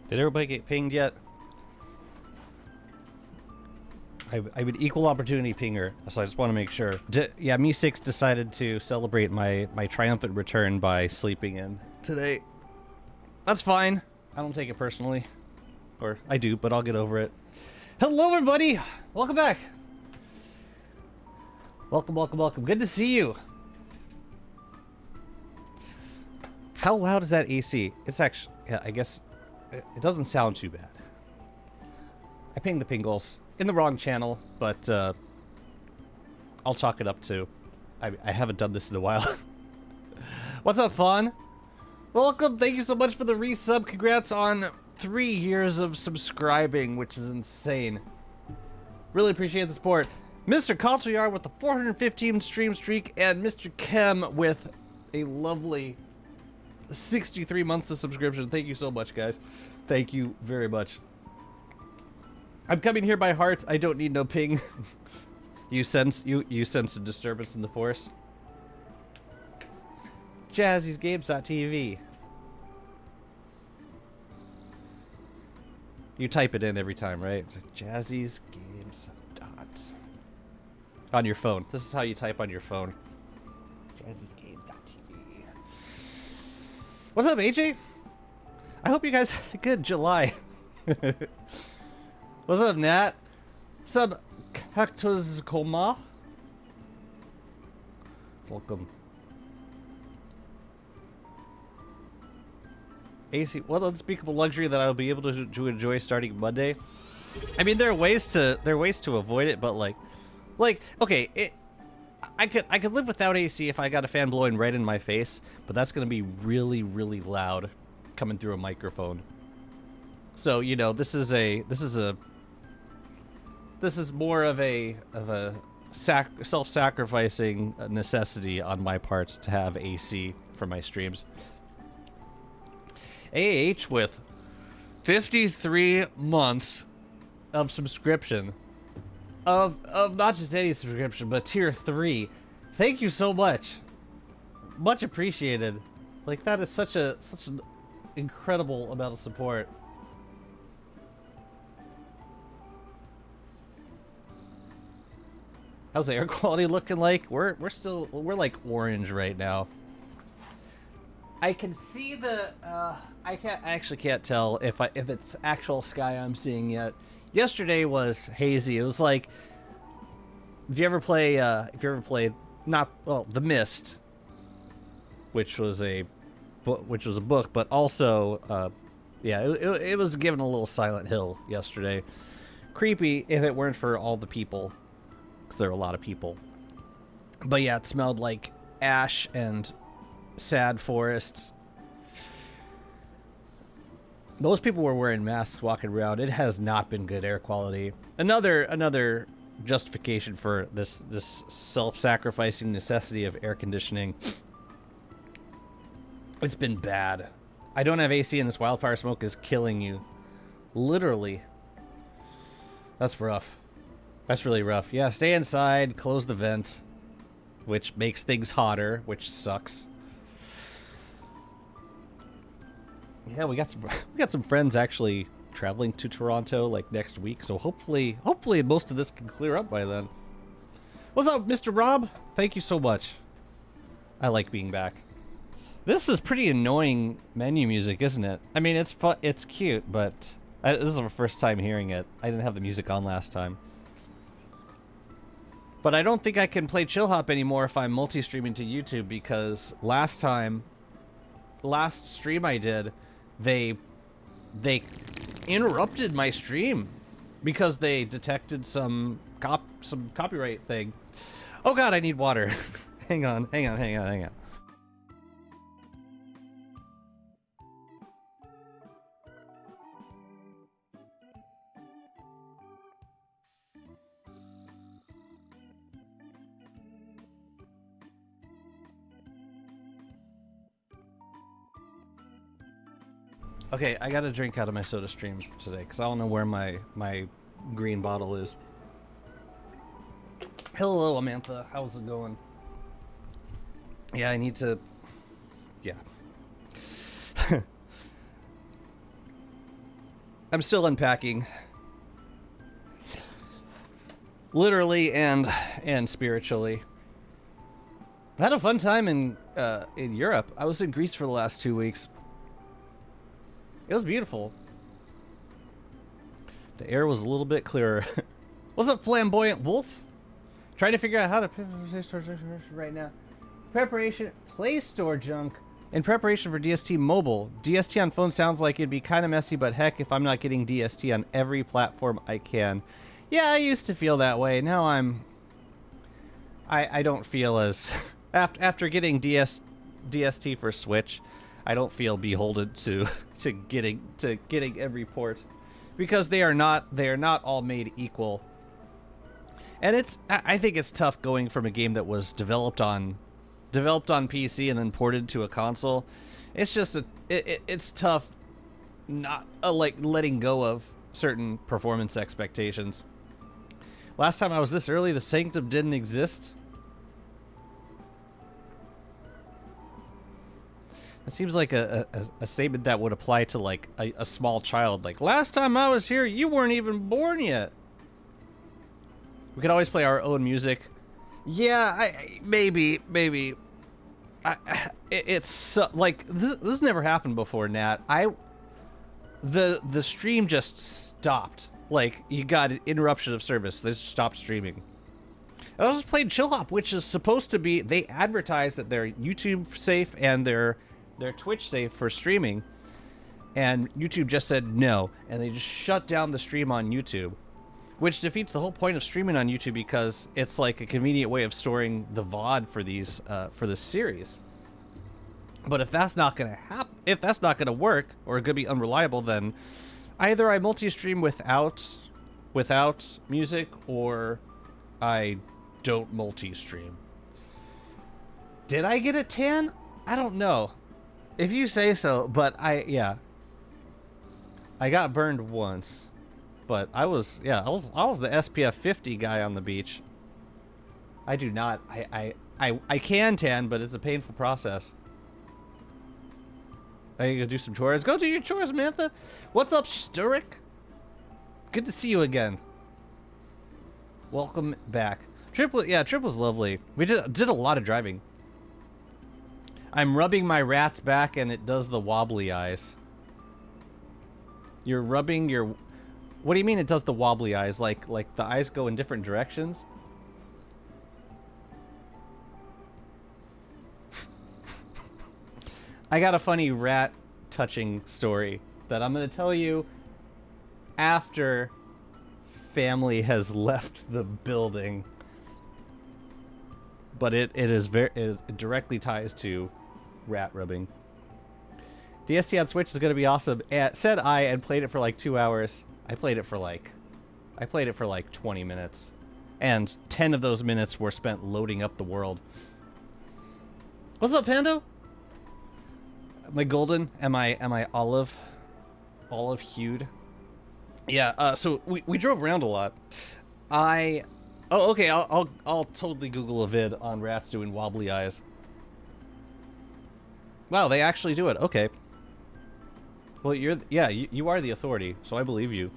Did everybody get pinged yet? I'm an equal opportunity pinger, so I just want to make sure. Yeah, Me6 decided to celebrate my triumphant return by sleeping in today. That's fine. I don't take it personally. Or I do, but I'll get over it. Hello, everybody! Welcome back! Welcome, welcome, welcome. Good to see you! How loud is that AC? It's actually... Yeah, I guess... It doesn't sound too bad. I pinged the pingles. In the wrong channel, but I'll chalk it up to... I haven't done this in a while. What's up, Fawn? Welcome! Thank you so much for the resub. Congrats on 3 years of subscribing, which is insane. Really appreciate the support. Mr. Kaltoyar with the 415 stream streak, and Mr. Kem with a lovely 63 months of subscription. Thank you so much, guys. Thank you very much. I'm coming here by heart. I don't need no ping. You sense a disturbance in the force. Jazzy'sGames.tv. You type it in every time, right? It's like Jazzy's Games dot on your phone. This is how you type on your phone. Jazzy'sGames.tv. What's up, AJ? I hope you guys had a good July. What's up, Nat? What's up, Cactus Coma? Welcome. AC, what unspeakable luxury that I'll be able to enjoy starting Monday. I mean, there are ways to avoid it, but like okay, I could live without AC if I got a fan blowing right in my face, but that's gonna be really, really loud coming through a microphone. So you know, this is more of a self-sacrificing necessity on my part to have AC for my streams. AH with 53 months of subscription, of not just any subscription, but tier 3. Thank you so much. Much appreciated. Like, that is such an incredible amount of support. How's the air quality looking like? We're like orange right now. I can see the I actually can't tell if it's actual sky I'm seeing yet. Yesterday was hazy. It was like, if you ever play The Mist, which was a book, but also yeah, it was given a little Silent Hill yesterday. Creepy if it weren't for all the people. There are a lot of people, but yeah, it smelled like ash and sad forests. Most people were wearing masks walking around. It has not been good air quality. Another justification for this self-sacrificing necessity of air conditioning. It's been bad. I don't have AC, and this wildfire smoke is killing you, literally. That's rough. That's really rough. Yeah, stay inside, close the vent, which makes things hotter, which sucks. Yeah, we got some friends actually traveling to Toronto like next week, so hopefully most of this can clear up by then. What's up, Mr. Rob? Thank you so much. I like being back. This is pretty annoying menu music, isn't it? I mean, it's fun, it's cute, but this is my first time hearing it. I didn't have the music on last time. But I don't think I can play Chill Hop anymore if I'm multi-streaming to YouTube, because last stream I did, they interrupted my stream because they detected some copyright thing. Oh god, I need water. hang on. Okay, I gotta drink out of my soda stream today, because I don't know where my green bottle is. Hello, Amantha. How's it going? Yeah, I need to... Yeah. I'm still unpacking. Literally and spiritually. I had a fun time in Europe. I was in Greece for the last 2 weeks. It was beautiful. The air was a little bit clearer. What's up, Flamboyant Wolf? Trying to figure out how to right now. Preparation, Play Store junk. In preparation for DST Mobile. DST on phone sounds like it'd be kind of messy, but heck, if I'm not getting DST on every platform I can. Yeah, I used to feel that way. Now I don't feel as... after getting DST for Switch, I don't feel beholden to getting every port. Because they are not all made equal. And I think it's tough going from a game that was developed on PC and then ported to a console. It's just it's tough not like letting go of certain performance expectations. Last time I was this early, the Sanctum didn't exist. It seems like a statement that would apply to like a small child. Like, last time I was here, you weren't even born yet. We could always play our own music. Yeah, maybe. It's like this never happened before, Nat. The stream just stopped. Like, you got an interruption of service. They just stopped streaming. I also played Chill Hop, which is supposed to be. They advertise that they're YouTube safe and they're Twitch safe for streaming, and YouTube just said no, and they just shut down the stream on YouTube, which defeats the whole point of streaming on YouTube because it's like a convenient way of storing the VOD for these for this series. But if that's not gonna happen, if that's not gonna work, or gonna be unreliable, then either I multi-stream without music, or I don't multi-stream. Did I get a tan? I don't know. If you say so, but I got burned once, but I was the SPF 50 guy on the beach. I do not. I can tan, but it's a painful process. Are you gonna do some chores? Go do your chores, Mantha. What's up, Sturek? Good to see you again. Welcome back. Trip was lovely. We did a lot of driving. I'm rubbing my rat's back and it does the wobbly eyes. You're rubbing your... What do you mean it does the wobbly eyes? Like the eyes go in different directions? I got a funny rat touching story that I'm going to tell you after family has left the building. But it directly ties to rat rubbing. DST on Switch is going to be awesome. Said I, and played it for like 2 hours. I played it for like 20 minutes. And 10 of those minutes were spent loading up the world. What's up, Pando? Am I golden? Am I olive hued? Yeah, so we drove around a lot. Oh, okay, I'll totally Google a vid on rats doing wobbly eyes. Wow, they actually do it. Okay. Well, you are the authority, so I believe you.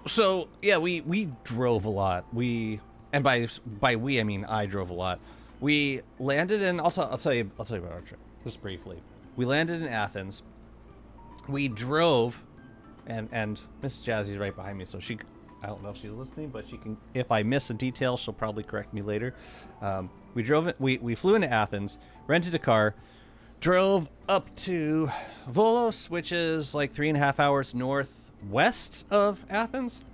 So yeah, we drove a lot. And by we I mean I drove a lot. We landed in I'll tell you about our trip just briefly. We landed in Athens. We drove, and Miss Jazzy's right behind me, so I don't know if she's listening, but she can. If I miss a detail, she'll probably correct me later. We drove it. We flew into Athens, rented a car, drove up to Volos, which is like 3.5 hours northwest of Athens.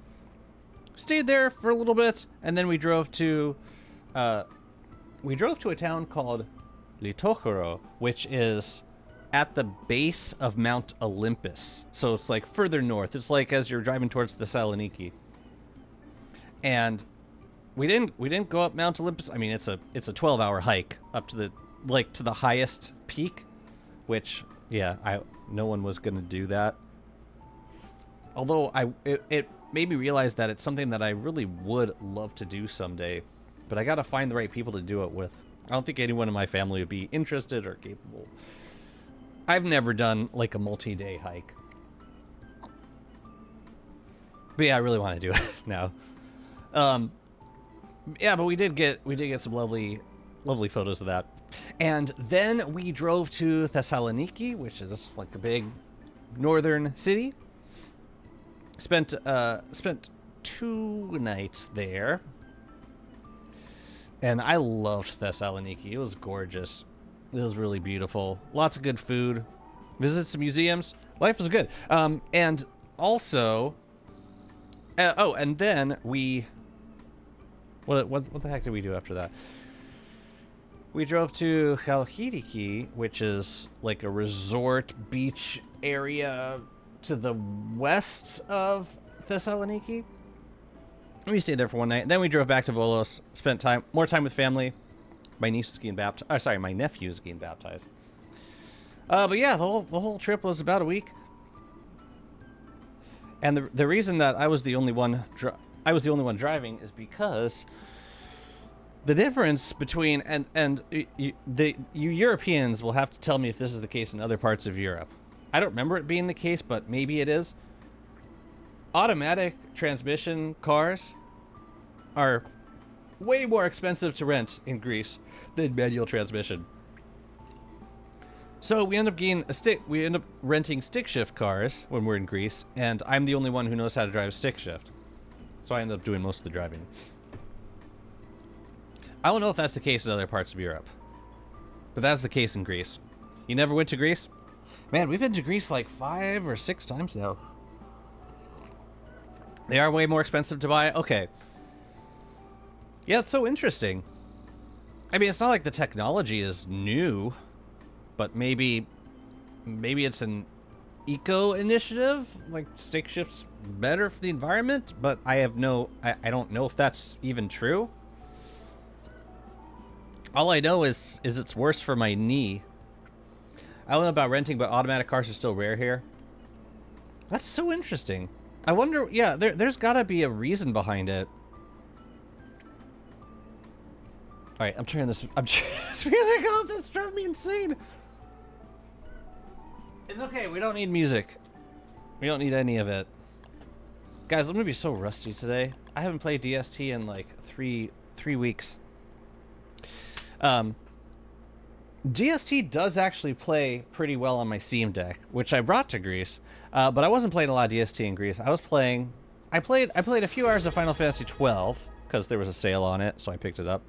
Stayed there for a little bit, and then we drove to a town called Litokoro, which is at the base of Mount Olympus. So it's like further north. It's like as you're driving towards Thessaloniki. And we didn't go up Mount Olympus. I mean, it's a 12-hour hike up to the highest peak, which no one was going to do that. Although it made me realize that it's something that I really would love to do someday, but I got to find the right people to do it with. I don't think anyone in my family would be interested or capable. I've never done like a multi-day hike. But yeah, I really want to do it now. Yeah, but we did get some lovely photos of that. And then we drove to Thessaloniki, which is like a big northern city. Spent 2 nights there. And I loved Thessaloniki. It was gorgeous. It was really beautiful. Lots of good food. Visited some museums. Life was good. And also, and then we. What the heck did we do after that? We drove to Chalkidiki, which is like a resort beach area to the west of Thessaloniki. We stayed there for one night. Then we drove back to Volos, spent more time with family. My niece was getting baptized. Sorry, my nephew was getting baptized. But yeah, the whole trip was about a week. And the reason that I was the only one driving is because the difference between you Europeans will have to tell me if this is the case in other parts of Europe. I don't remember it being the case, but maybe it is. Automatic transmission cars are way more expensive to rent in Greece than manual transmission. So we end up renting stick shift cars when we're in Greece, and I'm the only one who knows how to drive stick shift. So I end up doing most of the driving. I don't know if that's the case in other parts of Europe, but that's the case in Greece. You never went to Greece? Man, we've been to Greece like 5 or 6 times now. They are way more expensive to buy? Okay. Yeah, it's so interesting. I mean, it's not like the technology is new, but maybe it's an eco initiative, like stick shift's better for the environment, but I don't know if that's even true. All I know is it's worse for my knee. I don't know about renting, but automatic cars are still rare here. That's so interesting. I wonder, yeah, there's gotta be a reason behind it. Alright, I'm turning this music off. It's driving me insane. It's okay, we don't need music. We don't need any of it. Guys, I'm gonna be so rusty today. I haven't played DST in like three weeks. DST does actually play pretty well on my Steam Deck, which I brought to Greece, but I wasn't playing a lot of DST in Greece. I played a few hours of Final Fantasy 12 because there was a sale on it, so I picked it up.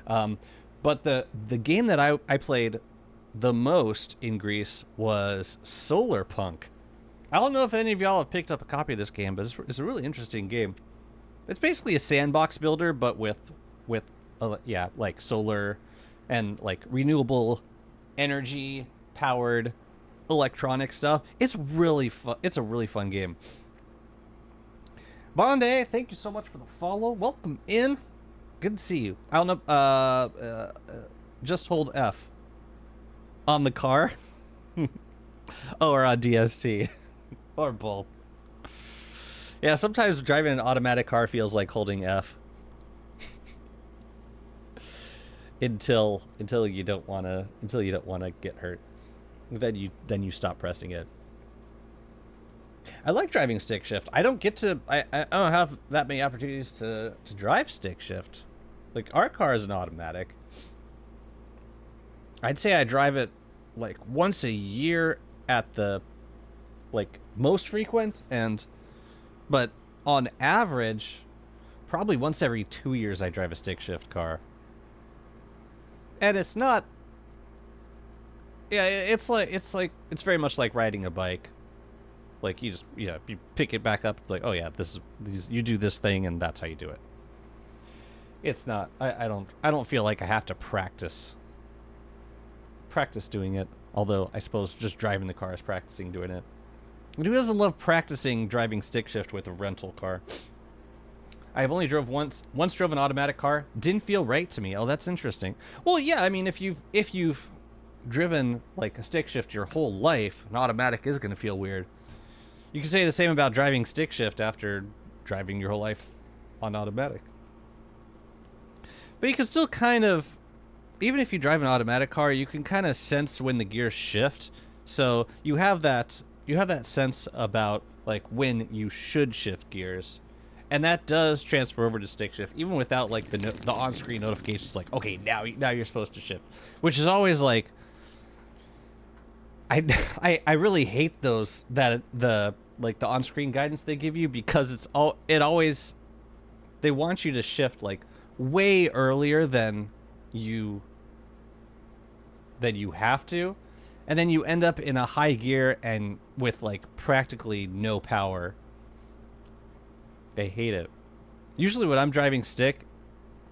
But the game that I played the most in Greece was Solar Punk. I don't know if any of y'all have picked up a copy of this game, but it's a really interesting game. It's basically a sandbox builder, but with like solar and like renewable energy powered electronic stuff. It's really fun. It's a really fun game. Bonde, thank you so much for the follow. Welcome in. Good to see you. I don't know. Just hold F on the car. Or on DST. Or both. Yeah, sometimes driving an automatic car feels like holding F. until you don't wanna get hurt. Then you stop pressing it. I like driving stick shift. I don't have that many opportunities to drive stick shift. Like, our car is an automatic. I'd say I drive it like once a year at the like most frequent, but on average probably once every 2 years I drive a stick shift car. And it's not, yeah, it's very much like riding a bike. Like, you just, you pick it back up. It's like, oh yeah, you do this thing and that's how you do it. It's not, I don't feel like I have to practice doing it. Although I suppose just driving the car is practicing doing it. Who doesn't love practicing driving stick shift with a rental car? I've only once drove an automatic car. Didn't feel right to me. Oh, that's interesting. Well, yeah, I mean, if you've driven like a stick shift your whole life, an automatic is going to feel weird. You can say the same about driving stick shift after driving your whole life on automatic. But you can still kind of, even if you drive an automatic car, you can kind of sense when the gears shift So you have that sense about like when you should shift gears, and that does transfer over to stick shift, even without like the on-screen notifications. Like, okay, now you're supposed to shift, which is always like, I really hate those that the on-screen guidance they give you, because it always, they want you to shift like way earlier than you have to, and then you end up in a high gear and with like practically no power. I hate it. Usually when I'm driving stick,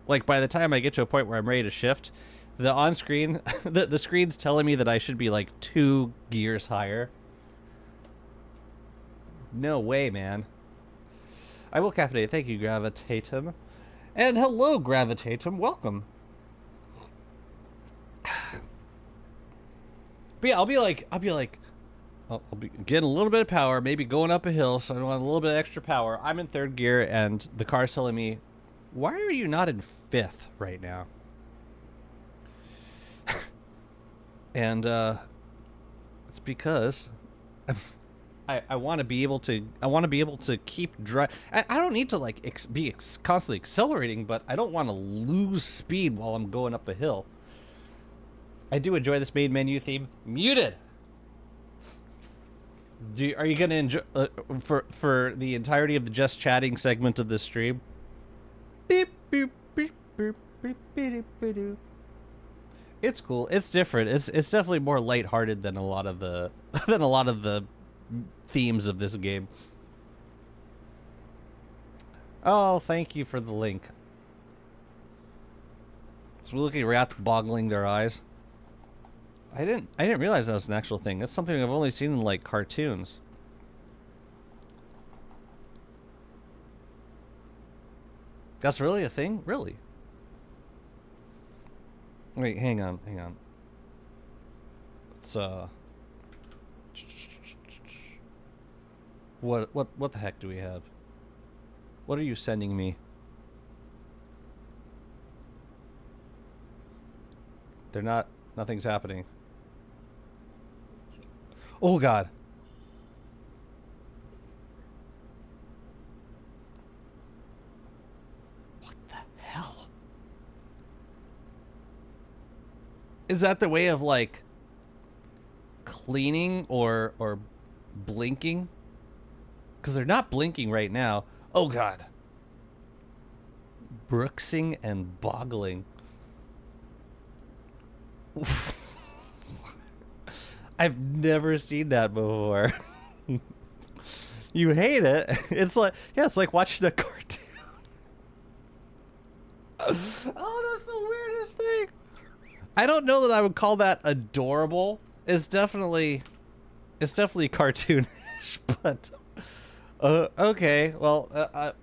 like by the time I get to a point where I'm ready to shift, the on-screen, the screen's telling me that I should be like 2 gears higher. No way, man. I will caffeinate. Thank you, Gravitatum. And hello, Gravitatum. Welcome. But yeah, I'll be like, I'll be getting a little bit of power, maybe going up a hill, so I want a little bit of extra power. I'm in 3rd gear, and the car's telling me, why are you not in 5th right now? And it's because I want to be able to keep driving. I don't need to like be constantly accelerating, but I don't want to lose speed while I'm going up a hill. I do enjoy this main menu theme. Muted. Are you gonna enjoy for the entirety of the just chatting segment of this stream? Beep boop beep boop beep beep beep. It's cool. It's different. It's definitely more lighthearted than a lot of the themes of this game. Oh, thank you for the link. So we're looking at rats boggling their eyes. I didn't realize that was an actual thing. That's something I've only seen in like cartoons. That's really a thing? Really? Wait, hang on. It's what the heck do we have? What are you sending me? Nothing's happening. Oh God. What the hell? Is that the way of like cleaning or blinking? Because they're not blinking right now. Oh God. Brooksing and boggling. I've never seen that before. You hate it. It's like, yeah, it's like watching a cartoon. Oh, that's the weirdest thing. I don't know that I would call that adorable. It's definitely cartoonish, but okay. Well,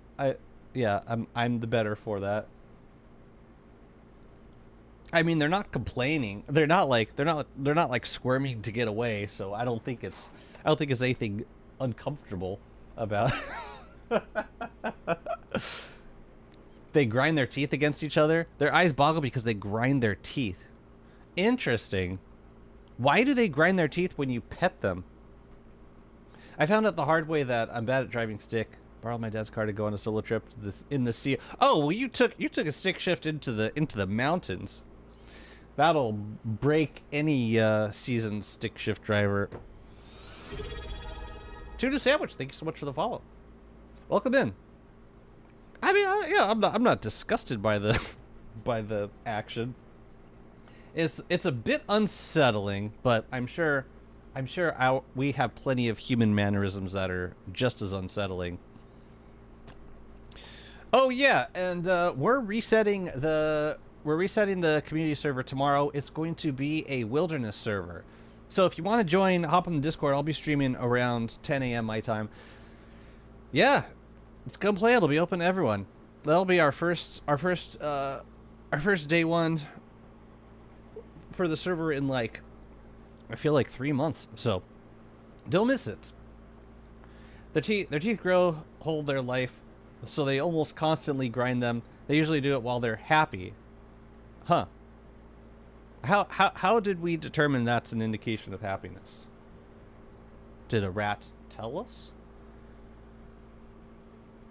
I'm the better for that. I mean, they're not complaining. They're not like squirming to get away. So I don't think it's anything uncomfortable about. They grind their teeth against each other. Their eyes boggle because they grind their teeth. Interesting. Why do they grind their teeth when you pet them? I found out the hard way that I'm bad at driving stick. Borrowed my dad's car to go on a solo trip in the sea. Oh, well, you took a stick shift into the mountains. That'll break any seasoned stick shift driver. Tuna sandwich. Thank you so much for the follow. Welcome in. I mean, yeah, I'm not disgusted by the action. It's a bit unsettling, but I'm sure we have plenty of human mannerisms that are just as unsettling. Oh yeah, and we're resetting the community server tomorrow. It's going to be a wilderness server. So if you want to join, hop on the Discord. I'll be streaming around 10 a.m. my time. Yeah, come play. It'll be open to everyone. That'll be our first day one for the server in like, I feel like 3 months. So don't miss it. Their teeth grow, hold their life, so they almost constantly grind them. They usually do it while they're happy. Huh. How did we determine that's an indication of happiness? Did a rat tell us?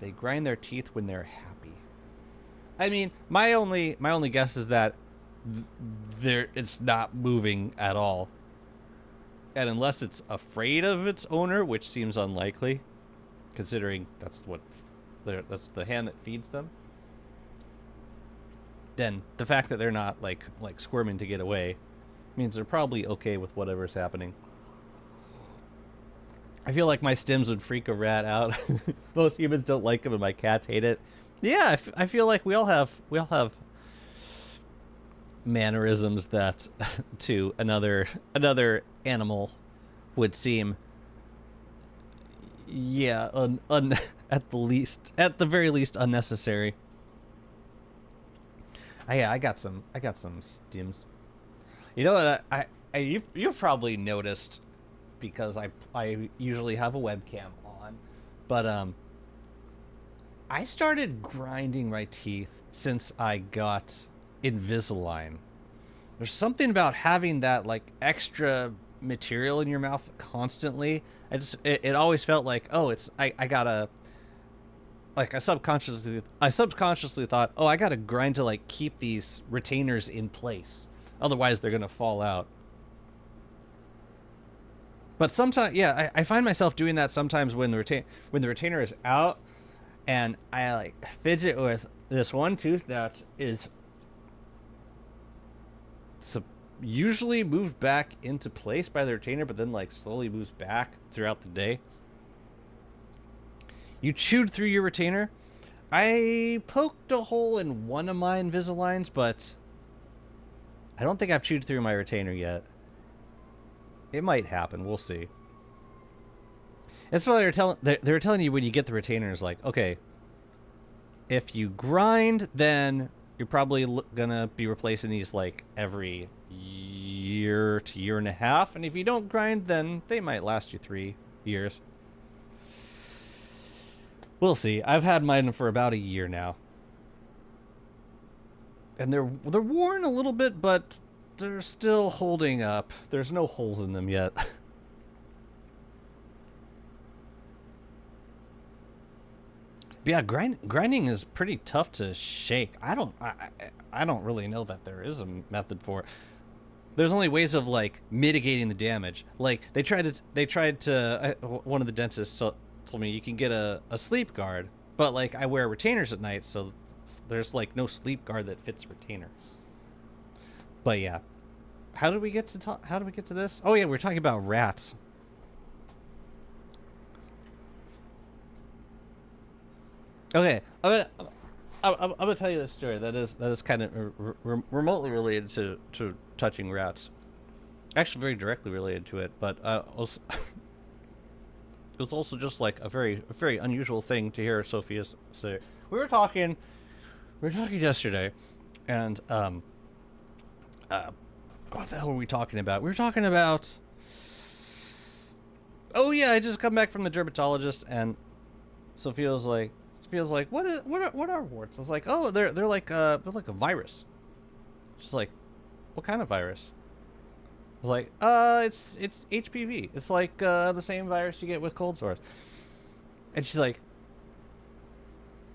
They grind their teeth when they're happy. I mean, my only guess is that it's not moving at all. And unless it's afraid of its owner, which seems unlikely, considering that's the hand that feeds them, then the fact that they're not like squirming to get away means they're probably okay with whatever's happening. I feel like my stims would freak a rat out. Most humans don't like them, and my cats hate it. Yeah, I feel like we all have mannerisms that to another animal would seem, yeah, at the very least unnecessary. Yeah, I got some stims. You know what? You've probably noticed, because I usually have a webcam on, but I started grinding my teeth since I got Invisalign. There's something about having that like extra material in your mouth constantly. It always felt like, oh, I gotta, like, I subconsciously thought, oh, I gotta grind to like keep these retainers in place, otherwise they're gonna fall out. But sometimes, yeah, I find myself doing that sometimes when the retainer is out, and I like fidget with this one tooth that is usually moved back into place by the retainer, but then like slowly moves back throughout the day. You chewed through your retainer. I poked a hole in one of my Invisaligns, but I don't think I've chewed through my retainer yet. It might happen. We'll see. That's why they were telling you when you get the retainers, like, okay, if you grind, then you're probably gonna be replacing these like every year to year and a half, and if you don't grind, then they might last you 3 years. We'll see. I've had mine for about a year now, and they're worn a little bit, but they're still holding up. There's no holes in them yet. But yeah, grinding is pretty tough to shake. I don't really know that there is a method for it. There's only ways of like mitigating the damage. Like they tried to one of the dentists told me you can get a sleep guard, but like I wear retainers at night, so there's like no sleep guard that fits retainer. But yeah, how did we get to this? Oh yeah, we're talking about rats. Okay, I'm gonna tell you this story that is kind of remotely related to touching rats. Actually, very directly related to it, but also, it was also just like a very unusual thing to hear Sophia say. We were talking yesterday, and what the hell were we talking about? We were talking about, oh yeah, I just come back from the dermatologist, and Sophia was like, what are warts? I was like, oh, they're like a virus. She's like, what kind of virus? I was like, it's HPV. It's like the same virus you get with cold sores. And she's like,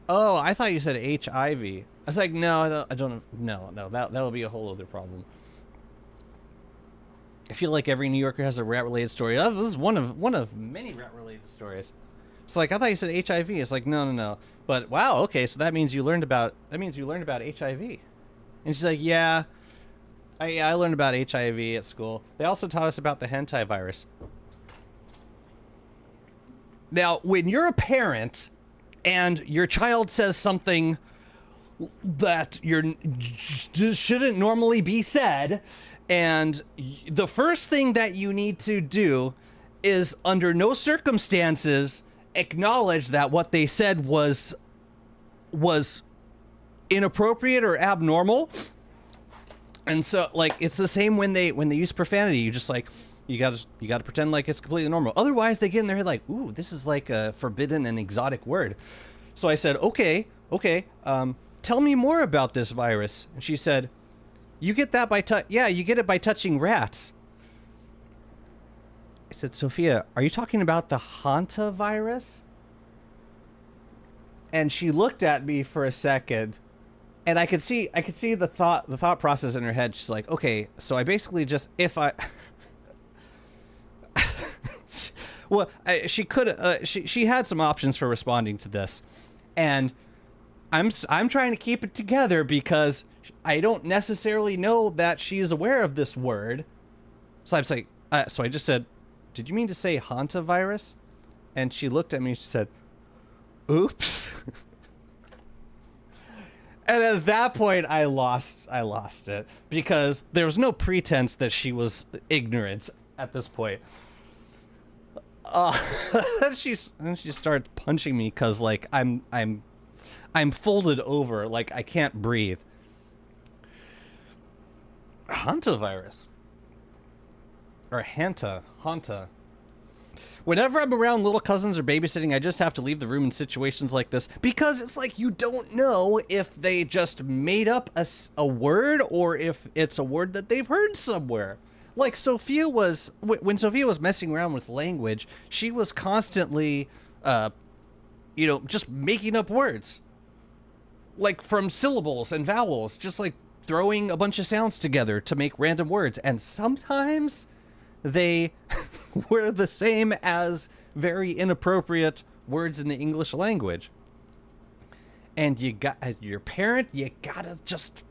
oh, I thought you said HIV. I was like, no, I don't. No, that would be a whole other problem. I feel like every New Yorker has a rat-related story. This is one of many rat-related stories. It's like, I thought you said HIV. It's like, no. But wow, okay, so that means you learned about HIV. And she's like, yeah, I learned about HIV at school. They also taught us about the hentai virus. Now, when you're a parent and your child says something that shouldn't normally be said, and the first thing that you need to do is, under no circumstances, acknowledge that what they said was inappropriate or abnormal. And so, like, it's the same when they use profanity. You just like, you gotta pretend like it's completely normal. Otherwise, they get in their head like, ooh, this is like a forbidden and exotic word. So I said, okay, tell me more about this virus. And she said, you get that by you get it by touching rats. I said, Sophia, are you talking about the Hanta virus? And she looked at me for a second, and I could see the thought process in her head. She's like, okay, so I basically just, if I well, she could she had some options for responding to this, and I'm trying to keep it together because I don't necessarily know that she is aware of this word. So I'm like, so I just said, did you mean to say hantavirus? And she looked at me and she said, oops. And at that point, I lost it because there was no pretense that she was ignorant at this point. She started punching me because like I'm folded over, like I can't breathe. Hantavirus. Or Hanta. Whenever I'm around little cousins or babysitting, I just have to leave the room in situations like this because it's like you don't know if they just made up a word or if it's a word that they've heard somewhere. Like Sophia was, when Sophia was messing around with language, she was constantly, just making up words. Like from syllables and vowels, just like throwing a bunch of sounds together to make random words. And sometimes they were the same as very inappropriate words in the English language. And you got, as your parent, you gotta just,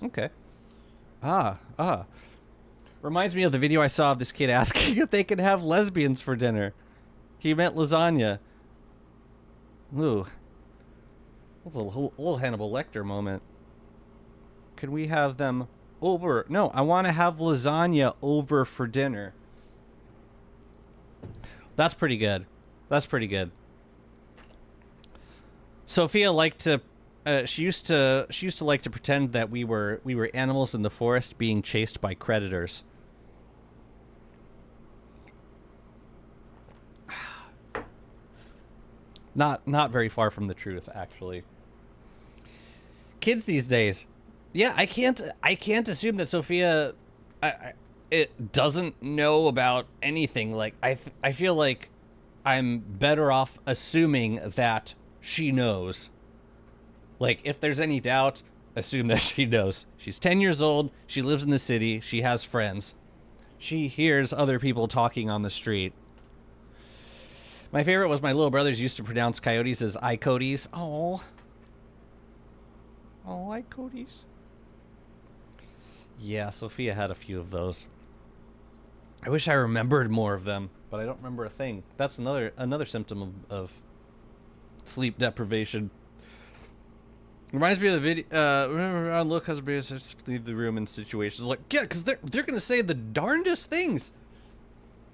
okay. Reminds me of the video I saw of this kid asking if they could have lesbians for dinner. He meant lasagna. Ooh. That's a little Hannibal Lecter moment. Can we have them over? No, I want to have lasagna over for dinner. That's pretty good. That's pretty good. Sophia liked to she used to like to pretend that we were animals in the forest being chased by predators. Not very far from the truth, actually. Kids these days. Yeah, I can't assume that Sophia it doesn't know about anything. Like I feel like I'm better off assuming that she knows. Like if there's any doubt, assume that she knows. She's 10 years old, she lives in the city, she has friends. She hears other people talking on the street. My favorite was my little brothers used to pronounce coyotes as I-coyotes. Oh, I-coyotes. Yeah, Sophia had a few of those. I wish I remembered more of them, but I don't remember a thing. That's another symptom of sleep deprivation. Reminds me of the video. Remember around little cousins leave the room in situations like, yeah, because they're gonna say the darndest things,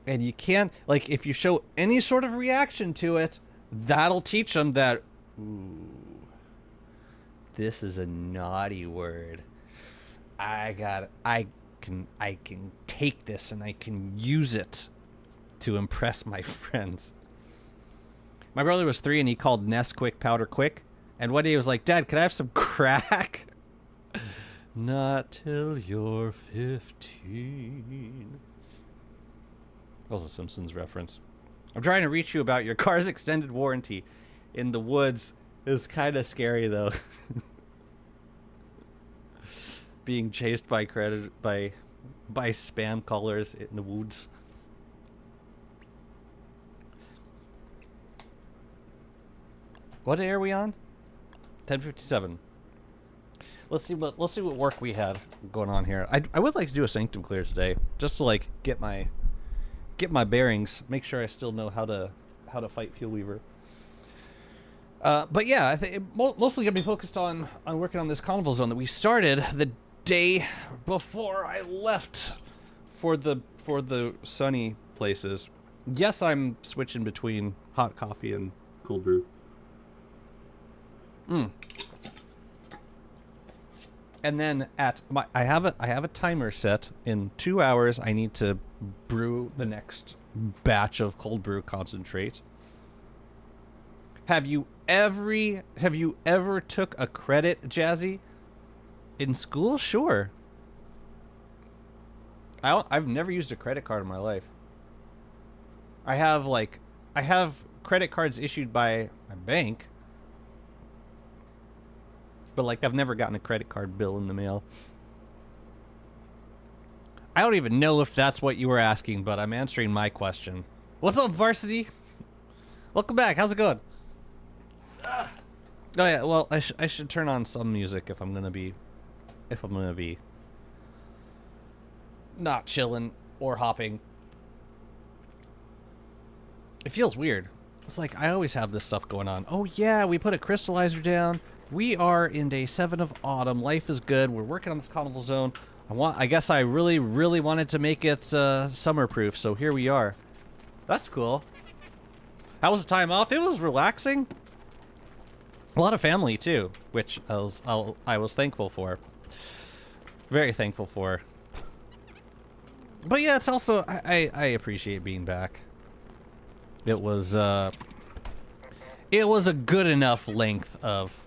and you can't, like, if you show any sort of reaction to it, that'll teach them that, ooh, this is a naughty word. I can take this and I can use it to impress my friends. My brother was 3 and he called Nesquik powder quick. And one day he was like, Dad, can I have some crack? Not till you're 15. That was a Simpsons reference. I'm trying to reach you about your car's extended warranty in the woods. It was kind of scary, though. Being chased by spam callers in the woods. What day are we on? 10:57. Let's see what work we had going on here. I would like to do a sanctum clear today, just to like get my bearings, make sure I still know how to fight Fuel Weaver. But yeah, I think mostly gonna be focused on working on this carnival zone that we started the day before I left for the sunny places. Yes, I'm switching between hot coffee and cold brew. And then I have a timer set. In 2 hours, I need to brew the next batch of cold brew concentrate. Have you ever took a credit, Jazzy? In school? Sure. I've never used a credit card in my life. I have credit cards issued by my bank, but like I've never gotten a credit card bill in the mail. I don't even know if that's what you were asking, but I'm answering my question. What's up, Varsity? Welcome back. How's it going? Oh yeah, well, I should turn on some music if I'm gonna be not chilling or hopping. It feels weird. It's like I always have this stuff going on. Oh yeah, we put a crystallizer down. We are in day 7 of autumn. Life is good. We're working on this carnival zone. I guess I really wanted to make it summer proof, so here we are. That's cool. How was the time off? It was relaxing. A lot of family too, which I was thankful for. Very thankful for. But yeah, it's also I appreciate being back. It was a good enough length of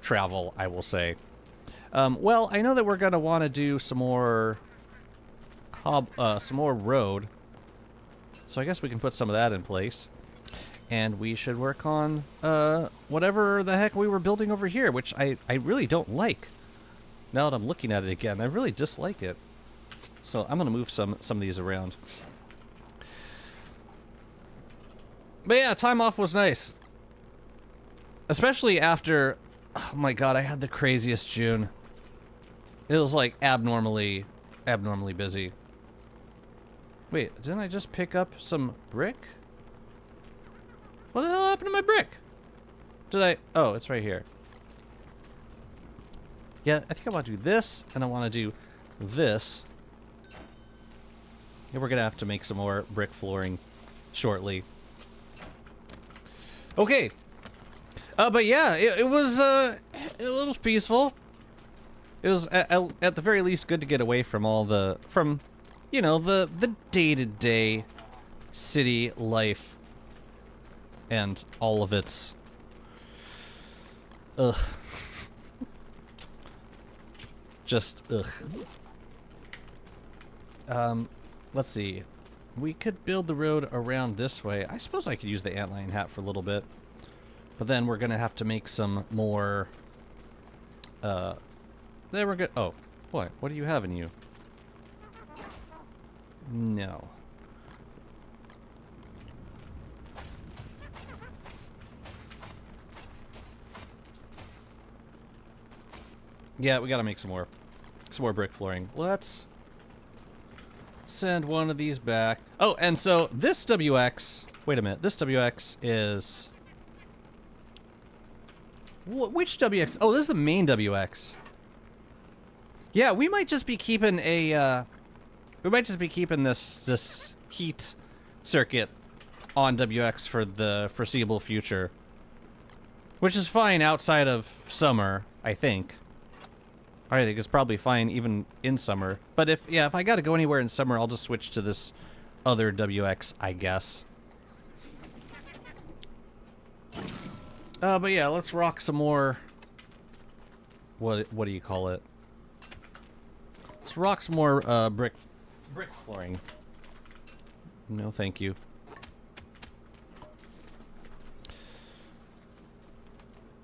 travel, I will say. Well, I know that we're gonna want to do some more road, so I guess we can put some of that in place, and we should work on whatever the heck we were building over here, which I really don't like. Now that I'm looking at it again, I really dislike it. So I'm gonna move some of these around. But yeah, time off was nice, especially after. Oh my god, I had the craziest June. It was like abnormally busy. Wait, didn't I just pick up some brick? What the hell happened to my brick? Did I? Oh, it's right here. Yeah, I think I want to do this, and I want to do this. And we're gonna have to make some more brick flooring shortly. Okay. But yeah, it was peaceful. It was at the very least good to get away from all the you know, the day-to-day city life and all of its just let's see. We could build the road around this way. I suppose I could use the antlion hat for a little bit. But then we're gonna have to make some more. There we're good. Oh, what? What do you have in you? No. Yeah, we gotta make some more brick flooring. Let's send one of these back. Oh, and so this WX. Wait a minute. This WX is. Which WX? Oh, this is the main WX. Yeah, we might just be keeping a. We might just be keeping this heat circuit on WX for the foreseeable future, which is fine outside of summer, I think. I think it's probably fine even in summer. But if I gotta go anywhere in summer, I'll just switch to this other WX, I guess. But yeah, let's rock some more. What do you call it? Let's rock some more brick flooring. No, thank you.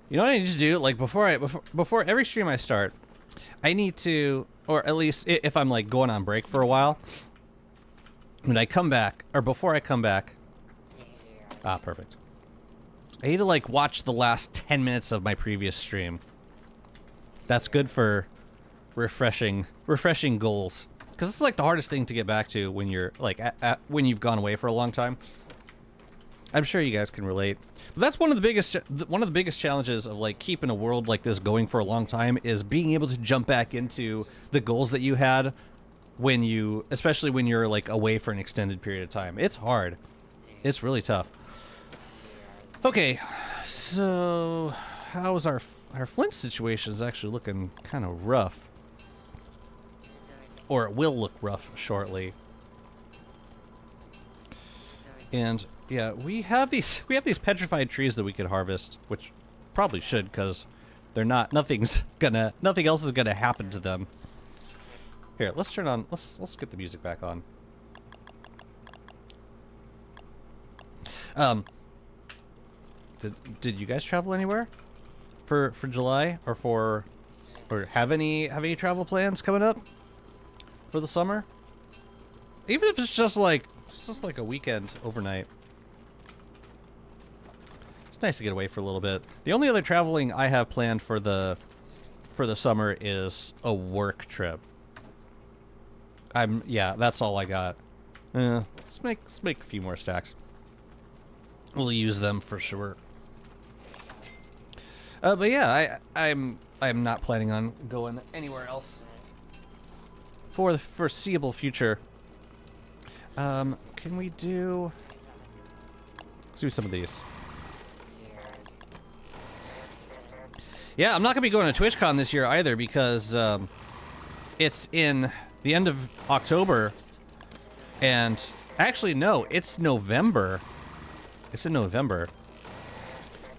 You know what I need to do? Like before every stream I start, I need to, or at least if I'm like going on break for a while, when I come back, or before I come back. Ah, perfect. I need to like watch the last 10 minutes of my previous stream. That's good for refreshing goals, because it's like the hardest thing to get back to when you're like when you've gone away for a long time. I'm sure you guys can relate. But that's one of the biggest challenges of like keeping a world like this going for a long time, is being able to jump back into the goals that you had when you, especially when you're like away for an extended period of time. It's hard. It's really tough. Okay, so how is our flint situation? Is actually looking kind of rough, or it will look rough shortly. And yeah, we have these petrified trees that we could harvest, which probably should, because they're not. Nothing else is gonna happen to them. Here, let's turn on. Let's get the music back on. Did you guys travel anywhere for July or have any travel plans coming up for the summer? Even if it's just like a weekend overnight. It's nice to get away for a little bit. The only other traveling I have planned for the summer is a work trip. Yeah, that's all I got. Let's make a few more stacks. We'll use them for sure. But yeah, I'm not planning on going anywhere else for the foreseeable future. Can we do? Let's do some of these. Yeah, I'm not gonna be going to TwitchCon this year either because it's in the end of October, and actually no, it's November. It's in November,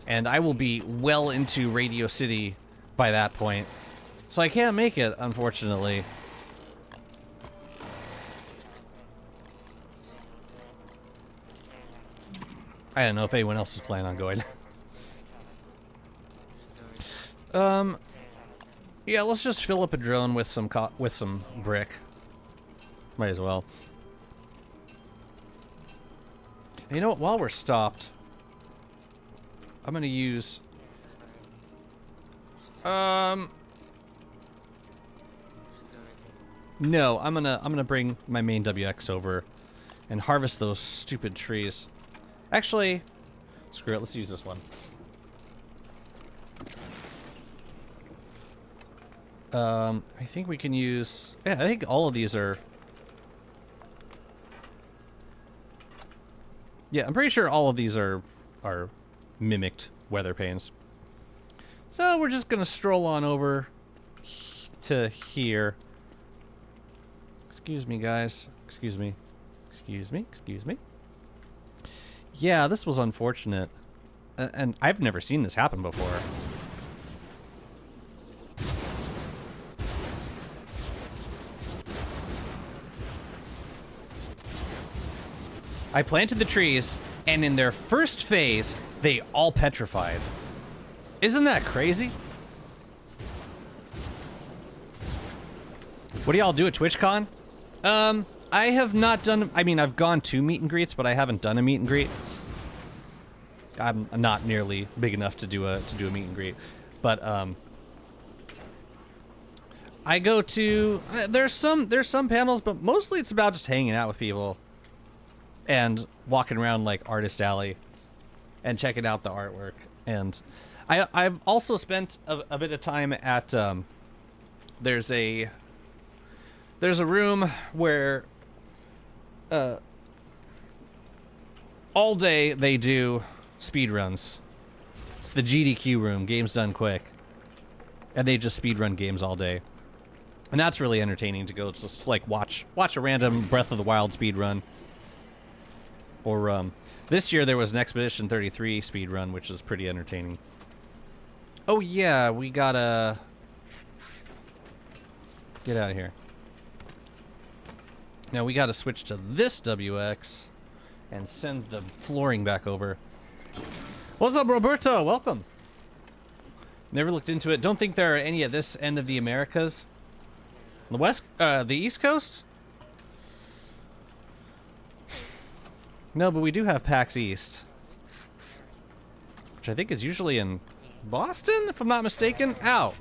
and I will be well into Radio City by that point, so I can't make it, unfortunately. I don't know if anyone else is planning on going. Yeah, let's just fill up a drone with some brick. Might as well. And you know what? While we're stopped, I'm gonna use. No, I'm gonna bring my main WX over and harvest those stupid trees. Actually, screw it. Let's use this one. I think we can use. Yeah, I think all of these are. Yeah, I'm pretty sure all of these are mimicked weather panes. So we're just gonna stroll on over to here. Excuse me, guys. Excuse me. Excuse me. Excuse me. Yeah, this was unfortunate. And I've never seen this happen before. I planted the trees, and in their first phase, they all petrified. Isn't that crazy? What do y'all do at TwitchCon? I have not done. I mean, I've gone to meet and greets, but I haven't done a meet and greet. I'm not nearly big enough to do a meet and greet, but I go to. There's some panels, but mostly it's about just hanging out with people and walking around like Artist Alley and checking out the artwork. And I've also spent a bit of time at there's a room where all day they do speed runs. It's the GDQ room, games done quick, and they just speed run games all day, and that's really entertaining to go just like watch a random Breath of the Wild speed run. Or this year there was an Expedition 33 speed run, which was pretty entertaining. Oh yeah, we gotta get out of here. Now we gotta switch to this WX and send the flooring back over. What's up, Roberto? Welcome. Never looked into it. Don't think there are any at this end of the Americas. The East Coast? No, but we do have PAX East, which I think is usually in Boston, if I'm not mistaken. Ow.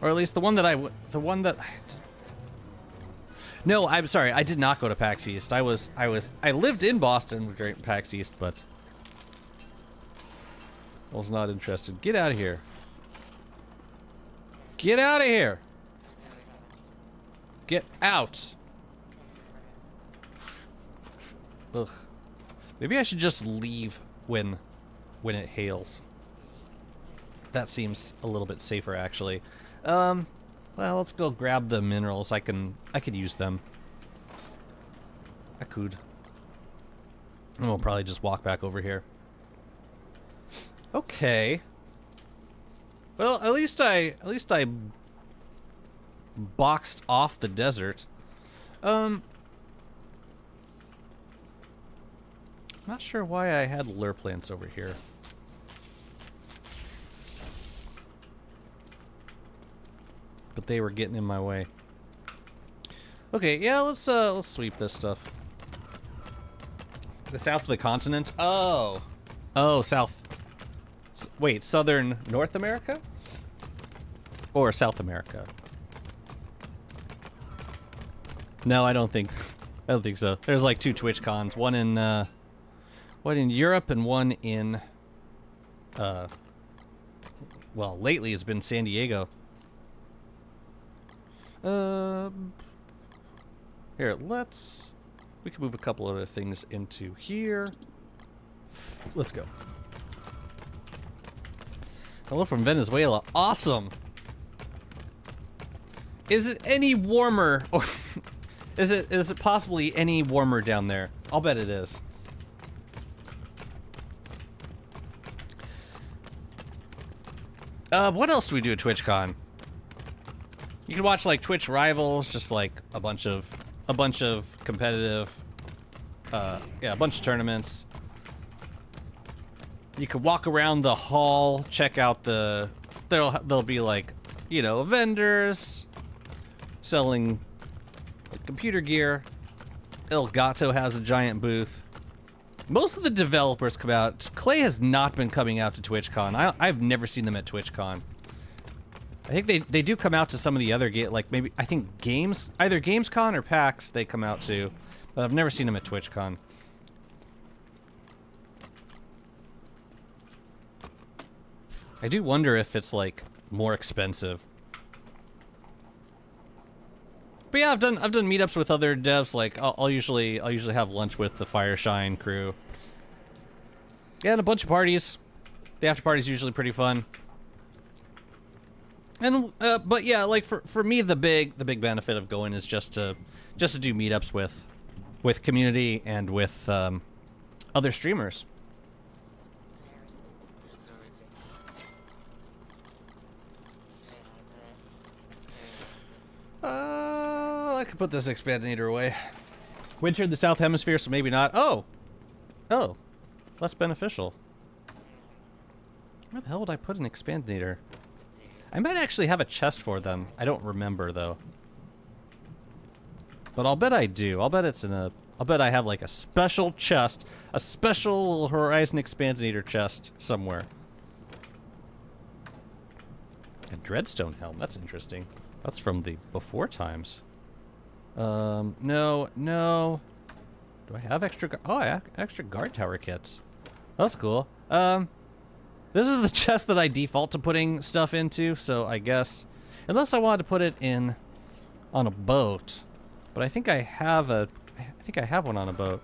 Or at least the one that No, I'm sorry. I did not go to PAX East. I lived in Boston during PAX East, but I was not interested. Get out of here. Get out of here. Get out. Ugh. Maybe I should just leave when it hails. That seems a little bit safer, actually. Well, let's go grab the minerals. I could use them. I could. And we'll probably just walk back over here. Okay. Well, at least I boxed off the desert. Not sure why I had lure plants over here. But they were getting in my way. Okay, yeah, let's sweep this stuff. The south of the continent? Oh. Oh, south. Wait, southern North America? Or South America? No, I don't think so. There's like 2 Twitch cons, one in Europe and one in well, lately it's been San Diego. Here, we can move a couple other things into here. Let's go. Hello from Venezuela. Awesome. Is it any warmer, or is it possibly any warmer down there? I'll bet it is. What else do we do at TwitchCon? You can watch like Twitch Rivals, just like a bunch of competitive, yeah, a bunch of tournaments. You can walk around the hall, check out there'll be like, you know, vendors selling like, computer gear. Elgato has a giant booth. Most of the developers come out. Clay has not been coming out to TwitchCon. I've never seen them at TwitchCon. I think they do come out to some of the other like maybe I think either Gamescom or PAX they come out to, but I've never seen them at TwitchCon. I do wonder if it's like more expensive. But yeah, I've done meetups with other devs. Like I'll usually have lunch with the Fireshine crew. Yeah, and a bunch of parties. The after party's usually pretty fun. And but yeah, like for me, the big benefit of going is just to do meetups with community and with other streamers. I could put this expander away. Winter in the South Hemisphere, so maybe not. Oh, less beneficial. Where the hell would I put an expander? I might actually have a chest for them. I don't remember though. But I'll bet I do. I'll bet it's in a. I'll bet I have like a special chest, a special Horizon expander chest somewhere. A Dreadstone helm. That's interesting. That's from the before times. No. Do I have extra? Oh, I have extra guard tower kits. That's cool. This is the chest that I default to putting stuff into, so I guess, unless I wanted to put it in on a boat, but I think I have one on a boat.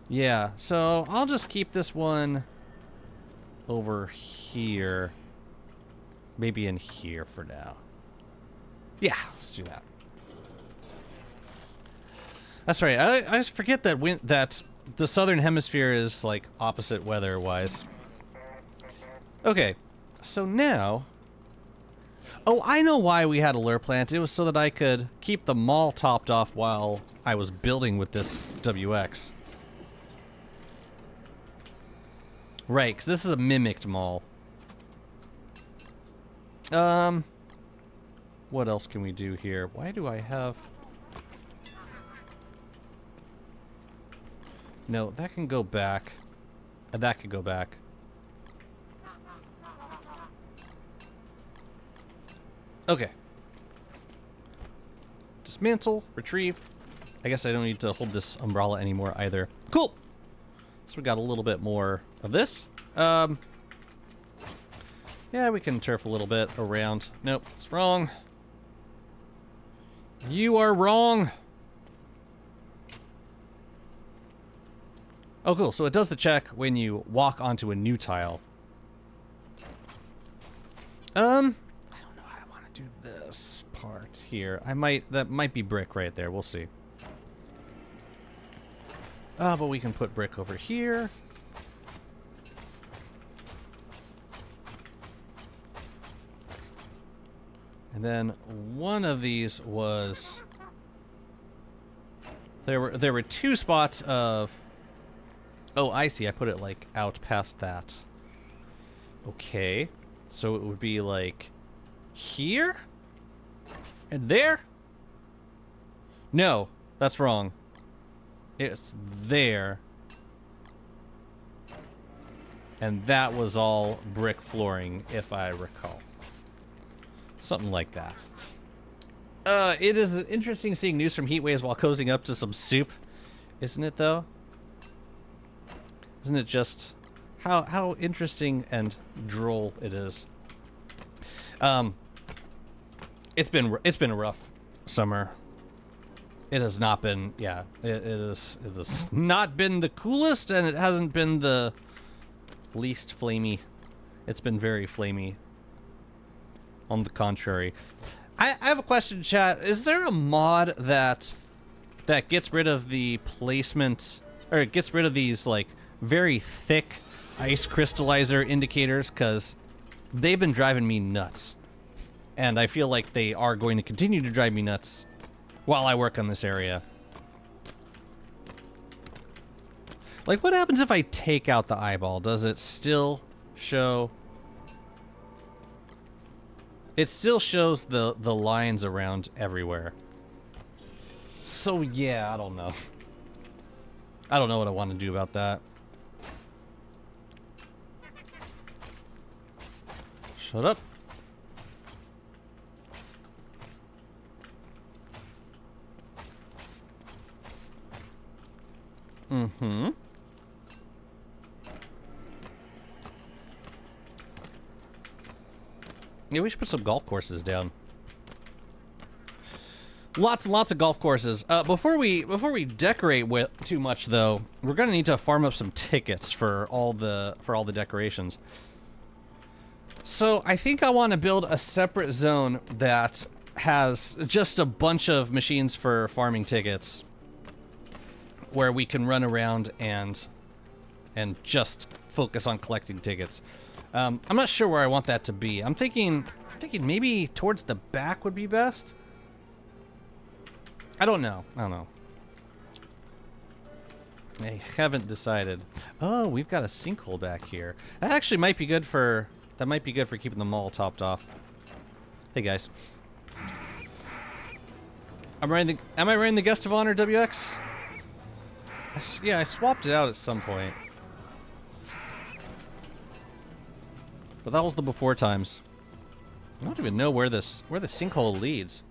Yeah, so I'll just keep this one over here, maybe in here for now. Yeah, let's do that. That's right. I just forget that the southern hemisphere is like opposite weather-wise. Okay, so now... Oh, I know why we had a lure plant. It was so that I could keep the mall topped off while I was building with this WX. Right, because this is a mimicked mall. What else can we do here? Why do I have... No, that can go back. And that can go back. Okay. Dismantle, retrieve. I guess I don't need to hold this umbrella anymore either. Cool! So we got a little bit more of this. Yeah, we can turf a little bit around. Nope, it's wrong. You are wrong! Oh, cool. So it does the check when you walk onto a new tile. I don't know how I want to do this part here. That might be brick right there. We'll see. But we can put brick over here. And then one of these was... There were two spots of... Oh, I see. I put it, like, out past that. Okay. So it would be, like, here? And there? No, that's wrong. It's there. And that was all brick flooring, if I recall. Something like that. It is interesting seeing news from heat waves while cozying up to some soup. Isn't it, though? Isn't it just how interesting and droll it is? It's been a rough summer. It has not been, yeah, it has not been the coolest, and it hasn't been the least flamey. It's been very flamey. On the contrary. I have a question, chat. Is there a mod that gets rid of the placement, or it gets rid of these, like, very thick ice crystallizer indicators? Because they've been driving me nuts. And I feel like they are going to continue to drive me nuts while I work on this area. Like, what happens if I take out the eyeball? Does it still show? It still shows the lines around everywhere. So, yeah, I don't know. I don't know what I want to do about that. Shut up. Mm-hmm. Yeah, we should put some golf courses down. Lots and lots of golf courses. Before we decorate with too much, though, we're gonna need to farm up some tickets for all the decorations. So I think I want to build a separate zone that has just a bunch of machines for farming tickets, where we can run around and just focus on collecting tickets. I'm not sure where I want that to be. I'm thinking maybe towards the back would be best. I don't know. I haven't decided. Oh, we've got a sinkhole back here. That actually might be good for keeping the mall topped off. Hey guys. Am I running the guest of honor, WX? Yeah, I swapped it out at some point. But that was the before times. I don't even know where the sinkhole leads.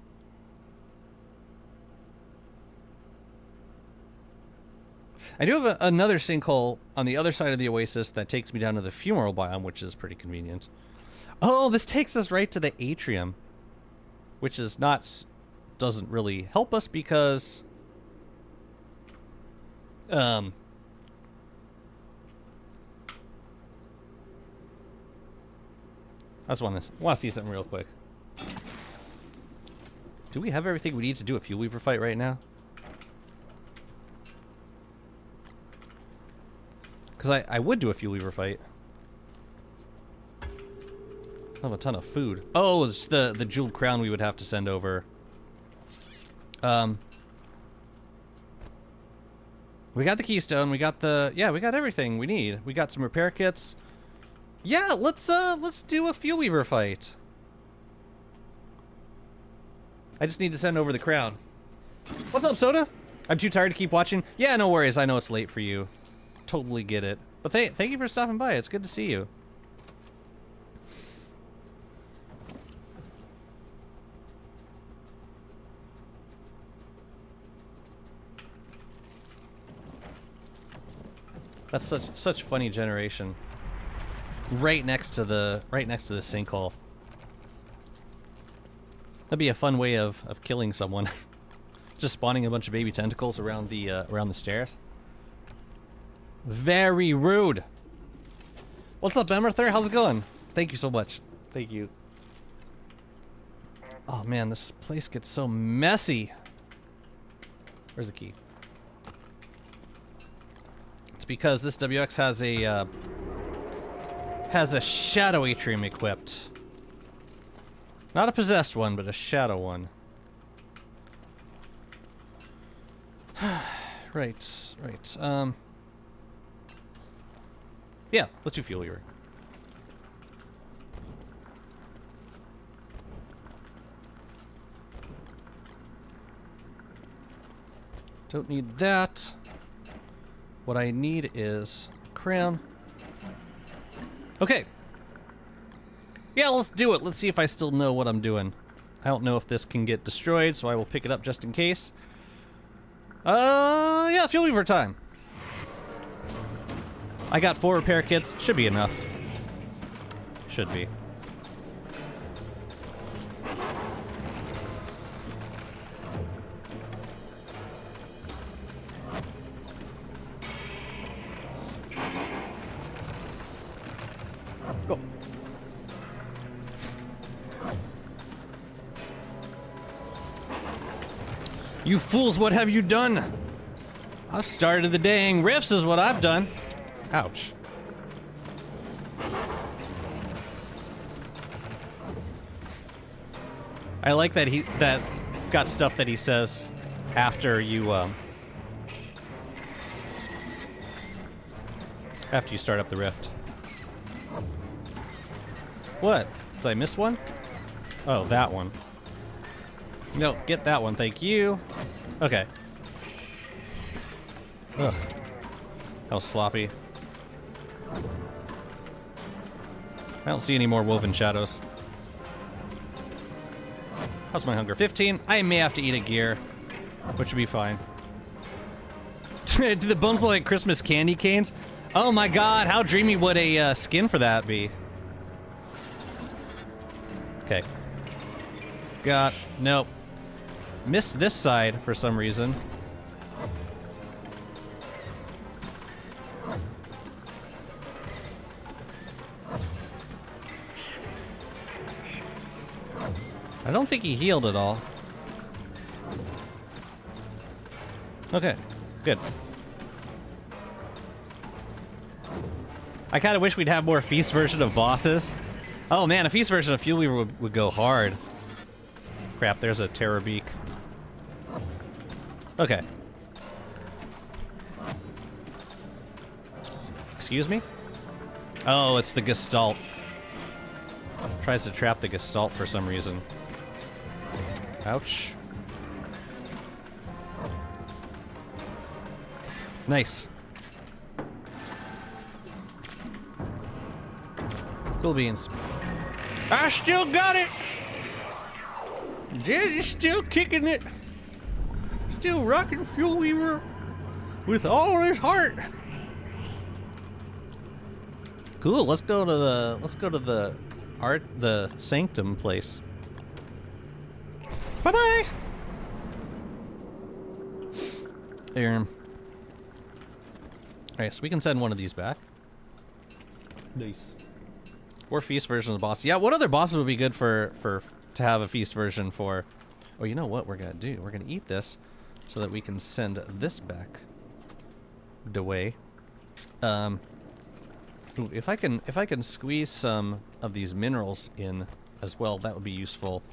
I do have another sinkhole on the other side of the oasis that takes me down to the funeral biome, which is pretty convenient. Oh, this takes us right to the atrium, which is doesn't really help us because I just want to see something real quick. Do we have everything we need to do a fuel weaver fight right now? Because I would do a fuel weaver fight. I have a ton of food. Oh, it's the jeweled crown we would have to send over. We got the keystone. We got we got everything we need. We got some repair kits. Yeah, let's do a fuel weaver fight. I just need to send over the crown. What's up, Soda? I'm too tired to keep watching. Yeah, no worries. I know it's late for you. Totally get it. But thank you for stopping by. It's good to see you. That's such funny generation. Right next to the sinkhole. That'd be a fun way of killing someone. Just spawning a bunch of baby tentacles around the stairs. Very rude. What's up, Emerther? How's it going? Thank you so much. Thank you. Oh man, this place gets so messy. Where's the key? It's because this WX has a shadow atrium equipped. Not a possessed one, but a shadow one. Right, right. Yeah, let's do fuel weaver. Don't need that. What I need is crown. Okay. Yeah, let's do it. Let's see if I still know what I'm doing. I don't know if this can get destroyed, so I will pick it up just in case. Yeah, fuel weaver time. I got 4 repair kits. Should be enough. Should be. Go. You fools, what have you done? I've started the dang rifts is what I've done. Ouch. I like that that got stuff that he says after you start up the rift. What? Did I miss one? Oh, that one. No, get that one, thank you. Okay. Ugh. That was sloppy. I don't see any more woven shadows. How's my hunger? 15. I may have to eat a gear, which would be fine. Do the bones look like Christmas candy canes? Oh my god, how dreamy would a skin for that be? Okay. Got... Nope. Missed this side for some reason. I don't think he healed at all. Okay, good. I kind of wish we'd have more feast version of bosses. Oh man, a feast version of Fuel Weaver would go hard. Crap, there's a Terror Beak. Okay. Excuse me? Oh, it's the Gestalt. Tries to trap the Gestalt for some reason. Ouch. Nice. Cool beans. I still got it! Daddy's still kicking it. Still rocking Fuel Weaver with all his heart. Cool, let's go to the Sanctum place. Bye-bye! There. Alright, so we can send one of these back. Nice. Or feast version of the boss. Yeah, what other bosses would be good to have a feast version for? Oh, you know what we're gonna do? We're gonna eat this so that we can send this back the way. Ooh, if I can squeeze some of these minerals in as well, that would be useful.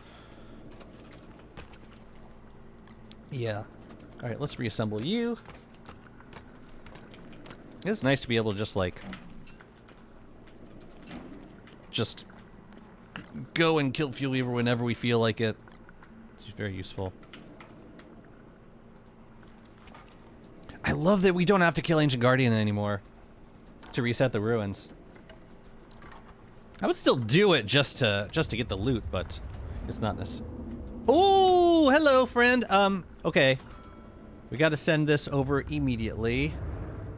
Yeah. All right, let's reassemble you. It's nice to be able to just go and kill Fuel Weaver whenever we feel like it. It's very useful. I love that we don't have to kill Ancient Guardian anymore to reset the ruins. I would still do it just to get the loot, but it's not necessary. Oh, hello, friend. Okay. We got to send this over immediately.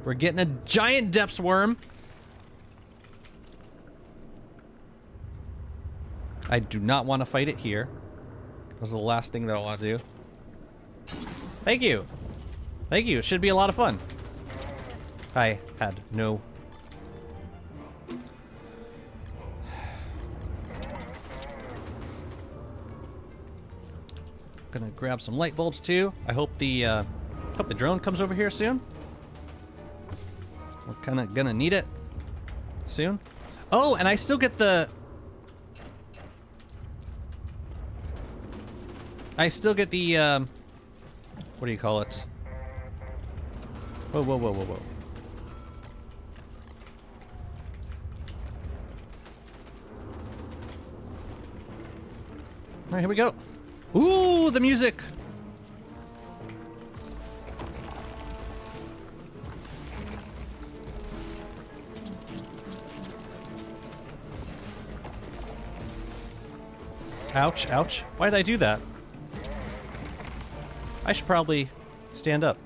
We're getting a giant depths worm. I do not want to fight it here. This is the last thing that I want to do. Thank you. Thank you. It should be a lot of fun. I had no... Gonna grab some light bulbs too. I hope the drone comes over here soon. We're kind of gonna need it soon. Oh, and I still get the... I still get the, what do you call it? Whoa, whoa, whoa, whoa, whoa. All right, here we go. Ooh, the music. Ouch, ouch. Why did I do that? I should probably stand up.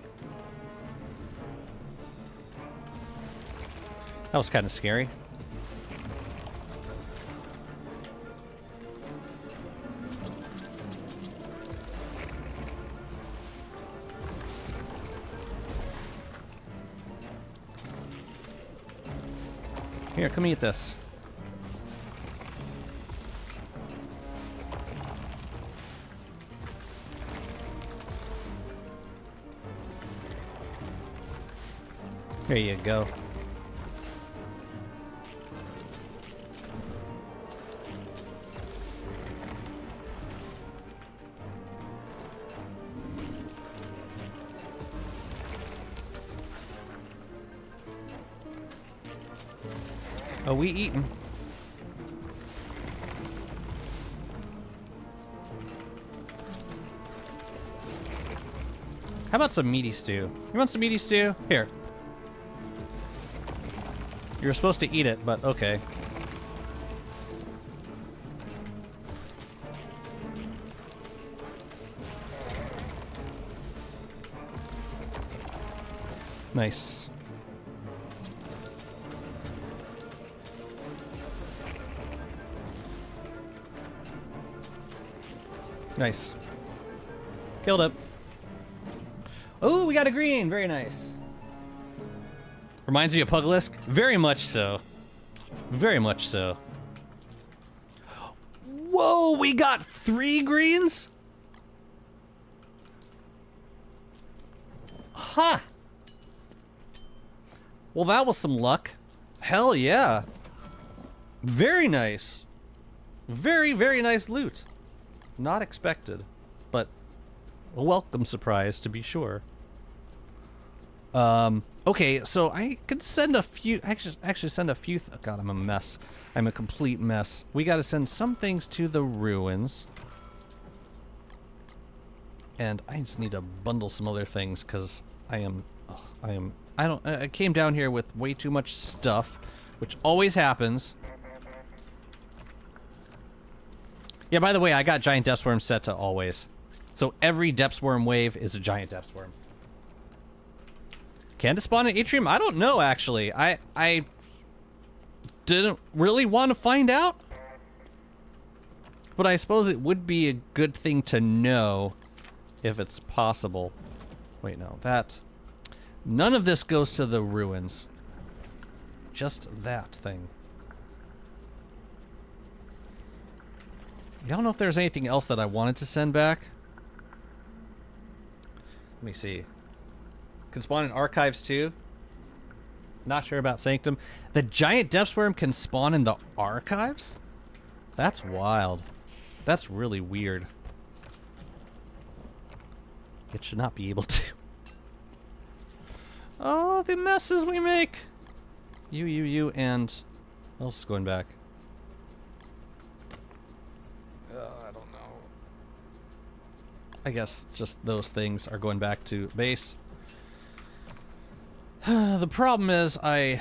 That was kind of scary. Here, come eat this. There you go. Oh, we eatin'. How about some meaty stew? You want some meaty stew? Here. You were supposed to eat it, but okay. Nice. Nice. Killed it. Oh, we got a green. Very nice. Reminds me of Puglisk? Very much so. Very much so. Whoa, we got 3 greens? Huh. Well, that was some luck. Hell yeah. Very nice. Very, very nice loot. Not expected, but a welcome surprise to be sure. Okay, so I could send a few, actually send a few, God, I'm a mess. I'm a complete mess. We gotta send some things to the ruins. And I just need to bundle some other things, because I came down here with way too much stuff, which always happens. Yeah, by the way, I got giant depth swarm set to always. So every depth swarm wave is a giant depth swarm. Can it spawn an atrium? I don't know, actually. I didn't really want to find out. But I suppose it would be a good thing to know if it's possible. Wait, no, that... None of this goes to the ruins. Just that thing. I don't know if there's anything else that I wanted to send back. Let me see. Can spawn in archives too. Not sure about Sanctum. The giant depth swarm can spawn in the archives? That's wild. That's really weird. It should not be able to. Oh, the messes we make. You, and... What else is going back? I don't know. I guess just those things are going back to base. The problem is Wait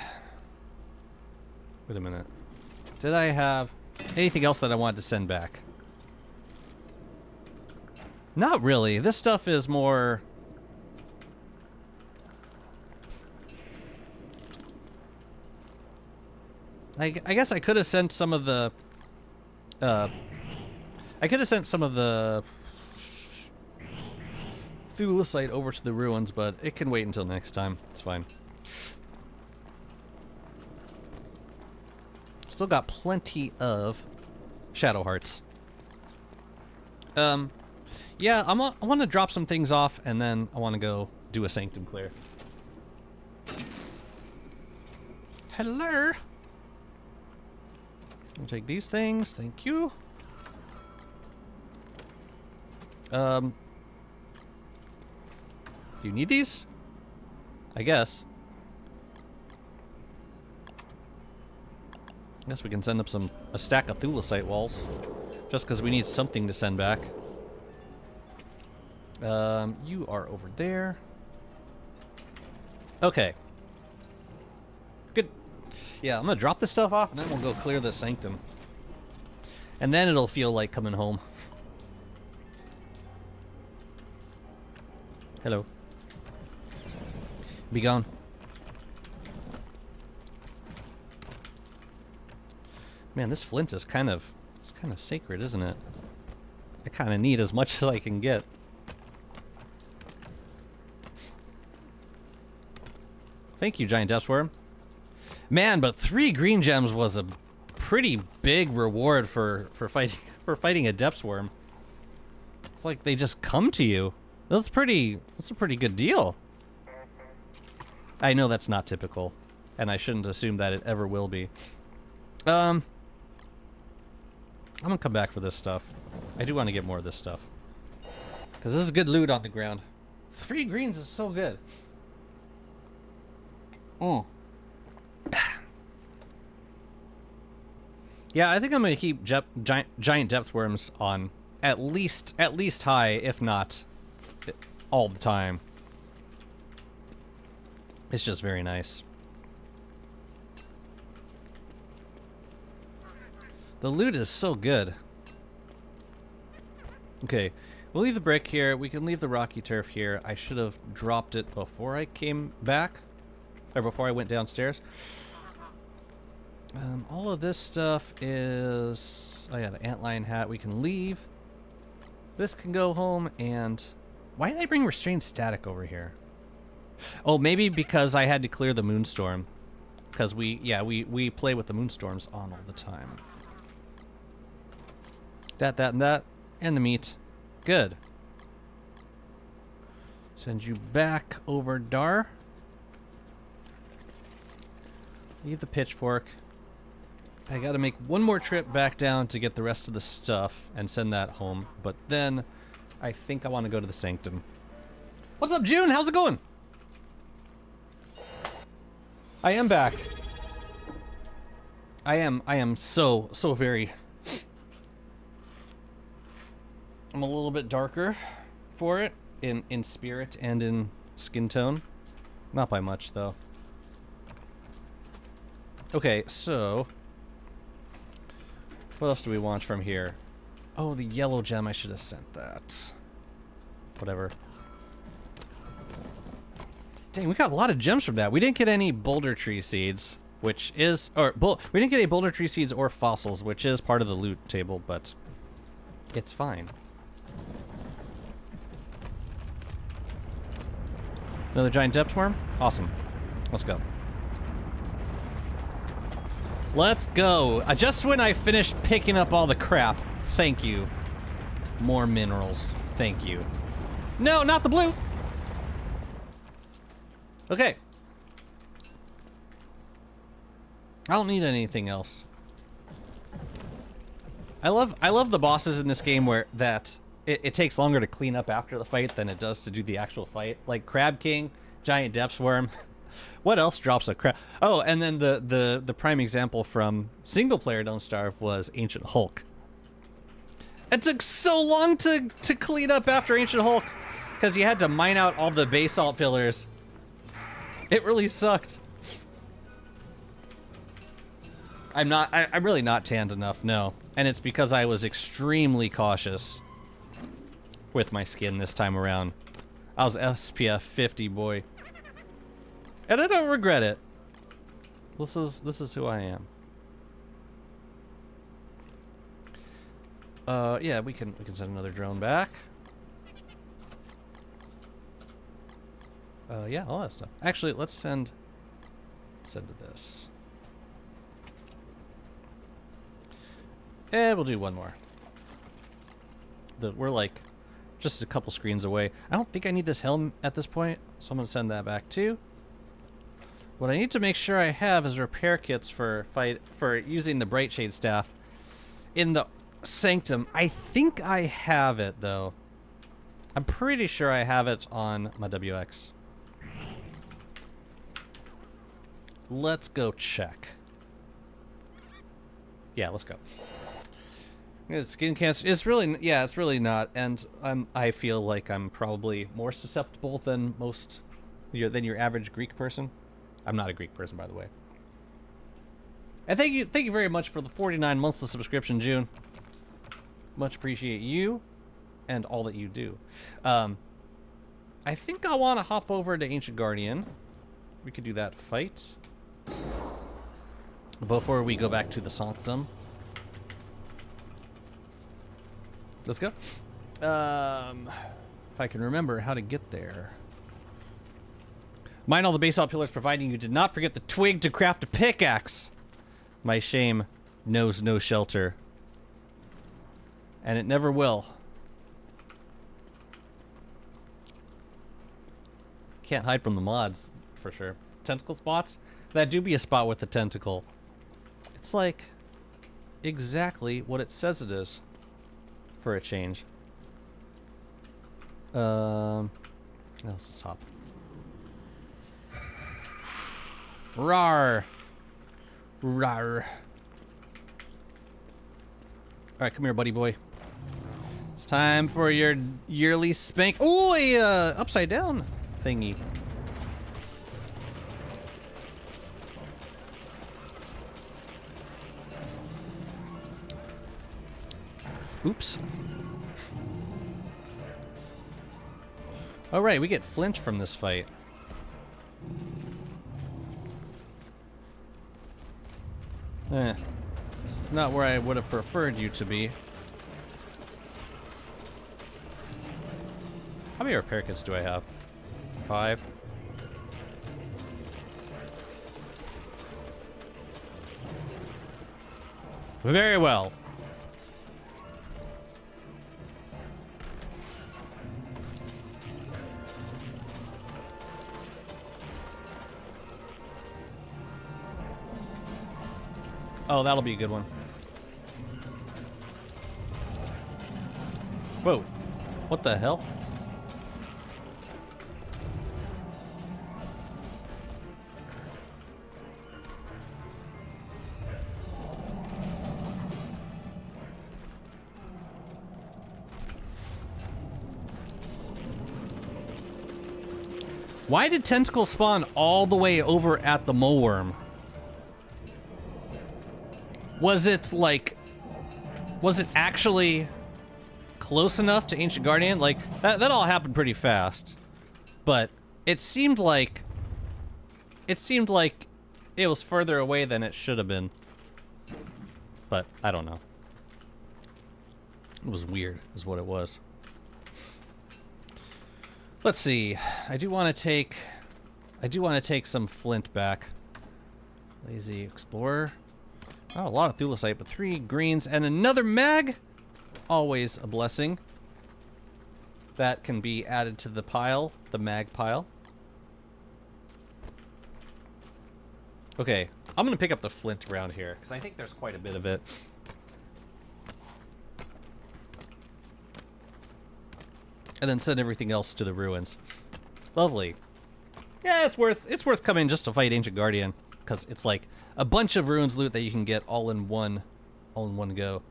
a minute. Did I have anything else that I wanted to send back? Not really. This stuff is more... I guess I could have sent some of the... I could have sent some of the... Thulicite over to the ruins, but it can wait until next time. It's fine. Still got plenty of Shadow Hearts. Yeah, I want to drop some things off, and then I want to go do a Sanctum clear. Hello! I'll take these things, thank you. Do you need these? I guess. Guess we can send up a stack of thulecite walls. Just because we need something to send back. You are over there. Okay. Good. Yeah, I'm gonna drop this stuff off and then we'll go clear the sanctum. And then it'll feel like coming home. Hello. Be gone. Man, this flint is kind of sacred, isn't it? I kind of need as much as I can get. Thank you, giant depth worm. Man, but 3 green gems was a pretty big reward for fighting a depth worm. It's like they just come to you. That's a pretty good deal. I know that's not typical, and I shouldn't assume that it ever will be. I'm gonna come back for this stuff. I do want to get more of this stuff. Because this is good loot on the ground. 3 greens is so good. Oh. Yeah, I think I'm gonna keep giant depth worms on at least high, if not all the time. It's just very nice. The loot is so good. Okay, we'll leave the brick here. We can leave the rocky turf here. I should have dropped it before I came back, or before I went downstairs. All of this stuff is... Oh yeah, the antlion hat we can leave. This can go home, and... Why did I bring restrained static over here? Oh, maybe because I had to clear the moonstorm. Because we play with the moonstorms on all the time. That, and that. And the meat. Good. Send you back over Dar. Leave the pitchfork. I gotta make one more trip back down to get the rest of the stuff and send that home. But then I think I want to go to the sanctum. What's up, June? How's it going? I am back. I am so very... I'm a little bit darker for it in spirit and in skin tone. Not by much, though. Okay, so... What else do we want from here? Oh, the yellow gem. I should have sent that. Whatever. Dang, we got a lot of gems from that. We didn't get any boulder tree seeds, which is... we didn't get any boulder tree seeds or fossils, which is part of the loot table, but it's fine. Another giant depth worm? Awesome. Let's go. Let's go. Just when I finished picking up all the crap. Thank you. More minerals. Thank you. No, not the blue. Okay. I don't need anything else. I love the bosses in this game where it takes longer to clean up after the fight than it does to do the actual fight. Like Crab King, Giant Depth Worm. What else drops a crab? Oh, and then the prime example from single player Don't Starve was Ancient Hulk. It took so long to clean up after Ancient Hulk because you had to mine out all the basalt pillars. It really sucked. I'm really not tanned enough, no. And it's because I was extremely cautious with my skin this time around. I was SPF 50, boy. And I don't regret it. This is who I am. Yeah, we can send another drone back. Yeah, all that stuff. Actually, let's send to this. And we'll do one more. We're like just a couple screens away. I don't think I need this helm at this point, so I'm gonna send that back too. What I need to make sure I have is repair kits for using the Brightshade staff in the sanctum. I think I have it though. I'm pretty sure I have it on my WX. Let's go check. Yeah, let's go. Skin cancer. It's really, yeah, it's really not. And I feel like I'm probably more susceptible than than your average Greek person. I'm not a Greek person, by the way. And thank you very much for the 49 months of subscription, June. Much appreciate you and all that you do. I think I want to hop over to Ancient Guardian. We could do that fight before we go back to the Sanctum. Let's go. If I can remember how to get there. Mine all the basalt pillars, providing you did not forget the twig to craft a pickaxe. My shame knows no shelter. And it never will. Can't hide from the mods, for sure. Tentacle spots? That do be a spot with the tentacle. It's like exactly what it says it is. For a change. Let's just hop. Rawr. Rawr. Alright, come here, buddy boy. It's time for your yearly spank. Ooh, a upside down thingy. Oops. Alright, we get flinch from this fight. It's not where I would have preferred you to be. How many repair kits do I have? 5. Very well. Oh, that'll be a good one. Whoa. What the hell? Why did tentacles spawn all the way over at the mole worm? Was it actually close enough to Ancient Guardian? Like, that all happened pretty fast. But it seemed like it was further away than it should have been. But I don't know. It was weird, is what it was. Let's see. I do want to take some flint back. Lazy Explorer. Oh, a lot of thulecite, but 3 greens and another mag. Always a blessing. That can be added to the pile, the mag pile. Okay, I'm gonna pick up the flint around here because I think there's quite a bit of it. And then send everything else to the ruins. Lovely. Yeah, it's worth coming just to fight Ancient Guardian because it's like a bunch of ruins loot that you can get all in one go.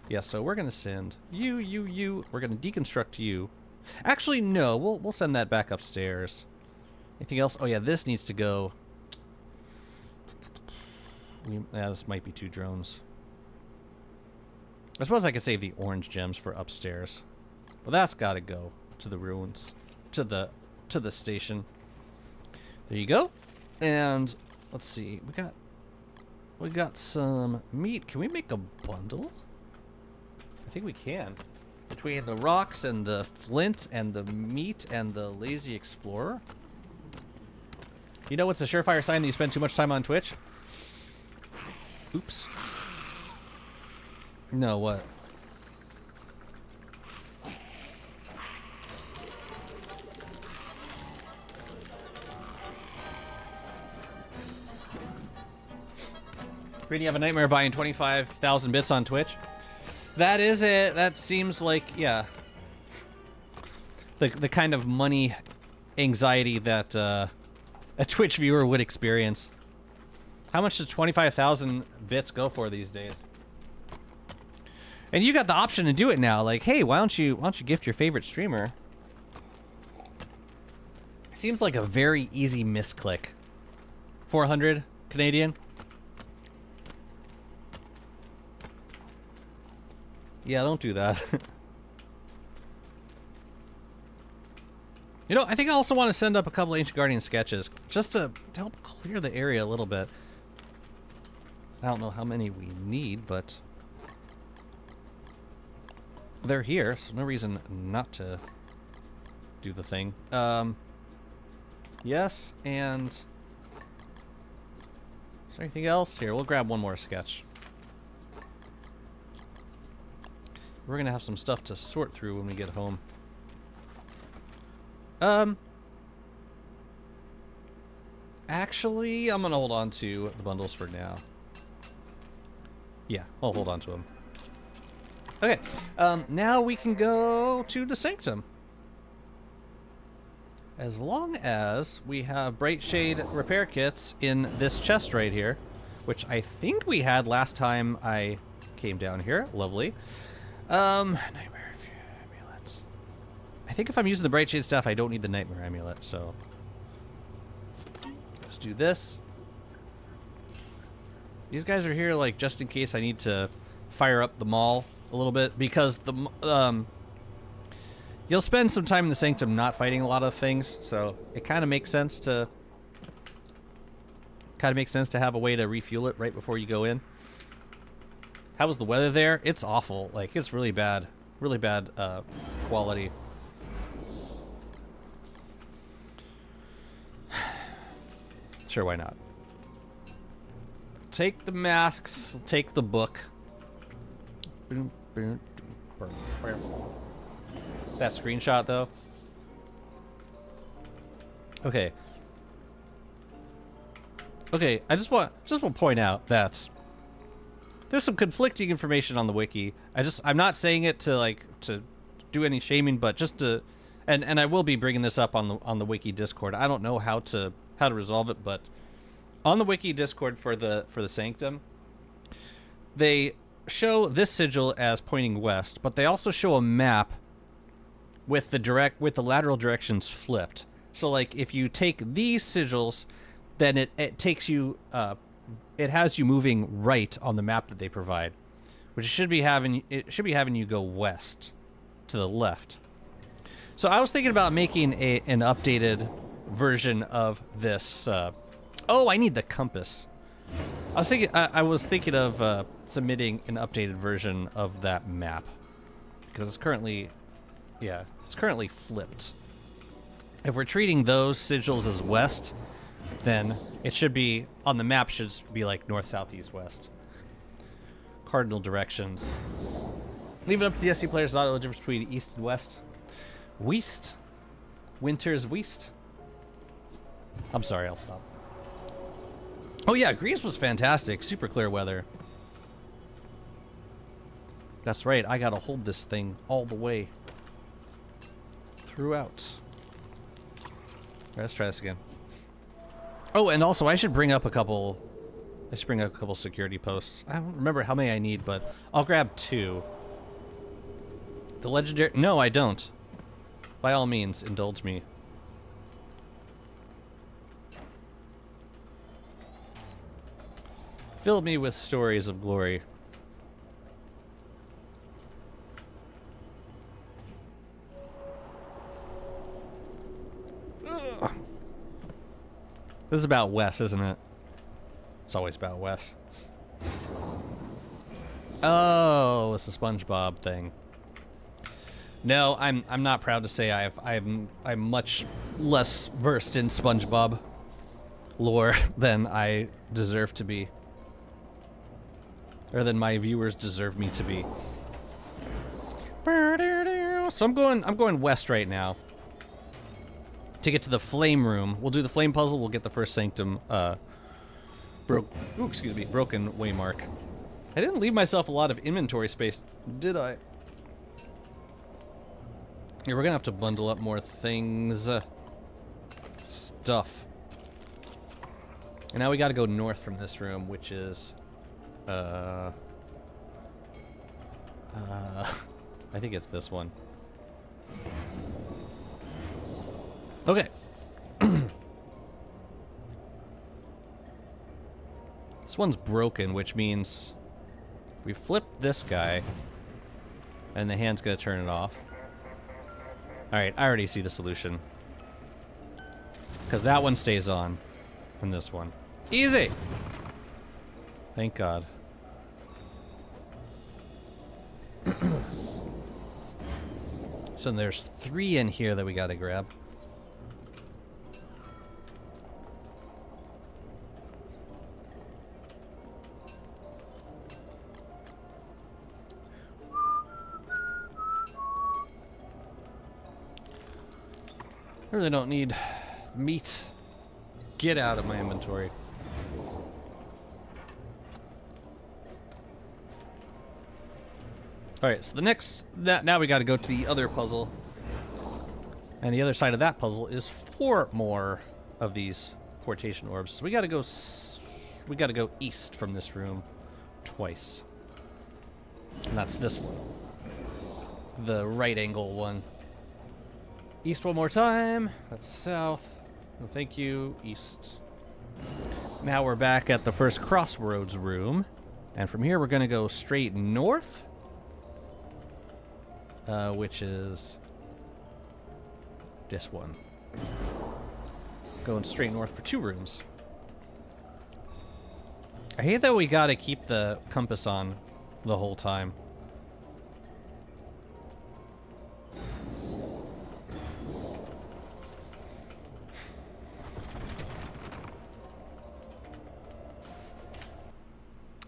Yeah, so we're gonna send you. We're gonna deconstruct you. Actually, no, we'll send that back upstairs. Anything else? Oh yeah, this needs to go. Yeah, this might be 2 drones. I suppose I could save the orange gems for upstairs, but that's got to go to the ruins, to the station. There you go. And let's see, we got some meat. Can we make a bundle? I think we can. Between the rocks and the flint and the meat and the lazy explorer. You know what's a surefire sign that you spend too much time on Twitch? Oops. No, what? Really have a nightmare buying 25,000 bits on Twitch? That is it. That seems like, yeah. the kind of money anxiety that a Twitch viewer would experience. How much does 25,000 bits go for these days? And you got the option to do it now. Like, hey, why don't you gift your favorite streamer? Seems like a very easy misclick. 400 Canadian. Yeah, don't do that. You know, I think I also want to send up a couple Ancient Guardian sketches just to help clear the area a little bit. I don't know how many we need, but they're here, so no reason not to do the thing. Yes, and is there anything else? Here, we'll grab one more sketch. We're gonna have some stuff to sort through when we get home. Actually, I'm gonna hold on to the bundles for now. Yeah, I'll hold on to them. Okay, now we can go to the Sanctum. As long as we have Bright Shade repair kits in this chest right here, which I think we had last time I came down here. Lovely. Nightmare amulets. I think if I'm using the Bright Shade stuff, I don't need the Nightmare amulet, so let's do this. These guys are here, like, just in case I need to fire up the mall a little bit, because the you'll spend some time in the Sanctum not fighting a lot of things, so it kind of makes sense to have a way to refuel it right before you go in. How was the weather there? It's awful. Like, it's really bad quality. Sure, why not? Take the masks, take the book. That screenshot, though. Okay. Okay, I just want to point out that there's some conflicting information on the wiki. I'm not saying it to do any shaming, but just to, and I will be bringing this up on the wiki Discord. I don't know how to resolve it, but on the wiki Discord for the Sanctum, they show this sigil as pointing west, but they also show a map with the lateral directions flipped. So, like, if you take these sigils, then it takes you it has you moving right on the map that they provide, which should be having you go west to the left. So I was thinking about making an updated version of this. Oh, I need the compass. I was thinking of submitting an updated version of that map because it's currently flipped. If we're treating those sigils as west, then it should be, on the map, should be like north, south, east, west. Cardinal directions. Leave it up to the SC players to not know the difference between east and west. West. Winter's west. I'm sorry, I'll stop. Oh yeah, Greece was fantastic. Super clear weather. That's right, I gotta hold this thing all the way throughout. Alright, let's try this again. Oh, and also I should bring up a couple security posts. I don't remember how many I need, but I'll grab 2. The legendary... No, I don't. By all means, indulge me. Fill me with stories of glory. Ugh. This is about Wes, isn't it? It's always about Wes. Oh, it's the SpongeBob thing. No, I'm not proud to say I'm much less versed in SpongeBob lore than I deserve to be. Or than my viewers deserve me to be. So I'm going west right now. To get to the flame room. We'll do the flame puzzle, we'll get the first Sanctum broken waymark. I didn't leave myself a lot of inventory space, did I? Yeah, we're gonna have to bundle up more things. Stuff. And now we gotta go north from this room, which is... I think it's this one. Okay. This one's broken, which means we flip this guy, and the hand's gonna turn it off. Alright, I already see the solution. Because that one stays on, and this one. Easy! Thank God. So there's 3 in here that we gotta grab. I really don't need meat. Get out of my inventory. Alright, so the next... Now we gotta go to the other puzzle. And the other side of that puzzle is 4 more of these portation orbs. So we gotta go... We gotta go east from this room twice. And that's this one. The right angle one. East one more time. That's south. No, thank you. East. Now we're back at the first crossroads room. And from here we're going to go straight north. Which is this one. Going straight north for 2 rooms. I hate that we got to keep the compass on the whole time.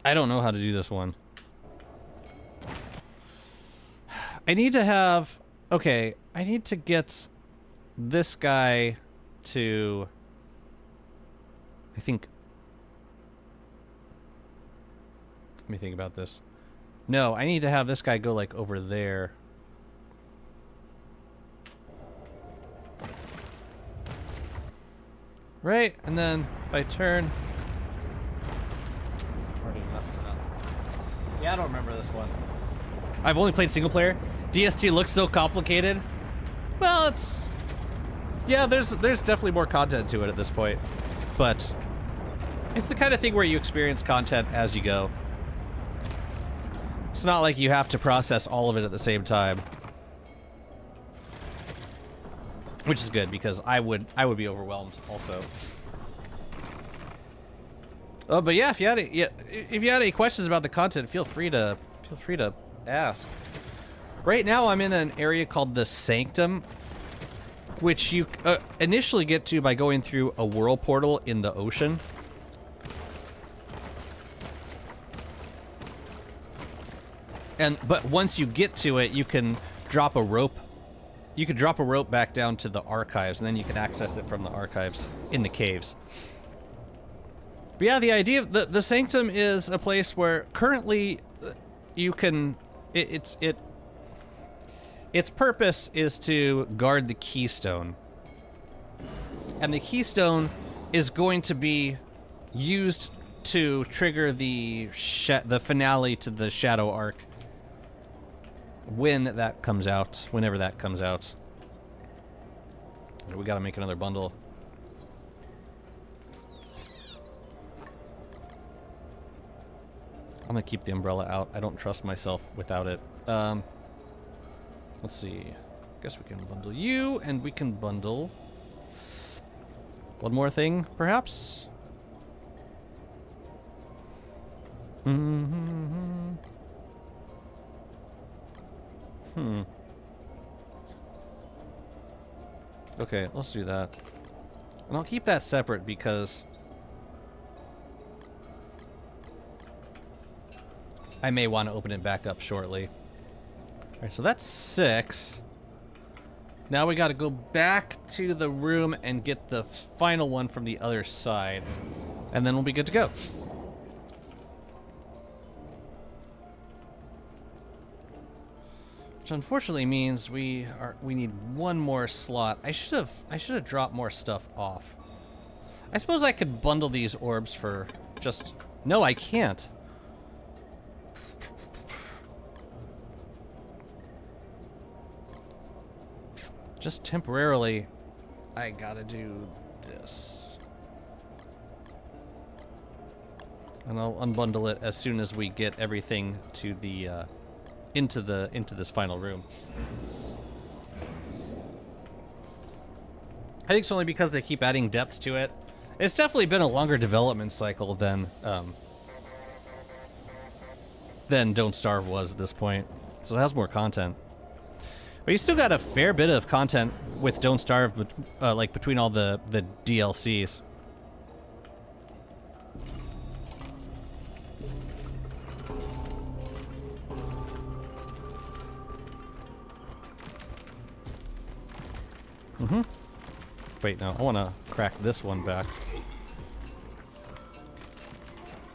I don't know how to do this one. I need to have... Okay, I need to get this guy to... I think... Let me think about this. No, I need to have this guy go, like, over there. Right? And then if I turn... Yeah, I don't remember this one. I've only played single player. DST looks so complicated. Well, it's... Yeah, there's definitely more content to it at this point. But it's the kind of thing where you experience content as you go. It's not like you have to process all of it at the same time. Which is good, because I would be overwhelmed also. Oh, but yeah, if you had any questions about the content, feel free to ask. Right now, I'm in an area called the Sanctum, which you initially get to by going through a whirl portal in the ocean. But once you get to it, you can drop a rope. You can drop a rope back down to the archives, and then you can access it from the archives in the caves. But yeah, the idea of the Sanctum is a place where currently you can... Its purpose is to guard the keystone. And the keystone is going to be used to trigger the finale to the Shadow Arc when that comes out, whenever that comes out. We gotta make another bundle. I'm gonna keep the umbrella out. I don't trust myself without it. Let's see. Guess we can bundle you, and we can bundle one more thing, perhaps? Okay, let's do that. And I'll keep that separate because I may want to open it back up shortly. Alright, so that's 6. Now we gotta go back to the room and get the final one from the other side. And then we'll be good to go. which unfortunately means we need one more slot. I should have dropped more stuff off. I suppose I could bundle these orbs for just... No, I can't. Just temporarily, I gotta do this. And I'll unbundle it as soon as we get everything to the, into this final room. I think it's only because they keep adding depth to it. It's definitely been a longer development cycle than Don't Starve was at this point. So it has more content. But you still got a fair bit of content with Don't Starve, like between all the DLCs. Mm-hmm. Wait, no, I want to crack this one back.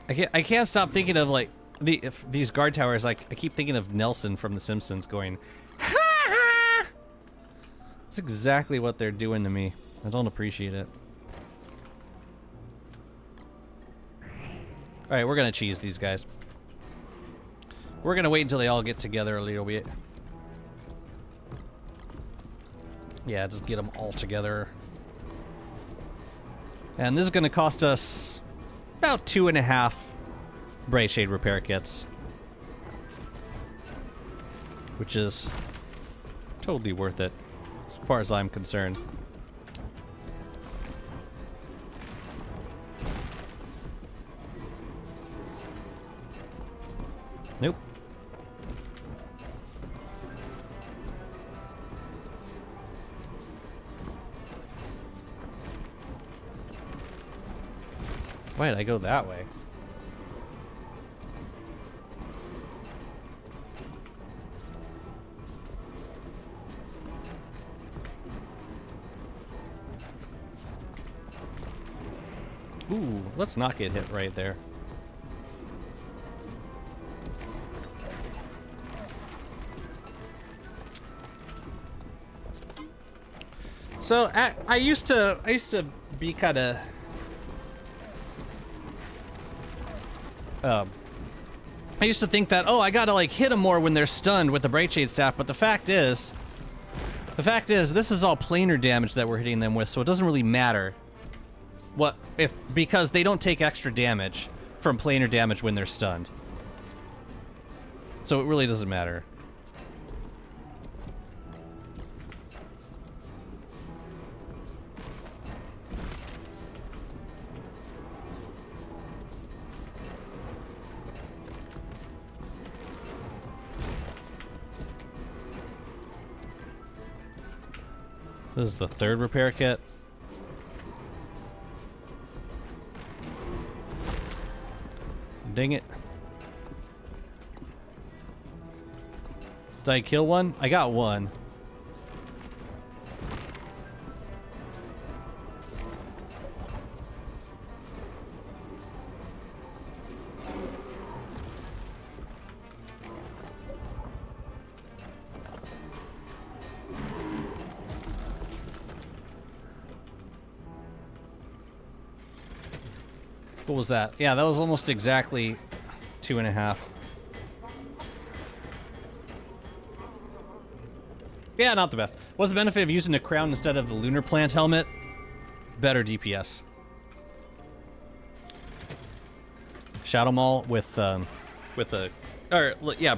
I can't stop thinking of like these guard towers. Like I keep thinking of Nelson from The Simpsons going, "Ha ha!" That's exactly what they're doing to me. I don't appreciate it. All right, we're gonna cheese these guys. We're gonna wait until they all get together a little bit. Yeah, just get them all together. And this is going to cost us about 2.5 Bright Shade repair kits. Which is totally worth it, as far as I'm concerned. Nope. Why did I go that way? Ooh, let's not get hit right there. So I used to be kind of I used to think that, oh, I gotta like hit them more when they're stunned with the Bright Shade staff, but the fact is this is all planar damage that we're hitting them with, so it doesn't really matter because they don't take extra damage from planar damage when they're stunned. So it really doesn't matter. This is the third repair kit. Dang it. Did I kill one? I got one. What was that? Yeah, that was almost exactly 2.5. Yeah, not the best. What's the benefit of using the crown instead of the lunar plant helmet? Better DPS. Shadow Maul with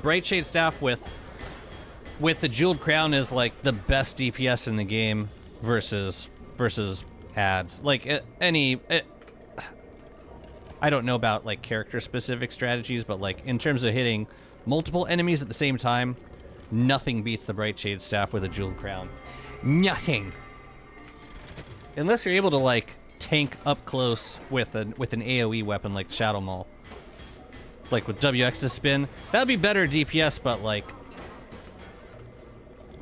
Bright Shade staff with the jeweled crown is like the best DPS in the game versus ads. Like I don't know about like character specific strategies, but like in terms of hitting multiple enemies at the same time, nothing beats the Bright Shade staff with a jeweled crown. Nothing. Unless you're able to like tank up close with an AoE weapon like Shadow Maul. Like with WX's spin. That'd be better DPS, but like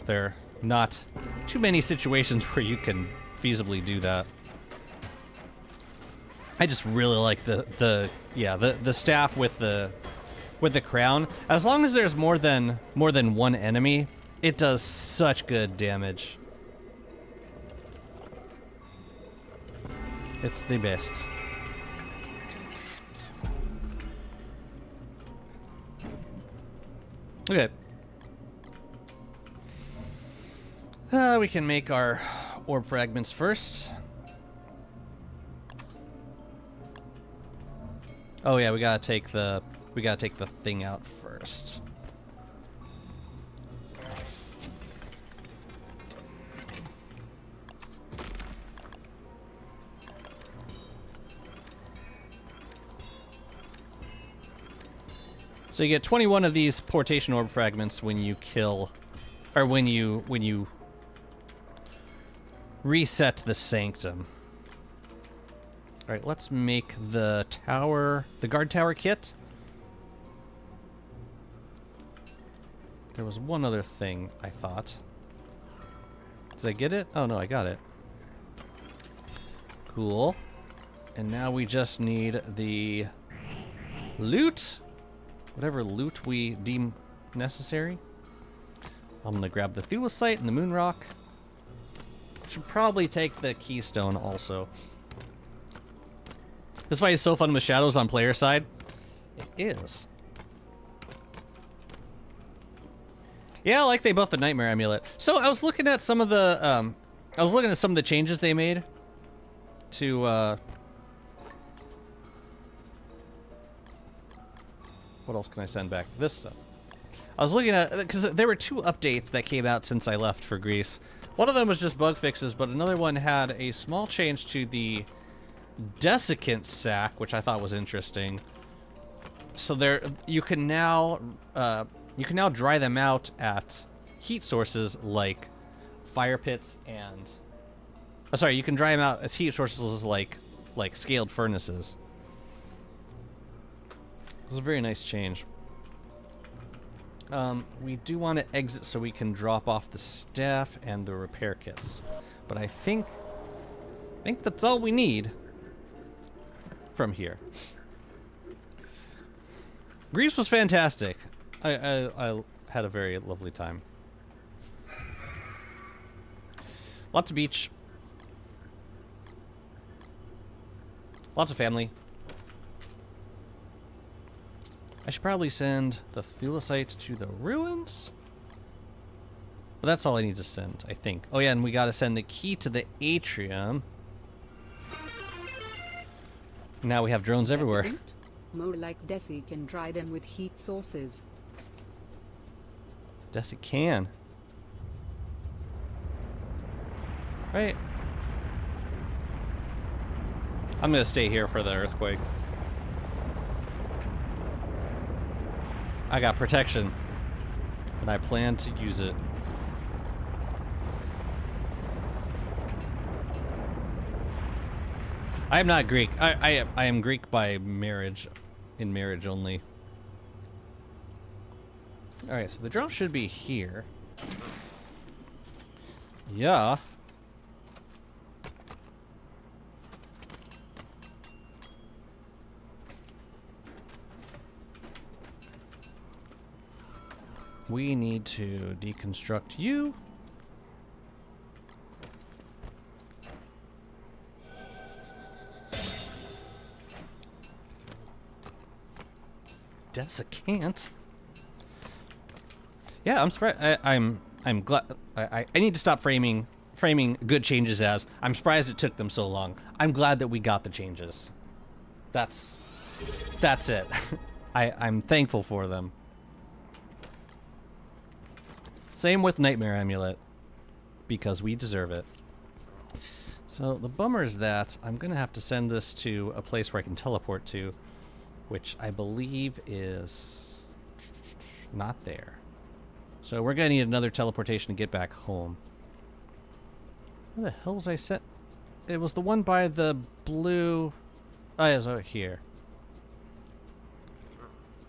there are not too many situations where you can feasibly do that. I just really like the staff with the crown. As long as there's more than one enemy, It does such good damage. It's the best. Okay. We can make our orb fragments first. Oh yeah, we gotta take the thing out first. So you get 21 of these portation orb fragments when you kill, or when you reset the sanctum. All right, let's make the guard tower kit. There was one other thing I thought. Did I get it? Oh no, I got it. Cool. And now we just need the loot. Whatever loot we deem necessary. I'm gonna grab the thulecite and the moon rock. Should probably take the keystone also. This fight is so fun with shadows on player side. It is. Yeah, I like they buffed the Nightmare Amulet. So I was looking at some of the changes they made to what else can I send back? This stuff. I was looking at, because there were 2 updates that came out since I left for Greece. One of them was just bug fixes, but another one had a small change to the desiccant sack, which I thought was interesting. So you can now dry them out at heat sources like fire pits and you can dry them out as heat sources like scaled furnaces. It was a very nice change. We do want to exit so we can drop off the staff and the repair kits, but I think that's all we need from here. Greece was fantastic. I had a very lovely time. Lots of beach. Lots of family. I should probably send the thulecite to the ruins. But that's all I need to send, I think. Oh yeah, and we gotta send the key to the atrium. Now we have drones everywhere. Desiccant? More like Desi can dry them with heat sources. Desi can. Right. I'm gonna stay here for the earthquake. I got protection, and I plan to use it. I am not Greek. I am Greek by marriage, in marriage only. All right, so the drone should be here. Yeah. We need to deconstruct you. Desiccant. Yeah, I'm surprised. I'm glad. I need to stop framing good changes as I'm surprised it took them so long. I'm glad that we got the changes. That's it. I'm thankful for them. Same with Nightmare Amulet, because we deserve it. So the bummer is that I'm gonna have to send this to a place where I can teleport to, which I believe is not there. So we're gonna need another teleportation to get back home. Where the hell was I set? It was the one by the blue. Oh, it was over here.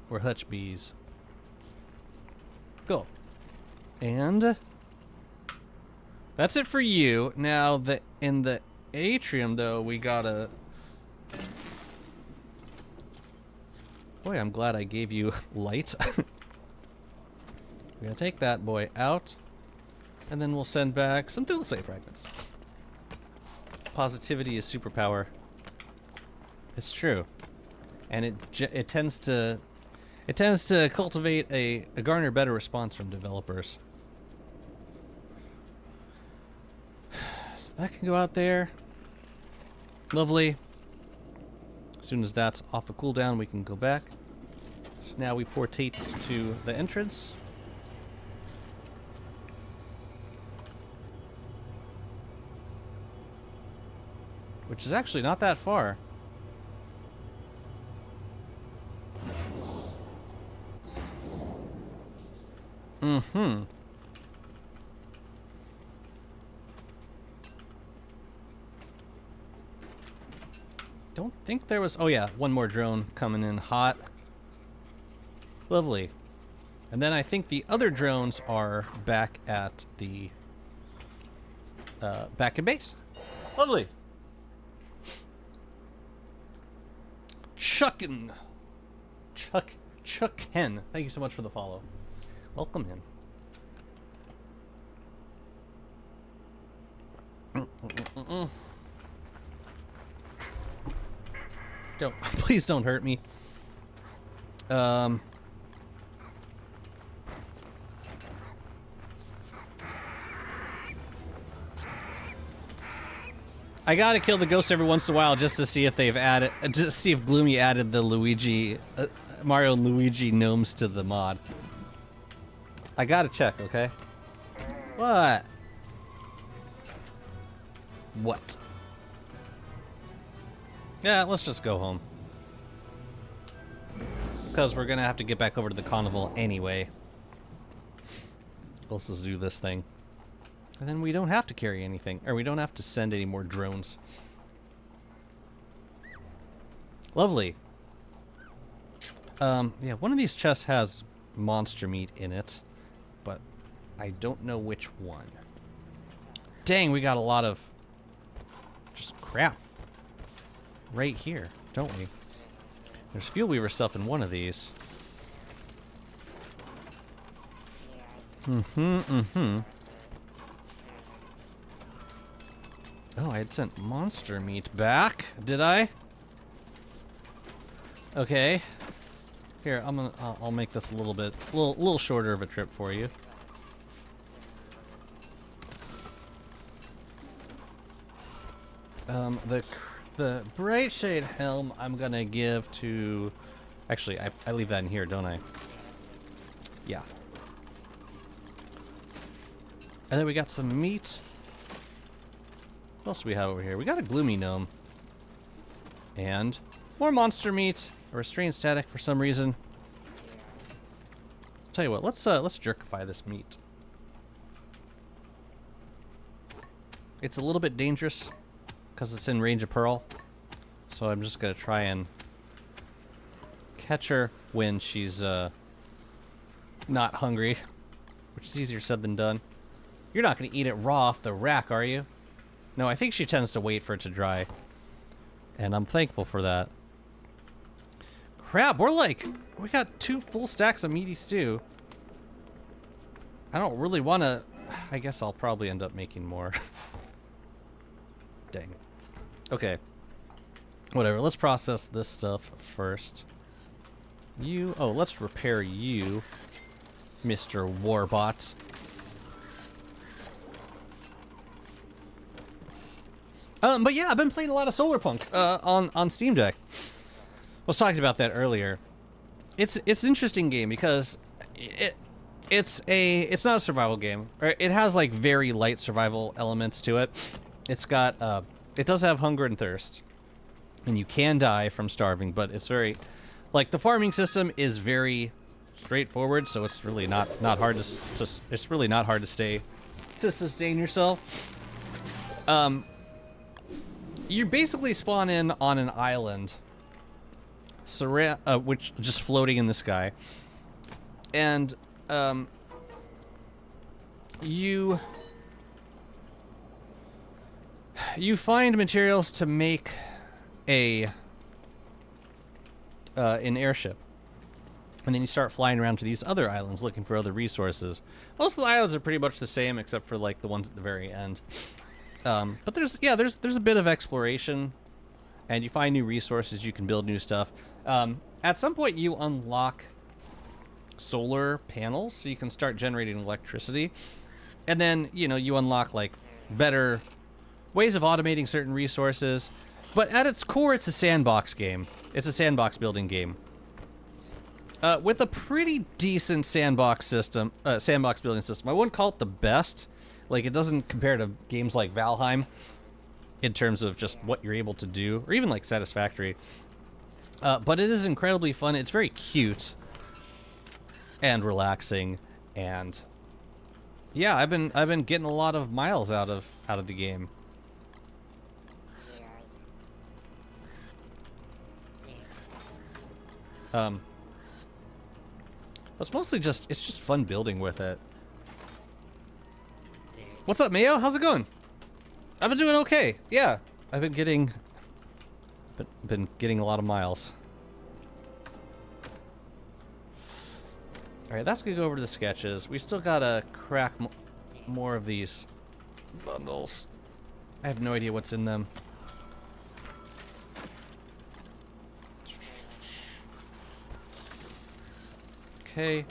Or Hutch Bees. Cool. And that's it for you. Now, in the atrium, though, we gotta... Boy, I'm glad I gave you light. We're gonna take that boy out, and then we'll send back some Thulsa fragments. Positivity is superpower. It's true, and it tends to cultivate a garner better response from developers. So that can go out there. Lovely. As soon as that's off the cooldown, we can go back. So now we portate to the entrance. Which is actually not that far. Mm-hmm. Don't think there was... Oh yeah, one more drone coming in hot. Lovely. And then I think the other drones are back at the... back in base. Lovely. Chuckin. Chuck Hen. Thank you so much for the follow. Welcome in. Don't, please don't hurt me. I gotta kill the ghosts every once in a while just to see if they've added, just to see if Gloomy added the Luigi, Mario and Luigi gnomes to the mod. I gotta check, okay? What? What? Yeah, let's just go home. Because we're gonna have to get back over to the carnival anyway. Let's just do this thing. And then we don't have to carry anything, or we don't have to send any more drones. Lovely. Yeah, one of these chests has monster meat in it, but I don't know which one. Dang, we got a lot of just crap right here, don't we? There's Fuel Weaver stuff in one of these. Oh, I had sent monster meat back, did I? Okay. Here, I'll make this a little shorter of a trip for you. The Bright Shade Helm I'm gonna give to... Actually, I leave that in here, don't I? Yeah. And then we got some meat. What else do we have over here? We got a Gloomy Gnome. And more monster meat. A Restrained Static for some reason. Tell you what, let's jerkify this meat. It's a little bit dangerous because it's in range of Pearl. So I'm just gonna try and catch her when she's not hungry, which is easier said than done. You're not gonna eat it raw off the rack, are you? No, I think she tends to wait for it to dry. And I'm thankful for that. Crap, we got 2 full stacks of meaty stew. I don't really want to... I guess I'll probably end up making more. Dang. Okay. Whatever, let's process this stuff first. Oh, let's repair you, Mr. Warbot. But yeah, I've been playing a lot of Solarpunk on Steam Deck. I was talking about that earlier. It's an interesting game because it's not a survival game. It has like very light survival elements to it. It's got it does have hunger and thirst, and you can die from starving. But it's very like the farming system is very straightforward, so it's really not hard to it's really not hard to sustain yourself. You basically spawn in on an island, which just floating in the sky, and you find materials to make an airship, And then you start flying around to these other islands looking for other resources. Most of the islands are pretty much the same, except for like the ones at the very end. But there's a bit of exploration, and you find new resources. You can build new stuff. At some point, you unlock solar panels, so you can start generating electricity. And then you unlock like better ways of automating certain resources. But at its core, it's a sandbox game. It's a sandbox building game. With a pretty decent sandbox building system. I wouldn't call it the best. Like, it doesn't compare to games like Valheim in terms of just what you're able to do, or even like Satisfactory. But it is incredibly fun. It's very cute and relaxing, and yeah, I've been getting a lot of miles out of the game. It's mostly just fun building with it. What's up, Mayo? How's it going? I've been doing okay. Yeah, I've been getting a lot of miles. All right, that's gonna go over to the sketches. We still gotta crack more of these bundles. I have no idea what's in them. Okay,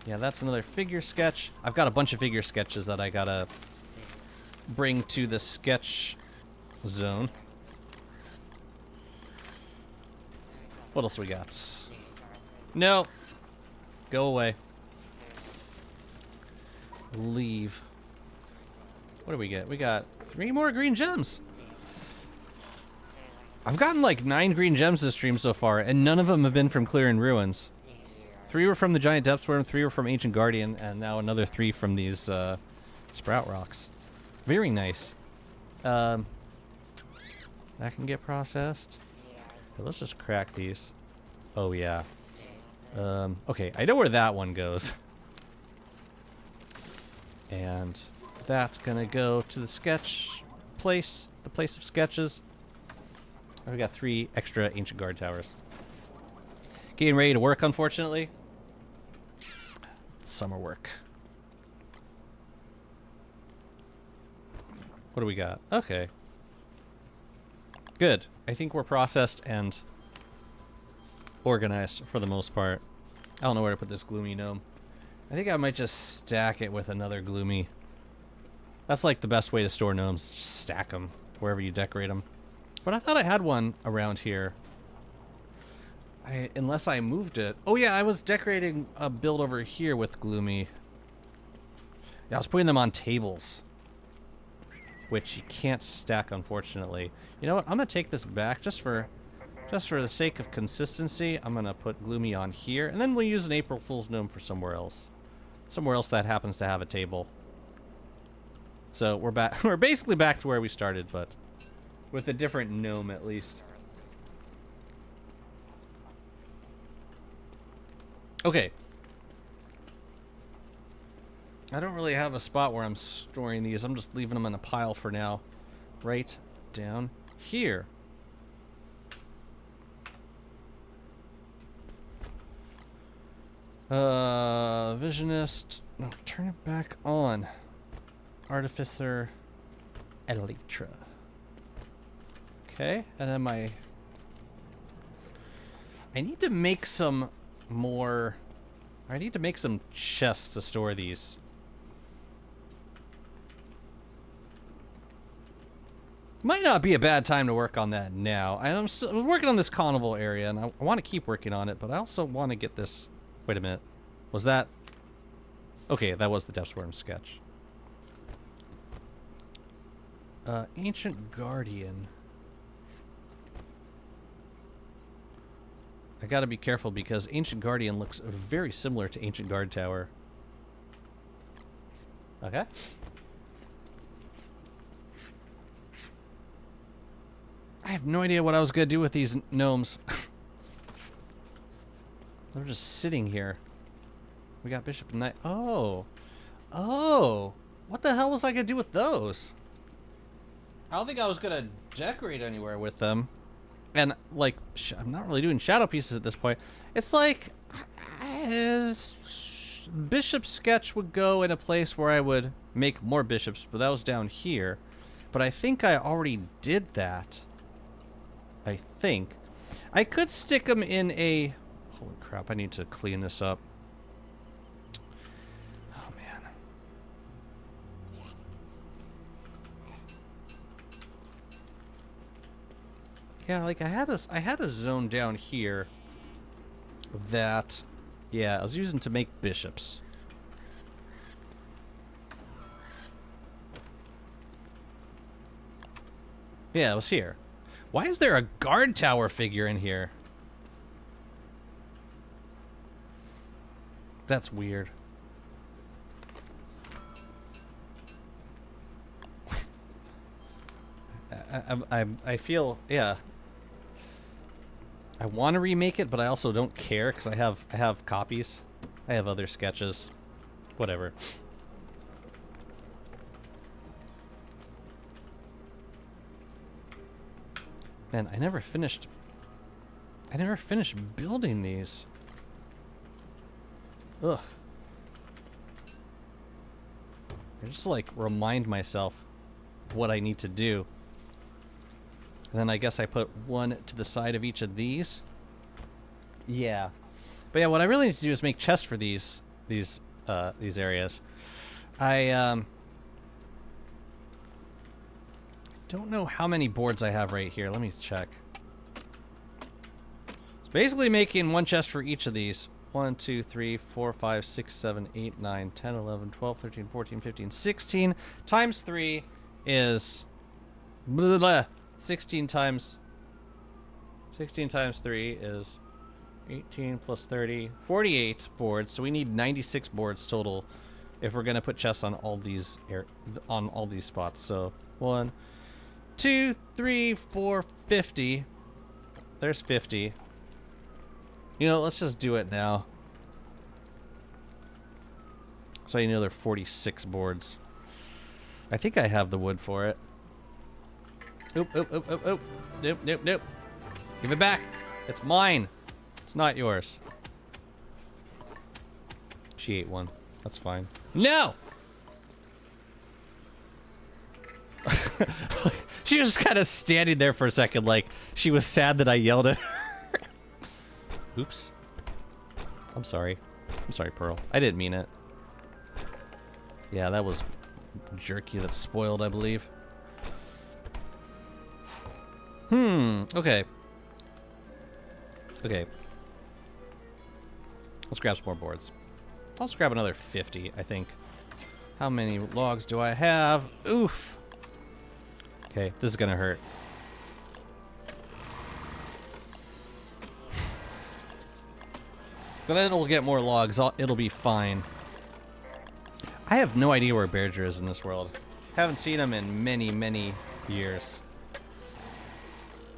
yeah, that's another figure sketch. I've got a bunch of figure sketches that I gotta bring to the sketch zone. What else we got? No. Go away. Leave. What do we get? We got 3 more green gems. I've gotten like 9 green gems this stream so far, and none of them have been from Clearing Ruins. 3 were from the Giant Depth Swarm, 3 were from Ancient Guardian, and now another 3 from these Sprout Rocks. Very nice. That can get processed. Okay, let's just crack these. Oh, yeah. Okay, I know where that one goes. And that's gonna go to the sketch place, the place of sketches. We got 3 extra Ancient Guard Towers. Getting ready to work, unfortunately. Summer work. What do we got? Okay. Good. I think we're processed and organized for the most part. I don't know where to put this gloomy gnome. I think I might just stack it with another gloomy. That's like the best way to store gnomes. Just stack them wherever you decorate them. But I thought I had one around here. Unless I moved it. Oh yeah, I was decorating a build over here with gloomy. Yeah, I was putting them on tables, which you can't stack, unfortunately. You know what? I'm gonna take this back just for the sake of consistency. I'm gonna put gloomy on here, and then we'll use an April Fool's gnome for somewhere else that happens to have a table. So we're back. We're basically back to where we started, but with a different gnome at least. Okay. I don't really have a spot where I'm storing these. I'm just leaving them in a pile for now. Right down here. Visionist. No, turn it back on. Artificer. Elytra. Okay, and then I need to make some more. I need to make some chests to store these. Might not be a bad time to work on that now. I was working on this carnival area, and I want to keep working on it, but I also want to get this. Wait a minute. Was that? Okay, that was the Depth Swarm sketch. Ancient Guardian. I gotta be careful because Ancient Guardian looks very similar to Ancient Guard Tower. Okay. I have no idea what I was gonna do with these gnomes. They're just sitting here. We got Bishop and Knight. Oh. Oh. What the hell was I gonna do with those? I don't think I was gonna decorate anywhere with them. And, like, I'm not really doing shadow pieces at this point. It's like, His bishop sketch would go in a place where I would make more bishops, but that was down here. But I think I already did that. I think. I could stick them in a... Holy crap, I need to clean this up. Oh, man. Yeah, like I had a zone down here that, yeah, I was using to make bishops. Yeah, it was here. Why is there a guard tower figure in here? That's weird. I feel, yeah. I want to remake it, but I also don't care because I have copies. I have other sketches. Whatever. Man, I never finished building these. Ugh. I just like remind myself what I need to do. And then I guess I put one to the side of each of these. Yeah. But yeah, what I really need to do is make chests for these areas. I don't know how many boards I have right here. Let me check. It's basically making one chest for each of these. 1, 2, 3, 4, 5, 6, 7, 8, 9, 10, 11, 12, 13, 14, 15, 16 times 3 is... Blah, blah, 16 times 3 is 18 plus 30, 48 boards. So we need 96 boards total if we're gonna put chests on all these spots. So 1, 2, 3, 4, 50. There's 50. You know, let's just do it now. So you know there are 46 boards. I think I have the wood for it. Oop, oop, oop, oop, oop. Nope, nope, nope. Give it back. It's mine. It's not yours. She ate one. That's fine. No! She was kind of standing there for a second like she was sad that I yelled at her. Oops. I'm sorry. I'm sorry, Pearl. I didn't mean it. Yeah, that was jerky that's spoiled, I believe. Okay. Okay. Let's grab some more boards. Let's grab another 50, I think. How many logs do I have? Oof. Okay, this is gonna hurt. But then we'll get more logs. It'll be fine. I have no idea where Bearger is in this world. Haven't seen him in many, many years.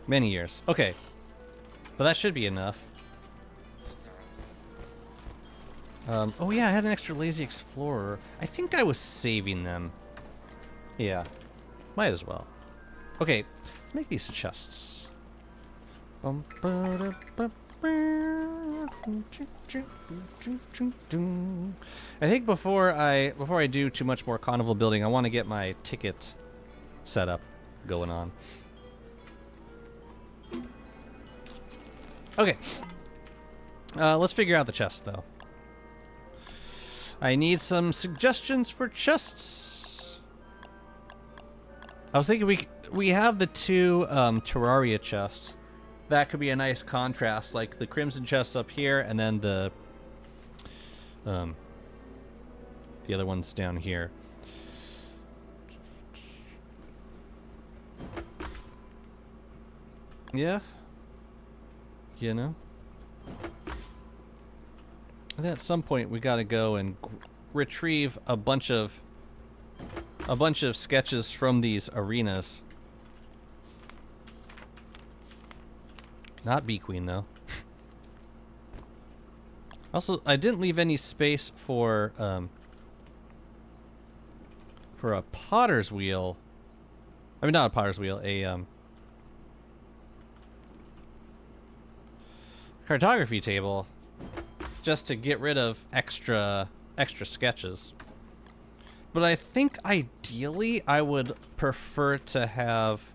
Many years. Okay. But that should be enough. Oh yeah, I had an extra Lazy Explorer. I think I was saving them. Yeah. Might as well. Okay, let's make these chests. I think before I do too much more carnival building, I want to get my ticket setup going on. Okay. Let's figure out the chests though. I need some suggestions for chests. I was thinking we have the two Terraria chests. That could be a nice contrast, like the Crimson chest up here, and then the other one's down here. Yeah. You know. And then at some point we gotta go and retrieve a bunch of sketches from these arenas. Not Bee Queen though. Also, I didn't leave any space for a potter's wheel. I mean, not a potter's wheel, a cartography table. just to get rid of extra sketches. But I think ideally I would prefer to have...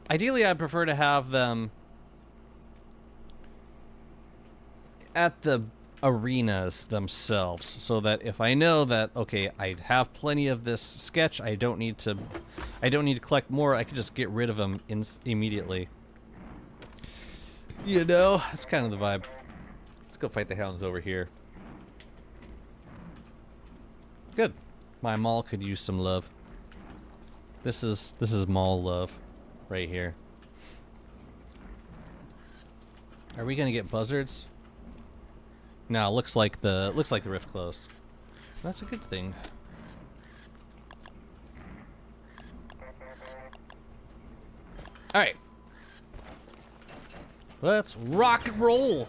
Ideally I'd prefer to have them at the arenas themselves, so that if I know that, okay, I have plenty of this sketch, I don't need to collect more, I can just get rid of them immediately. You know, that's kind of the vibe. Let's go fight the hounds over here. Good. My mall could use some love. This is mall love right here. Are we gonna get buzzards? No, looks like the rift closed. That's a good thing. All right. Let's rock and roll.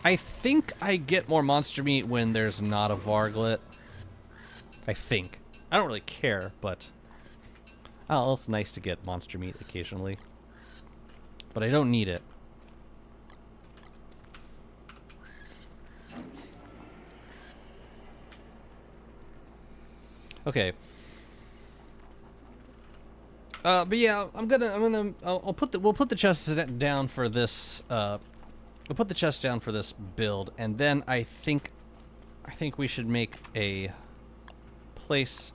I think I get more monster meat when there's not a varglet. I think. I don't really care, but... Oh, it's nice to get monster meat occasionally. But I don't need it. Okay. But yeah, we'll put the chest down for this, we'll put the chest down for this build, and then I think we should make a place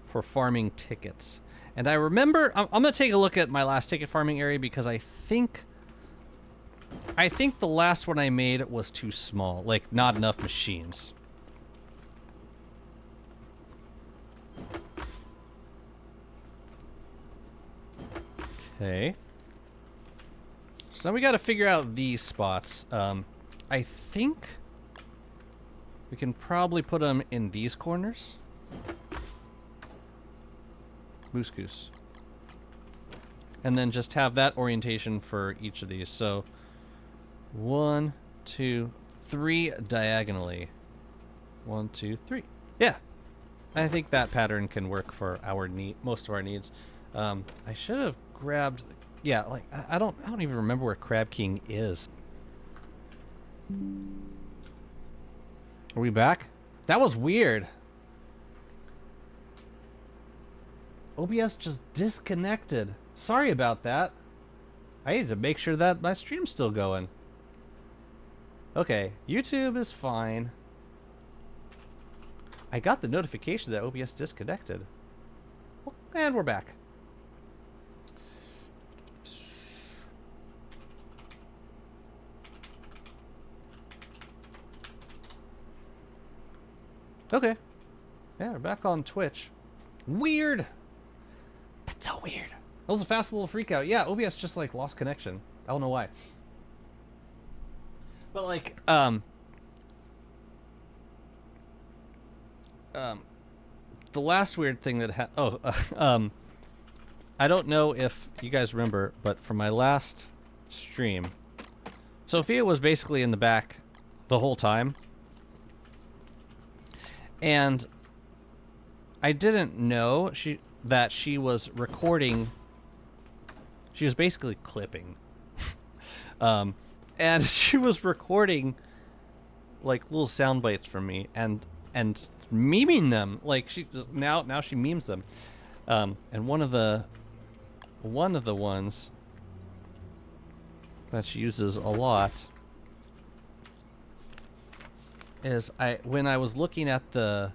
for farming tickets. And I remember, I'm gonna take a look at my last ticket farming area, because I think the last one I made was too small, like not enough machines. Okay. So now we got to figure out these spots. I think we can probably put them in these corners. Moose goose. And then just have that orientation for each of these. So 1, 2, 3 diagonally. 1, 2, 3. Yeah. I think that pattern can work for our most of our needs. I should have grabbed, yeah, like I don't even remember where Crab King is. Are we back? That was weird. OBS just disconnected. Sorry about that. I need to make sure that my stream's still going. Okay, YouTube is fine. I got the notification that OBS disconnected. Well, and we're back. Okay. Yeah, we're back on Twitch. Weird. That's so weird. That was a fast little freak out. Yeah, OBS just like lost connection. I don't know why. But like, the last weird thing that I don't know if you guys remember, but for my last stream, Sophia was basically in the back the whole time. And I didn't know that she was recording. She was basically clipping. And she was recording like little sound bites from me and memeing them. Like now she memes them. And one of the ones that she uses a lot is when I was looking at the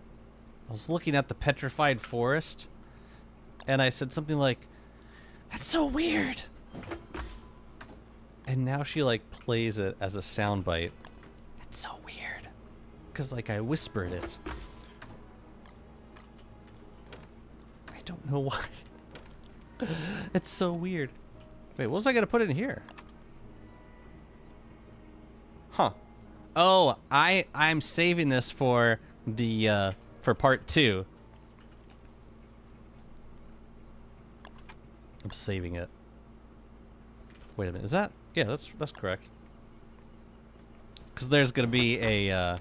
petrified forest, and I said something like, "That's so weird," and now she like plays it as a soundbite. That's so weird, because like I whispered it. I don't know why. It's so weird. Wait, what was I gonna put in here? Huh. Oh, I'm saving this for the for part 2. I'm saving it. Wait a minute, is that? Yeah, that's correct. Because there's gonna be a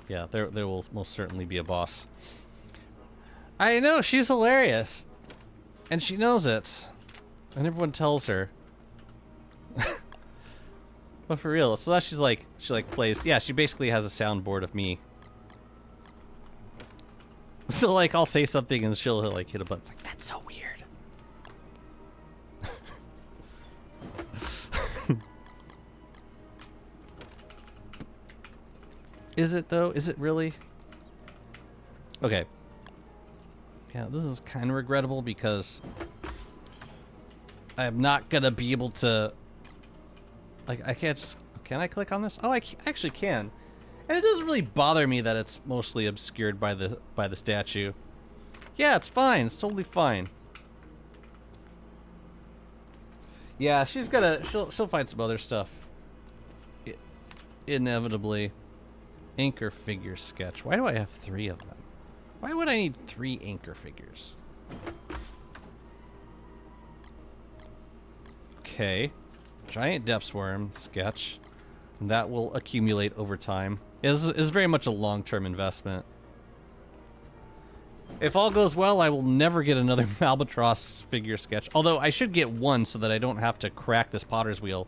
Yeah, there will most certainly be a boss. I know, she's hilarious. And she knows it. And everyone tells her. But for real, so that she plays, yeah, she basically has a soundboard of me. So like, I'll say something and she'll like hit a button. It's like, that's so weird. Is it though? Is it really? Okay. Yeah, this is kind of regrettable because I'm not gonna be able to. Like, I can't just. Can I click on this? Oh, actually can. And it doesn't really bother me that it's mostly obscured by the statue. Yeah, it's fine. It's totally fine. Yeah, she'll find some other stuff. Inevitably. Anchor figure sketch. Why do I have 3 of them? Why would I need 3 anchor figures? Okay. Giant depths worm sketch. That will accumulate over time. Is very much a long-term investment. If all goes well, I will never get another Albatross figure sketch. Although I should get one so that I don't have to crack this potter's wheel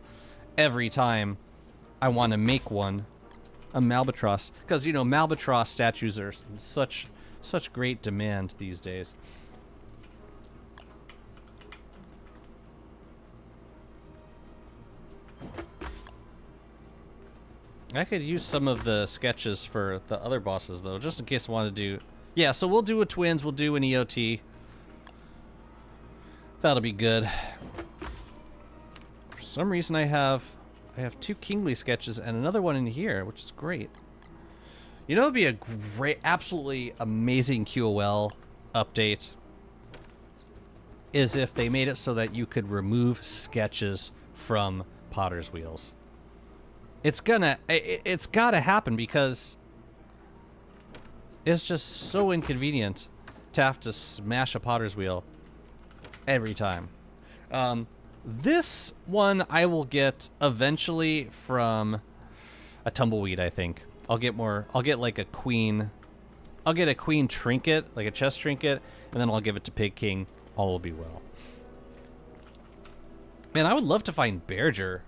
every time I want to make one. A Albatross, because you know Albatross statues are in such great demand these days. I could use some of the sketches for the other bosses though, just in case I want to do. Yeah, so we'll do a twins, we'll do an EOT. That'll be good. For some reason I have 2 Kingly sketches and another one in here, which is great. You know, it'd be a great, absolutely amazing QOL update is if they made it so that you could remove sketches from Potter's Wheels. It's gotta happen because it's just so inconvenient to have to smash a Potter's Wheel every time. This one I will get eventually from a tumbleweed, I think. I'll get like a queen. I'll get a queen trinket, like a chest trinket, and then I'll give it to Pig King. All will be well. Man, I would love to find Berger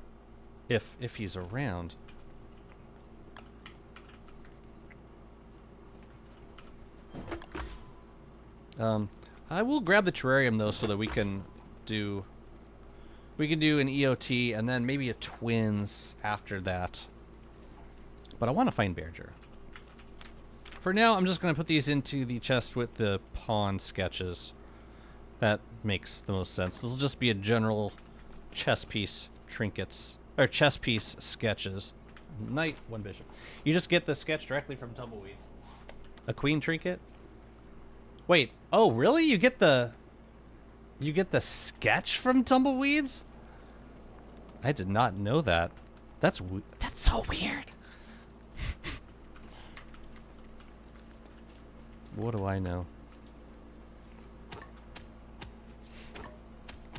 if he's around. I will grab the terrarium though so that we can do an EOT and then maybe a twins after that. But I want to find Berger. For now, I'm just going to put these into the chest with the pawn sketches. That makes the most sense. This will just be a general chess piece trinkets, or chess piece sketches. Knight, 1 bishop. You just get the sketch directly from tumbleweeds. A queen trinket? Wait, oh really? You get the sketch from tumbleweeds? I did not know that. That's so weird. What do I know?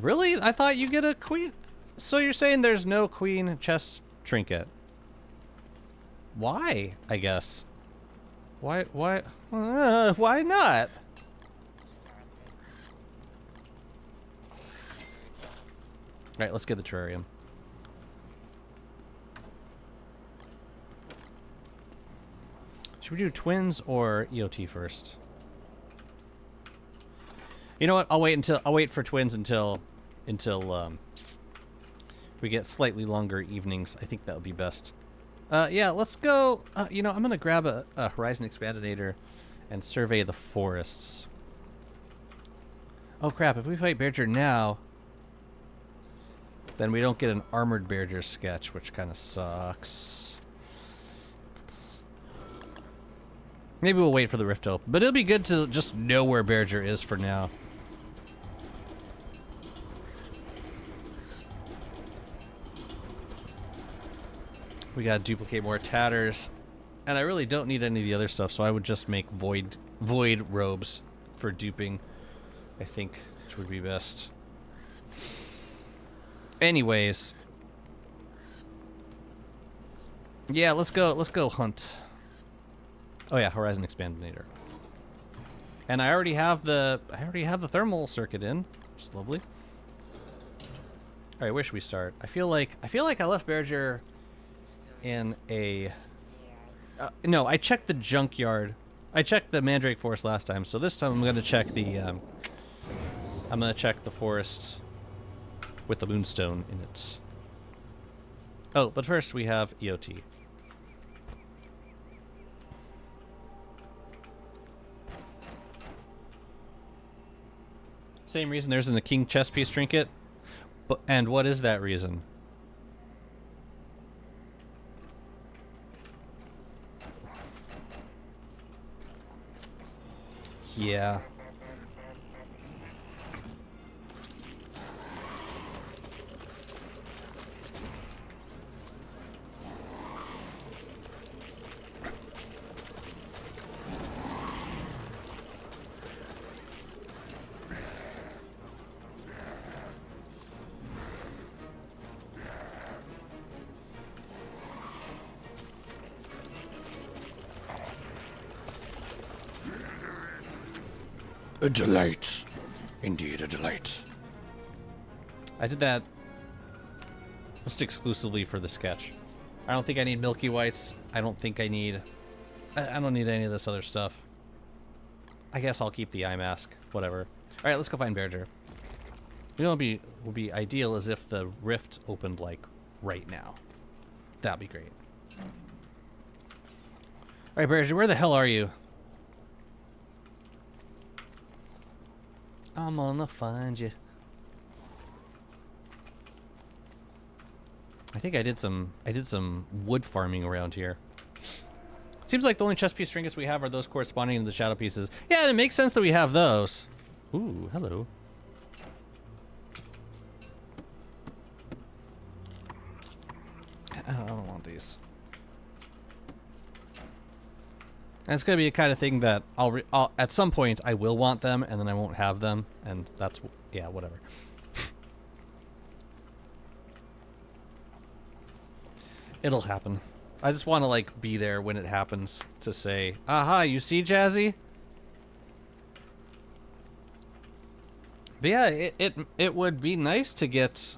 Really? I thought you get a queen. So you're saying there's no queen chest trinket? Why? I guess. Why not? All right, let's get the terrarium. Should we do twins or EOT first? You know what? I'll wait for twins until we get slightly longer evenings. I think that would be best. Yeah, let's go. You know, I'm gonna grab a Horizon Expandinator and survey the forests. Oh crap! If we fight Berger now, then we don't get an armored Berger sketch, which kind of sucks. Maybe we'll wait for the rift to open, but it'll be good to just know where Berger is for now. We gotta duplicate more tatters, and I really don't need any of the other stuff, so I would just make void robes for duping, I think, which would be best. Anyways, yeah, let's go hunt. Oh yeah, Horizon Expaminator. And I already have the thermal circuit in. Which is lovely. All right, where should we start? I feel like I left Berger in a. No, I checked the junkyard. I checked the Mandrake Forest last time, so this time I'm gonna check the. I'm gonna check the forest with the moonstone in it. Oh, but first we have EOT. Same reason there's in the King chess piece trinket. But, and what is that reason? Yeah. A delight. Indeed, a delight. I did that just exclusively for the sketch. I don't think I need Milky Whites. I don't think I need... I don't need any of this other stuff. I guess I'll keep the eye mask. Whatever. Alright, let's go find Berger. You know what would be ideal is if the rift opened, like, right now. That'd be great. Alright, Berger, where the hell are you? I'm gonna find you. I think I did some wood farming around here. Seems like the only chess piece trinkets we have are those corresponding to the shadow pieces. Yeah, and it makes sense that we have those. Ooh, hello. I don't want these. And it's gonna be the kind of thing that I'll at some point I will want them, and then I won't have them, and that's yeah, whatever. It'll happen. I just want to like be there when it happens to say, "Aha, you see, Jazzy." But yeah, it would be nice to get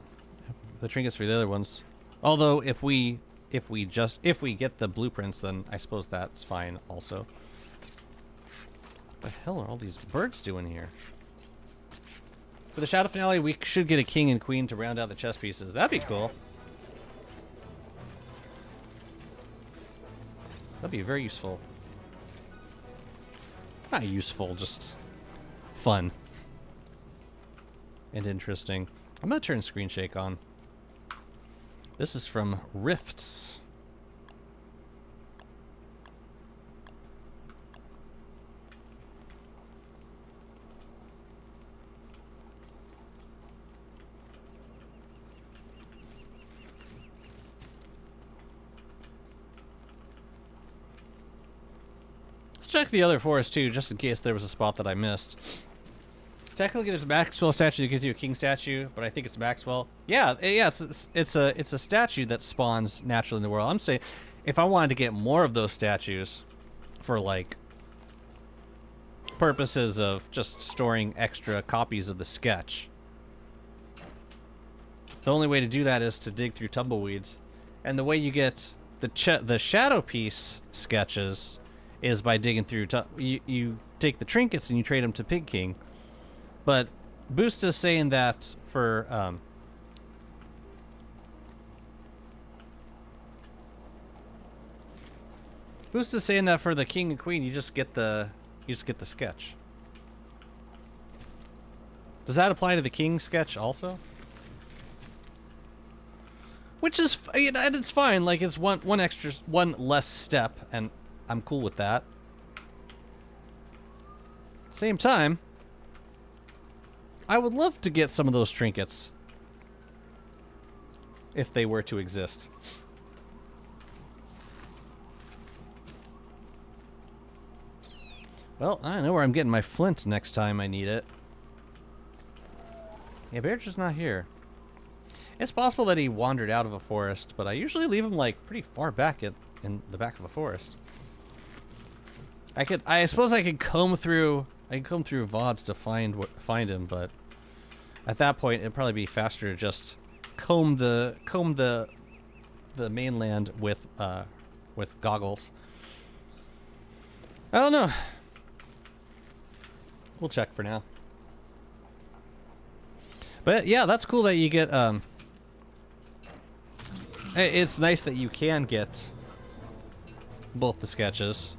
the trinkets for the other ones. Although if we get the blueprints, then I suppose that's fine also. What the hell are all these birds doing here? For the Shadow finale, we should get a king and queen to round out the chess pieces. That'd be cool. That'd be very useful. Not useful, just fun. And interesting. I'm gonna turn screen shake on. This is from Rifts. Let's check the other forest too, just in case there was a spot that I missed. Technically, there's a Maxwell statue that gives you a king statue, but I think it's Maxwell. Yeah, it's a statue that spawns naturally in the world. I'm saying, if I wanted to get more of those statues, for like purposes of just storing extra copies of the sketch, the only way to do that is to dig through tumbleweeds, and the way you get the shadow piece sketches is by digging through. You take the trinkets and you trade them to Pig King. But Boost is saying that for Boost is saying that for the king and queen, you just get the sketch. Does that apply to the king sketch also? Which is, you know, and it's fine. Like it's one less step, and I'm cool with that. Same time, I would love to get some of those trinkets if they were to exist. Well, I know where I'm getting my flint next time I need it. Yeah, Bear's not here. It's possible that he wandered out of a forest, but I usually leave him like pretty far back in the back of a forest. I suppose I could comb through VODs to find him, but at that point it'd probably be faster to just comb the mainland with goggles. I don't know. We'll check for now. But yeah, that's cool that you get it's nice that you can get both the sketches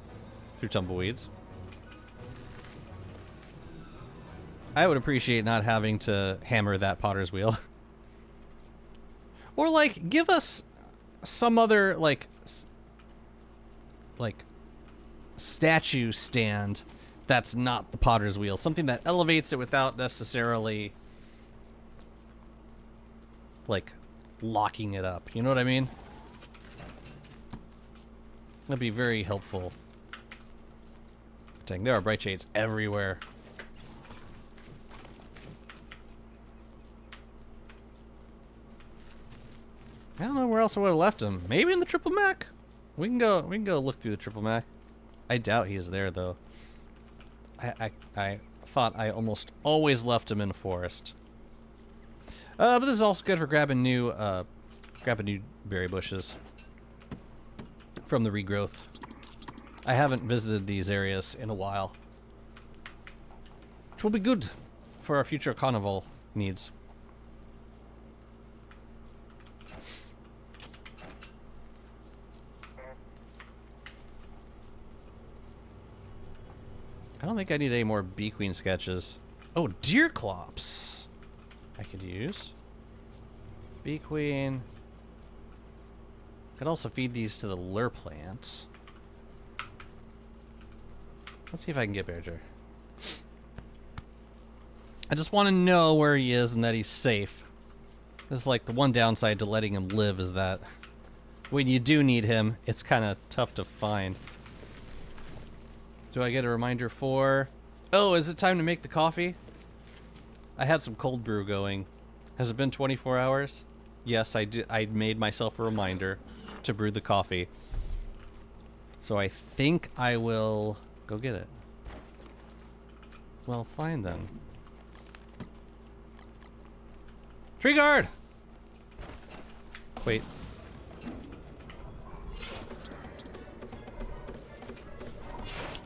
through Tumbleweeds. I would appreciate not having to hammer that potter's wheel. Or like give us some other like statue stand that's not the potter's wheel, something that elevates it without necessarily like locking it up. You know what I mean? That'd be very helpful. Dang, there are bright shades everywhere. I don't know where else I would have left him. Maybe in the triple Mac. We can go look through the triple Mac. I doubt he is there though. I thought I almost always left him in the forest. But this is also good for grabbing new berry bushes from the regrowth. I haven't visited these areas in a while, which will be good for our future carnival needs. I don't think I need any more bee queen sketches. Oh, deer clops I could use. Bee queen. Could also feed these to the lure plant. Let's see if I can get Bearger. I just want to know where he is and that he's safe. This is like the one downside to letting him live is that when you do need him, it's kind of tough to find. Do I get a reminder for... Oh, is it time to make the coffee? I had some cold brew going. Has it been 24 hours? Yes, I did. I made myself a reminder to brew the coffee. So I think I will go get it. Well, fine then. Tree guard! Wait.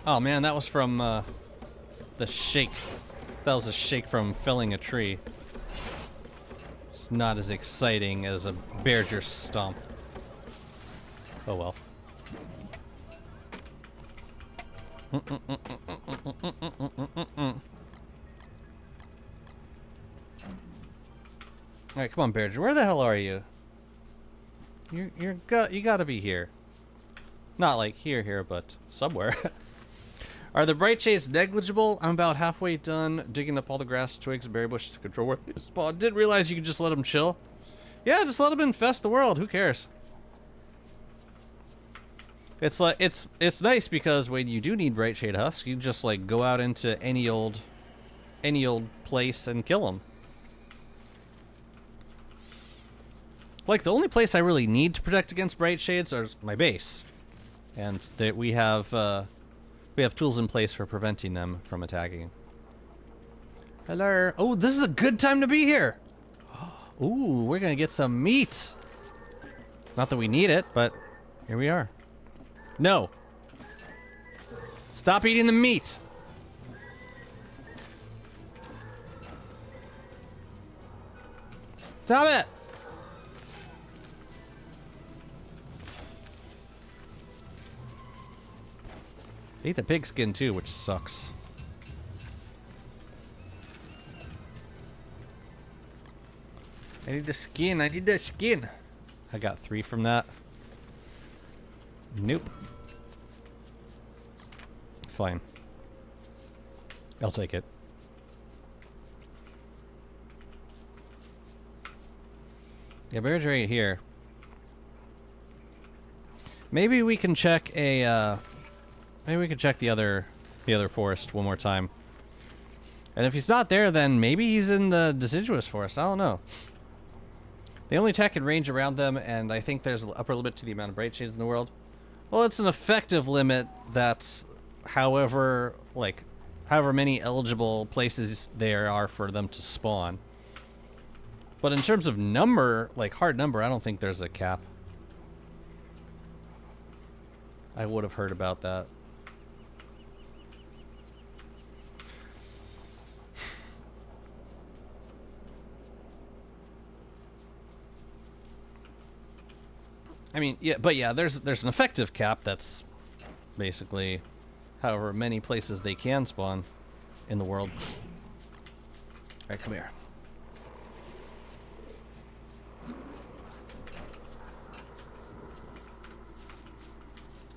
Oh man, that was from the shake. That was a shake from felling a tree. It's not as exciting as a Bearger stomp. Oh well. Alright, come on, Bearger. Where the hell are you? You gotta be here. Not like here, but somewhere. Are the bright shades negligible? I'm about halfway done digging up all the grass, twigs, and berry bushes to control where they spawn. Didn't realize you could just let them chill. Yeah, just let them infest the world. Who cares? It's like it's nice because when you do need bright shade husks, you just like go out into any old place and kill them. Like the only place I really need to protect against bright shades is my base, and that we have tools in place for preventing them from attacking. Hello. Oh, this is a good time to be here. Ooh, we're gonna get some meat. Not that we need it, but here we are. No. Stop eating the meat. Stop it. They eat the pig skin too, which sucks. I need the skin. I need the skin. I got 3 from that. Nope. Fine. I'll take it. Yeah, bear's right here. Maybe we can check a maybe we can check the other forest one more time. And if he's not there, then maybe he's in the deciduous forest. I don't know. They only attack in range around them, and I think there's an upper limit to the amount of bright shades in the world. Well, it's an effective limit that's however many eligible places there are for them to spawn. But in terms of number, like hard number, I don't think there's a cap. I would have heard about that. I mean, yeah, but yeah, there's an effective cap that's basically however many places they can spawn in the world. All right, come here.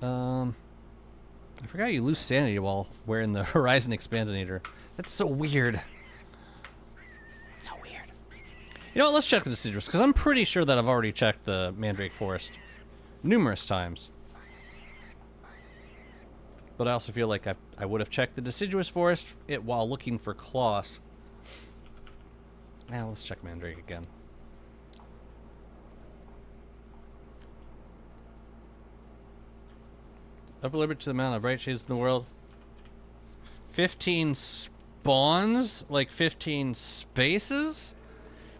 I forgot you lose sanity while wearing the Horizon Expandinator. That's so weird. So weird. You know what? Let's check the deciduous, because I'm pretty sure that I've already checked the Mandrake Forest numerous times. But I also feel like I would have checked the deciduous forest while looking for Kloss. Now let's check Mandrake again. Upper limit to the amount of bright shades in the world. 15 spawns? Like 15 spaces?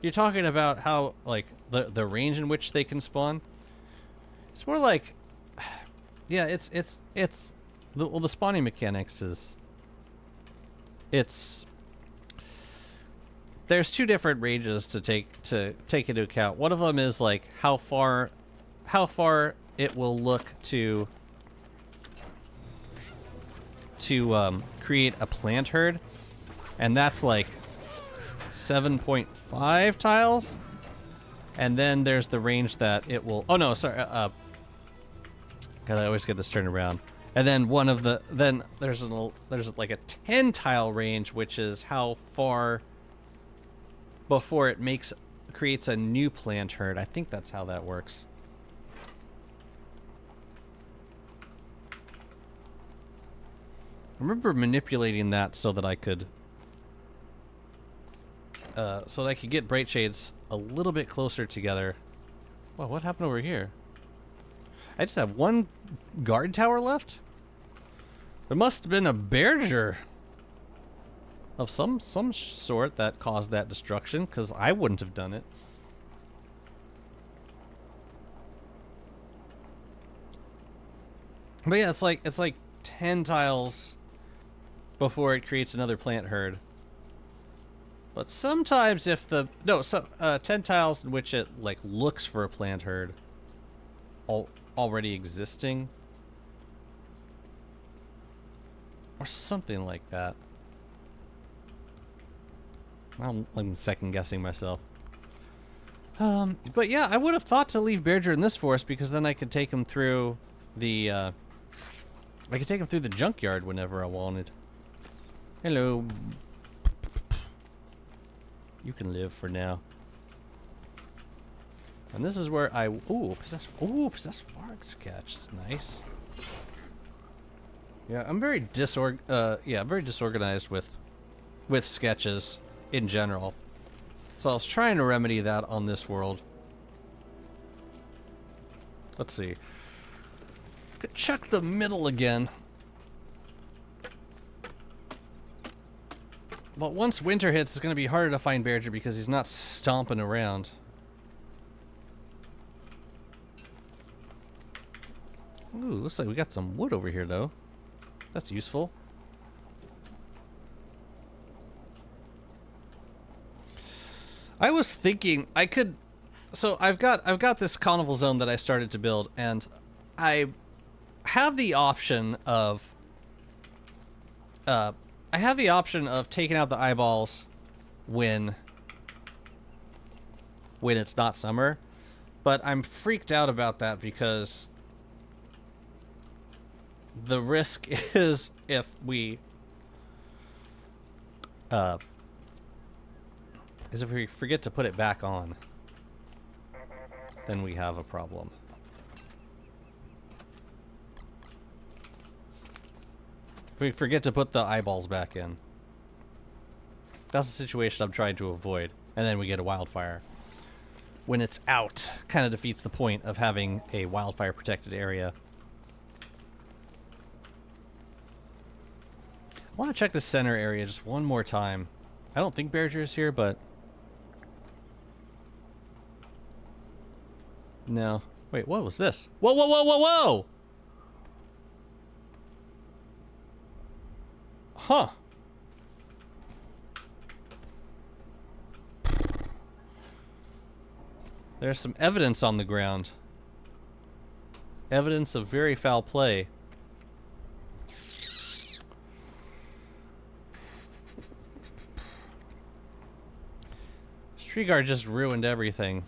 You're talking about how, like, the range in which they can spawn? It's more like... Yeah, it's well, the spawning mechanics is... There's two different ranges to take into account. One of them is, like, how far it will look to create a plant herd, and that's like 7.5 tiles. And then there's the range that it will... Oh no, sorry. God, I always get this turned around. And then there's like a 10 tile range, which is how far before it creates a new plant herd. I think that's how that works. I remember manipulating that so that I could get bright shades a little bit closer together. Well, what happened over here? I just have one guard tower left? There must have been a berger of some sort that caused that destruction, because I wouldn't have done it. But yeah, it's like 10 tiles before it creates another plant herd. But sometimes if 10 tiles in which it like looks for a plant herd already existing or something like that. I'm second guessing myself. But yeah, I would have thought to leave Berger in this forest, because then I could take him through the junkyard whenever I wanted. Hello. You can live for now. And this is where possessed Varg sketch. It's nice. Yeah, I'm very disorganized with sketches in general. So I was trying to remedy that on this world. Let's see. Check the middle again. But once winter hits, it's going to be harder to find Berger because he's not stomping around. Ooh, looks like we got some wood over here, though. That's useful. I was thinking I could... So I've got this carnival zone that I started to build, and I have the option of... taking out the eyeballs when it's not summer, but I'm freaked out about that because the risk is if we forget to put it back on, then we have a problem. If we forget to put the eyeballs back in. That's the situation I'm trying to avoid. And then we get a wildfire. When it's out, kind of defeats the point of having a wildfire protected area. I want to check the center area just one more time. I don't think Berger is here, but... No. Wait, what was this? Whoa, whoa, whoa, whoa, whoa! Huh. There's some evidence on the ground. Evidence of very foul play. This tree guard just ruined everything.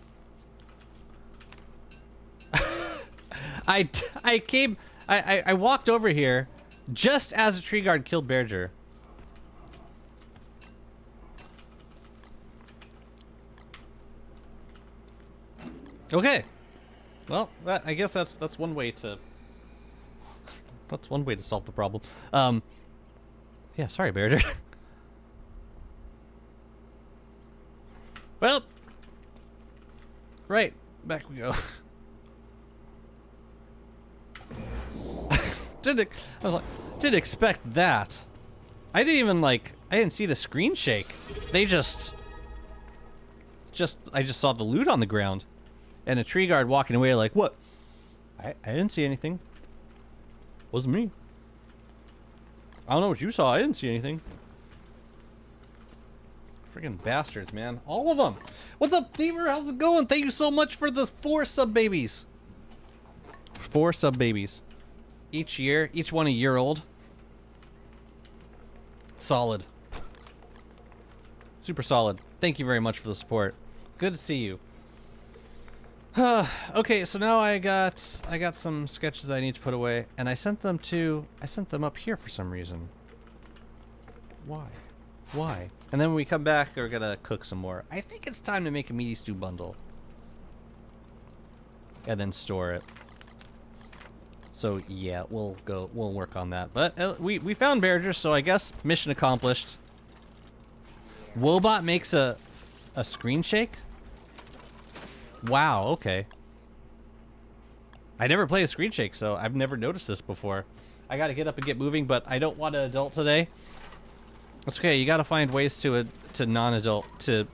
I walked over here just as a tree guard killed Berger. Okay. Well, I guess that's one way to solve the problem. Yeah, sorry, Berger. Well, right, back we go. Didn't expect that. I didn't see the screen shake. They I just saw the loot on the ground. And a tree guard walking away like, what? I didn't see anything. Wasn't me. I don't know what you saw. I didn't see anything. Friggin' bastards, man. All of them. What's up, Fever? How's it going? Thank you so much for the 4 sub babies. 4 sub babies. Each year. Each one a year old. Solid. Super solid. Thank you very much for the support. Good to see you. Okay, so now I got some sketches I need to put away, and I sent them up here for some reason. Why? And then when we come back, we're gonna cook some more. I think it's time to make a meaty stew bundle. And then store it. So yeah, we'll work on that. But we found Berger, so I guess mission accomplished. Wobot makes a screen shake? Wow, okay. I never played a screen shake, so I've never noticed this before. I gotta get up and get moving, but I don't want to adult today. That's okay, you gotta find ways to non-adult, to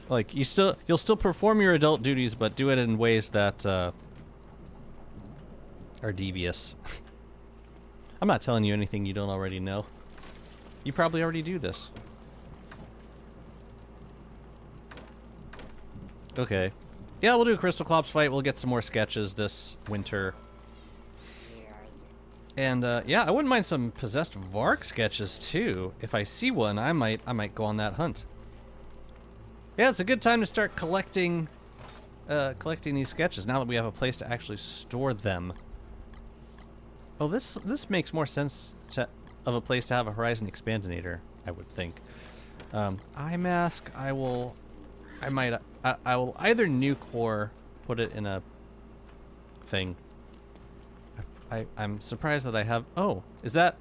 like, you'll still perform your adult duties, but do it in ways that, are devious. I'm not telling you anything you don't already know. You probably already do this. Okay. Yeah, we'll do a Crystal Clops fight. We'll get some more sketches this winter. And, yeah, I wouldn't mind some Possessed Varg sketches, too. If I see one, I might go on that hunt. Yeah, it's a good time to start collecting these sketches, now that we have a place to actually store them. Oh, this makes more sense of a place to have a Horizon Expandinator, I would think. Eye mask, I will either nuke or put it in a thing. I'm surprised that I have... Oh, is that...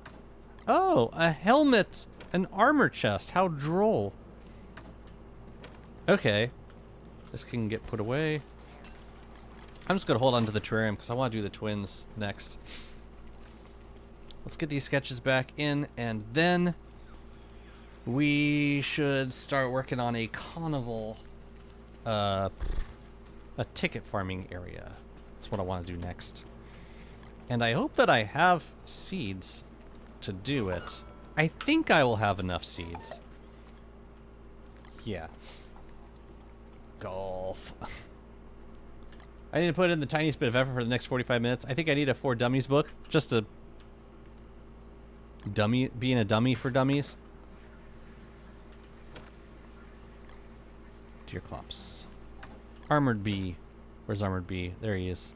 Oh, a helmet! An armor chest! How droll. Okay. This can get put away. I'm just gonna hold on to the terrarium because I want to do the twins next. Let's get these sketches back in, and then we should start working on a carnival, a ticket farming area. That's what I want to do next. And I hope that I have seeds to do it. I think I will have enough seeds. Yeah. Golf. I need to put in the tiniest bit of effort for the next 45 minutes. I think I need a 4 Dummies book, just to being a dummy for dummies. Deer Clops. Armored Bee. Where's Armored Bee? There he is.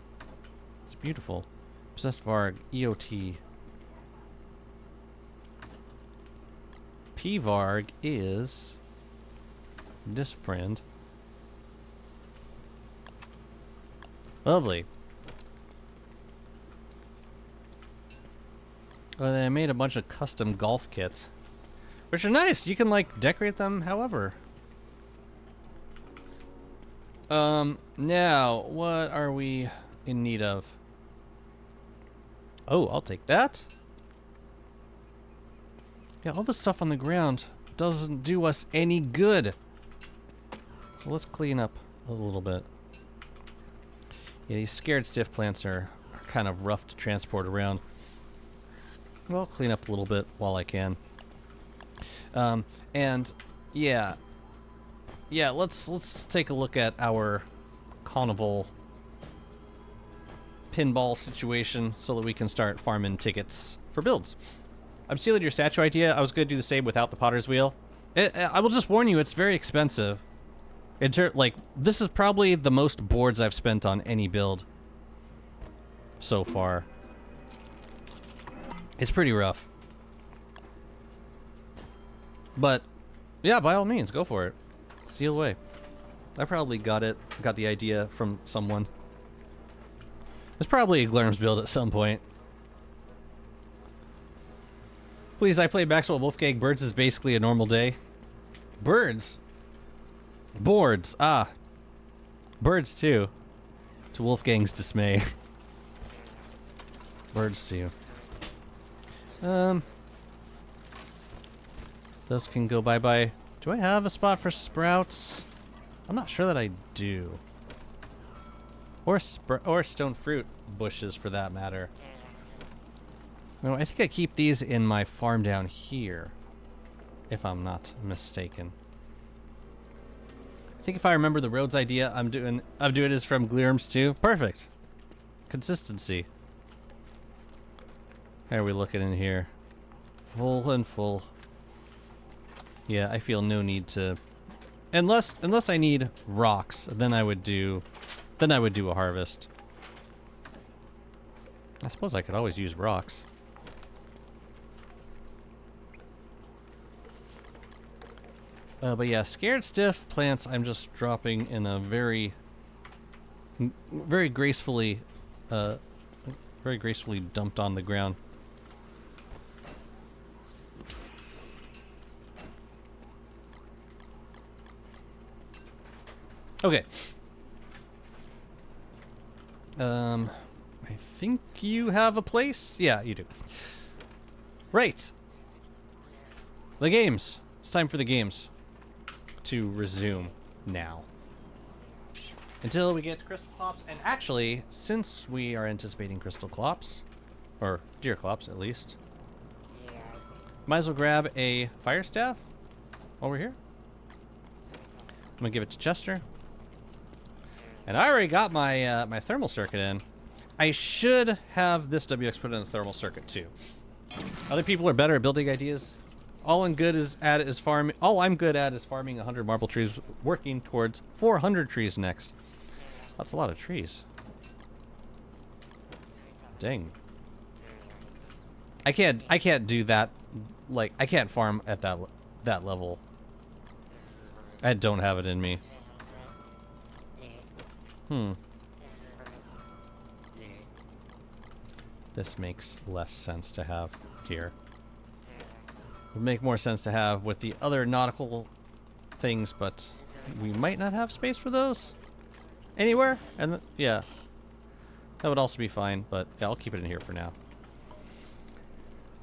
It's beautiful. Possessed Varg. EOT. P Varg is this friend. Lovely. Well, they made a bunch of custom golf kits, which are nice. You can, like, decorate them however. Now, what are we in need of? Oh, I'll take that. Yeah, all the stuff on the ground doesn't do us any good. So let's clean up a little bit. Yeah, these scared stiff plants are kind of rough to transport around. Well, clean up a little bit while I can. And yeah, let's take a look at our carnival pinball situation so that we can start farming tickets for builds. I'm stealing your statue idea. I was going to do the same without the potter's wheel. I will just warn you, it's very expensive. Like, this is probably the most boards I've spent on any build so far. It's pretty rough. But, yeah, by all means, go for it. Steal away. I probably got the idea from someone. It's probably a Glerm's build at some point. Please, I play Maxwell Wolfgang. Birds is basically a normal day. Birds? Boards. Ah. Birds, too. To Wolfgang's dismay. Birds, too. Those can go bye-bye. Do I have a spot for sprouts? I'm not sure that I do. Or stone fruit bushes, for that matter. No, I think I keep these in my farm down here, if I'm not mistaken. I think if I remember the roads idea, I'm doing this from Glerm's too. Perfect. Consistency. How are we looking in here? Full and full. Yeah, I feel no need to, unless I need rocks, then I would do a harvest. I suppose I could always use rocks. But yeah, scared stiff plants I'm just dropping in a very gracefully dumped on the ground. Okay. I think you have a place? Yeah, you do. Right. The games. It's time for the games to resume now. Until we get to Crystal Clops. And actually, since we are anticipating Crystal Clops, or Deer Clops at least, might as well grab a fire staff while we're here. I'm gonna give it to Chester. And I already got my my thermal circuit in. I should have this WX put in a thermal circuit too. Other people are better at building ideas. All I'm good at is farming 100 marble trees, working towards 400 trees next. That's a lot of trees. Dang. I can't do that. Like, I can't farm at that level. I don't have it in me. This makes less sense to have here. Would make more sense to have with the other nautical things, but we might not have space for those anywhere. And yeah, that would also be fine, but yeah, I'll keep it in here for now.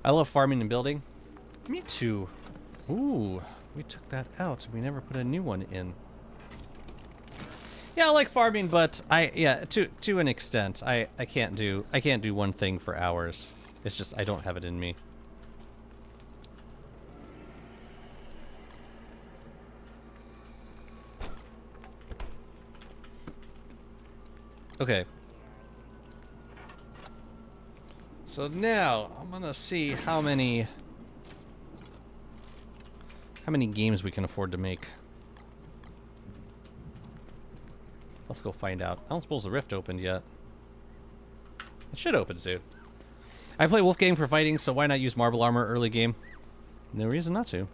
I love farming and building. Me too. Ooh, we took that out. We never put a new one in. Yeah, I like farming, but to an extent. I can't do one thing for hours. It's just I don't have it in me. Okay. So now I'm gonna see how many games we can afford to make. Let's go find out. I don't suppose the rift opened yet. It should open soon. I play Wolfgang for fighting, so why not use marble armor early game? No reason not to.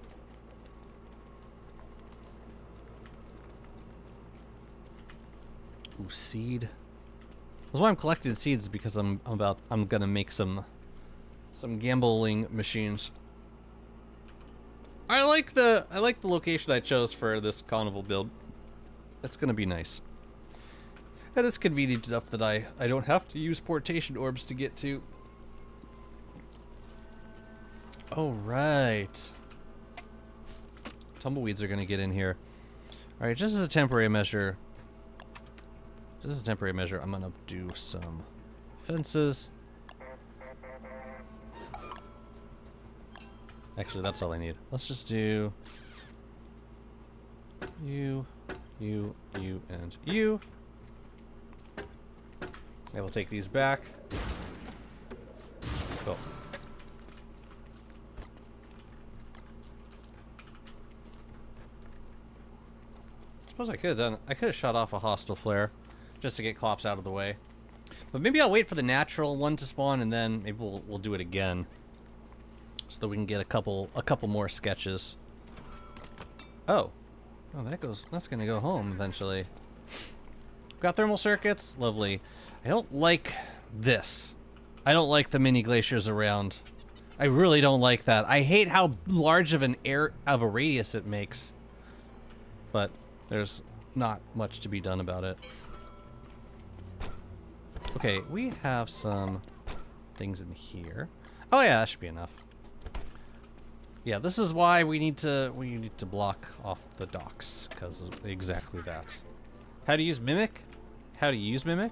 Ooh, seed. That's why I'm collecting seeds, because I'm gonna make some gambling machines. I like the location I chose for this carnival build. That's gonna be nice. And it's convenient enough that I don't have to use portation orbs to get to. Oh, right. Tumbleweeds are going to get in here. All right, just as a temporary measure. Just as a temporary measure, I'm going to do some fences. Actually, that's all I need. Let's just do you, and you. I will take these back. Cool. Suppose I could have done. I could have shot off a hostile flare, just to get Clops out of the way. But maybe I'll wait for the natural one to spawn, and then maybe we'll do it again, so that we can get a couple more sketches. Oh, that's gonna go home eventually. Got thermal circuits, lovely. I don't like this. I don't like the mini glaciers around. I really don't like that. I hate how large of a radius it makes. But there's not much to be done about it. Okay, we have some things in here. Oh yeah, that should be enough. Yeah, this is why we need to block off the docks, because of exactly that. How to use Mimic? How to use Mimic?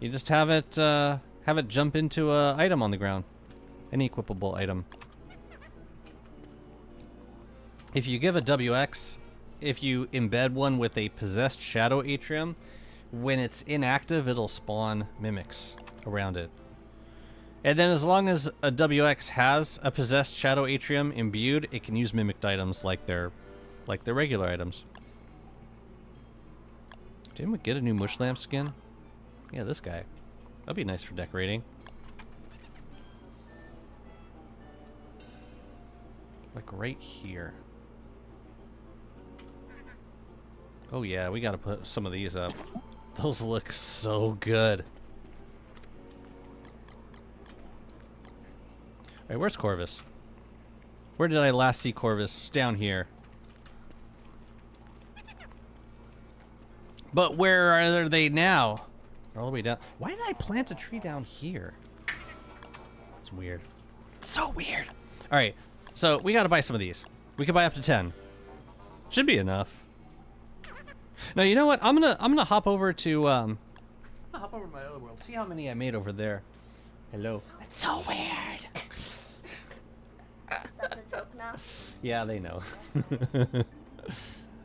You just have it jump into a item on the ground, any equipable item. If you give a WX, if you embed one with a possessed shadow atrium, when it's inactive, it'll spawn mimics around it. And then as long as a WX has a possessed shadow atrium imbued, it can use mimicked items like their regular items. Didn't we get a new mush lamp skin? Yeah, this guy. That'd be nice for decorating. Like right here. Oh yeah, we gotta put some of these up. Those look so good. Alright, where's Corvus? Where did I last see Corvus? It's down here. But where are they now? They're all the way down. Why did I plant a tree down here? It's weird. It's so weird. Alright, so we gotta buy some of these. We can buy up to 10. Should be enough. Now you know what? I'm gonna hop over to I'm gonna hop over to my other world. See how many I made over there. Hello. That's so weird. Is that the joke now? Yeah, they know.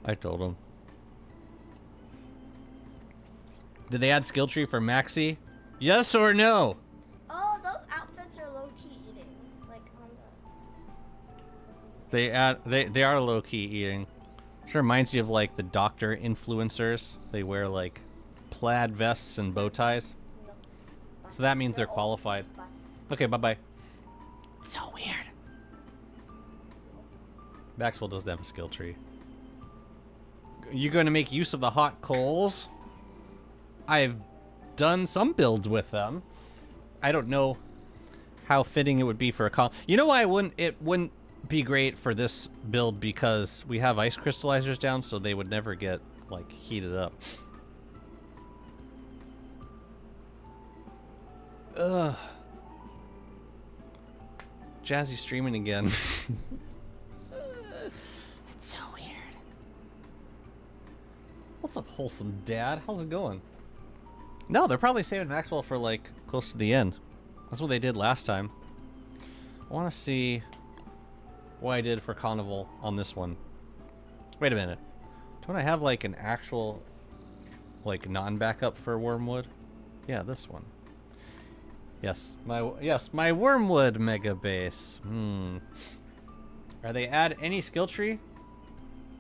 I told them. Did they add skill tree for Maxi? Yes or no? Oh, those outfits are low-key eating. Like on the... They are low-key eating. Sure reminds you of like the doctor influencers. They wear like plaid vests and bow ties. No. So that means they're qualified. Bye. Okay, bye-bye. So weird. Maxwell doesn't have a skill tree. You going to make use of the hot coals? I've done some builds with them. I don't know how fitting it would be for a con. You know why it wouldn't be great for this build, because we have ice crystallizers down, so they would never get like heated up. Ugh. Jazzy streaming again. It's so weird. What's up, wholesome dad? How's it going? No, they're probably saving Maxwell for like close to the end. That's what they did last time. I want to see what I did for Carnival on this one. Wait a minute. Don't I have like an actual like non-backup for Wormwood? Yeah, this one. Yes, my Wormwood Megabase. Are they add any skill tree?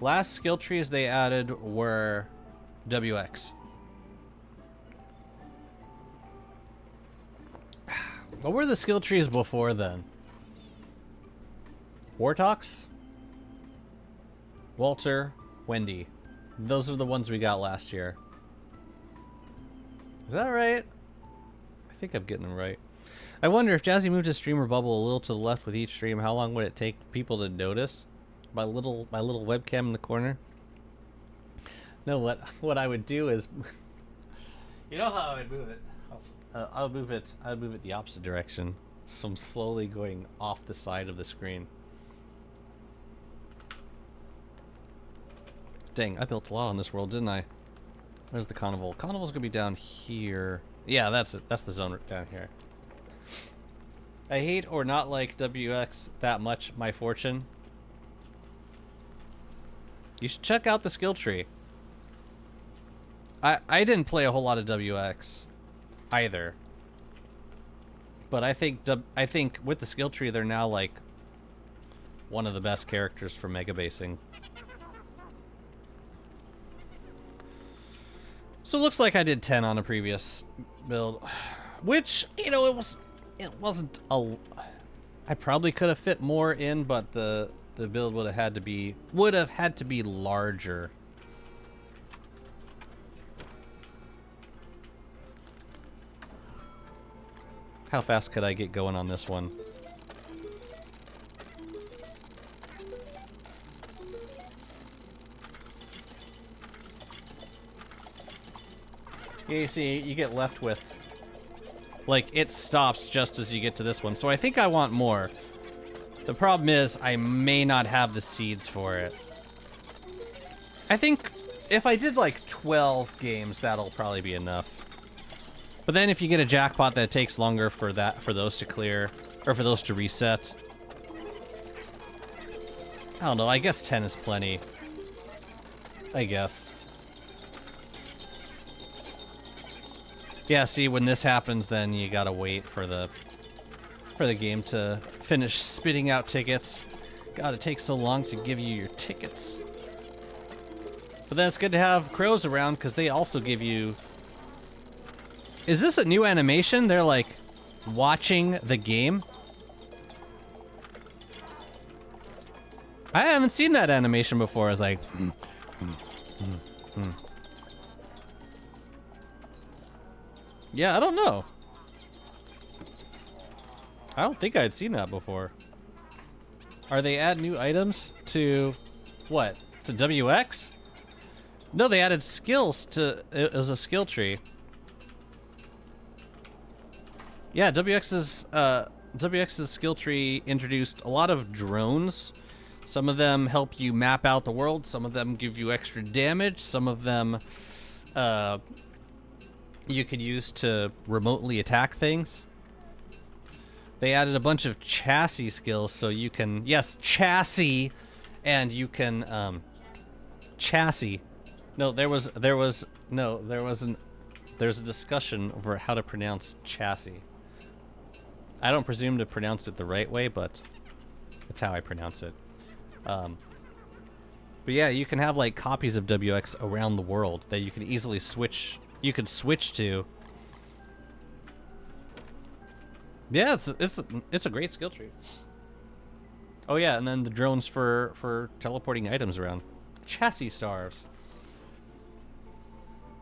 Last skill trees they added were WX. What were the skill trees before then? Wartox? Walter, Wendy. Those are the ones we got last year. Is that right? I think I'm getting them right. I wonder if Jazzy moved his streamer bubble a little to the left with each stream, how long would it take people to notice? My little webcam in the corner? No, what I would do is, you know how I would move it? I would move it the opposite direction, So I'm slowly going off the side of the screen. Dang, I built a lot on this world, didn't I? Where's the carnival? Carnival's gonna be down here. Yeah, that's it. That's the zone down here. I hate or not like WX that much, my fortune. You should check out the skill tree. I didn't play a whole lot of WX either. But I think with the skill tree they're now like one of the best characters for megabasing. So it looks like I did 10 on a previous build, which, you know, it wasn't a. I probably could have fit more in, but the build would have had to be larger. How fast could I get going on this one? You see, you get left with, like, it stops just as you get to this one. So I think I want more. The problem is I may not have the seeds for it. I think if I did like 12 games, that'll probably be enough. But then if you get a jackpot that takes longer for those to clear, or for those to reset. I don't know, I guess 10 is plenty. I guess. Yeah, see, when this happens, then you gotta wait for the game to finish spitting out tickets. God, it takes so long to give you your tickets. But then it's good to have crows around, because they also give you... Is this a new animation? They're like watching the game? I haven't seen that animation before. It's like... Yeah, I don't know. I don't think I'd seen that before. Are they add new items to... what? To WX? No, they added skills to... It was a skill tree. Yeah, WX's skill tree introduced a lot of drones. Some of them help you map out the world. Some of them give you extra damage. Some of them you could use to remotely attack things. They added a bunch of chassis skills, so you can... Yes, chassis! And you can... chassis. No, there's a discussion over how to pronounce chassis. I don't presume to pronounce it the right way, but it's how I pronounce it. But yeah, you can have like copies of WX around the world that you can easily switch. You could switch to. Yeah, it's a great skill tree. Oh yeah, and then the drones for teleporting items around. Chassis stars.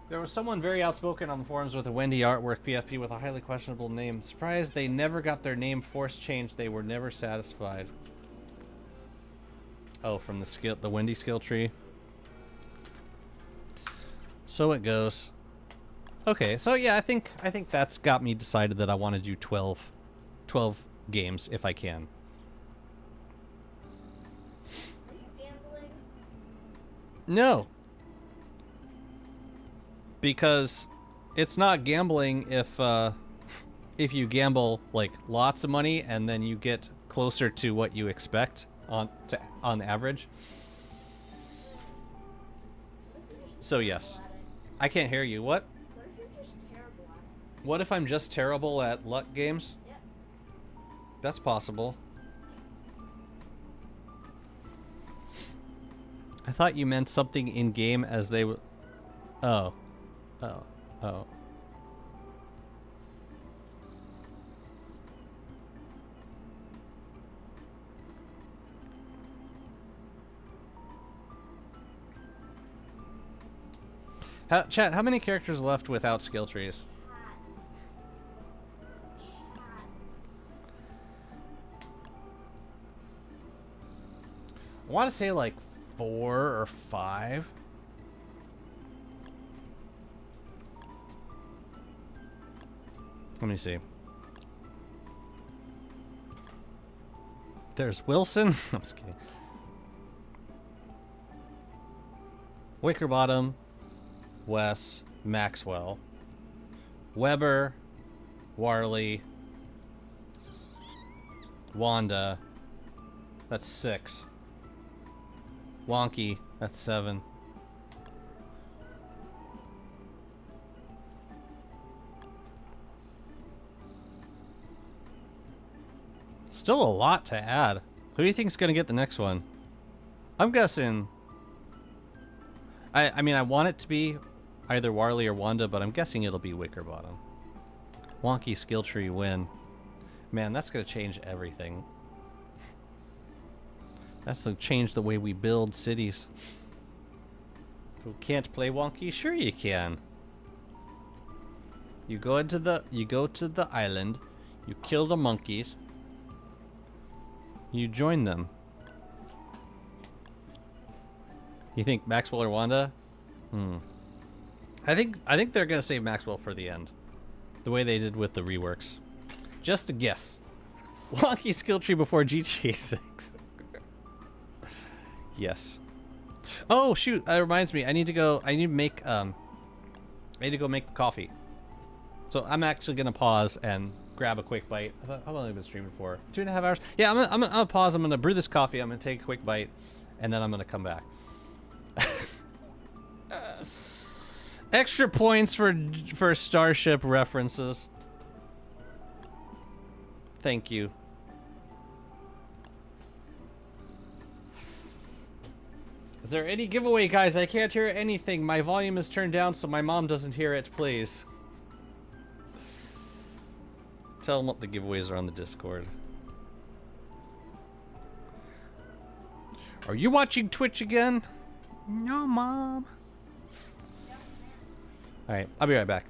There was someone very outspoken on the forums with a Wendy artwork PFP with a highly questionable name. Surprised they never got their name force changed. They were never satisfied. Oh, from the Wendy skill tree. So it goes. Okay, so yeah, I think that's got me decided that I want to do 12 games if I can. Are you gambling? No. Because it's not gambling if you gamble like lots of money and then you get closer to what you expect on average. So yes. I can't hear you. What? What if you're just terrible at it? What if I'm just terrible at luck games? Yep. That's possible. I thought you meant something in game as they would. Oh. Oh. Oh. Chat, how many characters left without skill trees? I want to say like 4 or 5. Let me see. There's Wilson. I'm just kidding. Wickerbottom, Wes, Maxwell, Weber, Warley, Wanda. That's 6. Wonky. That's 7. Still a lot to add. Who do you think's gonna get the next one? I'm guessing. I mean, I want it to be either Warley or Wanda, but I'm guessing it'll be Wickerbottom. Wonky skill tree win. Man, that's gonna change everything. That's gonna change the way we build cities. Who can't play Wonky? Sure you can. You go to the island, you kill the monkeys, you join them. You think Maxwell or Wanda? I think they're gonna save Maxwell for the end. The way they did with the reworks. Just a guess. Wonky skill tree before GTA 6. Yes. Oh shoot, that reminds me. I need to go make the coffee. So I'm actually gonna pause and grab a quick bite. I've only been streaming for 2.5 hours. Yeah, I'm gonna pause. I'm gonna brew this coffee. I'm gonna take a quick bite, and then I'm gonna come back. Extra points for Starship references. Thank you. Is there any giveaway, guys? I can't hear anything. My volume is turned down so my mom doesn't hear it, please. Tell them what the giveaways are on the Discord. Are you watching Twitch again? No, Mom. Alright, I'll be right back.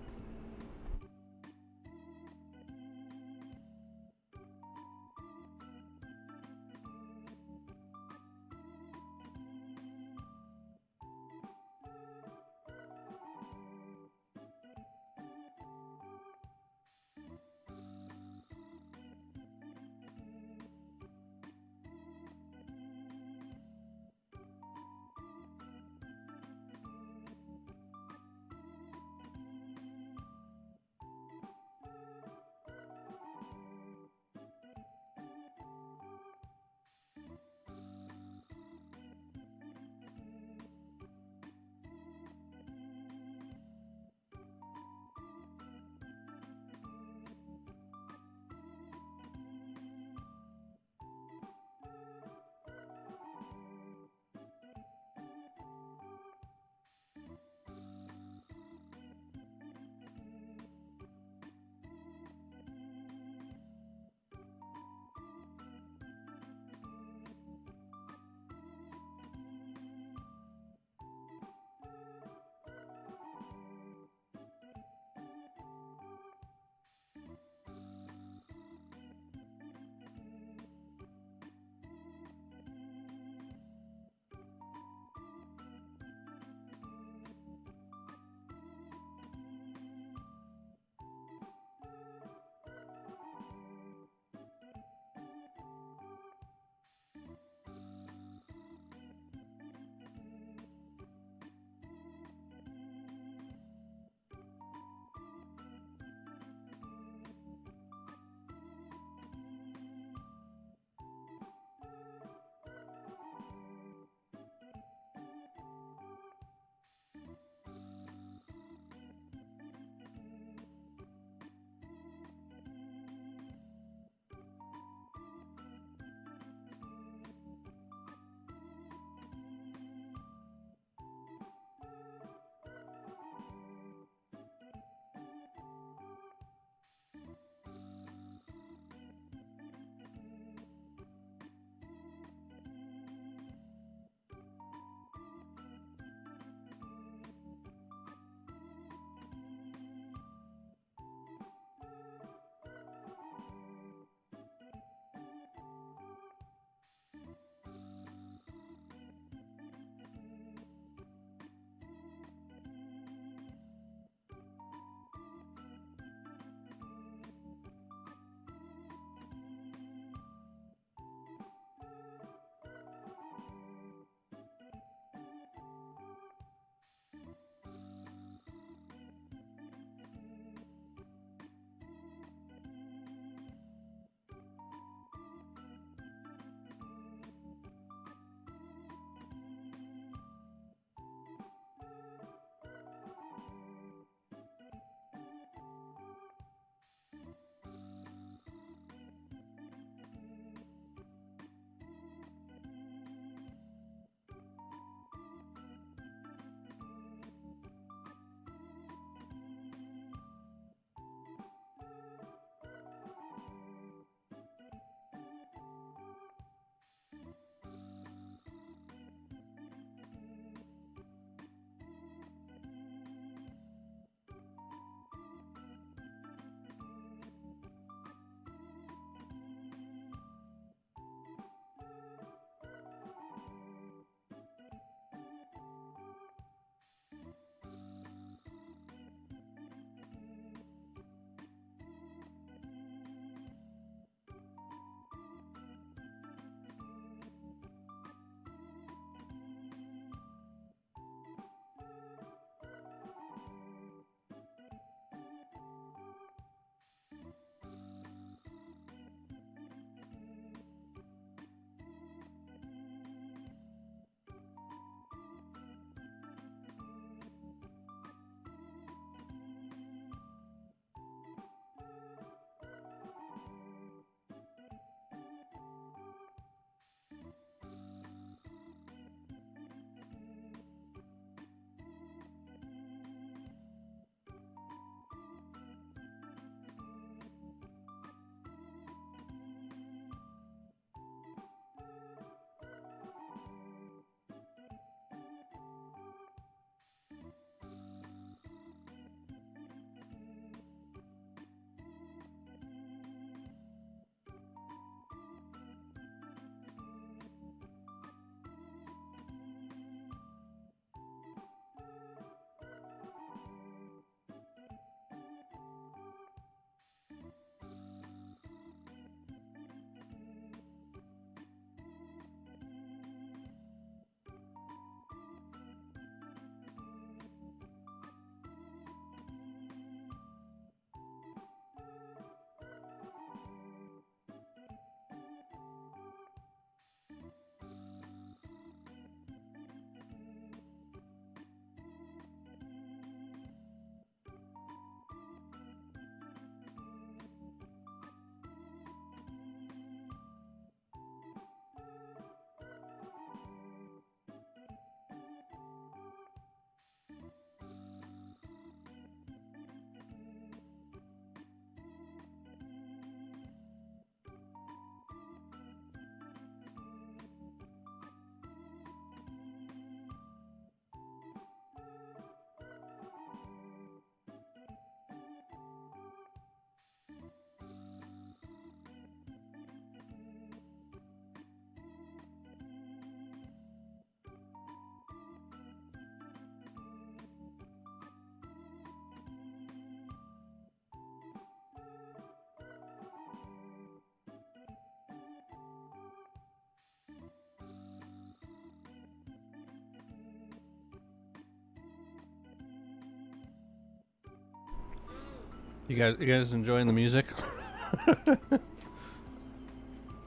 You guys enjoying the music?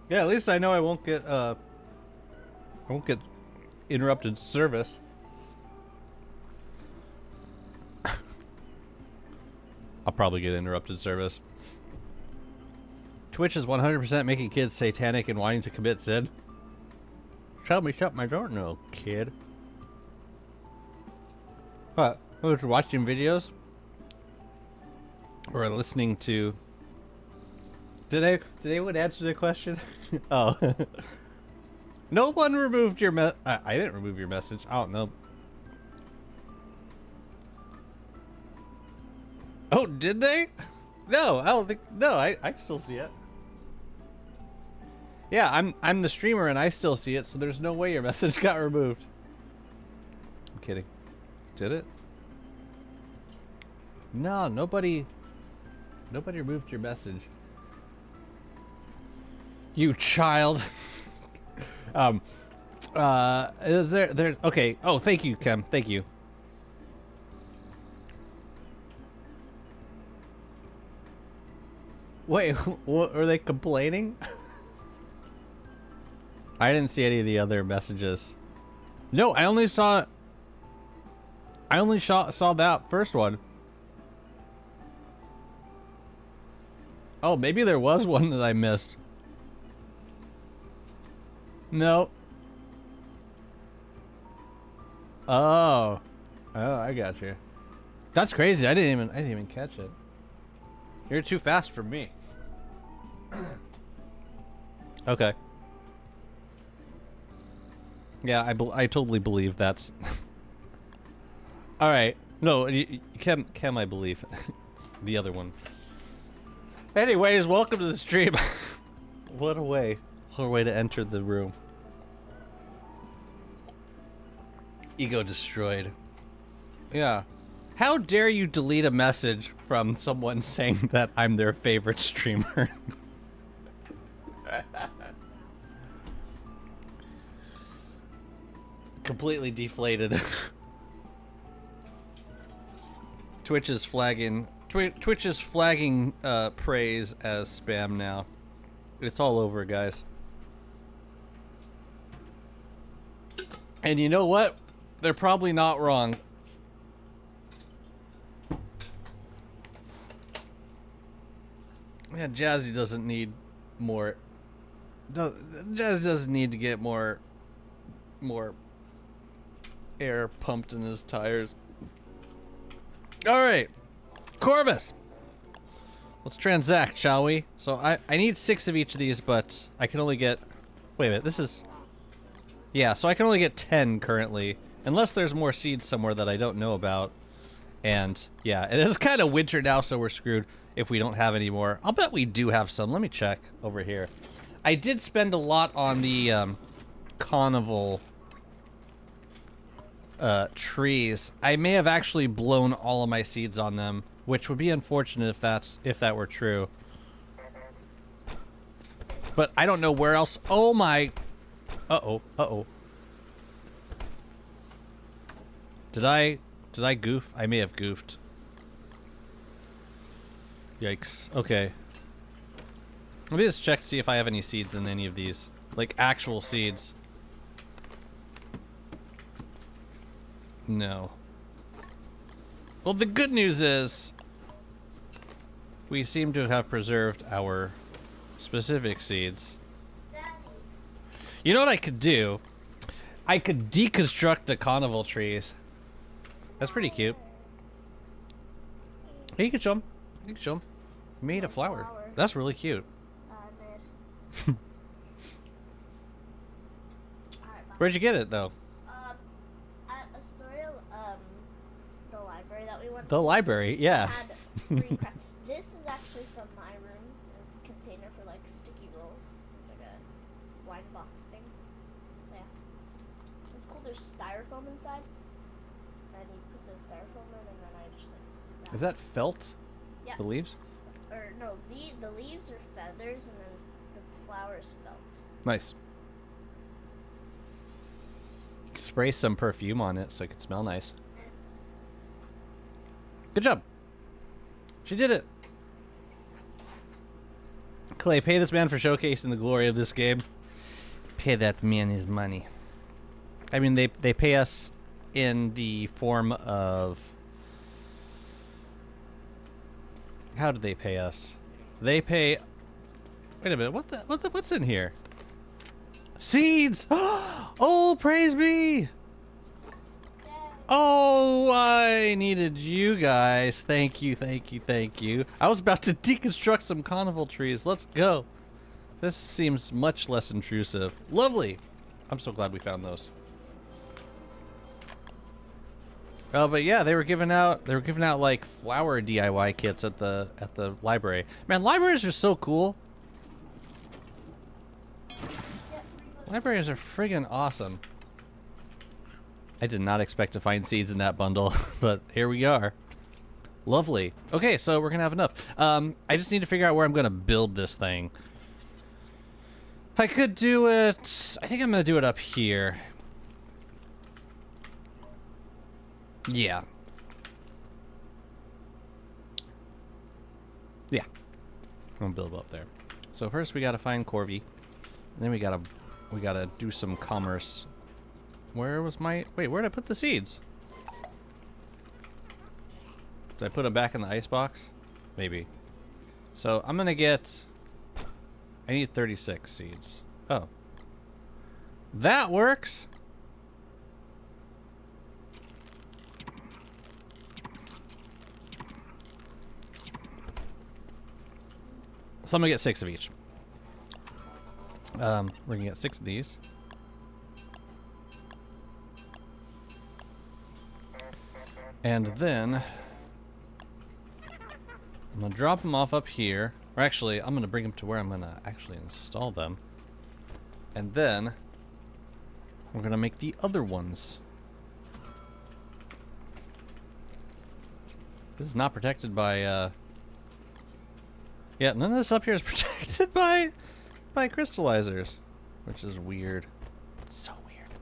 Yeah, at least I know I won't get interrupted service. I'll probably get interrupted service. Twitch is 100% making kids satanic and wanting to commit sin. Tell me something I don't know, kid. What? I was watching videos? Or listening to... Did anyone answer the question? Oh. No one removed your I didn't remove your message. I don't know. Oh, did they? No, I don't think... No, I still see it. Yeah, I'm the streamer and I still see it, so there's no way your message got removed. I'm kidding. Did it? No, nobody removed your message. You child. Is there okay. Oh, thank you, Kem. Thank you. Wait, what are they complaining? I didn't see any of the other messages. No, I only saw that first one. Oh, maybe there was one that I missed. No. Oh, I got you. That's crazy. I didn't even catch it. You're too fast for me. Okay. Yeah, I totally believe that's. All right. No, Kem, I believe. It's the other one. Anyways, welcome to the stream. What a way to enter the room. Ego destroyed. Yeah. How dare you delete a message from someone saying that I'm their favorite streamer? Completely deflated. Twitch is flagging praise as spam now. It's all over, guys. And you know what? They're probably not wrong. Yeah, Jazzy doesn't need more. Jazzy doesn't need to get more air pumped in his tires. All right, Corvus. Let's transact, shall we? So I need 6 of each of these, but I can only get. Wait a minute. This is. Yeah, so I can only get 10 currently, unless there's more seeds somewhere that I don't know about. And yeah, it is kind of winter now, so we're screwed if we don't have any more. I'll bet we do have some. Let me check over here. I did spend a lot on the carnival trees. I may have actually blown all of my seeds on them, which would be unfortunate if that were true. But I don't know where else. Oh my. Uh-oh. Did I goof? I may have goofed. Yikes. Okay. Let me just check to see if I have any seeds in any of these. Like, actual seeds. No. Well, the good news is we seem to have preserved our specific seeds. You know what I could do? I could deconstruct the carnival trees. That's pretty cute. Hey, you can show them. You can show them. Made a flower. That's really cute. Where'd you get it, though? At Astoria, the library that we went to. The library, yeah. Had free craft. This is actually from my room. It's a container for like sticky rolls. It's like a wine box thing. So yeah, it's cool. There's styrofoam inside. And you put the styrofoam in, and then I just like. Is that felt? Yeah. The leaves? Or no, the leaves are feathers, and then the flower is felt. Nice. You could spray some perfume on it so it could smell nice. Good job. She did it. Clay, pay this man for showcasing the glory of this game. Pay that man his money. I mean, they pay us in the form of... How do they pay us? They pay... Wait a minute, what's in here? Seeds! Oh, praise be! Oh, I needed you guys. Thank you, thank you, thank you. I was about to deconstruct some carnival trees. Let's go. This seems much less intrusive. Lovely. I'm so glad we found those. Oh, but yeah, they were giving out like flower DIY kits at the library. Man, libraries are so cool. Libraries are friggin' awesome. I did not expect to find seeds in that bundle, but here we are. Lovely. Okay, so we're gonna have enough. I just need to figure out where I'm gonna build this thing. I could do it... I think I'm gonna do it up here. Yeah. Yeah. I'm gonna build up there. So first we gotta find Corby. And then we gotta do some commerce. Where was my... Wait, where did I put the seeds? Did I put them back in the icebox? Maybe. So I'm gonna get... I need 36 seeds. Oh. That works! So I'm gonna get 6 of each. We're gonna get 6 of these. And then I'm gonna drop them off up here. Or actually, I'm gonna bring them to where I'm gonna actually install them. And then we're gonna make the other ones. This is not protected by yeah, none of this up here is protected by crystallizers, which is weird. It's so weird.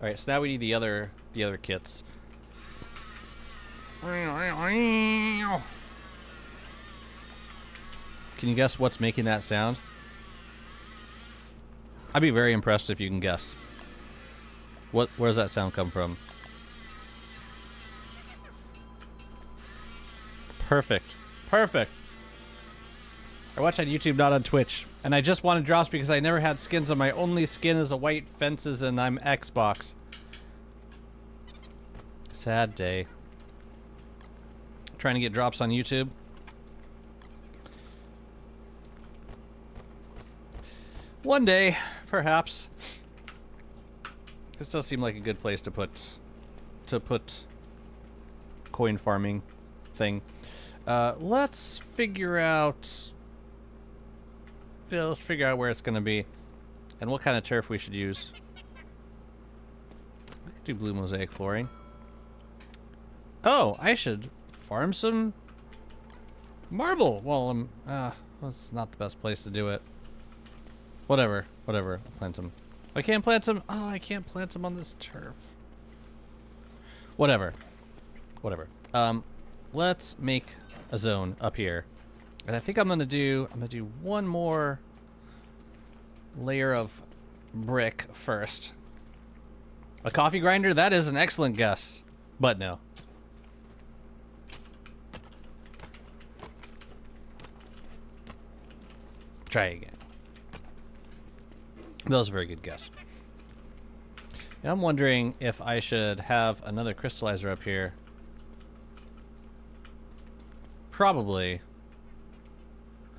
All right, so now we need the other kits. Can you guess what's making that sound? I'd be very impressed if you can guess. Where does that sound come from? Perfect. Perfect. I watch on YouTube, not on Twitch. And I just wanted drops because I never had skins on my only skin is a white fences and I'm Xbox. Sad day. Trying to get drops on YouTube. One day, perhaps. This does seem like a good place to put coin farming thing. Let's figure out. Yeah, let's figure out where it's gonna be, and what kind of turf we should use. I could do blue mosaic flooring. Oh, I should farm some marble. Well, that's not the best place to do it. Whatever. I'll plant them. I can't plant them. Oh, I can't plant them on this turf. Whatever. Let's make a zone up here. And I think I'm gonna do one more layer of brick first. A coffee grinder? That is an excellent guess. But no. Try again. That was a very good guess. Now I'm wondering if I should have another crystallizer up here. Probably.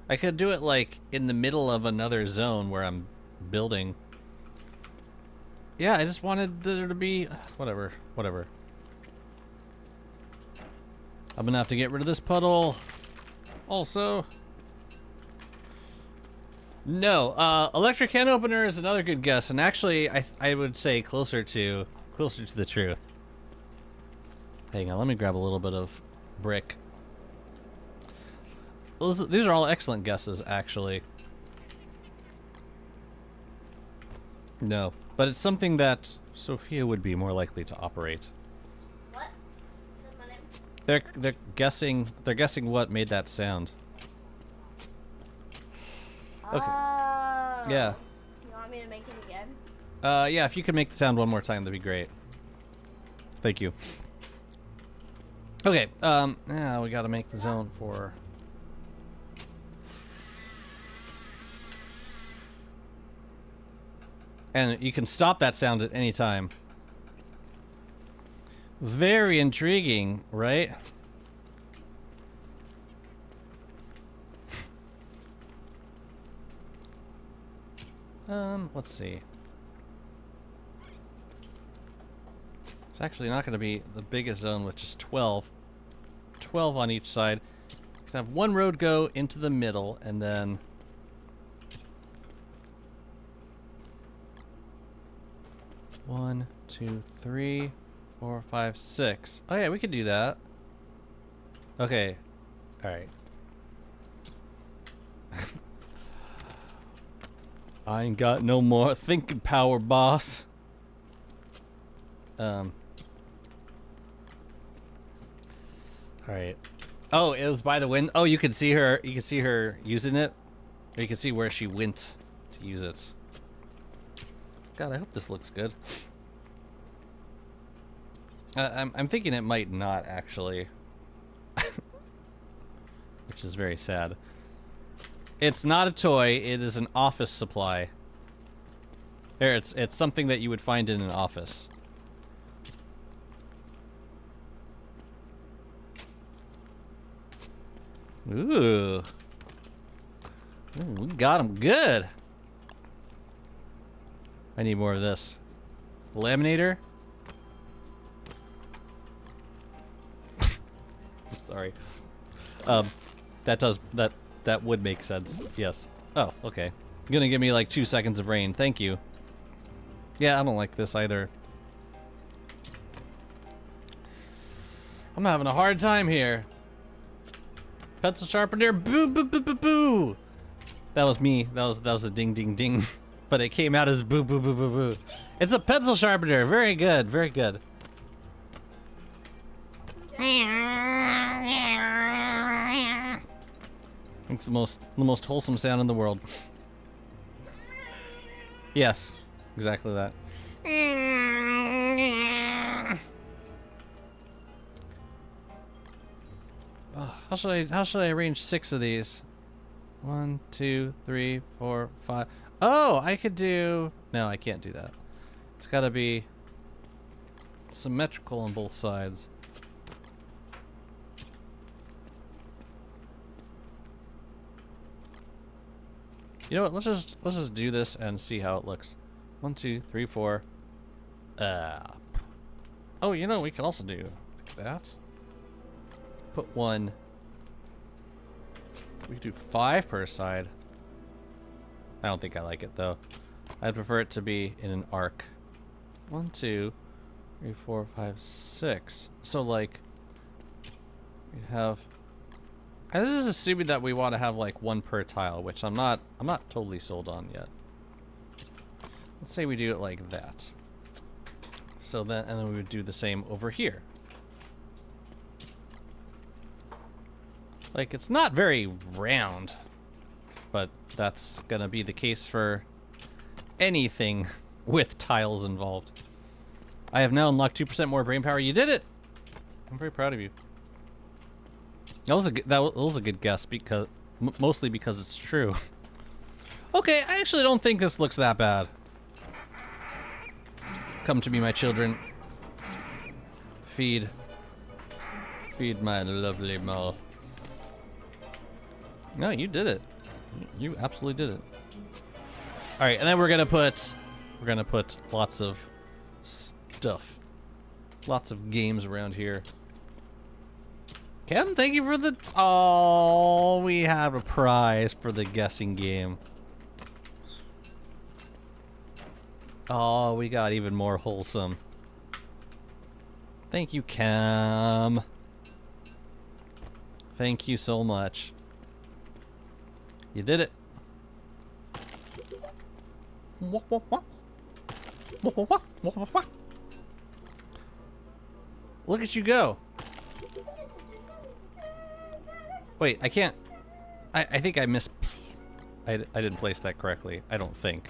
I could do it like in the middle of another zone where I'm building. Yeah, I just wanted there to be whatever. I'm gonna have to get rid of this puddle. Also, no, electric can opener is another good guess, and actually, I would say closer to the truth. Hang on, let me grab a little bit of brick. These are all excellent guesses, actually. No, but it's something that Sophia would be more likely to operate. What? Is that my name? They're guessing what made that sound. Okay. Oh. Yeah. You want me to make it again? Yeah, if you could make the sound one more time, that'd be great. Thank you. Okay, yeah, we gotta make the zone for... And you can stop that sound at any time. Very intriguing, right? Let's see. It's actually not going to be the biggest zone with just 12. 12 on each side. You can have one road go into the middle, and then... One, two, three, 4, 5, 6. Oh yeah, we could do that. Okay. Alright. I ain't got no more thinking power, boss. Alright. Oh, it was by the wind. Oh, you can see her. You can see her using it. Or you can see where she went to use it. God, I hope this looks good. I'm thinking it might not, actually. Which is very sad. It's not a toy, it is an office supply. There, it's something that you would find in an office. Ooh. Ooh, we got him good. I need more of this. Laminator? I'm sorry. That would make sense. Yes. Oh, okay. You're gonna give me like 2 seconds of rain. Thank you. Yeah, I don't like this either. I'm having a hard time here. Pencil sharpener. Boo, boo, boo, boo, boo. That was me. That was a ding, ding, ding. But it came out as boo, boo, boo, boo, boo. It's a pencil sharpener. Very good. Very good. It's the most wholesome sound in the world. Yes, exactly that. Oh, how should I arrange 6 of these? 1, 2, 3, 4, 5. Oh, I could do... No, I can't do that. It's got to be symmetrical on both sides. You know what? Let's just do this and see how it looks. 1, 2, 3, 4. Oh, you know we can also do like that. Put one. We could do 5 per side. I don't think I like it though. I'd prefer it to be in an arc. 1, 2, 3, 4, 5, 6. So like we have. And this is assuming that we want to have like 1 per tile, which I'm not totally sold on yet. Let's say we do it like that. So then, and then we would do the same over here. Like, it's not very round, but that's gonna be the case for anything with tiles involved. I have now unlocked 2% more brain power. You did it! I'm very proud of you. That was a good guess, because mostly because it's true. Okay, I actually don't think this looks that bad. Come to me, my children. Feed my lovely mole. No, you did it. You absolutely did it. All right, and then we're gonna put lots of stuff, lots of games around here. Kevin, thank you for the... Oh, we have a prize for the guessing game. Oh, we got even more wholesome. Thank you, Cam. Thank you so much. You did it. Look at you go. Wait, I can't. I think I I didn't place that correctly. I don't think.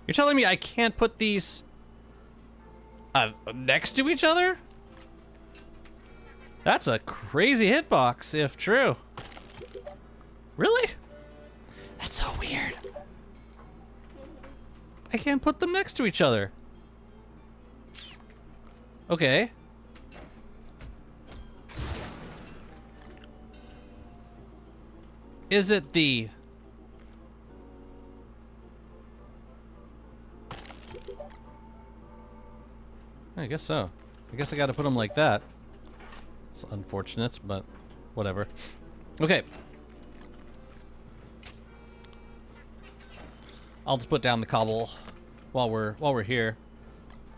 You're telling me I can't put these next to each other? That's a crazy hitbox, if true. Really? That's so weird. I can't put them next to each other. Okay. Is it the... I guess so. I guess I gotta put them like that. It's unfortunate, but whatever. Okay. I'll just put down the cobble while we're here.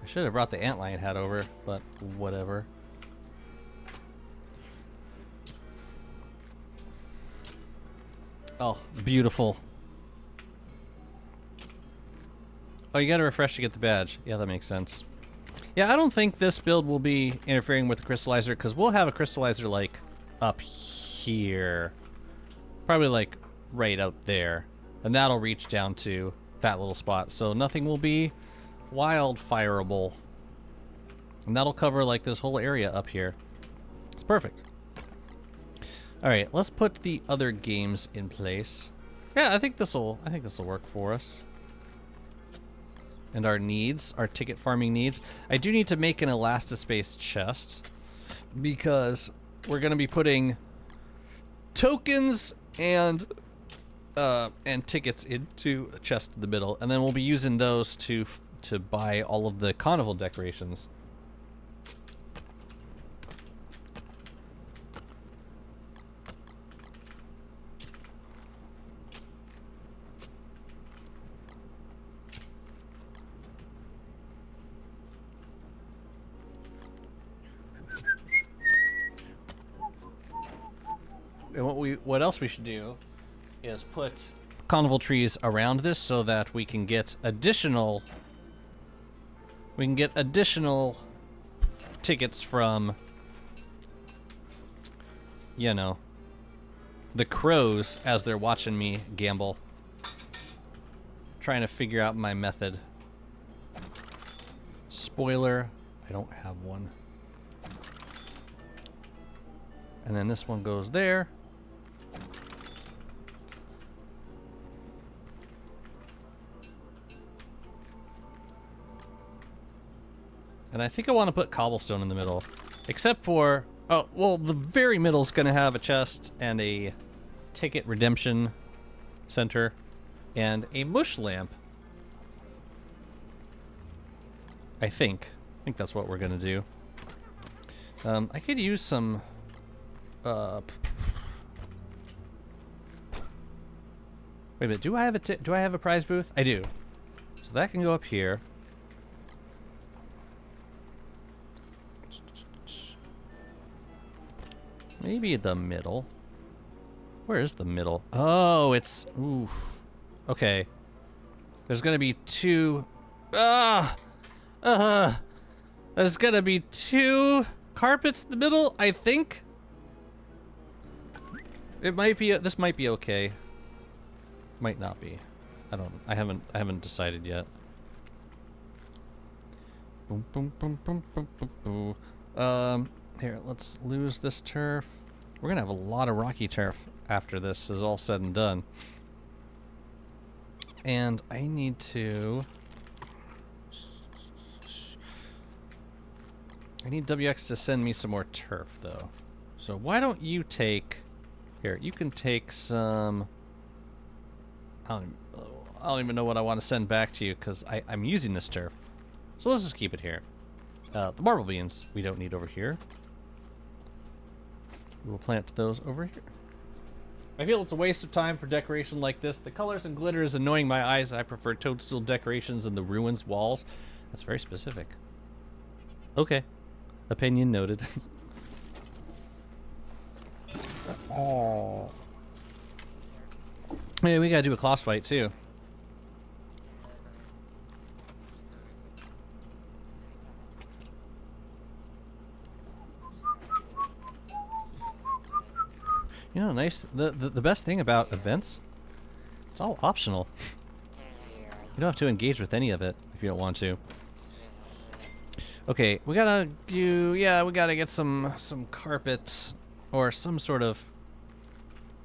I should have brought the antlion hat over, but whatever. Oh, beautiful. Oh, you gotta refresh to get the badge. Yeah, that makes sense. Yeah, I don't think this build will be interfering with the crystallizer, because we'll have a crystallizer, like, up here. Probably, like, right out there. And that'll reach down to that little spot. So nothing will be wildfireable. And that'll cover, like, this whole area up here. It's perfect. Alright, let's put the other games in place. Yeah, I think this'll work for us. And our needs, our ticket farming needs. I do need to make an elastispace chest, because we're gonna be putting tokens and tickets into a chest in the middle, and then we'll be using those to buy all of the carnival decorations. And what else we should do is put carnival trees around this so that we can get additional tickets from, you know, the crows as they're watching me gamble. Trying to figure out my method. Spoiler, I don't have one. And then this one goes there. And I think I want to put cobblestone in the middle. Except for... oh, well, the very middle is going to have a chest and a ticket redemption center and a mush lamp. I think that's what we're going to do. I could use some... wait a minute, do I have a prize booth? I do. So that can go up here. Maybe the middle. Where is the middle? Oh, it's... ooh. Okay. There's gonna be two... there's gonna be two carpets in the middle, I think? It might be... this might be okay. Might not be. I haven't decided yet. Boom, boom, boom, boom, boom, boom, boom. Here, let's lose this turf. We're gonna have a lot of rocky turf after this is all said and done. And I need to... I need WX to send me some more turf, though. So why don't you take... here, you can take some... I don't even know what I want to send back to you, because I'm using this turf. So let's just keep it here. The marble beans we don't need over here. We will plant those over here. I feel it's a waste of time for decoration like this. The colors and glitter is annoying my eyes. I prefer toadstool decorations and the ruins walls. That's very specific. Okay. Opinion noted. Oh. Hey, we gotta do a class fight too. You know, nice. The best thing about events, it's all optional. You don't have to engage with any of it if you don't want to. Okay, we gotta we gotta get some carpets or some sort of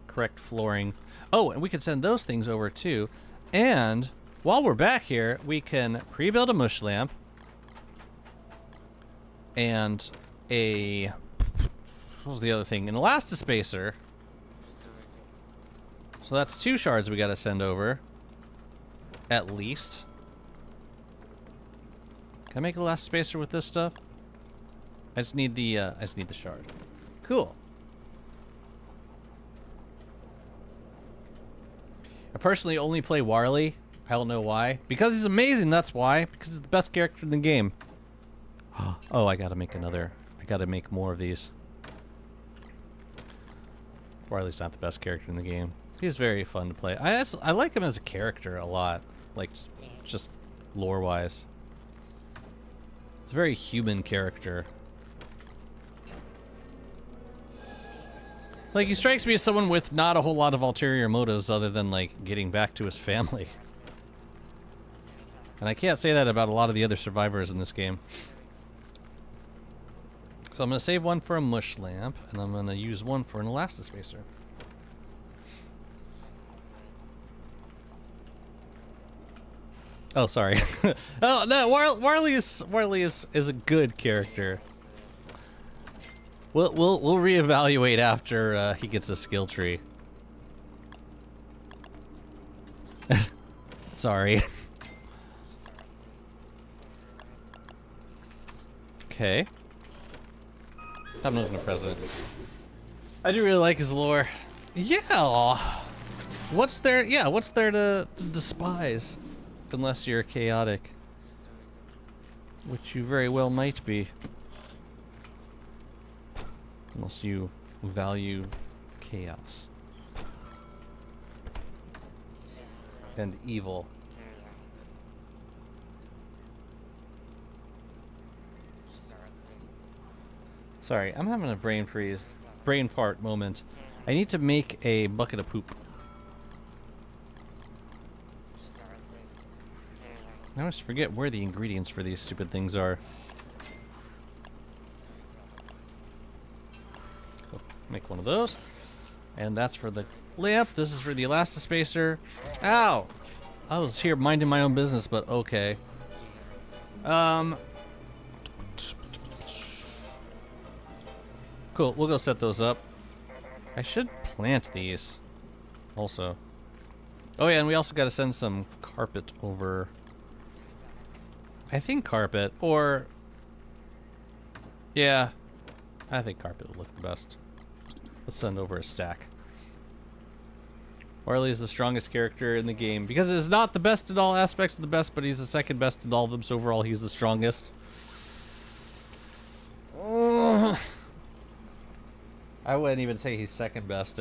correct flooring. Oh, and we can send those things over too. And while we're back here, we can pre-build a mush lamp and a, what was the other thing? An elastispacer. So that's 2 shards we gotta send over, at least. Can I make a elastispacer with this stuff? I just need the shard. Cool. I personally only play Warley. I don't know why. Because he's amazing, that's why. Because he's the best character in the game. Oh, I gotta make another. I gotta make more of these. Warley's not the best character in the game. He's very fun to play. I like him as a character a lot. Like, just lore-wise. He's a very human character. Like, he strikes me as someone with not a whole lot of ulterior motives other than, like, getting back to his family. And I can't say that about a lot of the other survivors in this game. So I'm going to save one for a mush lamp, and I'm going to use one for an elastispacer. Oh, sorry. Oh, no, Warley is a good character. We'll reevaluate after he gets a skill tree. Sorry. Okay. I'm not gonna present. I do really like his lore. Yeah. What's there? Yeah. What's there to despise? Unless you're chaotic, which you very well might be. Unless you value chaos and evil. Sorry, I'm having a brain fart moment. I need to make a bucket of poop. I always forget where the ingredients for these stupid things are. So, make one of those. And that's for the lamp. This is for the elastispacer. Ow! I was here minding my own business, but okay. Cool, we'll go set those up. I should plant these also. Oh yeah, and we also gotta send some carpet over. I think carpet, or... Yeah, I think carpet would look the best. Let's send over a stack. Warley is the strongest character in the game, because it's not the best in all aspects of the best, but he's the second best in all of them, so overall he's the strongest. I wouldn't even say he's second best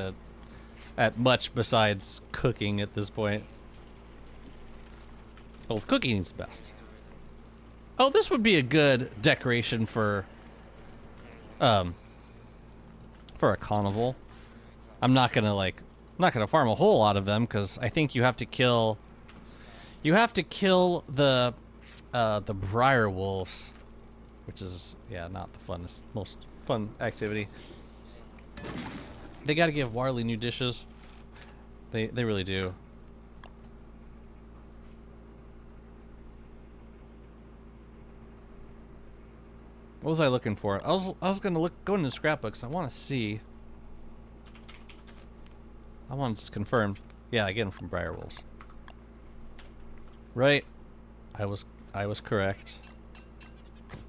at much besides cooking at this point. Well, cooking is best. Oh, this would be a good decoration for a carnival. I'm not gonna farm a whole lot of them because I think you have to kill the briar wolves, which is not the most fun activity. They got to give Warley new dishes. They really do. What was I looking for? I was gonna go into scrapbooks. I want to see. I want this confirmed. Yeah, I get them from briar wolves. Right. I was correct.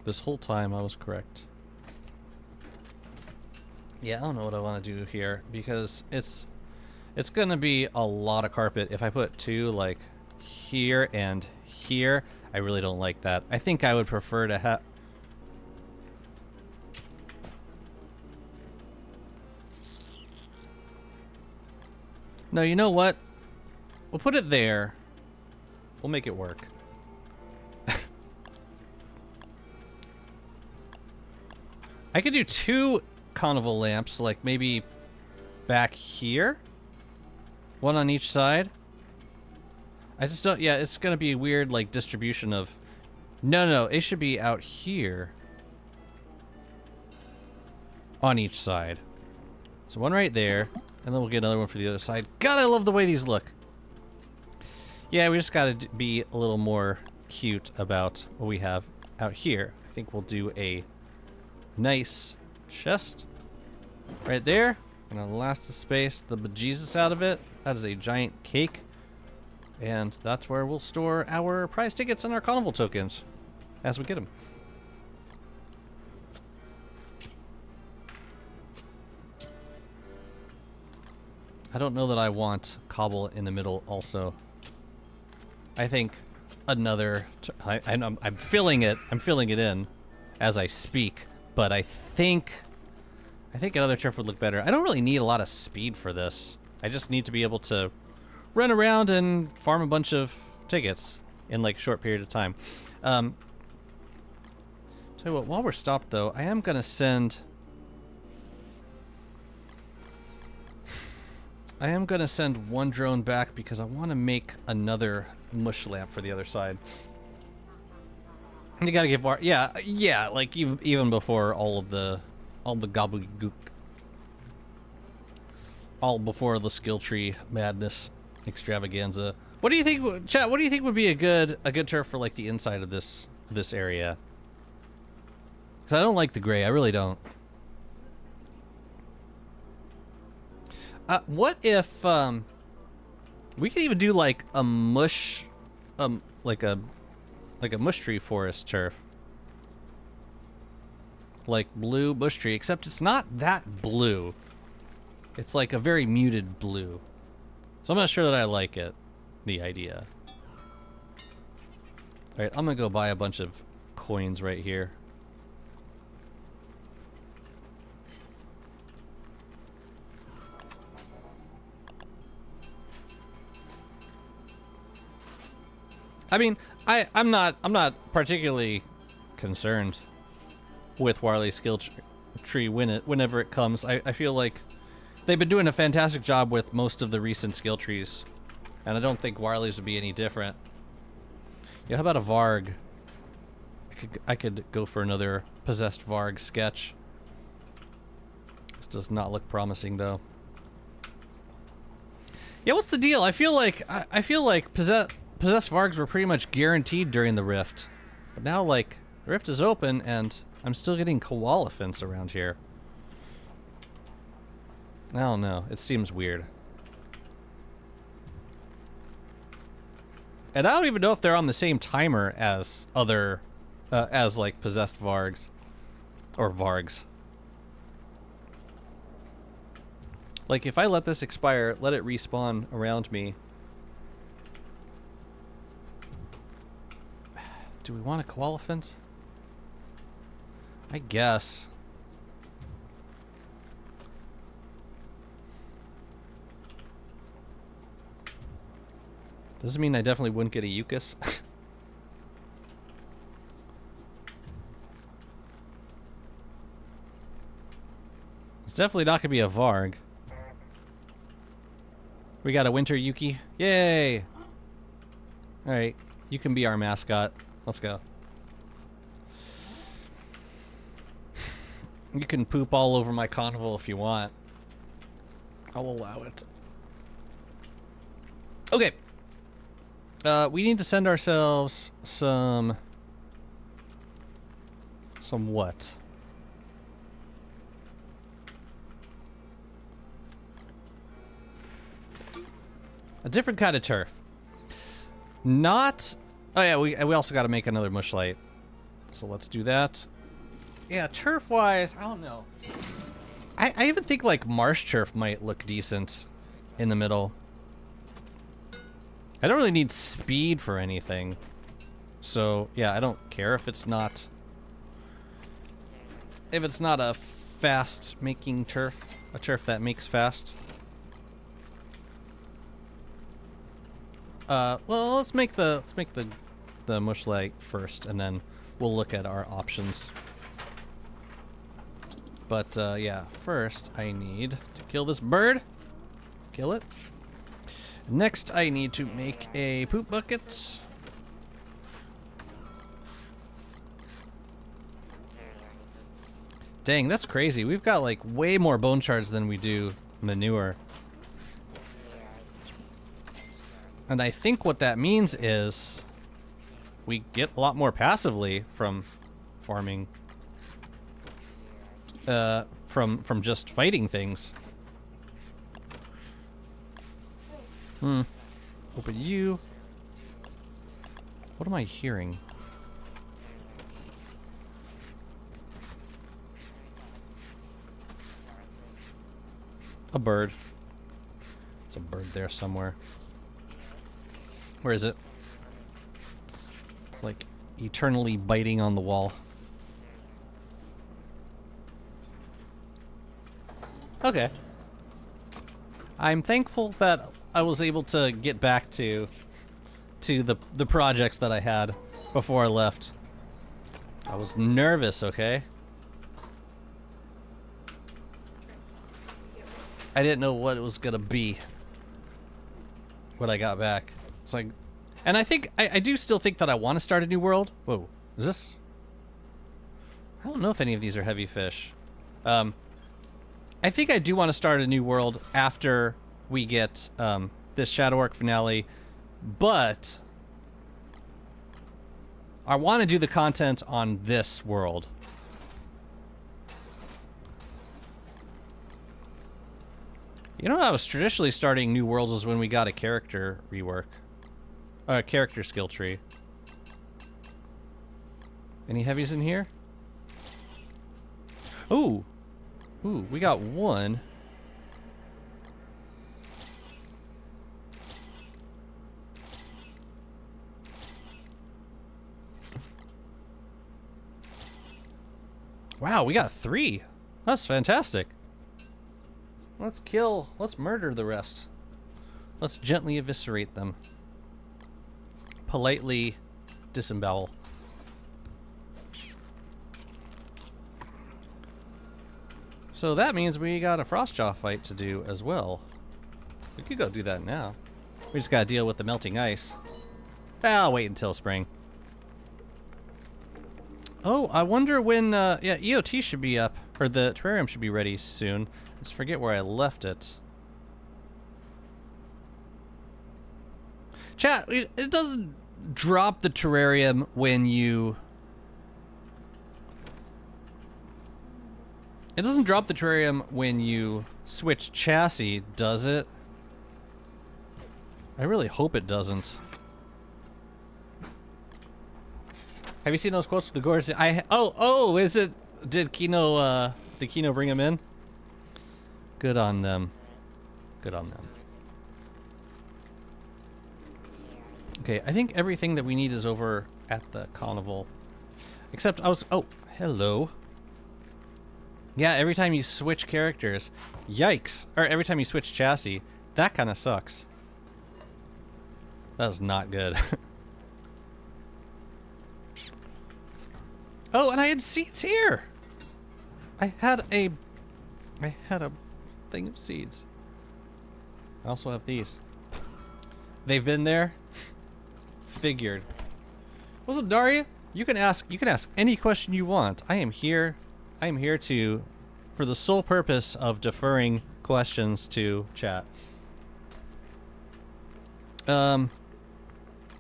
This whole time I was correct. Yeah, I don't know what I want to do here because it's gonna be a lot of carpet if I put 2 like here and here. I really don't like that. I think I would prefer to have. No, you know what? We'll put it there. We'll make it work. I could do 2 carnival lamps, like maybe back here. One on each side. I just don't... Yeah, it's going to be a weird, like, distribution of... No, it should be out here. On each side. So one right there. And then we'll get another one for the other side. God, I love the way these look. Yeah, we just got to be a little more cute about what we have out here. I think we'll do a nice chest right there. Gonna last the space the bejesus out of it. That is a giant cake. And that's where we'll store our prize tickets and our carnival tokens as we get them. I don't know that I want cobble in the middle also. I think another... I'm filling it. I'm filling it in as I speak. But I think another turf would look better. I don't really need a lot of speed for this. I just need to be able to run around and farm a bunch of tickets in like a short period of time. Tell you what, while we're stopped though, I am gonna send one drone back because I want to make another mush lamp for the other side. You gotta get more, yeah, like even before all the gobbledygook, all before the skill tree madness extravaganza. What do you think, chat? What do you think would be a good turf for like the inside of this area? Because I don't like the gray. I really don't. What if we could even do like a mush, like a mush tree forest turf, like blue bush tree, except it's not that blue. It's like a very muted blue. So I'm not sure that I like it, the idea. All right, I'm gonna go buy a bunch of coins right here. I mean, I'm not particularly concerned with Warley's skill tree whenever it comes. I feel like they've been doing a fantastic job with most of the recent skill trees, and I don't think Warley's would be any different. Yeah, how about a Varg? I could go for another possessed Varg sketch. This does not look promising though. Yeah, what's the deal? I feel like possessed Vargs were pretty much guaranteed during the Rift. But now, like, the Rift is open, and I'm still getting koalefants around here. I don't know. It seems weird. And I don't even know if they're on the same timer as other, as, like, possessed Vargs. Or Vargs. Like, if I let this expire, let it respawn around me... Do we want a koalefant? I guess. Doesn't mean I definitely wouldn't get a Eucus. It's definitely not gonna be a Varg. We got a winter Yuki. Yay! Alright, you can be our mascot. Let's go. You can poop all over my carnival if you want. I'll allow it. Okay. We need to send ourselves some what? A different kind of turf. Not... Oh yeah, we also got to make another mush light. So let's do that. Yeah, turf-wise, I don't know. I even think like marsh turf might look decent in the middle. I don't really need speed for anything. So yeah, I don't care if it's not a fast making turf, a turf that makes fast. Well, let's make the mush light first, and then we'll look at our options. But yeah, first I need to kill this bird. Kill it. Next, I need to make a poop bucket. Dang, that's crazy. We've got like way more bone shards than we do manure. And I think what that means is we get a lot more passively from farming. From just fighting things. Open you. What am I hearing? A bird. There's a bird there somewhere. Where is it? It's like eternally biting on the wall. Okay. I'm thankful that I was able to get back to the projects that I had before I left. I was nervous, okay? I didn't know what it was gonna be when I got back. It's like, and I think I do still think that I want to start a new world. Whoa, is this? I don't know if any of these are heavy fish. I think I do want to start a new world after we get this Shadow Arc finale, but I want to do the content on this world. You know, I was traditionally starting new worlds is when we got a character rework. A character skill tree. Any heavies in here? Ooh. Ooh, we got one. Wow, we got 3. That's fantastic. Let's murder the rest. Let's gently eviscerate them. Politely disembowel. So that means we got a Frostjaw fight to do as well. We could go do that now. We just gotta deal with the melting ice. I'll wait until spring. Oh, I wonder when, yeah, EOT should be up, or the terrarium should be ready soon. Let's forget where I left it. Chat, it doesn't drop the terrarium when you... It doesn't drop the terrarium when you switch chassis, does it? I really hope it doesn't. Have you seen those quotes from the gorge? Oh, is it? Did Kino bring him in? Good on them. Good on them. Okay, I think everything that we need is over at the carnival. Except oh, hello. Yeah, every time you switch characters, yikes. Or every time you switch chassis, that kind of sucks. That's not good. Oh, and I had seeds here. I had a thing of seeds. I also have these. They've been there. Figured. What's up, Daria? You can ask any question you want. I am here for the sole purpose of deferring questions to chat. Let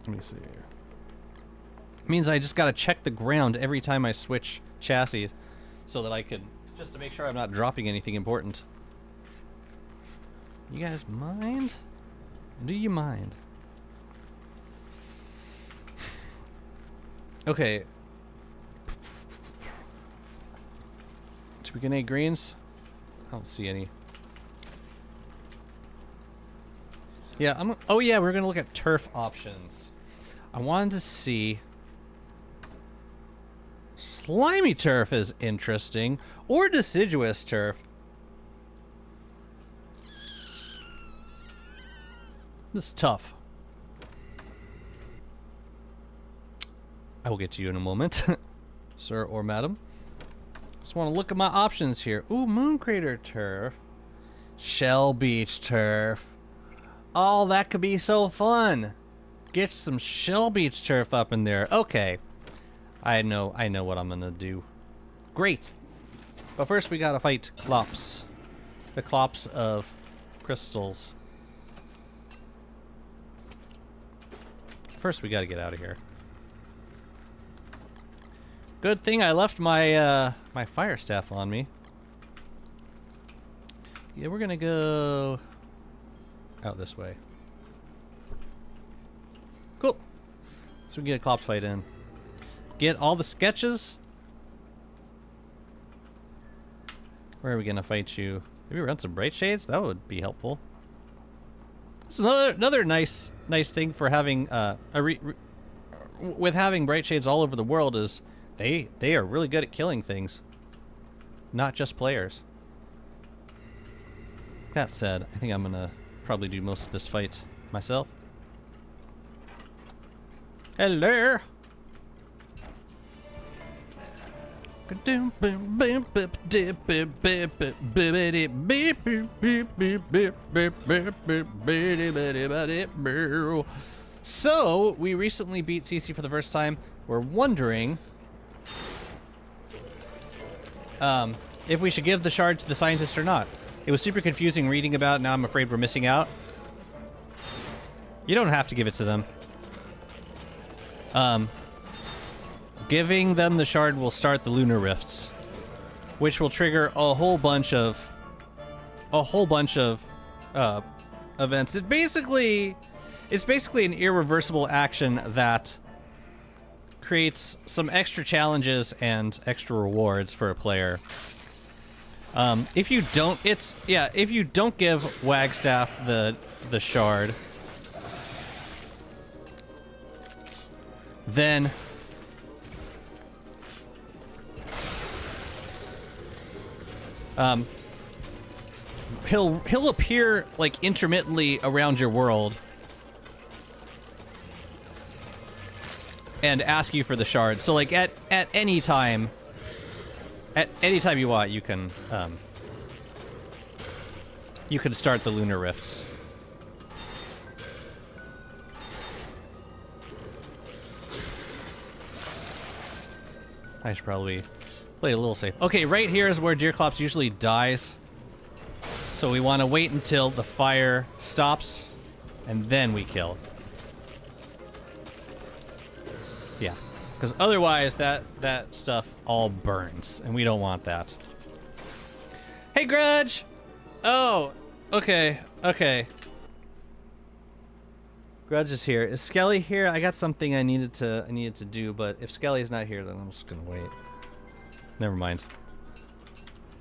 me see here. It means I just gotta check the ground every time I switch chassis so that I could, just to make sure I'm not dropping anything important. You guys mind? Do you mind? Okay. Did we get any greens? I don't see any. Yeah, oh yeah, we're gonna look at turf options. I wanted to see... Slimy turf is interesting, or deciduous turf. This is tough. I will get to you in a moment, sir or madam. Just want to look at my options here. Ooh, Moon Crater Turf. Shell Beach Turf. Oh, that could be so fun. Get some Shell Beach Turf up in there. Okay. I know what I'm gonna do. Great. But first we gotta fight Clops. The Clops of crystals. First we gotta get out of here. Good thing I left my my fire staff on me. Yeah, we're gonna go out this way. Cool. So we can get a Clops fight in. Get all the sketches. Where are we gonna fight you? Maybe run some bright shades. That would be helpful. This is another nice thing for having with having bright shades all over the world is they are really good at killing things, not just players. That said, I think I'm gonna probably do most of this fight myself. Hello. So, we recently beat CC for the first time. We're wondering if we should give the shard to the scientist or not. It was super confusing reading about it, now I'm afraid we're missing out. You don't have to give it to them. Giving them the shard will start the lunar rifts, which will trigger a whole bunch of events. It's basically an irreversible action that creates some extra challenges and extra rewards for a player. If you don't give Wagstaff the shard, then he'll appear like intermittently around your world and ask you for the shard. So like at any time you want, you can start the lunar rifts. I should probably play a little safe. Okay, right here is where Deerclops usually dies. So we want to wait until the fire stops, and then we kill. Yeah, because otherwise that stuff all burns, and we don't want that. Hey, Grudge! Oh, okay. Grudge is here. Is Skelly here? I got something I needed to do, but if Skelly's not here, then I'm just gonna wait. Never mind.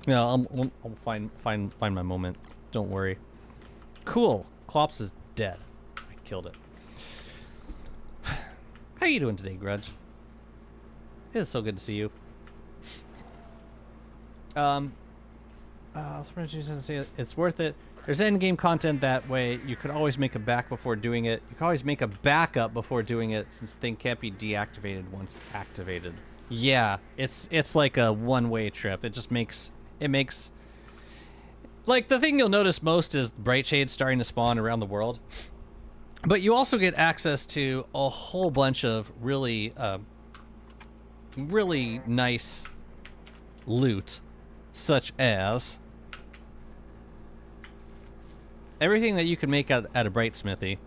No, I'll find my moment. Don't worry. Cool. Clops is dead. I killed it. How you doing today, Grudge? It's so good to see you. It's worth it. There's endgame content that way. You could always make a back before doing it. You can always make a backup before doing it, since the thing can't be deactivated once activated. Yeah, it's like a one-way trip. It makes like the thing you'll notice most is bright shades starting to spawn around the world. But you also get access to a whole bunch of really nice loot, such as everything that you can make at a bright smithy.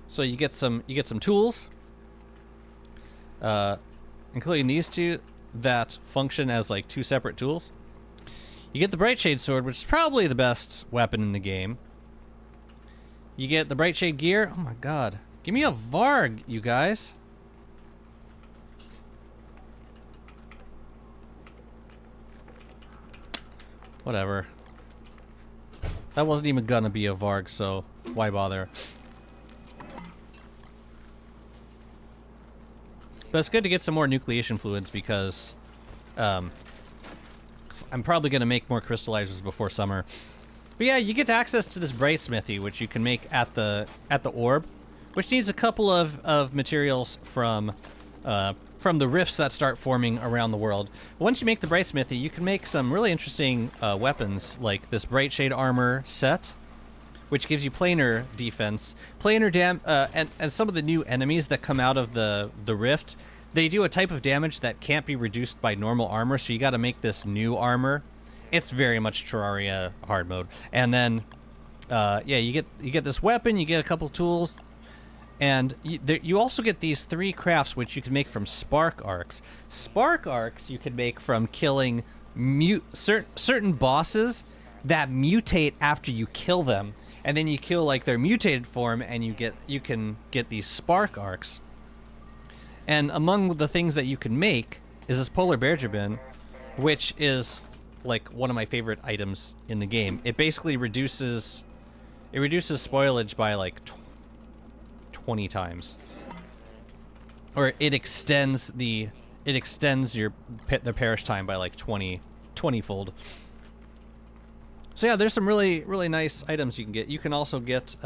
So you get some tools, including these two that function as like two separate tools. You get the Brightshade sword, which is probably the best weapon in the game. You get the Brightshade gear. Oh my god. Give me a Varg, you guys. Whatever. That wasn't even gonna be a Varg, so why bother? But it's good to get some more nucleation fluids because I'm probably going to make more crystallizers before summer. But yeah, you get access to this bright smithy, which you can make at the orb, which needs a couple of materials from from the rifts that start forming around the world. Once you make the Bright Smithy, you can make some really interesting weapons, like this Bright Shade armor set, which gives you planar defense, and some of the new enemies that come out of the rift, they do a type of damage that can't be reduced by normal armor, so you got to make this new armor. It's very much Terraria hard mode. And then, yeah, you get this weapon, you get a couple tools, and you also get these 3 crafts which you can make from spark arcs. Spark arcs you can make from killing certain bosses that mutate after you kill them, and then you kill like their mutated form, and you can get these spark arcs. And among the things that you can make is this polar bear gibbon, which is like one of my favorite items in the game. It basically reduces spoilage by like 20 times, or it extends the perish time by like 20-fold. So yeah, there's some really nice items you can get. You can also get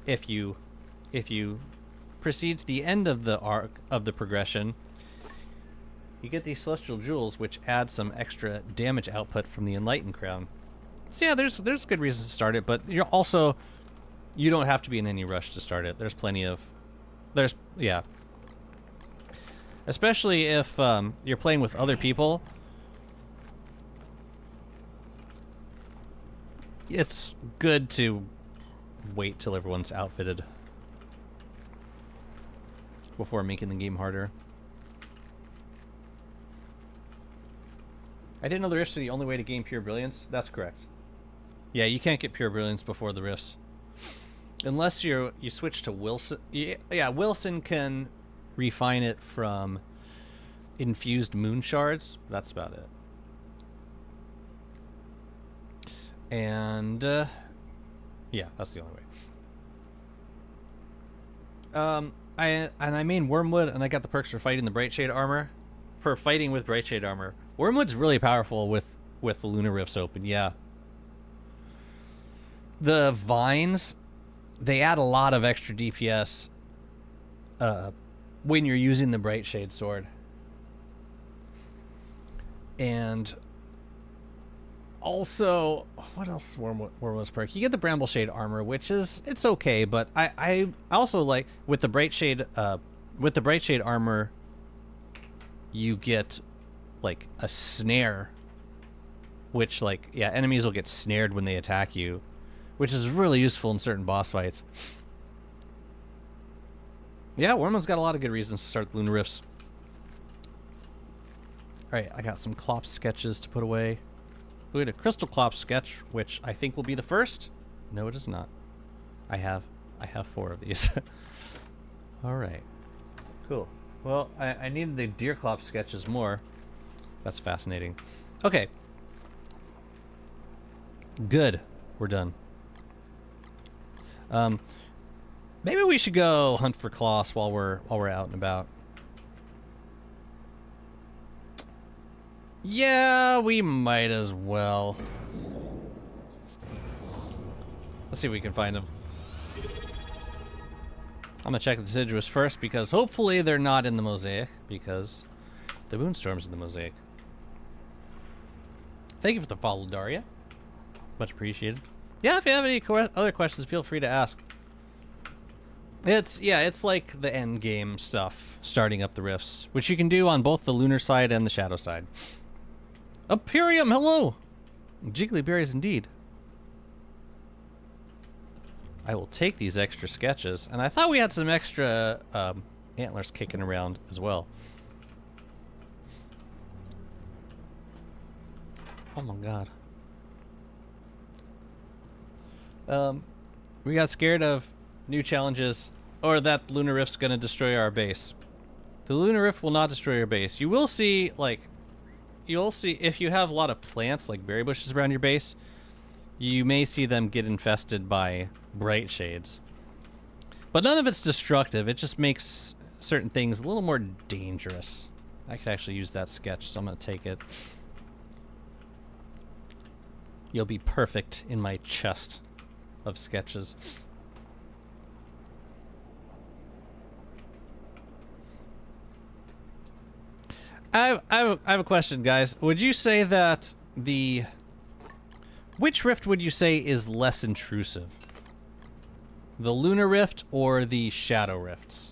if you proceed to the end of the arc of the progression, you get these celestial jewels, which add some extra damage output from the enlightened crown. So yeah, there's good reasons to start it, but you don't have to be in any rush to start it. Yeah. Especially if you're playing with other people, it's good to wait till everyone's outfitted before making the game harder. I didn't know the rifts are the only way to gain pure brilliance. That's correct. Yeah, you can't get pure brilliance before the rifts. Unless you switch to Wilson. Yeah, Wilson can refine it from infused moon shards. That's about it. And yeah, that's the only way. I main Wormwood, and I got the perks for fighting the Bright Shade armor. For fighting with Bright Shade armor, Wormwood's really powerful with the Lunar Rifts open. Yeah. The vines, they add a lot of extra DPS when you're using the Bright Shade sword. And also, what else? Wormwood's perk? You get the Bramble Shade armor, which it's okay, but I also like with the Bright Shade armor, you get like a snare, which like, yeah, enemies will get snared when they attack you, which is really useful in certain boss fights. Yeah, Wormwood's got a lot of good reasons to start the Lunar Rifts. Alright, I got some Clop sketches to put away. We had a Crystal Clop sketch, which I think will be the first. No, it is not. I have 4 of these. Alright. Cool. Well, I needed the Deer Clop sketches more. That's fascinating. Okay. Good. We're done. Maybe we should go hunt for Kloss while we're out and about. Yeah, we might as well. Let's see if we can find them. I'm gonna check the deciduous first, because hopefully they're not in the mosaic, because the Moonstorm's in the mosaic. Thank you for the follow, Daria. Much appreciated. Yeah, if you have any other questions, feel free to ask. It's like the end game stuff, starting up the rifts, which you can do on both the lunar side and the shadow side. Imperium, hello! Jiggly berries indeed. I will take these extra sketches, and I thought we had some extra antlers kicking around as well. Oh my god. We got scared of new challenges, or that Lunar Rift's gonna destroy our base. The Lunar Rift will not destroy your base. You will see, like, you'll see if you have a lot of plants, like berry bushes around your base, you may see them get infested by bright shades. But none of it's destructive, it just makes certain things a little more dangerous. I could actually use that sketch, so I'm gonna take it. You'll be perfect in my chest of sketches. I have a question, guys. Would you say that which rift would you say is less intrusive? The Lunar Rift or the Shadow Rifts?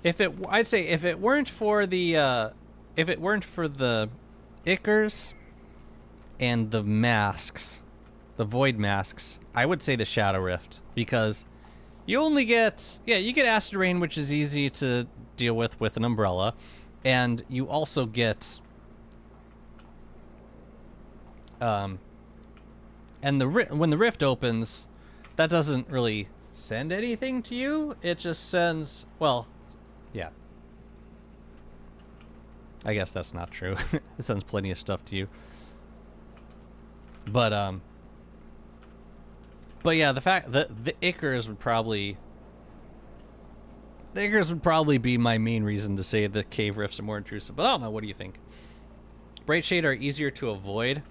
I'd say if it weren't for the Ichors and the masks, the void masks, I would say the Shadow Rift, because you only get, you get acid rain, which is easy to deal with an umbrella, and you also get and when the rift opens, that doesn't really send anything to you. It just sends, well, yeah. I guess that's not true. It sends plenty of stuff to you. But yeah, the fact that the Ichors would probably be my main reason to say the cave rifts are more intrusive. But I don't know. What do you think? Bright Shade are easier to avoid.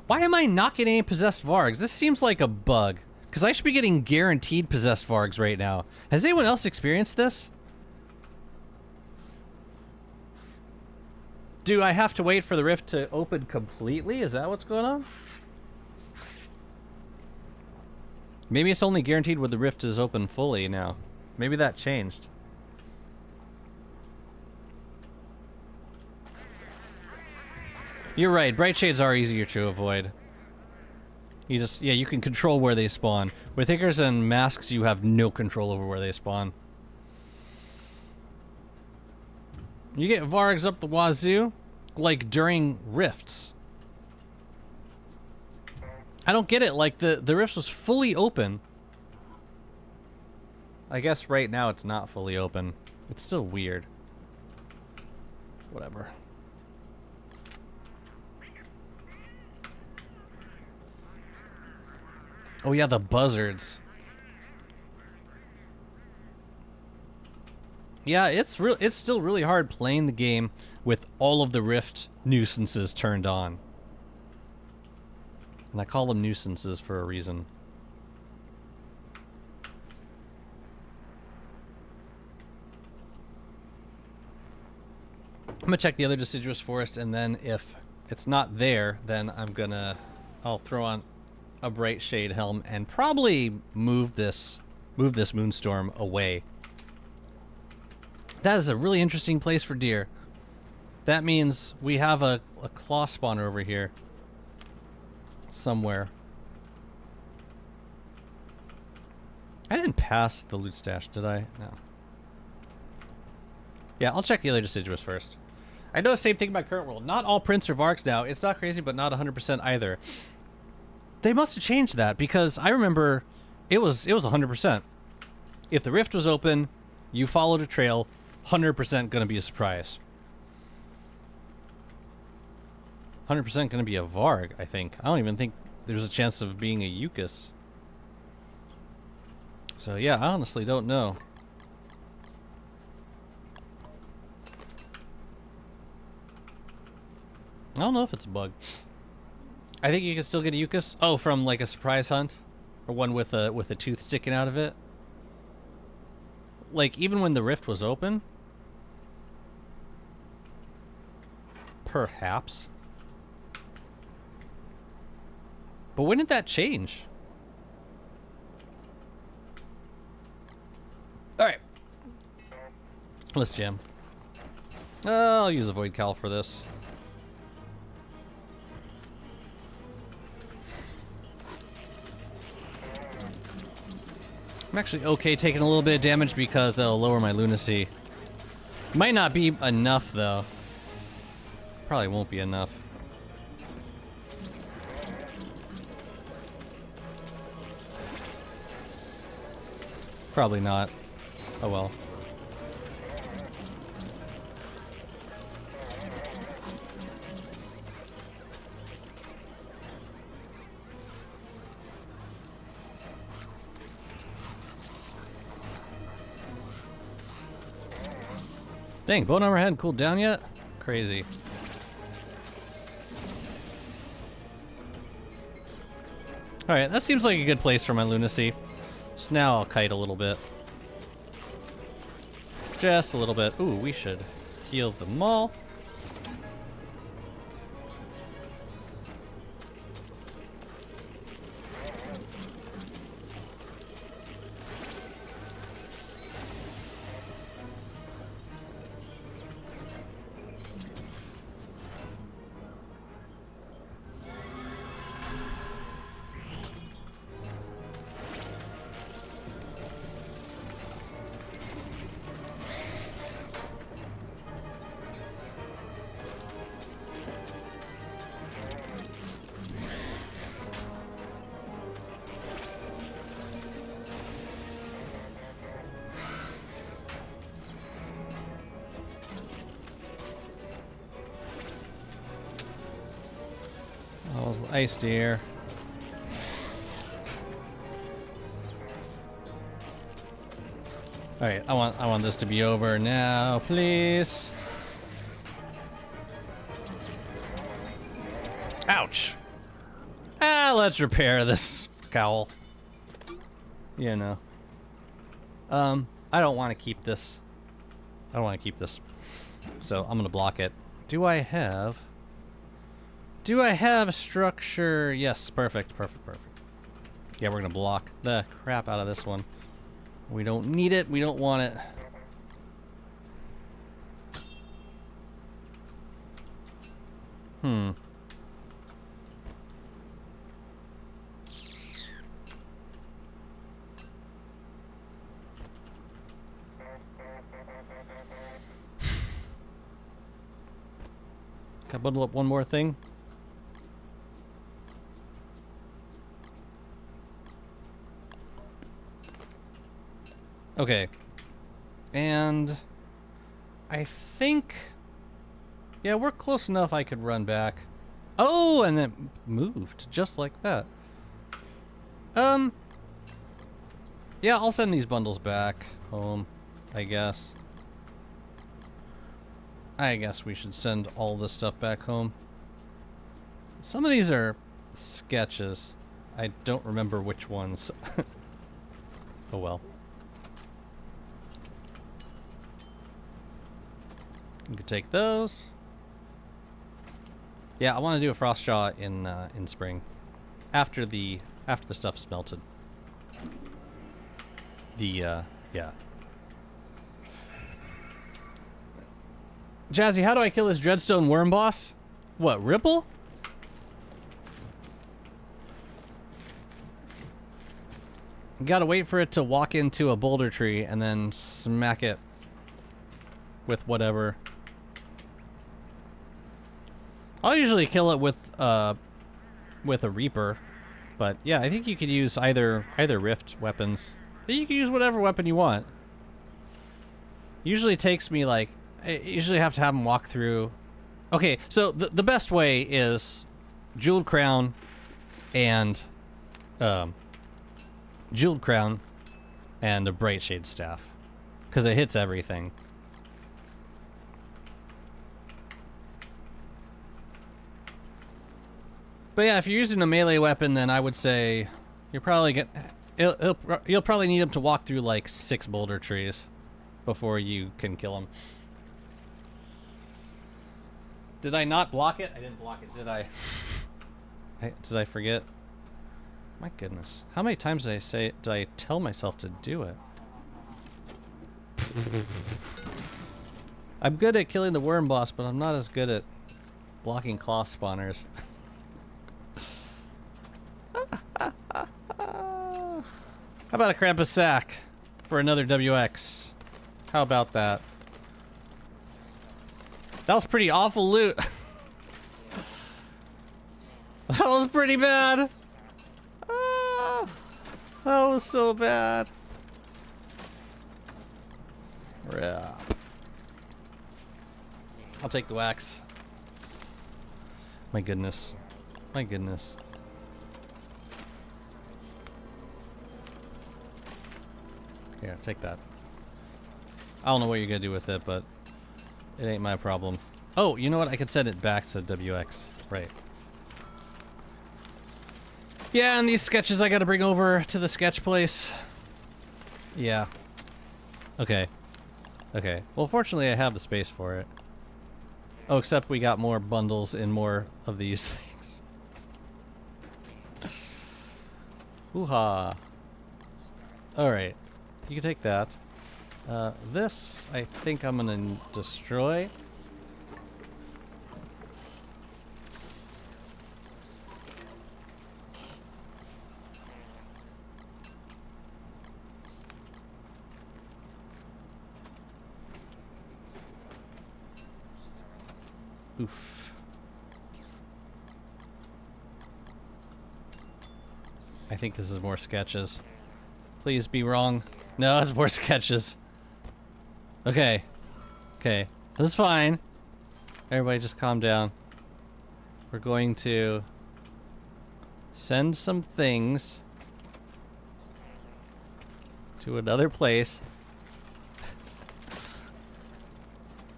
Why am I not getting any possessed Vargs? This seems like a bug. Because I should be getting guaranteed possessed Vargs right now. Has anyone else experienced this? Do I have to wait for the rift to open completely? Is that what's going on? Maybe it's only guaranteed when the rift is open fully now. Maybe that changed. You're right, Bright Shades are easier to avoid. You just, you can control where they spawn. With Ichors and Masks, you have no control over where they spawn. You get Vargs up the wazoo, like during rifts. I don't get it, like the rift was fully open. I guess right now it's not fully open. It's still weird. Whatever. Oh yeah, the buzzards. Yeah, it's still really hard playing the game with all of the rift nuisances turned on. And I call them nuisances for a reason. I'm gonna check the other deciduous forest, and then if it's not there, then I'll throw on a Bright Shade helm and probably move this moonstorm away. That is a really interesting place for deer. That means we have a claw spawner over here somewhere. I didn't pass the loot stash, did I? No. Yeah, I'll check the other deciduous first. I know the same thing about current world. Not all prints are Vargs now. It's not crazy, but not 100% either. They must have changed that, because I remember it was 100%. If the rift was open, you followed a trail, 100% gonna be a surprise. 100% gonna be a Varg, I think. I don't even think there's a chance of being a Eucus. So yeah, I honestly don't know. I don't know if it's a bug. I think you can still get a Eucus. Oh, from like a surprise hunt, or one with a tooth sticking out of it. Like even when the rift was open. Perhaps. But when did that change? All right. Let's jam. I'll use a Void Cowl for this. I'm actually okay taking a little bit of damage because that'll lower my lunacy. Might not be enough though. Probably won't be enough. Probably not. Oh well. Dang, bone armor hadn't cooled down yet? Crazy. Alright, that seems like a good place for my lunacy. So now I'll kite a little bit. Just a little bit. Ooh, we should heal them all. Ice deer. All right, I want this to be over now, please. Ouch. Let's repair this cowl. You know. I don't want to keep this. I don't want to keep this. So I'm gonna block it. Do I have a structure? Yes, perfect. Yeah, we're gonna block the crap out of this one. We don't need it, we don't want it. Can I bundle up one more thing? Okay, and I think, yeah, we're close enough I could run back. Oh, and it moved just like that. Yeah, I'll send these bundles back home, I guess. I guess we should send all this stuff back home. Some of these are sketches. I don't remember which ones. Oh well. You could take those. Yeah, I want to do a frost jaw in spring, after the stuff's melted. Yeah. Jazzy, how do I kill this Dreadstone worm boss? What, Ripple? You gotta wait for it to walk into a boulder tree and then smack it with whatever. I'll usually kill it with a Reaper, but yeah, I think you could use either Rift weapons. You can use whatever weapon you want. Usually takes me like, I usually have to have them walk through. Okay, so the best way is Jeweled Crown and a Bright Shade Staff, because it hits everything. But yeah, if you're using a melee weapon, then I would say you're probably you'll probably need him to walk through like 6 boulder trees before you can kill him. Did I not block it? I didn't block it, did I? Did I forget? My goodness. How many times did I tell myself to do it? I'm good at killing the worm boss, but I'm not as good at blocking claw spawners. How about a Krampus sack for another WX? How about that? That was pretty awful loot. That was pretty bad. Ah, that was so bad. Yeah. I'll take the wax. My goodness. My goodness. Here, take that. I don't know what you're gonna do with it, but it ain't my problem. Oh, you know what? I could send it back to WX. Right. Yeah, and these sketches I gotta bring over to the sketch place. Yeah. Okay. Okay. Well, fortunately, I have the space for it. Oh, except we got more bundles and more of these things. Hoo-ha. Alright. You can take that. This, I think I'm gonna destroy. Oof. I think this is more sketches. Please be wrong. No, it's more sketches. Okay. Okay. This is fine. Everybody just calm down. We're going to send some things to another place.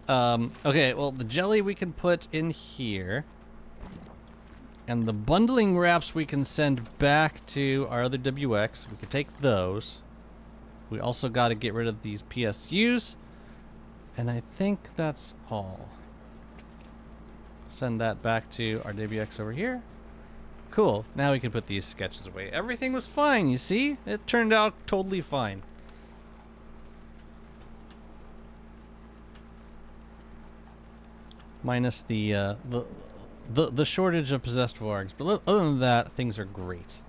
Okay, well, the jelly we can put in here. And the bundling wraps we can send back to our other WX. We can take those. We also got to get rid of these PSUs. And I think that's all. Send that back to our WX over here. Cool. Now we can put these sketches away. Everything was fine, you see? It turned out totally fine. Minus the shortage of possessed wargs. But other than that, things are great.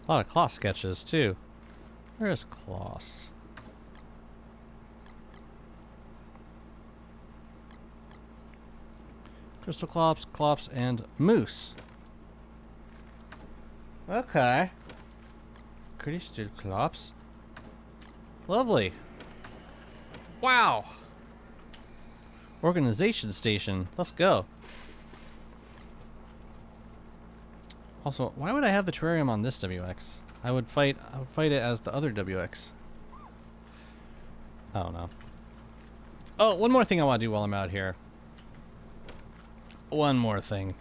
A lot of Kloss sketches, too. Where is Kloss? Crystal Clops, Clops, and Moose. Okay. Crystal Clops. Lovely. Wow. Organization station. Let's go. Also, why would I have the terrarium on this WX? I would fight it as the other WX. I don't know. Oh, one more thing I want to do while I'm out here. One more thing.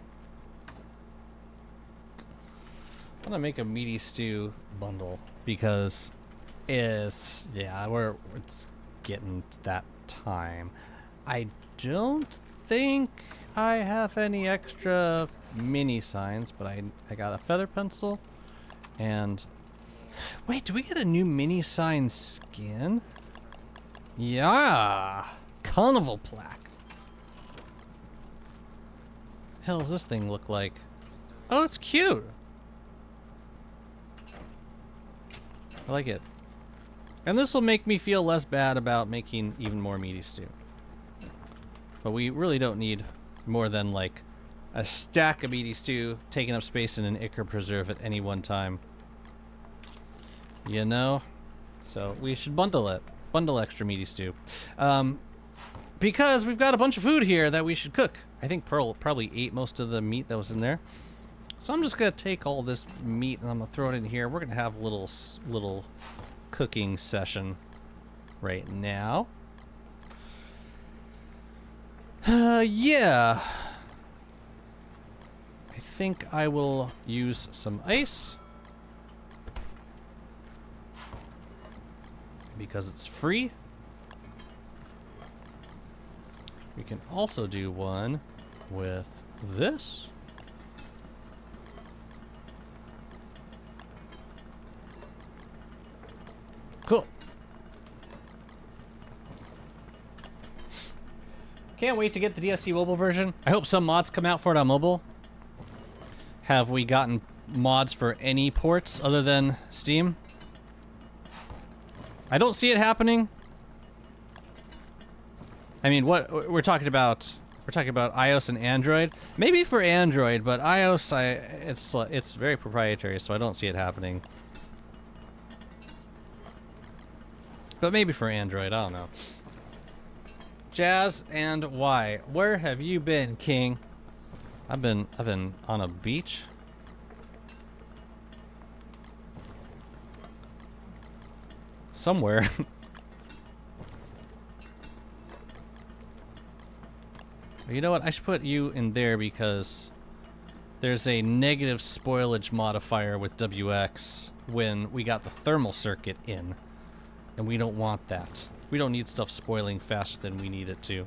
I'm gonna make a meaty stew bundle because it's it's getting to that time. I don't think I have any extra mini signs, but I got a feather pencil and wait, do we get a new mini sign skin? Yeah, carnival plaque. Hell does this thing look like? Oh, it's cute. I like it. And this will make me feel less bad about making even more meaty stew. But we really don't need more than like a stack of meaty stew taking up space in an Ichor preserve at any one time. You know? So we should bundle it. Bundle extra meaty stew. Because we've got a bunch of food here that we should cook. I think Pearl probably ate most of the meat that was in there. So I'm just going to take all this meat and I'm going to throw it in here. We're going to have a little cooking session right now. Yeah. I think I will use some ice. Because it's free. We can also do one with this. Cool. Can't wait to get the DSC mobile version. I hope some mods come out for it on mobile. Have we gotten mods for any ports other than Steam? I don't see it happening. I mean, what we're talking about iOS and Android. Maybe for Android, but iOS it's very proprietary, so I don't see it happening. But maybe for Android, I don't know. Jazz and Y, where have you been, King? I've been on a beach. Somewhere. You know what? I should put you in there because there's a negative spoilage modifier with WX when we got the thermal circuit in. And we don't want that. We don't need stuff spoiling faster than we need it to.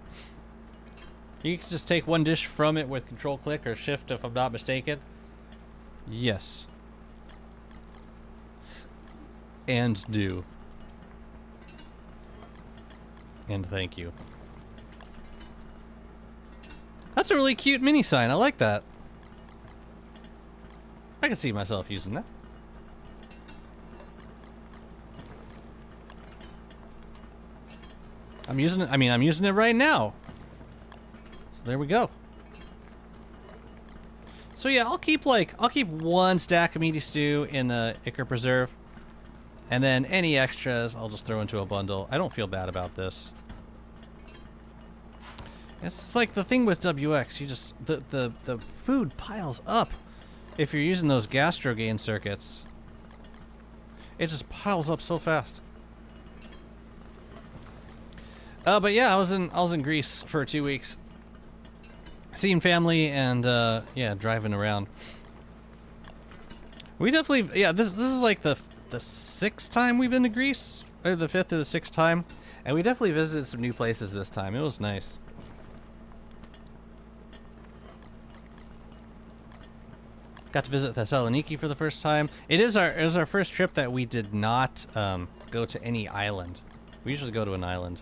You can just take one dish from it with control click or shift if I'm not mistaken. Yes. And do. And thank you. That's a really cute mini sign. I like that. I can see myself using that. I'm using it. I mean, I'm using it right now. So there we go. So yeah, I'll keep one stack of meaty stew in a Icar preserve, and then any extras I'll just throw into a bundle. I don't feel bad about this. It's like the thing with WX. You just the food piles up if you're using those gastro gain circuits. It just piles up so fast. But yeah, I was in Greece for 2 weeks, seeing family and yeah, driving around. We definitely, yeah, this is like the 6th time we've been to Greece, or the 5th or the 6th time, and we definitely visited some new places this time. It was nice. Got to visit Thessaloniki for the first time. It was our first trip that we did not go to any island. We usually go to an island.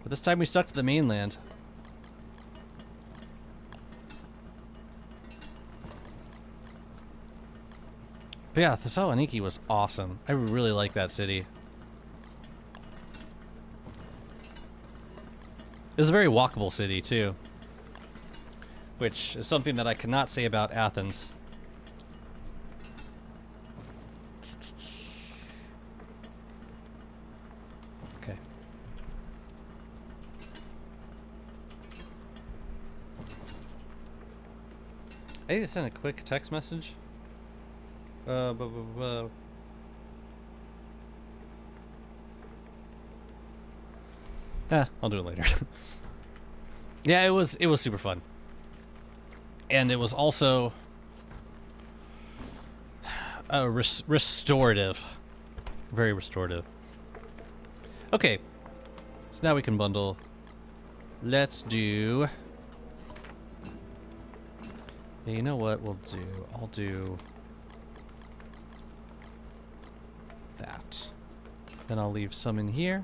But this time we stuck to the mainland. But yeah, Thessaloniki was awesome. I really like that city. It's a very walkable city too, which is something that I cannot say about Athens. Okay. I need to send a quick text message. I'll do it later. Yeah, it was super fun. And it was also restorative. Very restorative. Okay. So now we can bundle. Let's do... Yeah, you know what we'll do? I'll do... that. Then I'll leave some in here.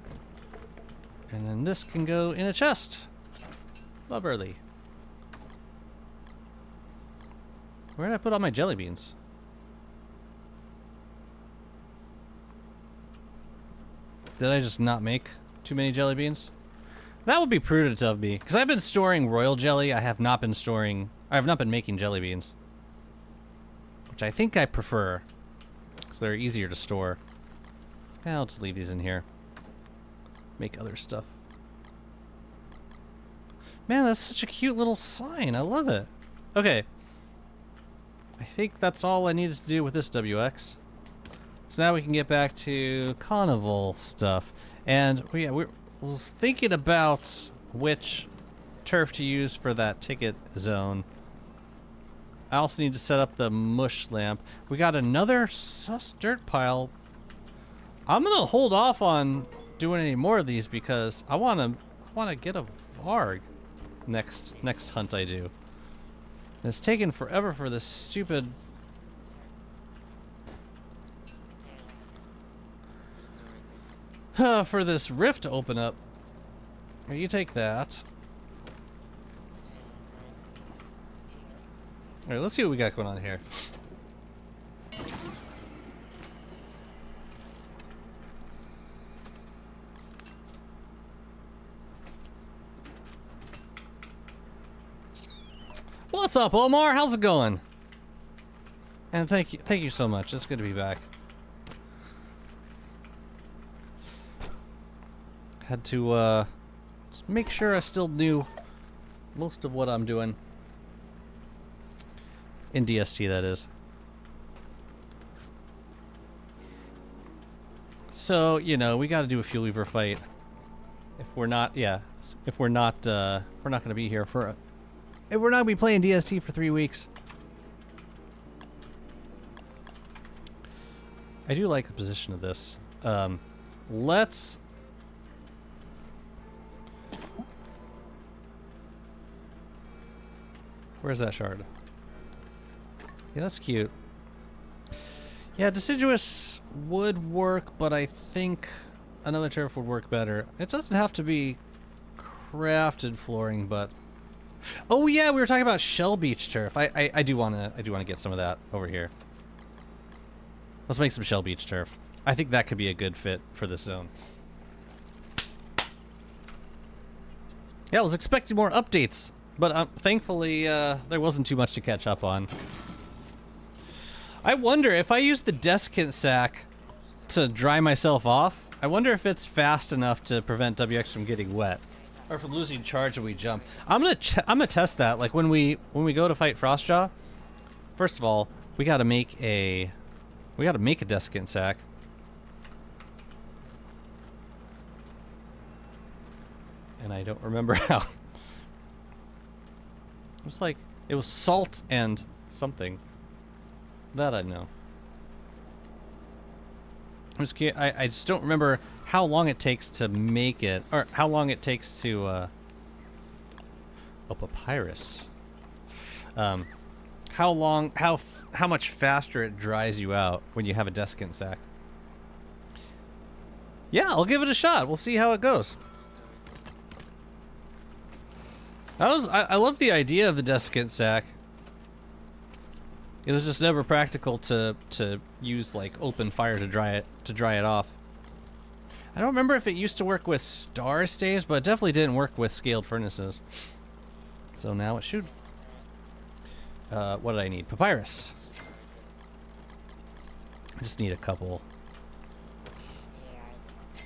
And then this can go in a chest. Lovely. Where did I put all my jelly beans? Did I just not make too many jelly beans? That would be prudent of me, because I've been storing royal jelly. I have not been making jelly beans, which I think I prefer, because they're easier to store. Yeah, I'll just leave these in here. Make other stuff. Man, that's such a cute little sign. I love it. Okay. I think that's all I needed to do with this WX. So now we can get back to carnival stuff. And we're thinking about which turf to use for that ticket zone. I also need to set up the mush lamp. We got another sus dirt pile. I'm gonna hold off on doing any more of these because I wanna get a Varg next hunt I do. And it's taken forever for this stupid for this rift to open up. Here, you take that. Alright, let's see what we got going on here. What's up, Omar? How's it going? And thank you so much. It's good to be back. Had to just make sure I still knew most of what I'm doing. In DST, that is. So, you know, we gotta do a Fuel Weaver fight. If we're not, yeah, if we're not going to be here for, if we're not going to be playing DST for 3 weeks. I do like the position of this. Let's. Where's that shard? Yeah, that's cute. Yeah, deciduous would work, but I think another turf would work better. It doesn't have to be crafted flooring, but oh yeah, we were talking about shell beach turf. I do wanna get some of that over here. Let's make some shell beach turf. I think that could be a good fit for this zone. Yeah, I was expecting more updates, but thankfully there wasn't too much to catch up on. I wonder if I use the desiccant sack to dry myself off, I wonder if it's fast enough to prevent WX from getting wet, or from losing charge when we jump. I'm gonna test that. Like when we go to fight Frostjaw, first of all, we gotta make a desiccant sack. And I don't remember how. It was like, it was salt and something. That I know. I just don't remember how long it takes to make it, or how long it takes to, oh, papyrus. How much faster it dries you out when you have a desiccant sack. Yeah, I'll give it a shot. We'll see how it goes. I love the idea of the desiccant sack. It was just never practical to use like open fire to dry it off. I don't remember if it used to work with star staves, but it definitely didn't work with scaled furnaces. So now it should. What did I need? Papyrus. I just need a couple.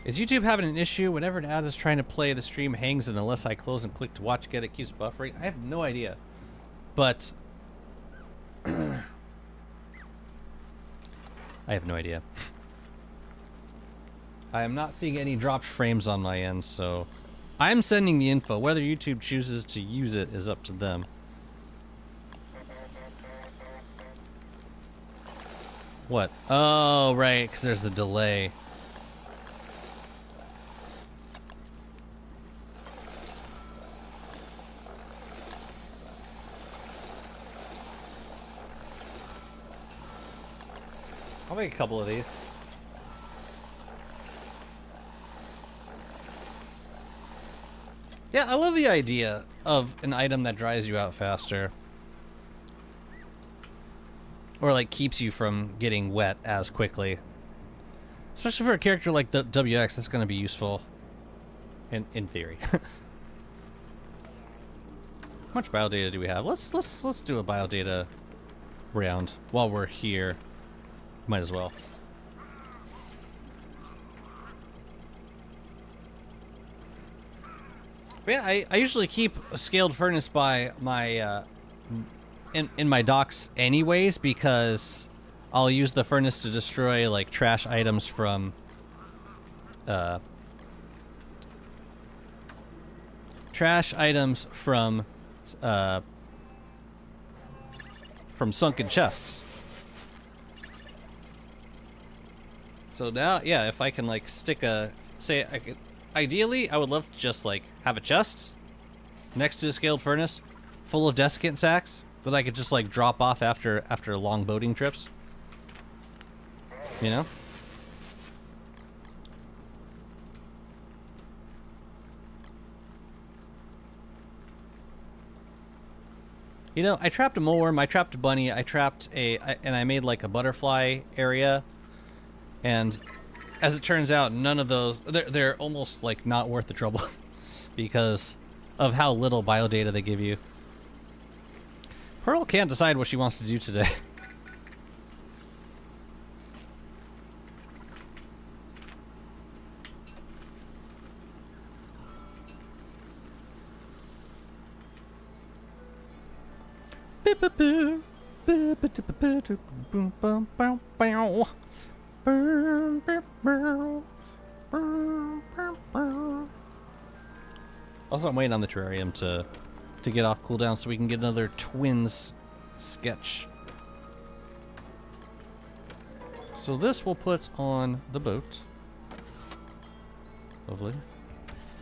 Is YouTube having an issue? Whenever an ad is trying to play, the stream hangs, and unless I close and click to watch again, it keeps buffering. I have no idea. But I have no idea. I am not seeing any dropped frames on my end, so I'm sending the info. Whether YouTube chooses to use it is up to them. What? Oh, right, because there's the delay. I'll make a couple of these. Yeah, I love the idea of an item that dries you out faster. Or like keeps you from getting wet as quickly. Especially for a character like the WX, that's gonna be useful. In theory. How much biodata do we have? Let's do a biodata round while we're here. Might as well. But yeah, I usually keep a scaled furnace by my in my docks anyways, because I'll use the furnace to destroy like trash items from sunken chests. So now, yeah, if I can like stick a, say, I could, ideally, I would love to just like have a chest next to a scaled furnace full of desiccant sacks that I could just like drop off after long boating trips. You know? You know, I trapped a moleworm, I trapped a bunny, and I made like a butterfly area. And as it turns out, none of those, they're almost like not worth the trouble because of how little biodata they give you. Pearl can't decide what she wants to do today. Also, I'm waiting on the terrarium to get off cooldown so we can get another twins sketch. So this we'll put on the boat. Lovely.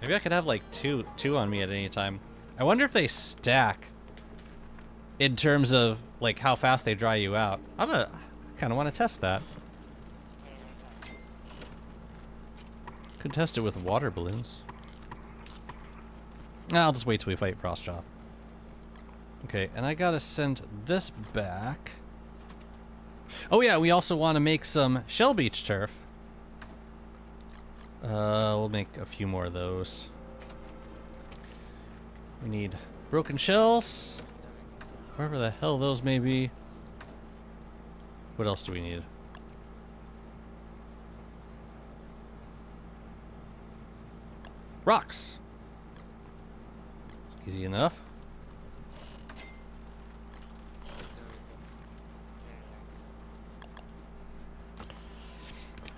Maybe I could have like two on me at any time. I wonder if they stack in terms of like how fast they dry you out. I kind of want to test that. Could test it with water balloons. I'll just wait till we fight Frostjaw. Okay, and I gotta send this back. Oh yeah, we also want to make some shell beach turf. We'll make a few more of those. We need broken shells. Wherever the hell those may be. What else do we need? Rocks. It's easy enough.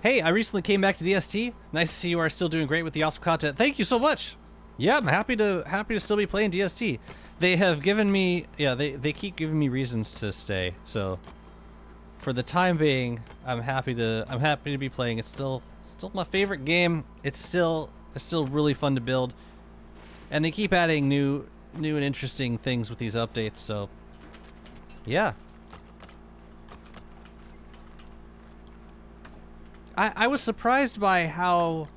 Hey, I recently came back to DST. Nice to see you are still doing great with the awesome content. Thank you so much. Yeah, I'm happy to still be playing DST. They have given me, yeah, they keep giving me reasons to stay. So for the time being, I'm happy to be playing. It's still my favorite game. It's still really fun to build. And they keep adding new and interesting things with these updates. So yeah. I was surprised by how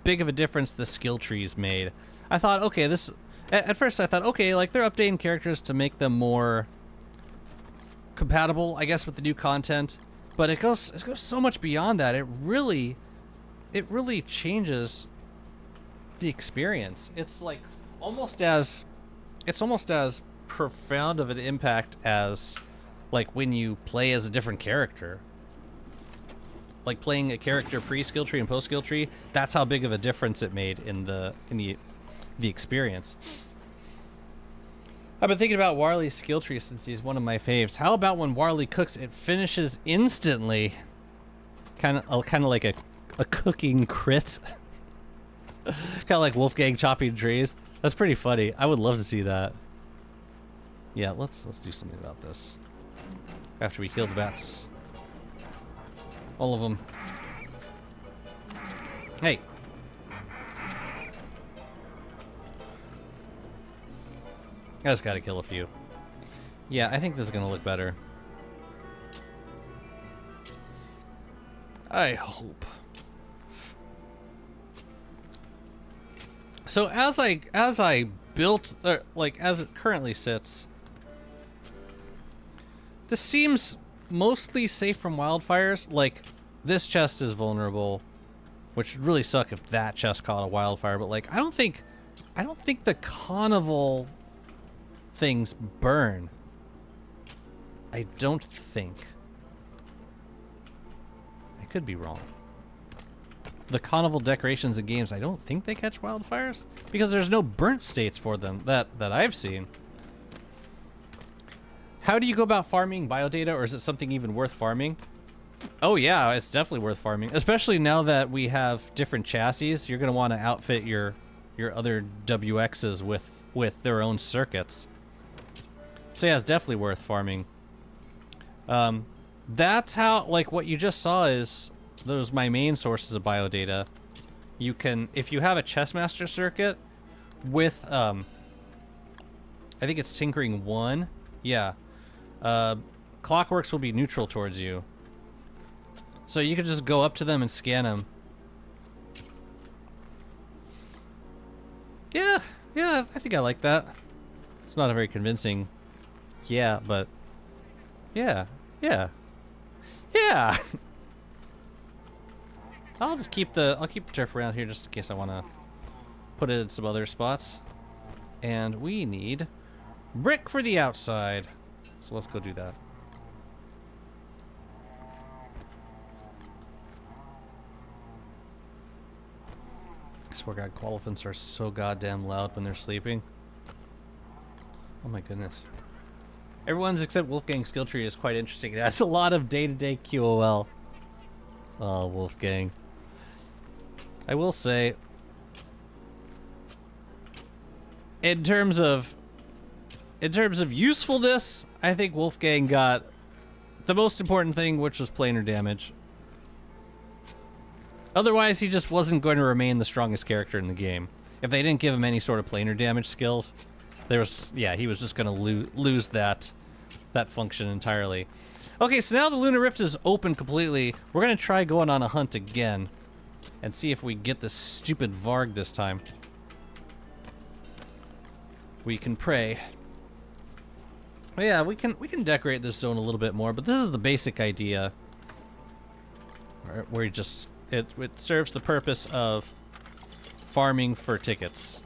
big of a difference the skill trees made. I thought, okay, at first I thought, okay, like they're updating characters to make them more compatible, I guess, with the new content. But it goes so much beyond that. It really changes the experience. It's like almost as profound of an impact as like when you play as a different character. Like playing a character pre-skill tree and post-skill tree, that's how big of a difference it made in the experience. I've been thinking about Warley's skill tree since he's one of my faves. How about when Warley cooks, it finishes instantly? Kind of like a cooking crit. Kind of like Wolfgang chopping trees. That's pretty funny. I would love to see that. Yeah, let's do something about this. After we kill the bats. All of them. Hey. I just gotta kill a few. Yeah, I think this is gonna look better. I hope. So as I built, like as it currently sits, this seems mostly safe from wildfires. Like this chest is vulnerable, which would really suck if that chest caught a wildfire. But like I don't think the carnival things burn. I don't think. I could be wrong. The carnival decorations in games, I don't think they catch wildfires because there's no burnt states for them that I've seen. How do you go about farming biodata, or is it something even worth farming? Oh yeah, it's definitely worth farming, especially now that we have different chassis. You're going to want to outfit your other WXs with their own circuits. So yeah, it's definitely worth farming. That's how, like, what you just saw is those my main sources of biodata. You can, if you have a Chessmaster circuit with, I think it's Tinkering 1. Yeah. Clockworks will be neutral towards you. So you can just go up to them and scan them. Yeah, I think I like that. It's not a very convincing yeah, but yeah. I'll keep the turf around here just in case I want to put it in some other spots. And we need brick for the outside. So let's go do that. I swear God, Qualiphants are so goddamn loud when they're sleeping. Oh my goodness. Everyone's except Wolfgang's skill tree is quite interesting. That's a lot of day-to-day QOL. Oh, Wolfgang. I will say, in terms of usefulness, I think Wolfgang got the most important thing, which was planar damage. Otherwise, he just wasn't going to remain the strongest character in the game. If they didn't give him any sort of planar damage skills, he was just going to lose that function entirely. Okay, so now the Lunar Rift is open completely. We're going to try going on a hunt again and see if we get this stupid Varg this time. We can pray. Oh, yeah, we can decorate this zone a little bit more, but this is the basic idea. Where you just it serves the purpose of farming for tickets.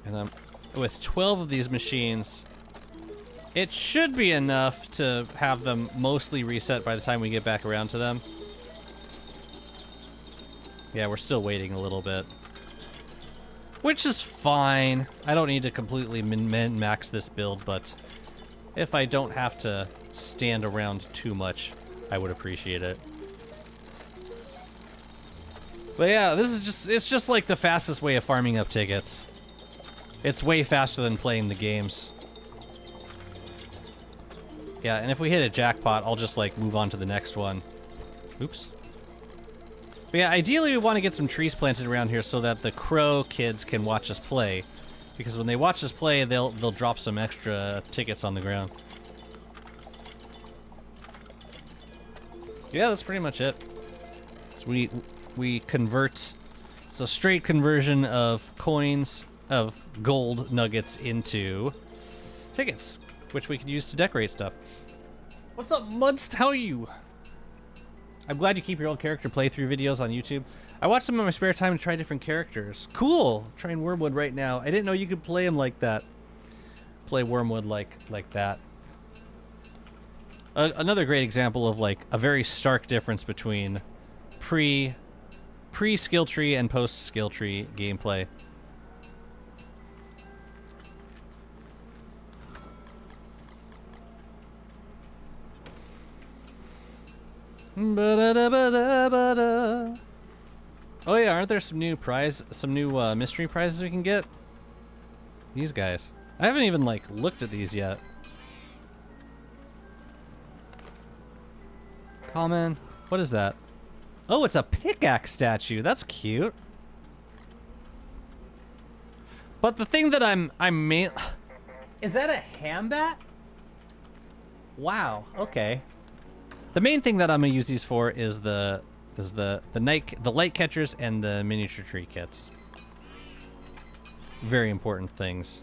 And with 12 of these machines, it should be enough to have them mostly reset by the time we get back around to them. Yeah, we're still waiting a little bit. Which is fine. I don't need to completely min-max this build, but if I don't have to stand around too much, I would appreciate it. But yeah, it's just like the fastest way of farming up tickets. It's way faster than playing the games. Yeah, and if we hit a jackpot, I'll just like move on to the next one. Oops. But yeah, ideally we want to get some trees planted around here so that the crow kids can watch us play. Because when they watch us play, they'll drop some extra tickets on the ground. Yeah, that's pretty much it. So we convert. It's a straight conversion of coins, of gold nuggets into tickets, which we can use to decorate stuff. What's up, Mudst? How are you? I'm glad you keep your old character playthrough videos on YouTube. I watch them in my spare time to try different characters. Cool! Trying Wormwood right now. I didn't know you could play him like that. Play Wormwood like that. Another great example of like a very stark difference between pre-skill tree and post-skill tree gameplay. Ba-da-da-ba-da-ba-da. Oh yeah, aren't there some new mystery prizes we can get? These guys. I haven't even like looked at these yet. Common. What is that? Oh, it's a pickaxe statue. That's cute. But the thing that I'm is that a hambat? Wow. Okay. The main thing that I'm gonna use these for is the light catchers and the miniature tree kits. Very important things.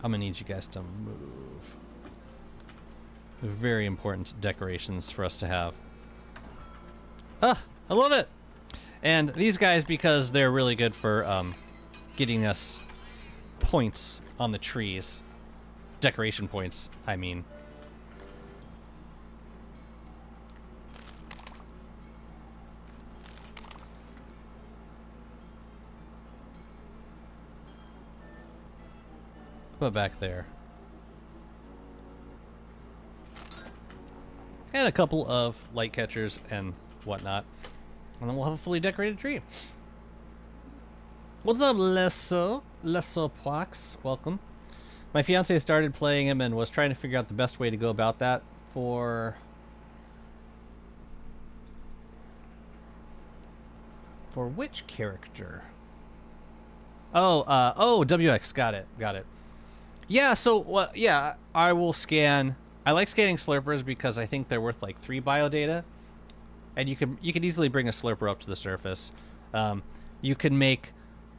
I'm gonna need you guys to move. Very important decorations for us to have. Ah, I love it. And these guys, because they're really good for getting us points on the trees. Decoration points, I mean. Put back there. And a couple of light catchers and whatnot. And then we'll have a fully decorated tree. What's up, Lesso Pox? Welcome. My fiance started playing him and was trying to figure out the best way to go about that for which character? Oh, WX, got it. Yeah, so, yeah, I will scan. I like scanning slurpers because I think they're worth like 3 biodata. And you can easily bring a slurper up to the surface. You can make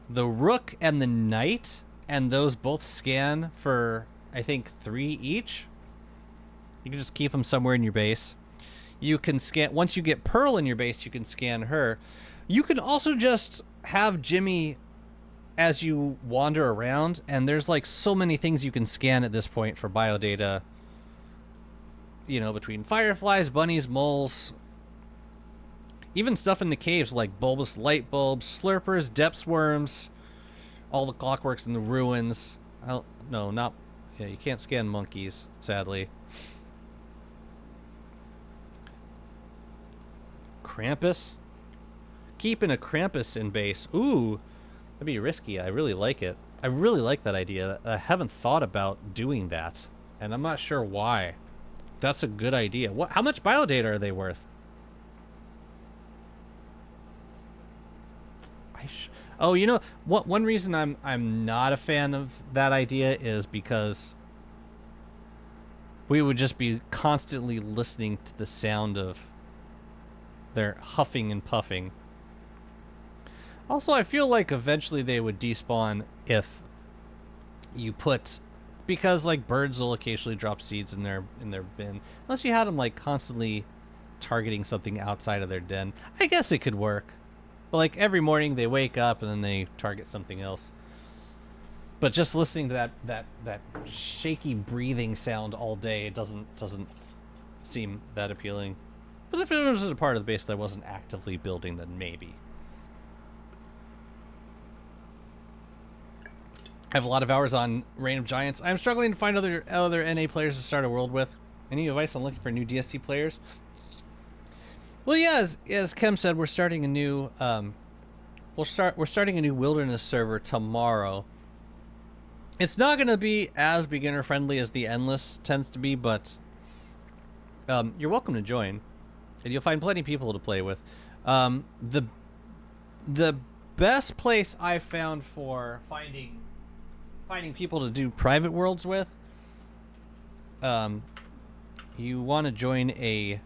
the rook and the knight, and those both scan for, I think, 3 each. You can just keep them somewhere in your base. You can scan, once you get Pearl in your base, you can scan her. You can also just have Jimmy as you wander around, and there's like so many things you can scan at this point for biodata. You know, between fireflies, bunnies, moles, even stuff in the caves like bulbous light bulbs, slurpers, depths worms, all the clockworks in the ruins. Yeah, you can't scan monkeys, sadly. Krampus? Keeping a Krampus in base. Ooh. That'd be risky. I really like it. I really like that idea. I haven't thought about doing that, and I'm not sure why. That's a good idea. What? How much biodata are they worth? Oh, you know what? One reason I'm not a fan of that idea is because we would just be constantly listening to the sound of their huffing and puffing. Also, I feel like eventually they would despawn if you put, because like birds will occasionally drop seeds in their bin. Unless you had them like constantly targeting something outside of their den. I guess it could work. But like every morning they wake up and then they target something else. But just listening to that shaky breathing sound all day doesn't seem that appealing. But if it was a part of the base that I wasn't actively building, then maybe. I have a lot of hours on Reign of Giants. I'm struggling to find other NA players to start a world with. Any advice on looking for new DST players? Well, yeah, as Kem said, we're starting a new we're starting a new wilderness server tomorrow. It's not going to be as beginner friendly as the Endless tends to be, but you're welcome to join, and you'll find plenty of people to play with. The best place I found for finding people to do private worlds with, you want to join a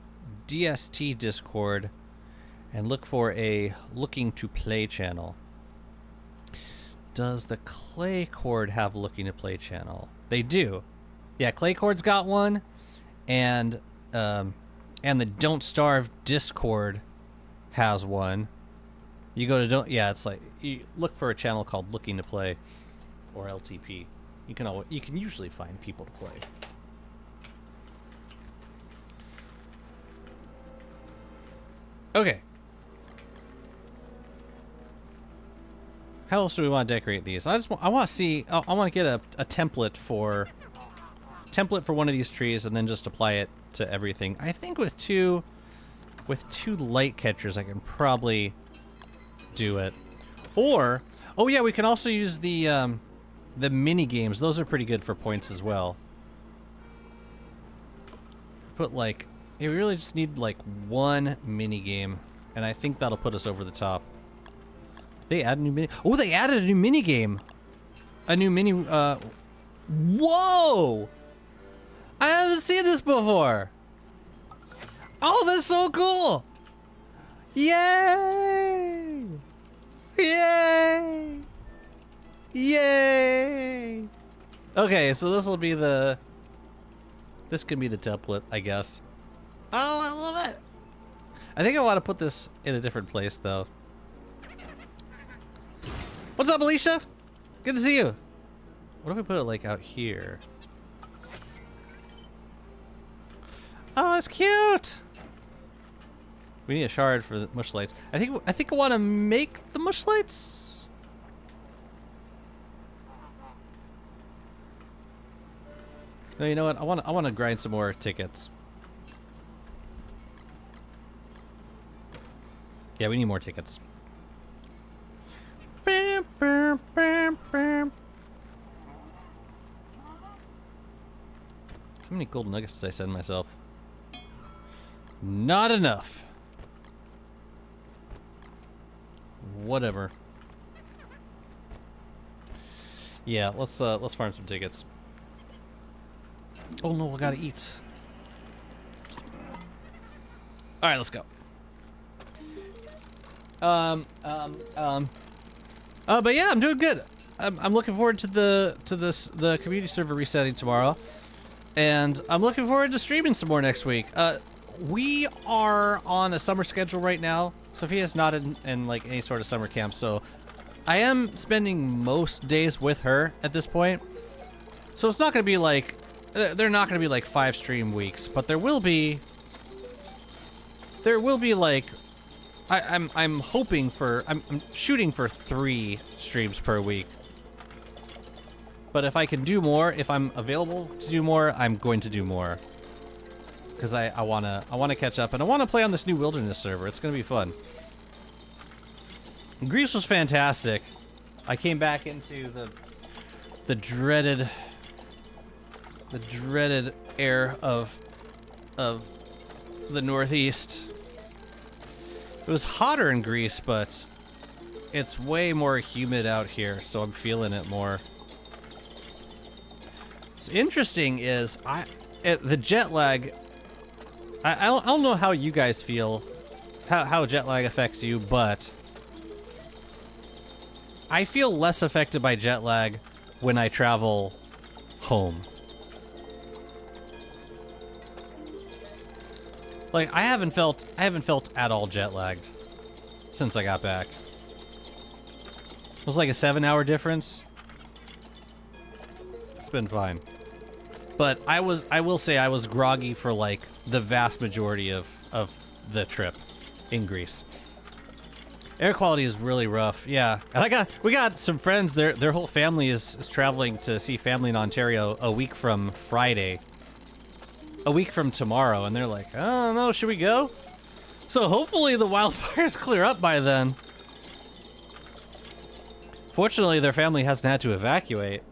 DST Discord and look for a looking to play channel. Does the Clay Cord have looking to play channel? They do. Yeah, Clay Cord's got one, and the Don't Starve Discord has one. You go to it's like you look for a channel called Looking to Play or LTP. You can usually find people to play. Okay. How else do we want to decorate these? I want to see. I want to get a template for one of these trees and then just apply it to everything. I think with two light catchers, I can probably do it. Or, oh yeah, we can also use the mini games. Those are pretty good for points as well. Put like. Yeah, we really just need like one mini game, and I think that'll put us over the top. They add a new mini. Oh, they added a new mini game. A new mini. Whoa! I haven't seen this before. Oh, that's so cool! Yay! Yay! Yay! Okay, so this will be the. This can be the template, I guess. Oh, I love it! I think I want to put this in a different place, though. What's up, Alicia? Good to see you. What if we put it, like, out here? Oh, it's cute! We need a shard for the mush lights. I think I want to make the mush lights. No, you know what? I want to grind some more tickets. Yeah, we need more tickets. Bam, bam, bam, bam. How many gold nuggets did I send myself? Not enough. Whatever. Yeah, let's farm some tickets. Oh no, I gotta eat. All right, let's go. But yeah, I'm doing good. I'm looking forward to the community server resetting tomorrow, and I'm looking forward to streaming some more next week. We are on a summer schedule right now. Sophia's not in like any sort of summer camp, so I am spending most days with her at this point. So it's not gonna be like they're not gonna be like 5 stream weeks, but there will be like. I'm hoping for I'm shooting for 3 streams per week. But if I can do more, if I'm available to do more, I'm going to do more. Because I wanna catch up, and I wanna play on this new wilderness server. It's gonna be fun. Greece was fantastic. I came back into the dreaded air of the Northeast. It was hotter in Greece, but it's way more humid out here, so I'm feeling it more. What's interesting is the jet lag. I don't know how you guys feel, how jet lag affects you, but I feel less affected by jet lag when I travel home. Like I haven't felt at all jet lagged since I got back. It was like a 7-hour difference. It's been fine. But I will say I was groggy for like the vast majority of the trip in Greece. Air quality is really rough, yeah. And we got some friends, their whole family is traveling to see family in Ontario a week from Friday. A week from tomorrow, and they're like, I don't know, should we go? So hopefully the wildfires clear up by then. Fortunately, their family hasn't had to evacuate.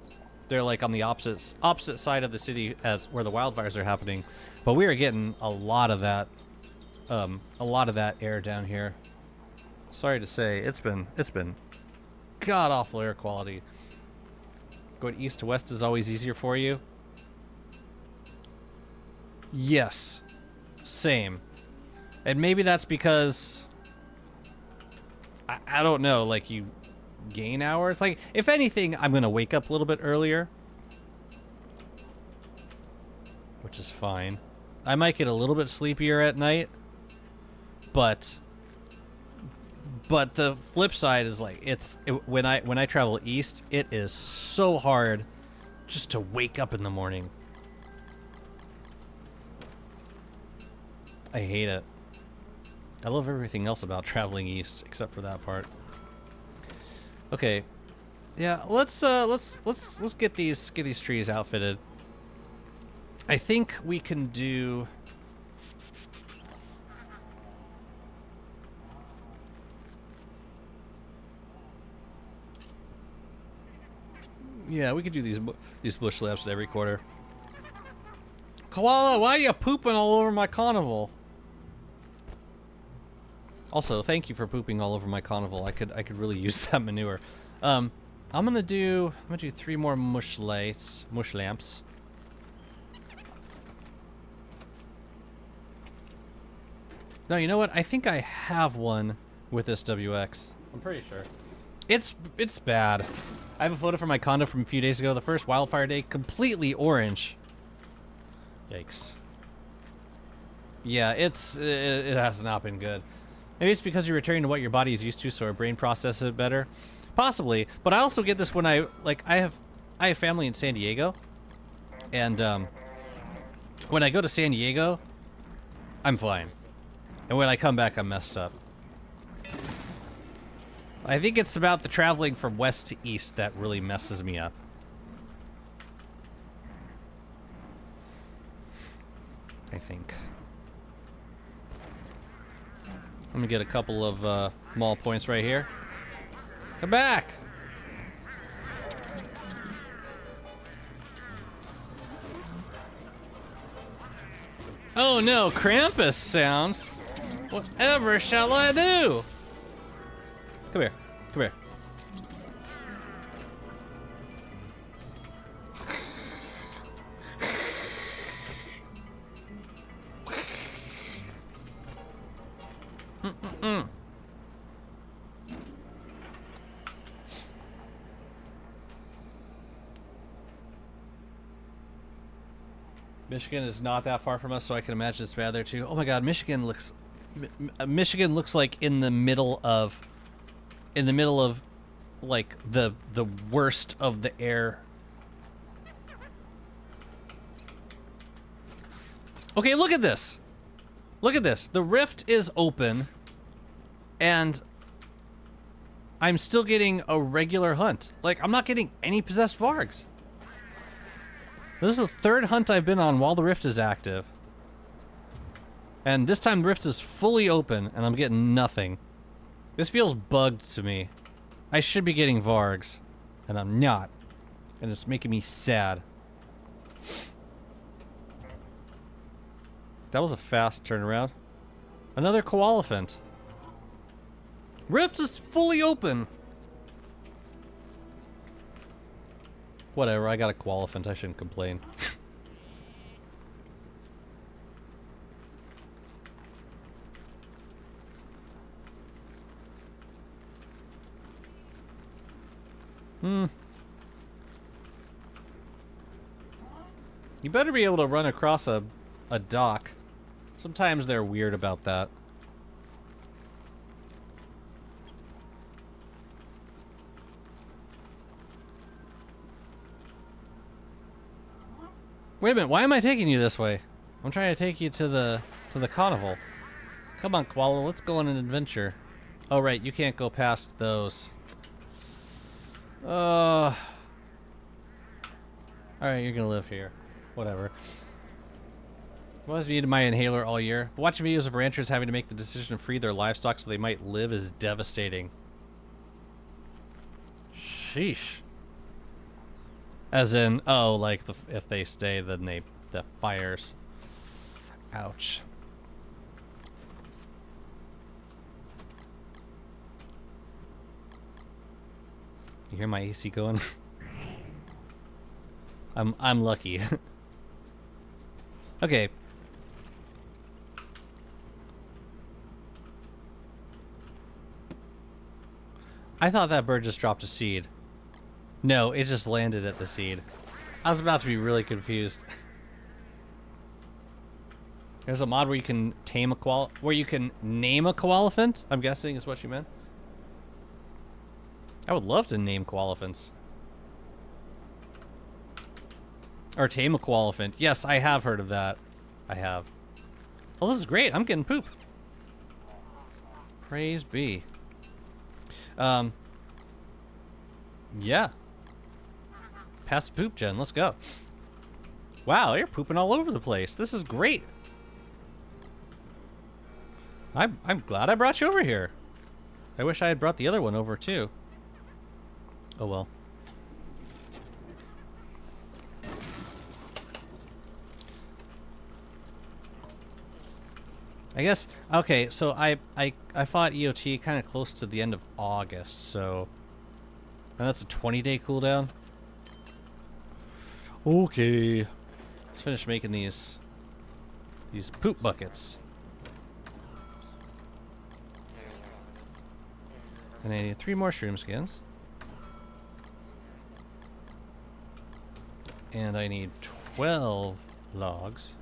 They're like on the opposite side of the city as where the wildfires are happening. But we are getting a lot of that air down here. Sorry to say, it's been god awful air quality. Going east to west is always easier for you. Yes, same. And maybe that's because I don't know, like you gain hours. Like if anything, I'm gonna wake up a little bit earlier, which is fine. I might get a little bit sleepier at night, but the flip side is like when I travel east, it is so hard just to wake up in the morning. I hate it. I love everything else about traveling east except for that part. Okay. Yeah, let's get these trees outfitted. I think we can do yeah, we could do these bush laps at every quarter. Koala, why are you pooping all over my carnival? Also, thank you for pooping all over my carnival. I could really use that manure. I'm gonna do 3 more mush lamps. No, you know what? I think I have one with this WX. I'm pretty sure. It's bad. I have a photo from my condo from a few days ago. The first wildfire day, completely orange. Yikes. Yeah, it has not been good. Maybe it's because you're returning to what your body is used to, so our brain processes it better. Possibly, but I also get this when I have family in San Diego, and when I go to San Diego, I'm fine, and when I come back, I'm messed up. I think it's about the traveling from west to east that really messes me up. I think. Let me get a couple of mall points right here. Come back! Oh no, Krampus sounds. Whatever shall I do? Come here. Come here. Michigan is not that far from us, so I can imagine it's bad there too. Oh my God, Michigan looks like in the middle of like the worst of the air. Okay, look at this. Look at this. The rift is open, and I'm still getting a regular hunt. Like, I'm not getting any possessed vargs. This is the third hunt I've been on while the rift is active. And this time the rift is fully open, and I'm getting nothing. This feels bugged to me. I should be getting Vargs, and I'm not. And it's making me sad. That was a fast turnaround. Another koalefant. Rift is fully open. Whatever, I got a koalefant. I shouldn't complain. You better be able to run across a dock. Sometimes they're weird about that. Wait a minute, why am I taking you this way? I'm trying to take you to the carnival. Come on, Koala, let's go on an adventure. Oh right, you can't go past those. Alright, you're gonna live here. Whatever. What has needed my inhaler all year? Watching videos of ranchers having to make the decision to free their livestock so they might live is devastating. Sheesh. As in, oh, like if they stay, then the fires. Ouch. You hear my AC going? I'm lucky. Okay. I thought that bird just dropped a seed. No, it just landed at the seed. I was about to be really confused. There's a mod where you can tame a where you can name a koalefant, I'm guessing is what you meant. I would love to name koalefants. Or tame a koalefant. Yes, I have heard of that. I have. Well, this is great. I'm getting poop. Praise be. Yeah. Pass the poop, Jen. Let's go. Wow, you're pooping all over the place. This is great. I'm glad I brought you over here. I wish I had brought the other one over too. Oh well. I guess, okay, so I fought EOT kind of close to the end of August, so... And that's a 20-day cooldown? Okay. Let's finish making these poop buckets. And I need 3 more shroom skins. And I need 12 logs.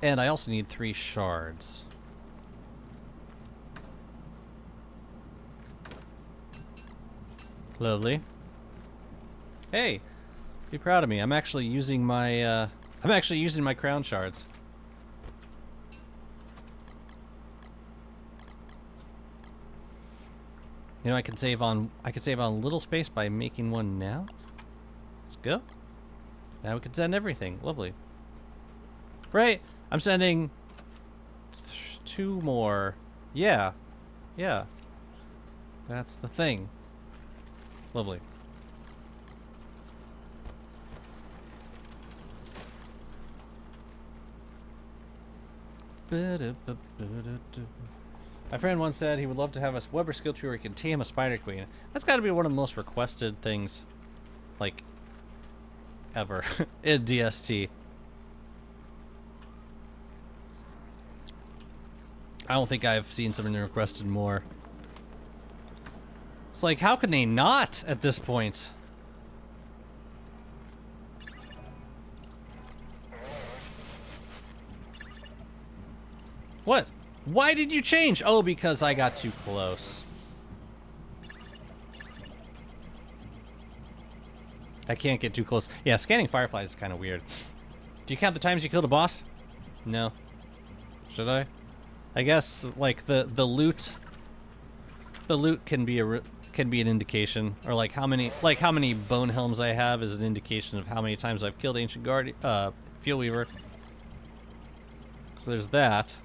And I also need 3 shards. Lovely. Hey, be proud of me. I'm actually using my crown shards. You know, I could save on a little space by making one now. Let's go. Now we can send everything. Lovely. Right. I'm sending 2 more. Yeah. Yeah. That's the thing. Lovely. My friend once said he would love to have a Weber skill tree where he can tame a spider queen. That's got to be one of the most requested things, like, ever in DST. I don't think I've seen something requested more. It's like, how can they not at this point? What? Why did you change? Oh, because I got too close. I can't get too close. Yeah, scanning fireflies is kind of weird. Do you count the times you killed a boss? No. Should I? I guess like the loot can be can be an indication, or like how many bone helms I have is an indication of how many times I've killed ancient Fuel Weaver. So there's that.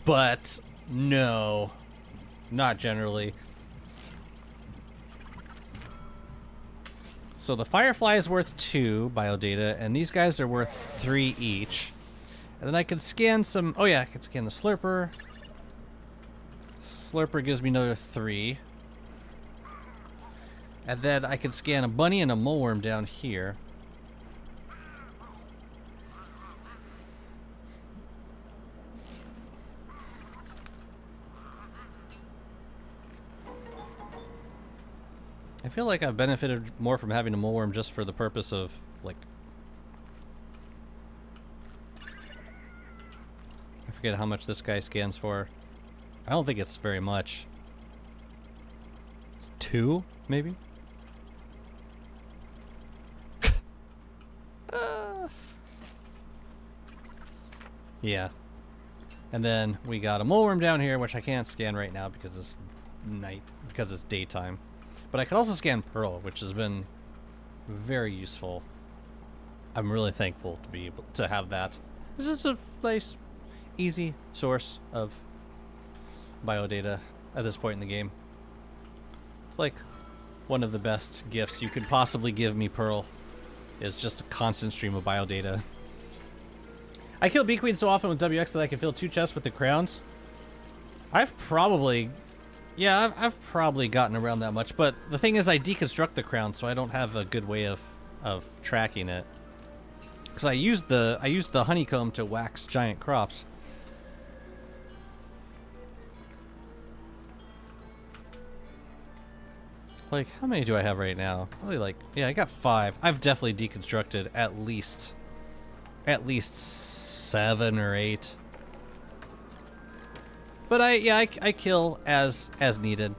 But no, not generally. So the Firefly is worth 2 biodata, and these guys are worth 3 each. And then I can scan some... Oh yeah, I can scan the Slurper. Slurper gives me another 3. And then I can scan a bunny and a moleworm down here. I feel like I've benefited more from having a moleworm just for the purpose of, like... I forget how much this guy scans for. I don't think it's very much. It's 2, maybe? Yeah. And then we got a moleworm down here, which I can't scan right now because it's night, because it's daytime. But I can also scan Pearl, which has been very useful. I'm really thankful to be able to have that. This is a nice, easy source of biodata at this point in the game. It's like one of the best gifts you could possibly give me, Pearl, is just a constant stream of biodata. I kill Bee Queen so often with WX that I can fill 2 chests with the crowns. I've probably gotten around that much, but the thing is I deconstruct the crown, so I don't have a good way of tracking it. Because I used the honeycomb to wax giant crops. Like, how many do I have right now? Probably like, yeah, I got 5. I've definitely deconstructed at least 7 or 8. But I kill as needed.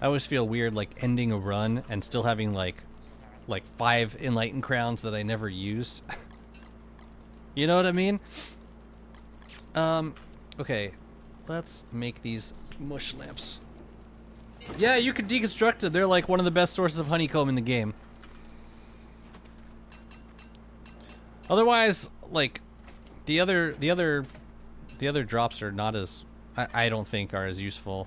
I always feel weird like ending a run and still having like 5 enlightened crowns that I never used. You know what I mean? Okay, let's make these mush lamps. Yeah, you can deconstruct it. They're like one of the best sources of honeycomb in the game. Otherwise, like the other drops are not as, I don't think are as useful.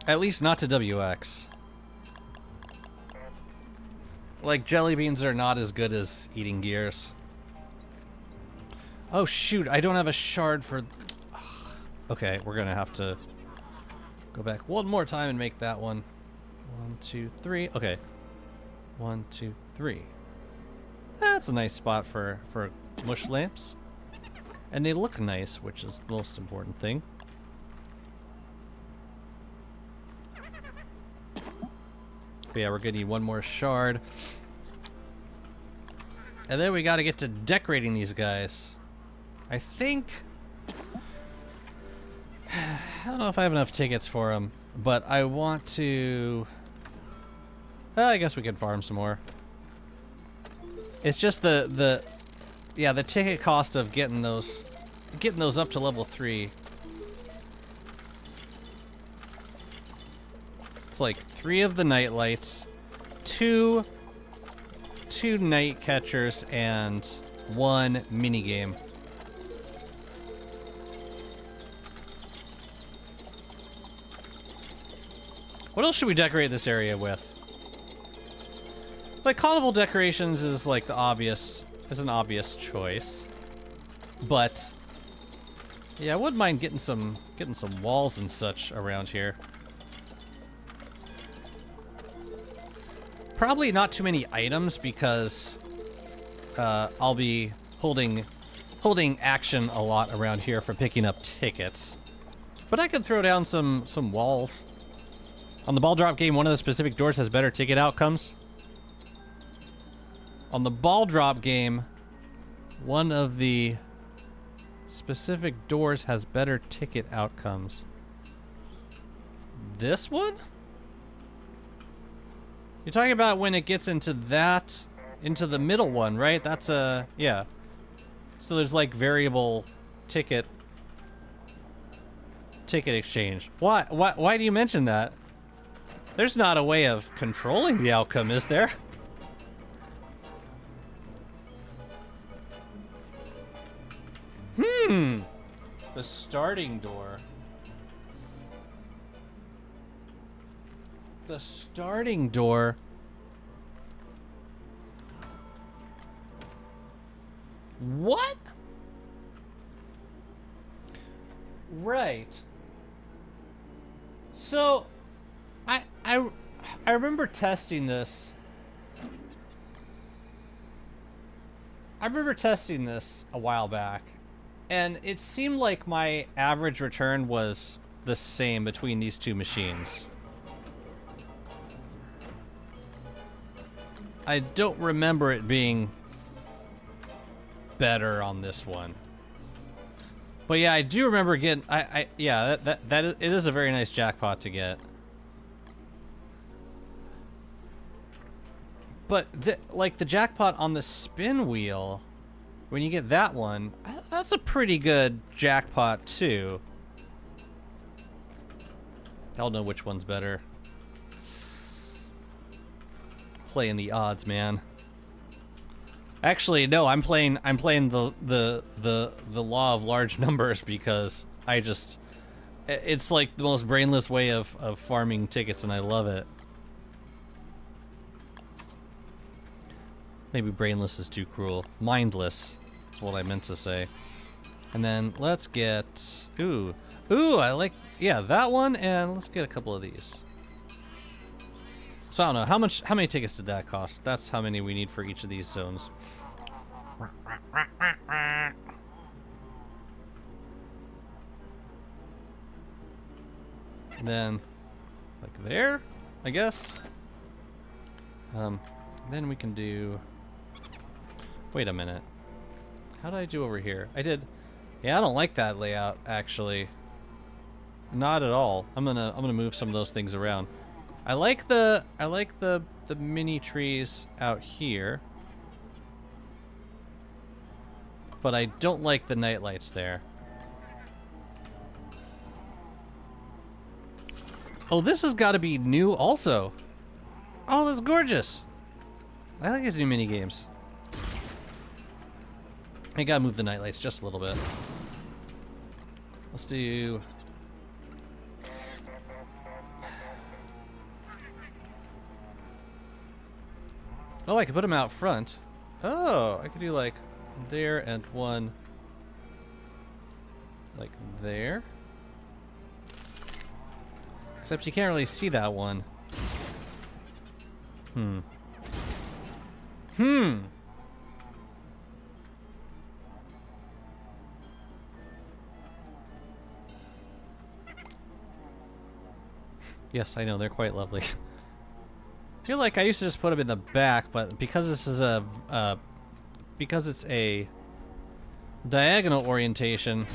At least not to WX. Like, jelly beans are not as good as eating gears. Oh shoot, I don't have a shard for... Okay, we're gonna have to go back one more time and make that one. 1, 2, 3. Okay. 1, 2, 3. That's a nice spot for mush lamps. And they look nice, which is the most important thing. But yeah, we're gonna need one more shard. And then we gotta get to decorating these guys. I think... I don't know if I have enough tickets for them, but I want to... I guess we could farm some more. It's just the ticket cost of getting those up to level 3. It's like 3 of the night lights, 2 night catchers, and 1 minigame. What else should we decorate this area with? Like, carnival decorations is like an obvious choice. But yeah, I wouldn't mind getting some walls and such around here. Probably not too many items because I'll be holding action a lot around here for picking up tickets. But I could throw down some walls. On the ball drop game, one of the specific doors has better ticket outcomes. On the ball drop game, one of the specific doors has better ticket outcomes. this one? You're talking about when it gets into that, into the middle one, right? That's a, yeah. So there's like variable ticket exchange. Why do you mention that? There's not a way of controlling the outcome, is there? The starting door. The starting door. What? Right. So, I remember testing this. I remember testing this a while back, and it seemed like my average return was the same between these two machines. I don't remember it being better on this one. But yeah, I do remember getting yeah, it is a very nice jackpot to get. But like the jackpot on the spin wheel, when you get that one, that's a pretty good jackpot too. I'll know which one's better. Playing the odds, man. Actually, no, I'm playing the law of large numbers because it's like the most brainless way of farming tickets, and I love it. Maybe brainless is too cruel. Mindless is what I meant to say. And then let's get ooh, I like, yeah, that one, and let's get a couple of these. So I don't know, how many tickets did that cost? That's how many we need for each of these zones. And then like there, I guess. Then we can do, wait a minute. How did I do over here? I did, yeah, I don't like that layout actually. Not at all. I'm gonna move some of those things around. I like the mini trees out here, but I don't like the night lights there. Oh, this has got to be new also. Oh, that's gorgeous. I like these new mini games. I gotta move the night lights just a little bit. Let's do. Oh, I could put them out front. Oh, I could do like there and one like there. Except you can't really see that one. Yes, I know, they're quite lovely. I feel like I used to just put them in the back, but because this is because it's a diagonal orientation,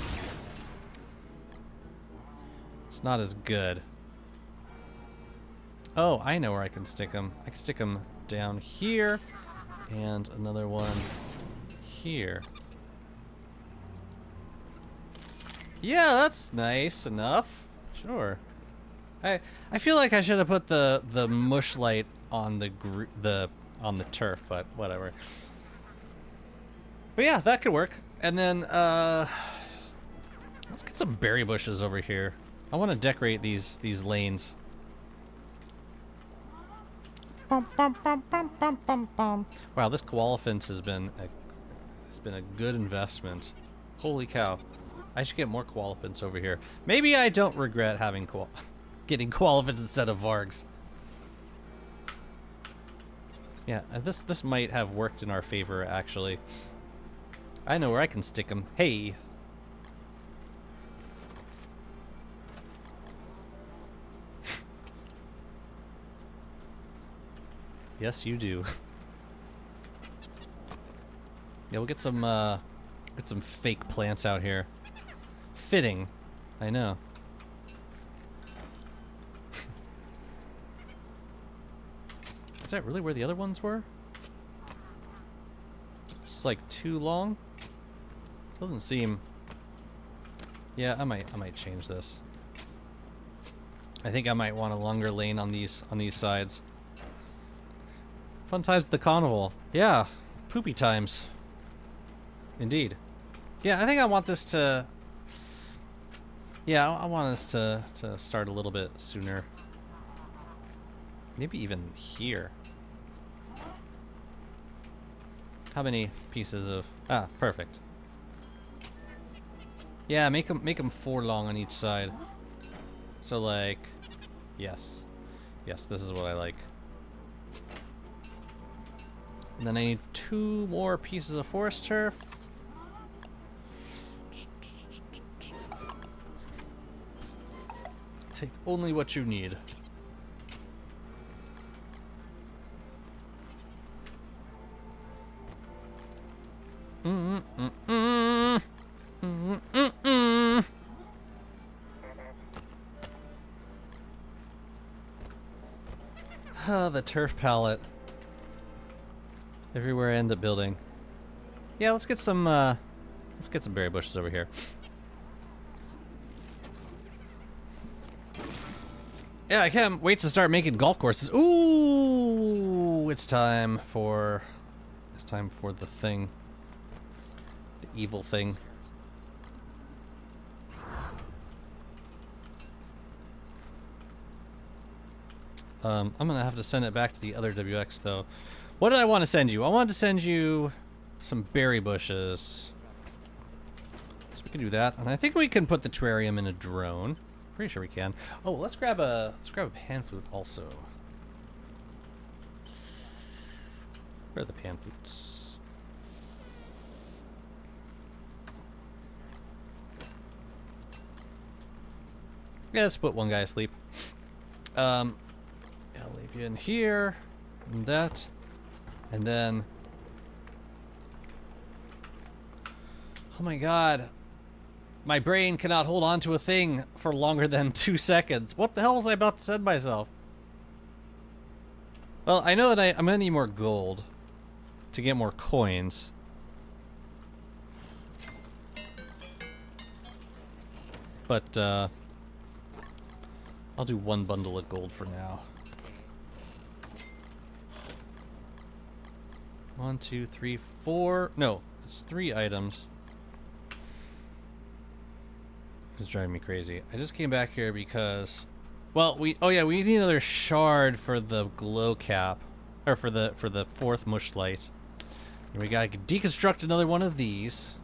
it's not as good. Oh, I know where I can stick them. I can stick them down here, and another one here. Yeah, that's nice enough. Sure. I feel like I should have put the mush light on on the turf, but whatever. But yeah, that could work. And then let's get some berry bushes over here. I want to decorate these lanes. Wow, this koala fence has been a good investment. Holy cow! I should get more koala fence over here. Maybe I don't regret having getting koala fence instead of vargs. Yeah, this might have worked in our favor actually. I know where I can stick them. Hey. Yes, you do. Yeah, we'll get some fake plants out here. Fitting. I know. Is that really where the other ones were? It's like too long? Doesn't seem... Yeah, I might change this. I think I might want a longer lane on these sides. Fun times at the carnival. Yeah, poopy times. Indeed. Yeah, I think I want this to... Yeah, I want us to start a little bit sooner. Maybe even here. How many pieces of... Ah, perfect. Yeah, make them 4 long on each side. So like... Yes. Yes, this is what I like. And then I need 2 more pieces of forest turf. Take only what you need. Ah, the turf palette. Everywhere I end up building. Yeah, let's get some berry bushes over here. Yeah, I can't wait to start making golf courses. Ooh, it's time for the thing. The evil thing. I'm gonna have to send it back to the other WX though. What did I want to send you? I wanted to send you some berry bushes. So we can do that, and I think we can put the terrarium in a drone. Pretty sure we can. Oh, let's grab a pan flute also. Where are the pan flutes? Yeah, let's put one guy asleep. I'll leave you in here, and that, and then. Oh my god. My brain cannot hold on to a thing for longer than 2 seconds. What the hell was I about to send myself? Well, I know that I'm gonna need more gold to get more coins. But, I'll do 1 bundle of gold for now. 1, 2, 3, 4. No, it's 3 items. It's driving me crazy. I just came back here because, well, we need another shard for the glow cap, or for the 4th mush light. And we gotta deconstruct another one of these.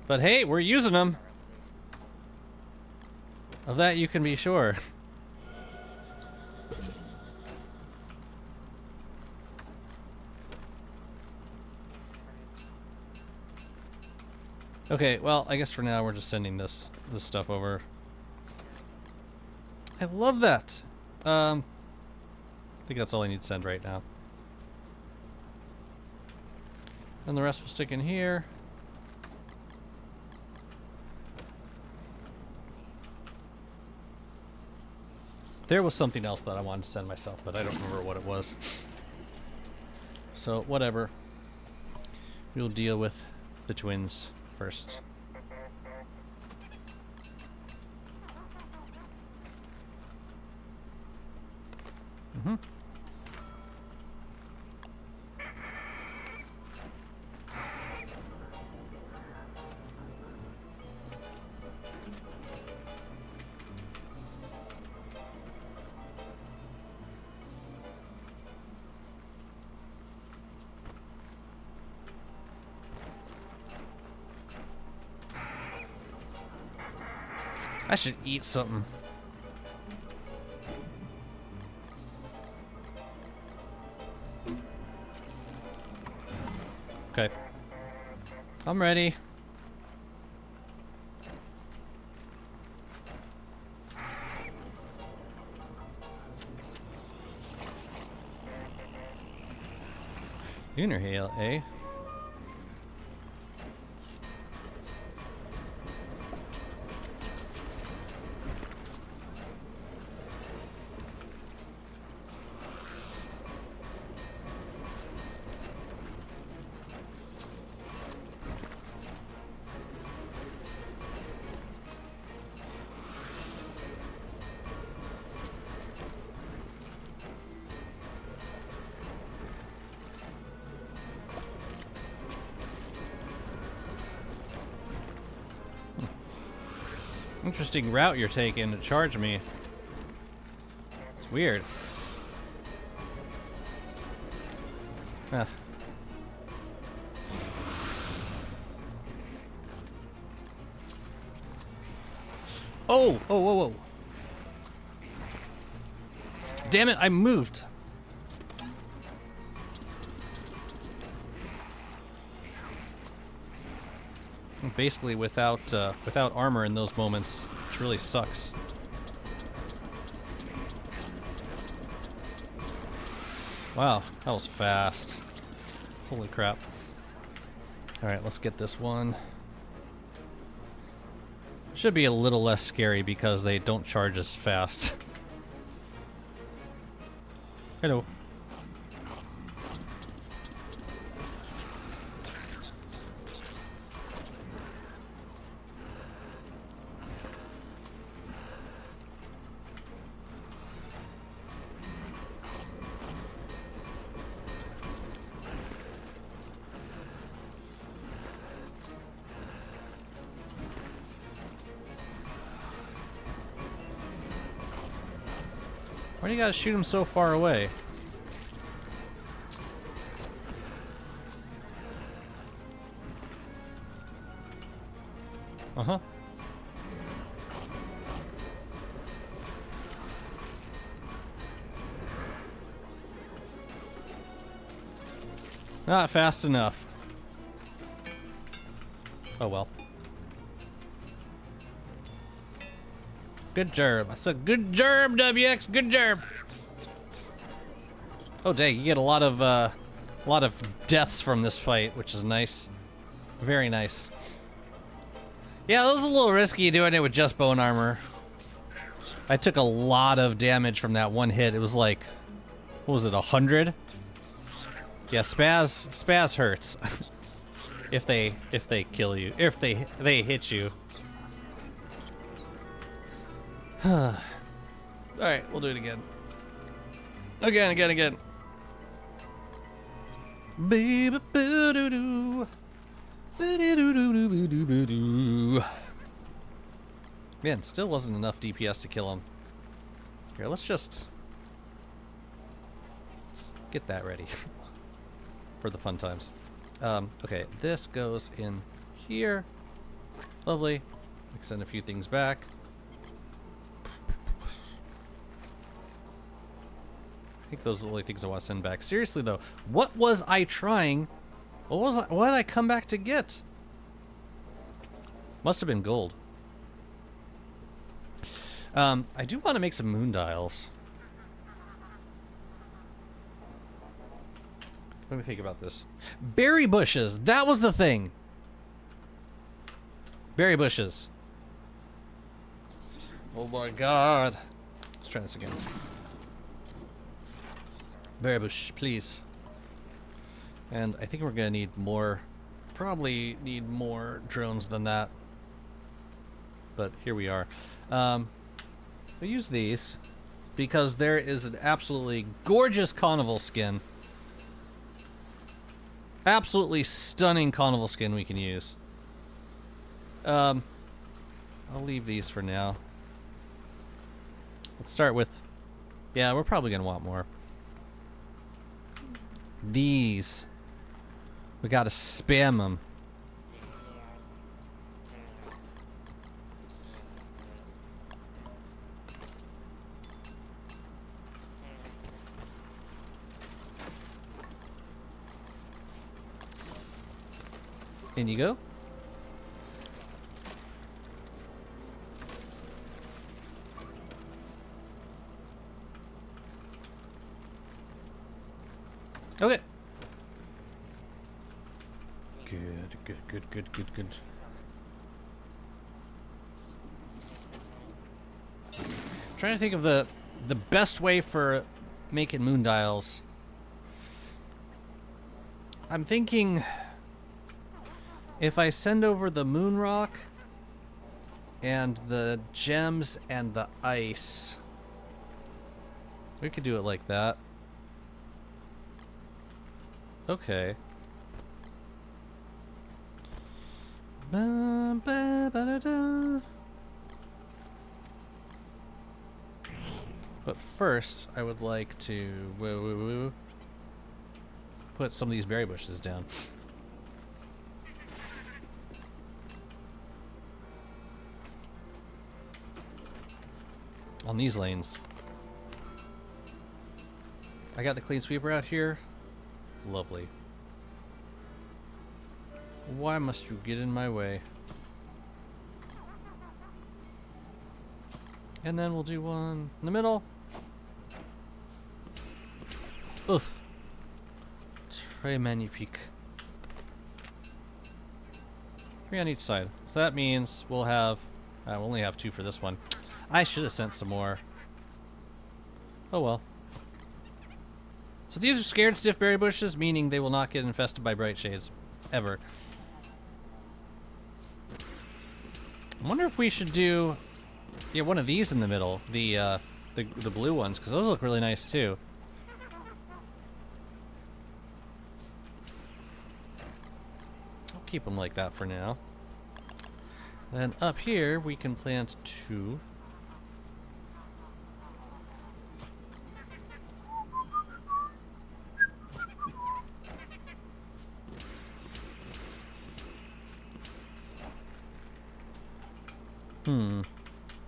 But hey, we're using them. Of that you can be sure. Okay, well, I guess for now we're just sending this stuff over. I love that. I think that's all I need to send right now. And the rest will stick in here. There was something else that I wanted to send myself, but I don't remember what it was. So, whatever. We'll deal with the twins first. Mm-hmm. I should eat something. Okay. I'm ready. Lunar hail, eh? Interesting route you're taking to charge me. It's weird. Huh. Oh! Oh, whoa, whoa. Damn it, I moved. Basically without armor in those moments, which really sucks. Wow, that was fast. Holy crap. Alright, let's get this one. Should be a little less scary because they don't charge as fast. Hello. Why do you gotta shoot him so far away? Uh-huh. Not fast enough. Oh well. Good job. I said good job, WX. Good job. Oh dang, you get a lot of deaths from this fight, which is nice. Very nice. Yeah, that was a little risky doing it with just bone armor. I took a lot of damage from that one hit. It was like, what was it, 100? Yeah, spaz hurts. if they kill you, if they hit you. Alright, we'll do it again. Again. Baby boo-doo-doo. Boo-doo-doo-doo-doo-doo-doo. Man, still wasn't enough DPS to kill him. Here, let's just get that ready for the fun times. Okay, this goes in here. Lovely. Send a few things back. I think those are the only things I want to send back. Seriously though, what was I trying? What did I come back to get? Must have been gold. I do want to make some moon dials. Let me think about this. Berry bushes, that was the thing. Berry bushes. Oh my god. Let's try this again. Berry bush, please. And I think we're gonna need more, probably need more drones than that. But here we are. We'll use these because there is an absolutely gorgeous carnival skin. Absolutely stunning carnival skin we can use. I'll leave these for now. Let's start with, yeah, we're probably gonna want more. These. We gotta spam them. In you go. Okay. Good. Trying to think of the best way for making moon dials. I'm thinking if I send over the moon rock and the gems and the ice, we could do it like that. Okay. But first, I would like to put some of these berry bushes down. On these lanes. I got the clean sweeper out here. Lovely. Why must you get in my way? And then we'll do one in the middle. Ugh. Très magnifique. 3 on each side. So that means we'll have... we'll only have 2 for this one. I should have sent some more. Oh well. So these are scared stiff berry bushes, meaning they will not get infested by bright shades. Ever. I wonder if we should do... yeah, one of these in the middle. The blue ones, because those look really nice too. I'll keep them like that for now. Then up here, we can plant 2.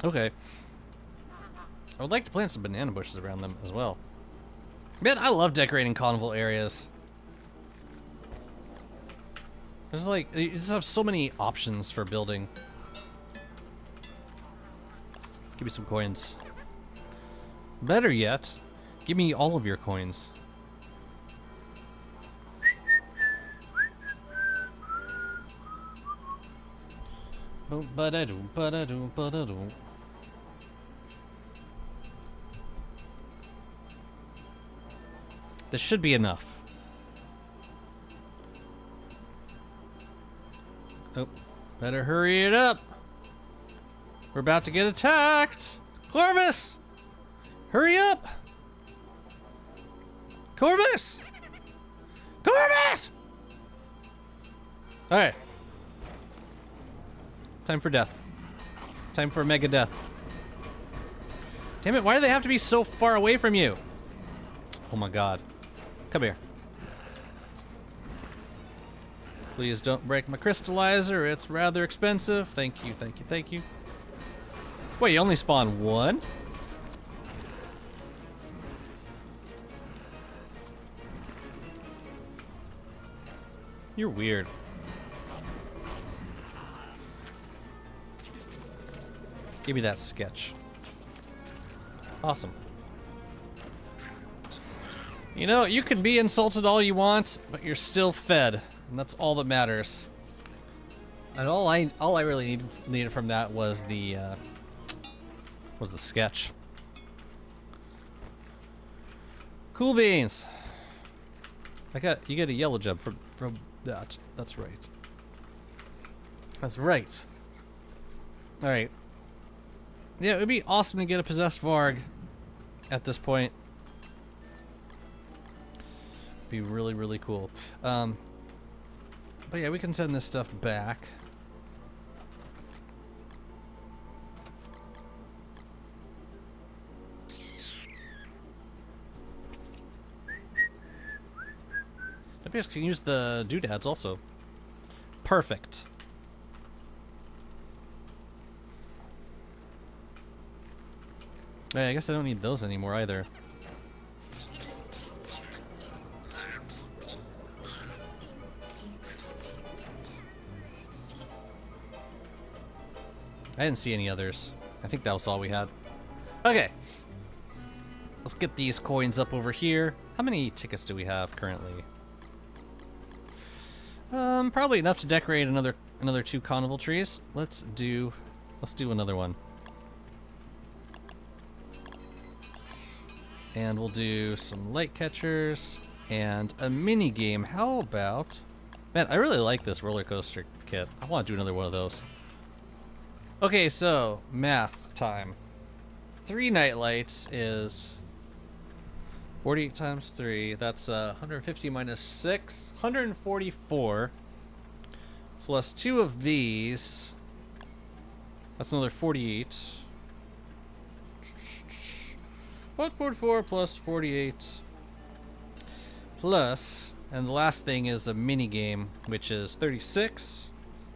Okay. I would like to plant some banana bushes around them as well. Man, I love decorating carnival areas. There's like, you just have so many options for building. Give me some coins. Better yet, give me all of your coins. Ba-da-doo, ba-da-doo, ba-da-doo. This should be enough. Oh, better hurry it up. We're about to get attacked. Corvus! Hurry up! Corvus! Corvus! Alright. Time for death. Time for mega death. Damn it, why do they have to be so far away from you? Oh my god. Come here. Please don't break my crystallizer. It's rather expensive. Thank you, thank you, thank you. Wait, you only spawn 1? You're weird. Give me that sketch. Awesome. You know, you can be insulted all you want, but you're still fed, and that's all that matters. And all I really needed from that was the sketch. Cool beans. You get a yellow gem from that. That's right. That's right. All right. Yeah, it would be awesome to get a possessed Varg at this point. Be really, really cool. But yeah, we can send this stuff back. WX can use the doodads also. Perfect. Yeah, I guess I don't need those anymore either. I didn't see any others. I think that was all we had. Okay. Let's get these coins up over here. How many tickets do we have currently? Probably enough to decorate another 2 carnival trees. Let's do another one. And we'll do some light catchers and a mini game. How about... Man, I really like this roller coaster kit. I want to do another one of those. Okay, so math time. 3 night lights is 48 times 3. That's 150 minus 6. 144. Plus 2 of these. That's another 48. What 44 plus 48 plus, and the last thing is a mini game, which is 36.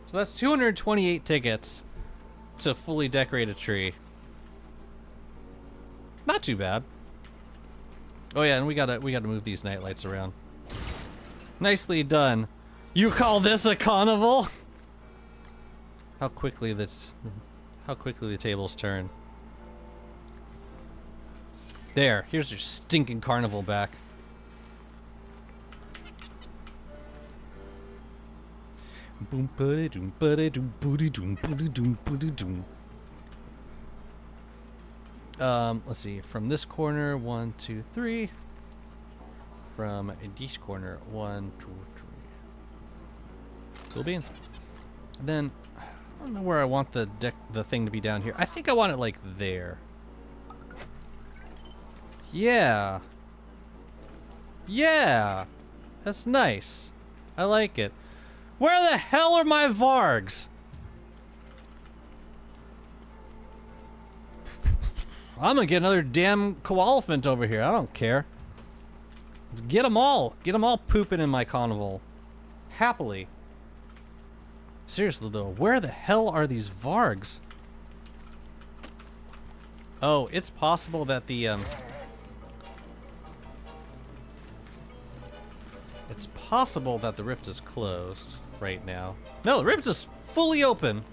So that's 228 tickets to fully decorate a tree. Not too bad. Oh yeah, and we gotta move these nightlights around. Nicely done. You call this a carnival? How quickly the tables turn. There, here's your stinking carnival back. Boom buddy doom buddy doom booty doom booty doom booty doom. Let's see. From this corner, 1, 2, 3. From this corner, 1, 2, 3. Cool beans. And then I don't know where I want the thing to be down here. I think I want it like there. Yeah. Yeah. That's nice. I like it. Where the hell are my Vargs? I'm gonna get another damn koalefant over here. I don't care. Let's get them all. Get them all pooping in my carnival. Happily. Seriously though, where the hell are these Vargs? Oh, it's possible that the it's possible that the rift is closed right now. No, the rift is fully open.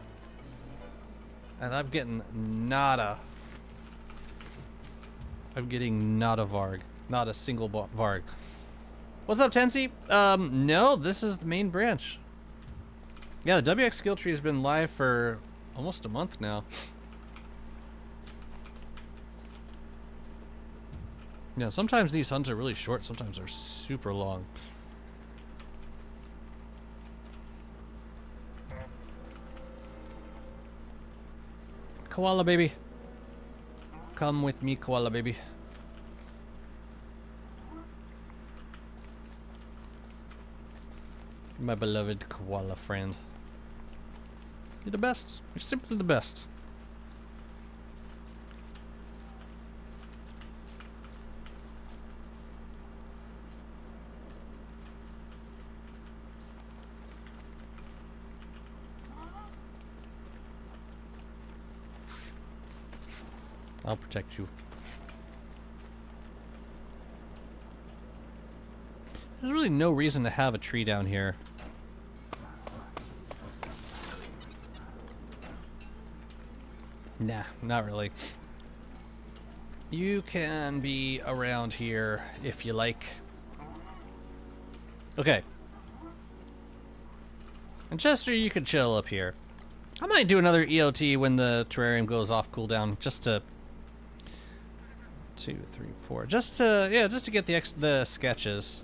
And I'm getting nada. I'm getting not a Varg. Not a single Varg. What's up, Tensi? No, this is the main branch. Yeah, the WX skill tree has been live for almost a month now. Yeah, sometimes these hunts are really short, sometimes they're super long. Koala baby. Come with me, koala baby. My beloved koala friend. You're the best. You're simply the best. I'll protect you. There's really no reason to have a tree down here. Nah, not really. You can be around here if you like. Okay. And Chester, you can chill up here. I might do another EOT when the terrarium goes off cooldown, just to 2, 3, 4. Just to, yeah, just to get the sketches.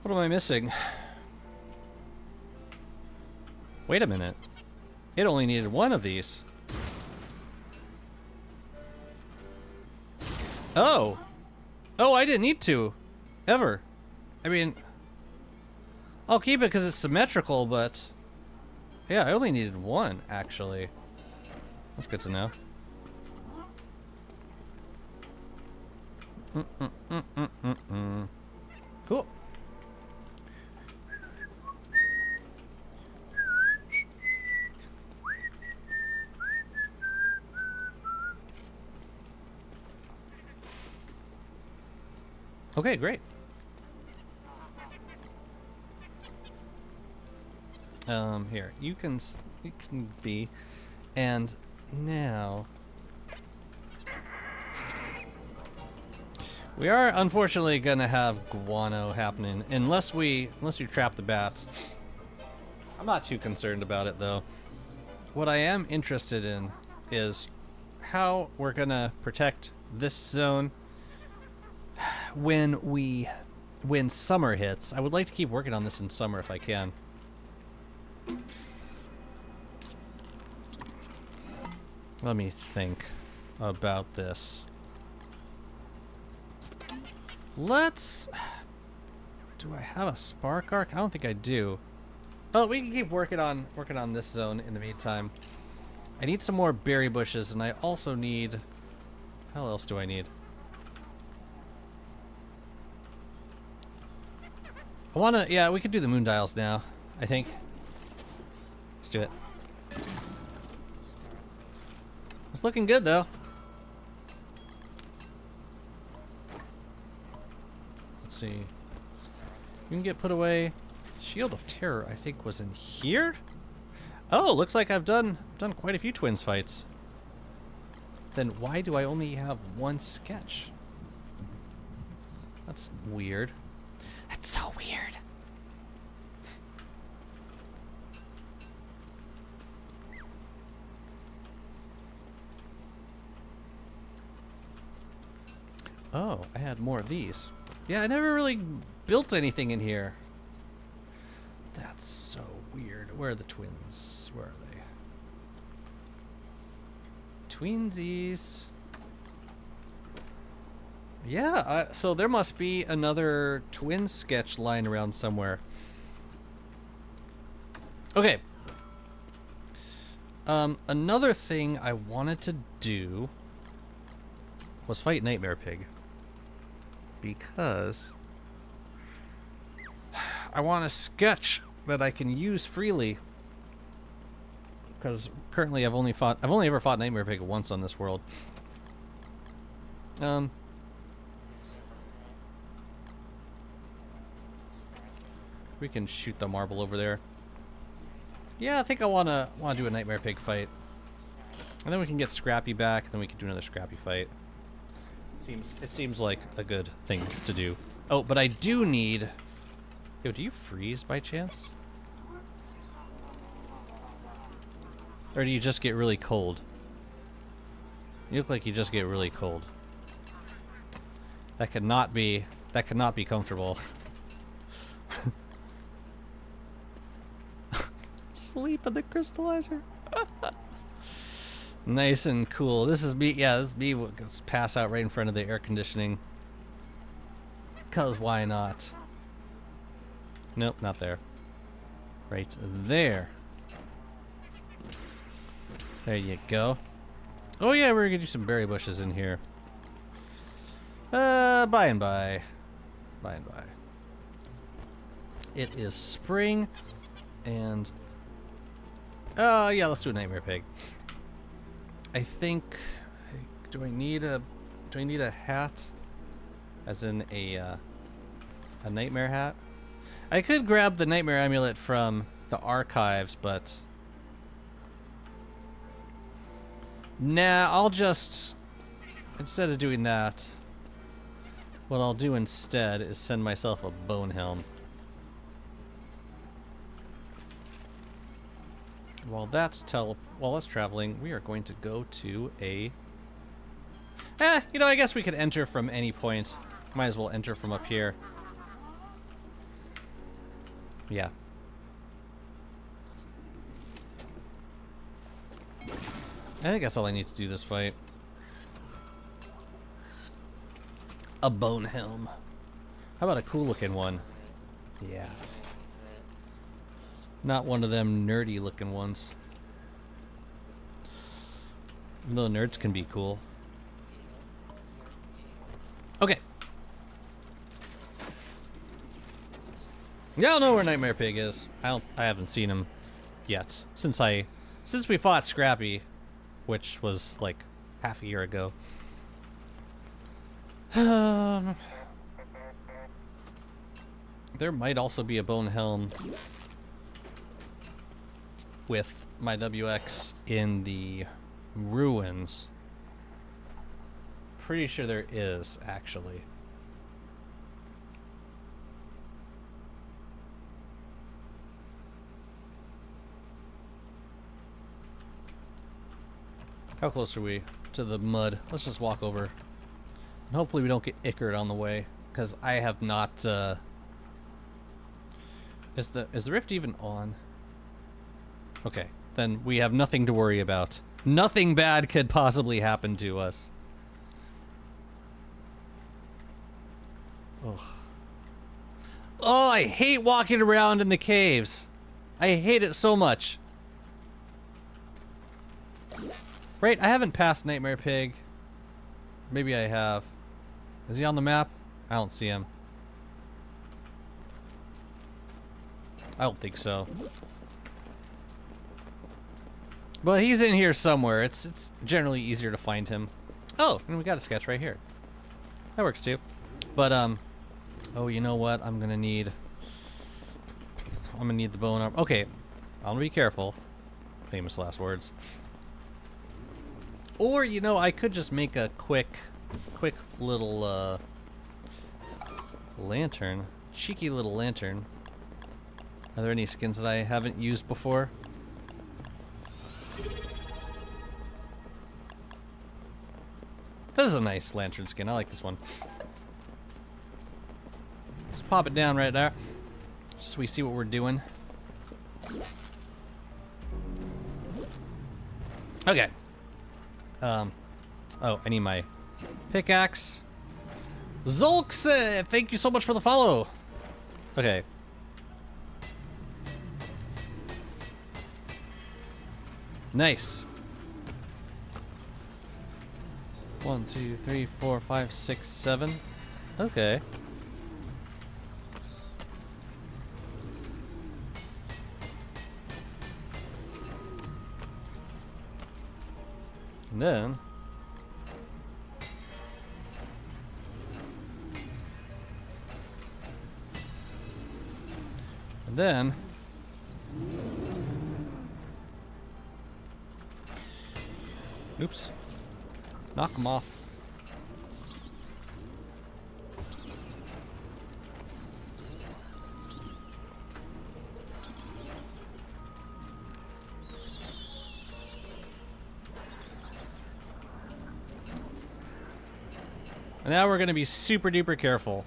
What am I missing? Wait a minute. It only needed one of these. Oh! Oh, I didn't need to. Ever. I mean, I'll keep it because it's symmetrical, but yeah, I only needed one, actually. That's good to know. Cool. Okay, great. Here, you can be, and now we are unfortunately gonna have guano happening unless you trap the bats. I'm not too concerned about it though. What I am interested in is how we're gonna protect this zone when summer hits. I would like to keep working on this in summer if I can. Let me think about this. Do I have a spark arc? I don't think I do. Well, we can keep working on this zone in the meantime. I need some more berry bushes, and I also need... How else do I need? I wanna... Yeah, we could do the moon dials now, I think. Let's do it. It's looking good, though. Let's see. You can get put away. Shield of Terror, I think, was in here? Oh, looks like I've done quite a few twins fights. Then why do I only have one sketch? That's weird. That's so weird. Oh, I had more of these. Yeah, I never really built anything in here. That's so weird. Where are the twins? Where are they? Twinsies. Yeah, so there must be another twin sketch lying around somewhere. Okay. Another thing I wanted to do was fight Nightmare Pig. Because I want a sketch that I can use freely. Because currently I've only ever fought Nightmare Pig once on this world. We can shoot the marble over there. Yeah, I think I wanna do a Nightmare Pig fight. And then we can get Scrappy back, and then we can do another Scrappy fight. It seems like a good thing to do. Oh, but I do need... Yo, do you freeze by chance? Or do you just get really cold? You look like you just get really cold. That could not be comfortable. Sleep in the crystallizer. Nice and cool. This is me. Yeah, this is me. Will pass out right in front of the air conditioning. Cause why not? Nope, not there. Right there. There you go. Oh yeah, we're gonna do some berry bushes in here. By and by. By and by. It is spring, and yeah, let's do a Nightmare Pig. I think. Do I need a hat? As in a nightmare hat? I could grab the Nightmare Amulet from the archives, but nah, I'll just, instead of doing that, what I'll do instead is send myself a bone helm. While that's traveling, we are going to go to a... you know, I guess we could enter from any point. Might as well enter from up here. Yeah. I think that's all I need to do this fight. A bone helm. How about a cool looking one? Yeah. Not one of them nerdy looking ones. Even though nerds can be cool. Okay. Yeah, I don't know where Nightmare Pig is. I haven't seen him yet. Since we fought Scrappy, which was like half a year ago. There might also be a bone helm with my WX in the ruins. Pretty sure there is, actually. How close are we to the mud? Let's just walk over. And hopefully we don't get ickered on the way, because I have not, Is the rift even on? Okay, then we have nothing to worry about. Nothing bad could possibly happen to us. Oh. Oh, I hate walking around in the caves. I hate it so much. Right, I haven't passed Nightmare Pig. Maybe I have. Is he on the map? I don't see him. I don't think so. But he's in here somewhere. It's generally easier to find him. Oh, and we got a sketch right here. That works too. But oh, you know what? I'm gonna need the bow and armor. Okay, I'm gonna be careful. Famous last words. Or you know, I could just make a quick little lantern, cheeky little lantern. Are there any skins that I haven't used before? This is a nice lantern skin. I like this one. Let's pop it down right there, so we see what we're doing. Okay. Oh, I need my pickaxe. Zolks, thank you so much for the follow. Okay. Nice. 1, 2, 3, 4, 5, 6, 7. Okay. And then oops. Knock them off. And now we're going to be super duper careful.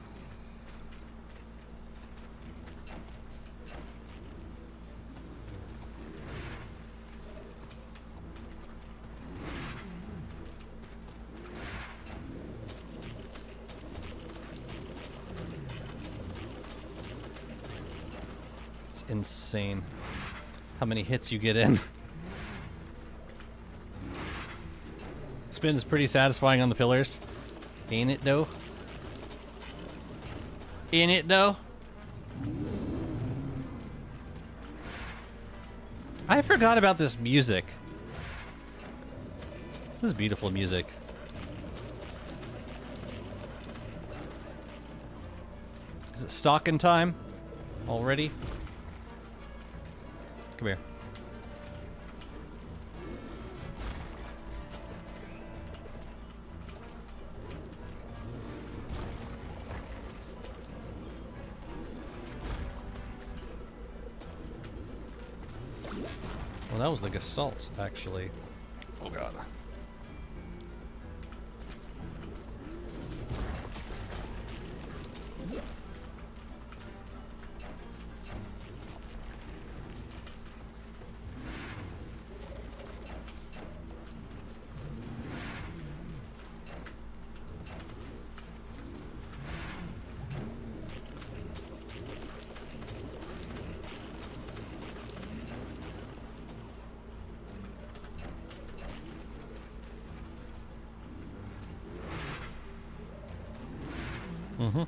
It's insane how many hits you get in. Spin is pretty satisfying on the pillars. Ain't it though? Ain't it though? I forgot about this music. This is beautiful music. Is it stocking time already? Come here. Well, that was the Gestalt, actually. Oh god. Mm-hmm.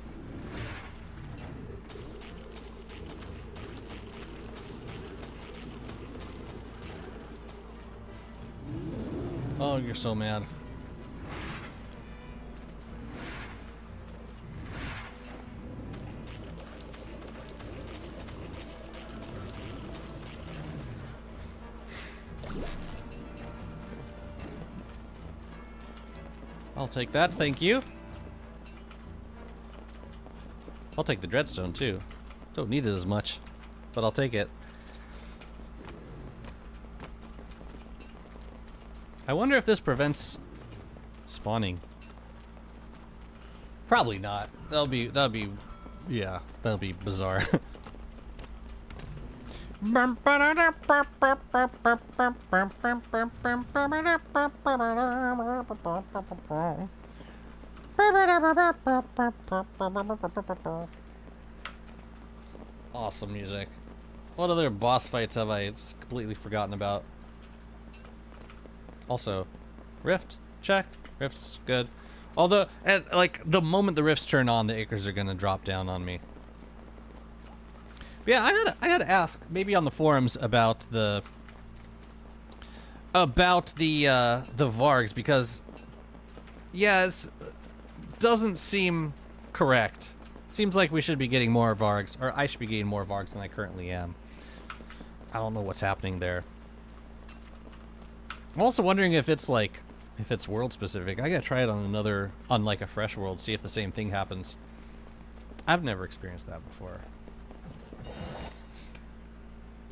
Oh, you're so mad. I'll take that, thank you. I'll take the Dreadstone too. Don't need it as much, but I'll take it. I wonder if this prevents spawning. Probably not. That'll be bizarre. Awesome music. What other boss fights have I just completely forgotten about? Also, Rift, check. Rift's good. Although, like, the moment the rifts turn on, the acres are gonna drop down on me. But yeah, I gotta ask, maybe on the forums about the Vargs, because yeah, it doesn't seem correct. Seems like we should be getting more Vargs, or I should be getting more Vargs than I currently am. I don't know what's happening there. I'm also wondering if it's like, if it's world specific. I gotta try it on like a fresh world, see if the same thing happens. I've never experienced that before.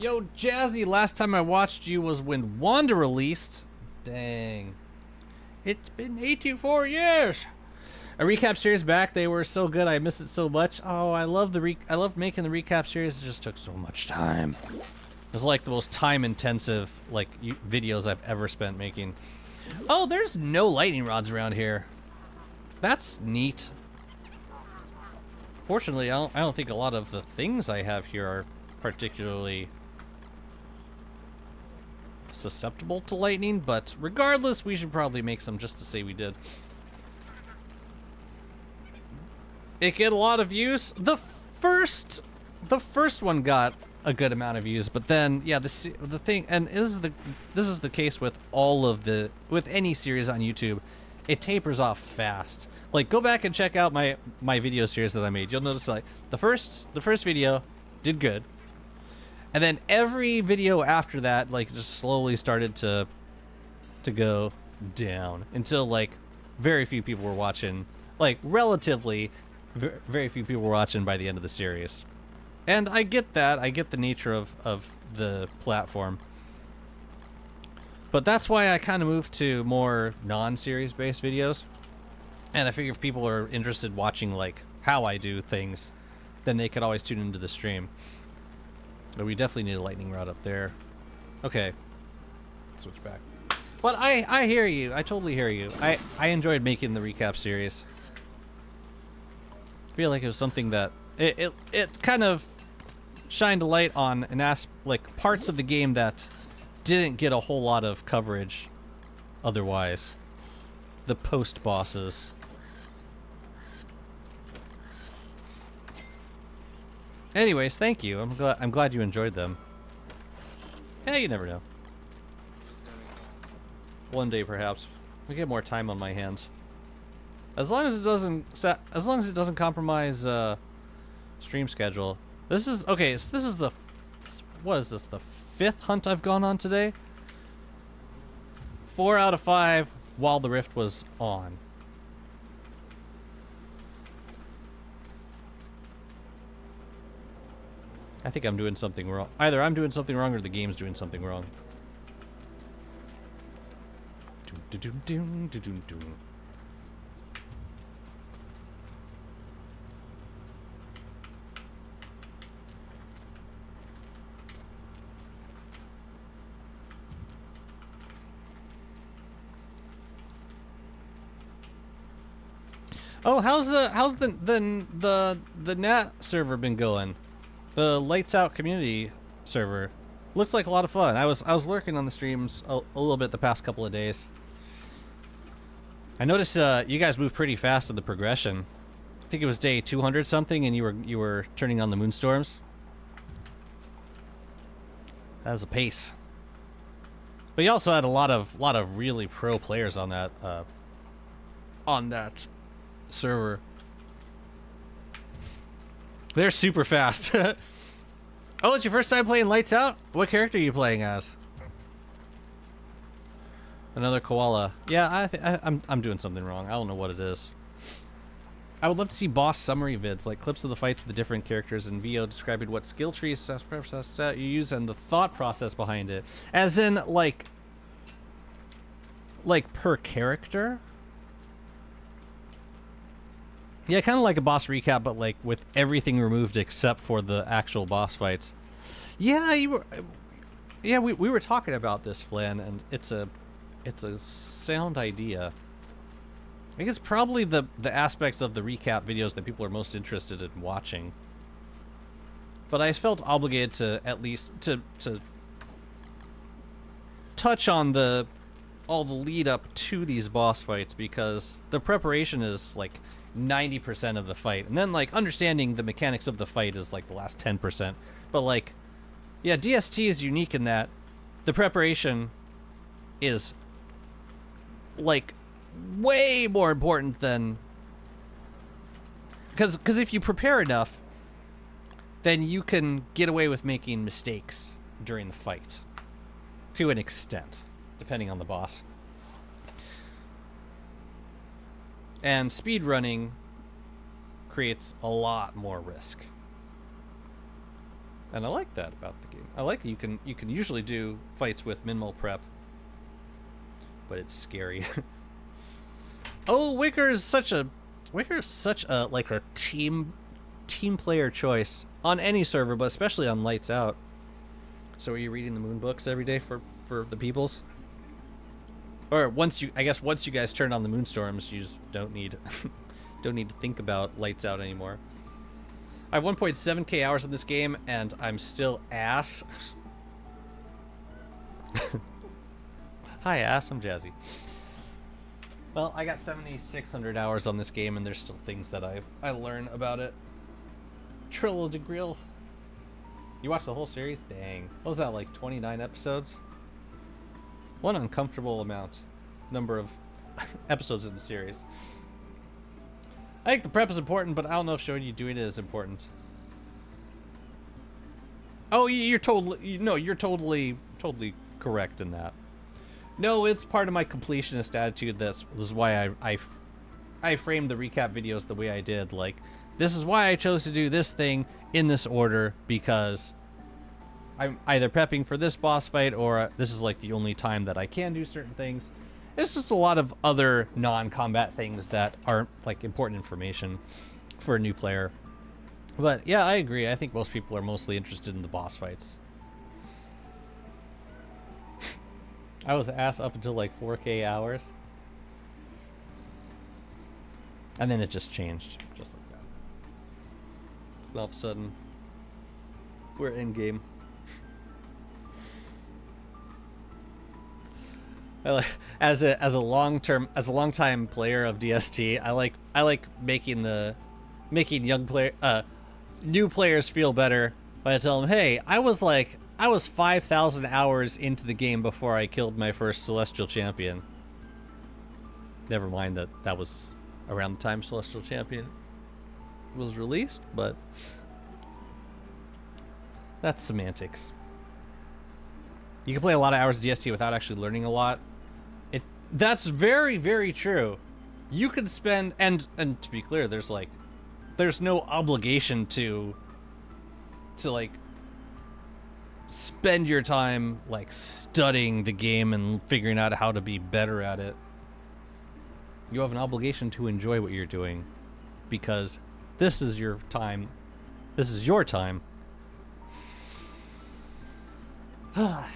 Yo, Jazzy, last time I watched you was when Wanda released. Dang. It's been 84 years. A recap series back. They were so good. I miss it so much. Oh, I loved making the recap series. It just took so much time. It was like the most time-intensive like videos I've ever spent making. Oh, there's no lightning rods around here. That's neat. Fortunately, I don't think a lot of the things I have here are particularly susceptible to lightning, but regardless, we should probably make some just to say we did. It get a lot of views. The first one got a good amount of views, but then yeah, the thing, and this is the case with with any series on YouTube, it tapers off fast. Like, go back and check out my video series that I made. You'll notice like the first video did good, and then every video after that like just slowly started to go down until like very few people were watching. Like, relatively very few people were watching by the end of the series. And I get that. I get the nature of the platform. But that's why I kind of moved to more non-series based videos. And I figure if people are interested watching like how I do things, then they could always tune into the stream. But we definitely need a lightning rod up there. Okay. Switch back. But I hear you. I totally hear you. I enjoyed making the recap series. I feel like it was something that it kind of shined a light on like parts of the game that didn't get a whole lot of coverage otherwise. The post bosses. Anyways, thank you. I'm glad you enjoyed them. Yeah, you never know. One day perhaps. We get more time on my hands. As long as it doesn't compromise stream schedule. This is okay, so this is the what is this? The 5th hunt I've gone on today? 4 out of 5 while the rift was on. I think I'm doing something wrong. Either I'm doing something wrong or the game's doing something wrong. Oh, how's the NAT server been going? The Lights Out community server looks like a lot of fun. I was lurking on the streams a little bit the past couple of days. I noticed you guys moved pretty fast in the progression. I think it was day 200 something, and you were turning on the moonstorms. That was a pace. But you also had a lot of really pro players on that server. They're super fast. Oh, it's your first time playing Lights Out? What character are you playing as? Another koala. Yeah, I'm doing something wrong. I don't know what it is. I would love to see boss summary vids, like clips of the fights with the different characters in VO describing what skill trees you use and the thought process behind it. As in, like per character? Yeah, kind of like a boss recap, but like with everything removed except for the actual boss fights. Yeah, we were talking about this, Flynn, and it's a sound idea. I think it's probably the aspects of the recap videos that people are most interested in watching. but I felt obligated to at least to touch on all the lead up to these boss fights, because the preparation is like 90% of the fight, and then like understanding the mechanics of the fight is like the last 10%. But like, yeah, DST is unique in that the preparation is like way more important than, because if you prepare enough, then you can get away with making mistakes during the fight to an extent, depending on the boss. And speedrunning creates a lot more risk. And I like that about the game. I like that you can usually do fights with minimal prep, but it's scary. Oh, Wicker's such a like a team player choice on any server, but especially on Lights Out. So are you reading the moon books every day for the peoples? Or once you guys turn on the moonstorms, you just don't need to think about Lights Out anymore. I have 1.7k hours in this game, and I'm still ass. Hi, ass. I'm Jazzy. Well, I got 7,600 hours on this game, and there's still things that I learn about it. Trillo de Grill. You watched the whole series? Dang. What was that, like 29 episodes? One uncomfortable number of episodes in the series. I think the prep is important, but I don't know if showing you doing it is important. Oh, you're totally correct in that. No, it's part of my completionist attitude. This is why I framed the recap videos the way I did. Like, this is why I chose to do this thing in this order, because I'm either prepping for this boss fight, or this is like the only time that I can do certain things. It's just a lot of other non-combat things that aren't like important information for a new player. But yeah, I agree. I think most people are mostly interested in the boss fights. I was ass up until like 4k hours. And then it just changed, just like that. And all of a sudden, we're in game. As a long time player of DST, I like making new players feel better by telling them, hey, I was 5,000 hours into the game before I killed my first Celestial Champion. Never mind that was around the time Celestial Champion was released, but that's semantics. You can play a lot of hours of DST without actually learning a lot. That's very, very true. You can spend, and to be clear, there's no obligation to like spend your time like studying the game and figuring out how to be better at it. You have an obligation to enjoy what you're doing, because this is your time. This is your time. You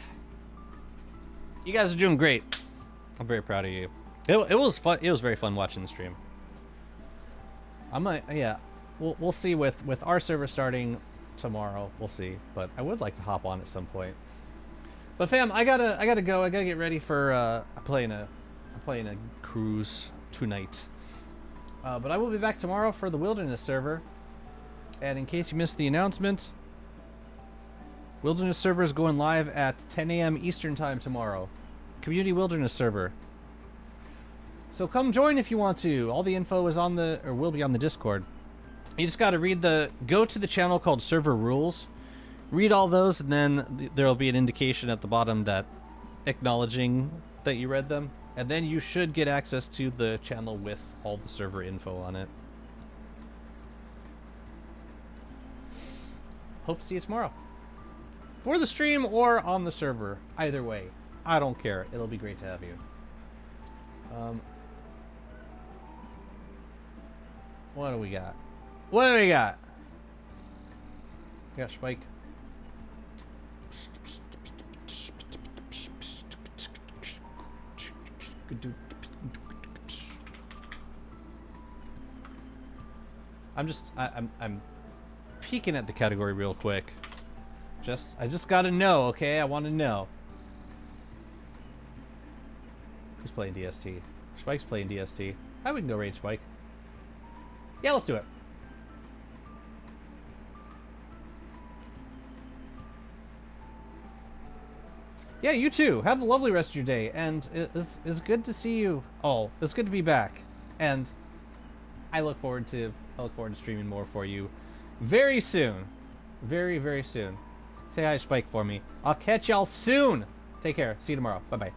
guys are doing great. I'm very proud of you. It was fun. It was very fun watching the stream. Yeah, we'll see with our server starting tomorrow. We'll see, but I would like to hop on at some point. But fam, I gotta go. I gotta get ready for I'm playing a cruise tonight. But I will be back tomorrow for the Wilderness server. And in case you missed the announcement, Wilderness server is going live at 10 a.m. Eastern time tomorrow. Community Wilderness server. So come join if you want to. All the info is on will be on the Discord. You just gotta go to the channel called Server Rules, read all those, and then there'll be an indication at the bottom that acknowledging that you read them, and then you should get access to the channel with all the server info on it. Hope to see you tomorrow. For the stream or on the server. Either way. I don't care. It'll be great to have you. What do we got? What do we got? We got Spike. I'm peeking at the category real quick. I just gotta know, okay? I want to know. Who's playing DST? Spike's playing DST. We can go raid Spike. Yeah, let's do it. Yeah, you too. Have a lovely rest of your day, and it's good to see you all. It's good to be back, and I look forward to streaming more for you very soon, very soon. Say hi, Spike, for me. I'll catch y'all soon. Take care. See you tomorrow. Bye bye.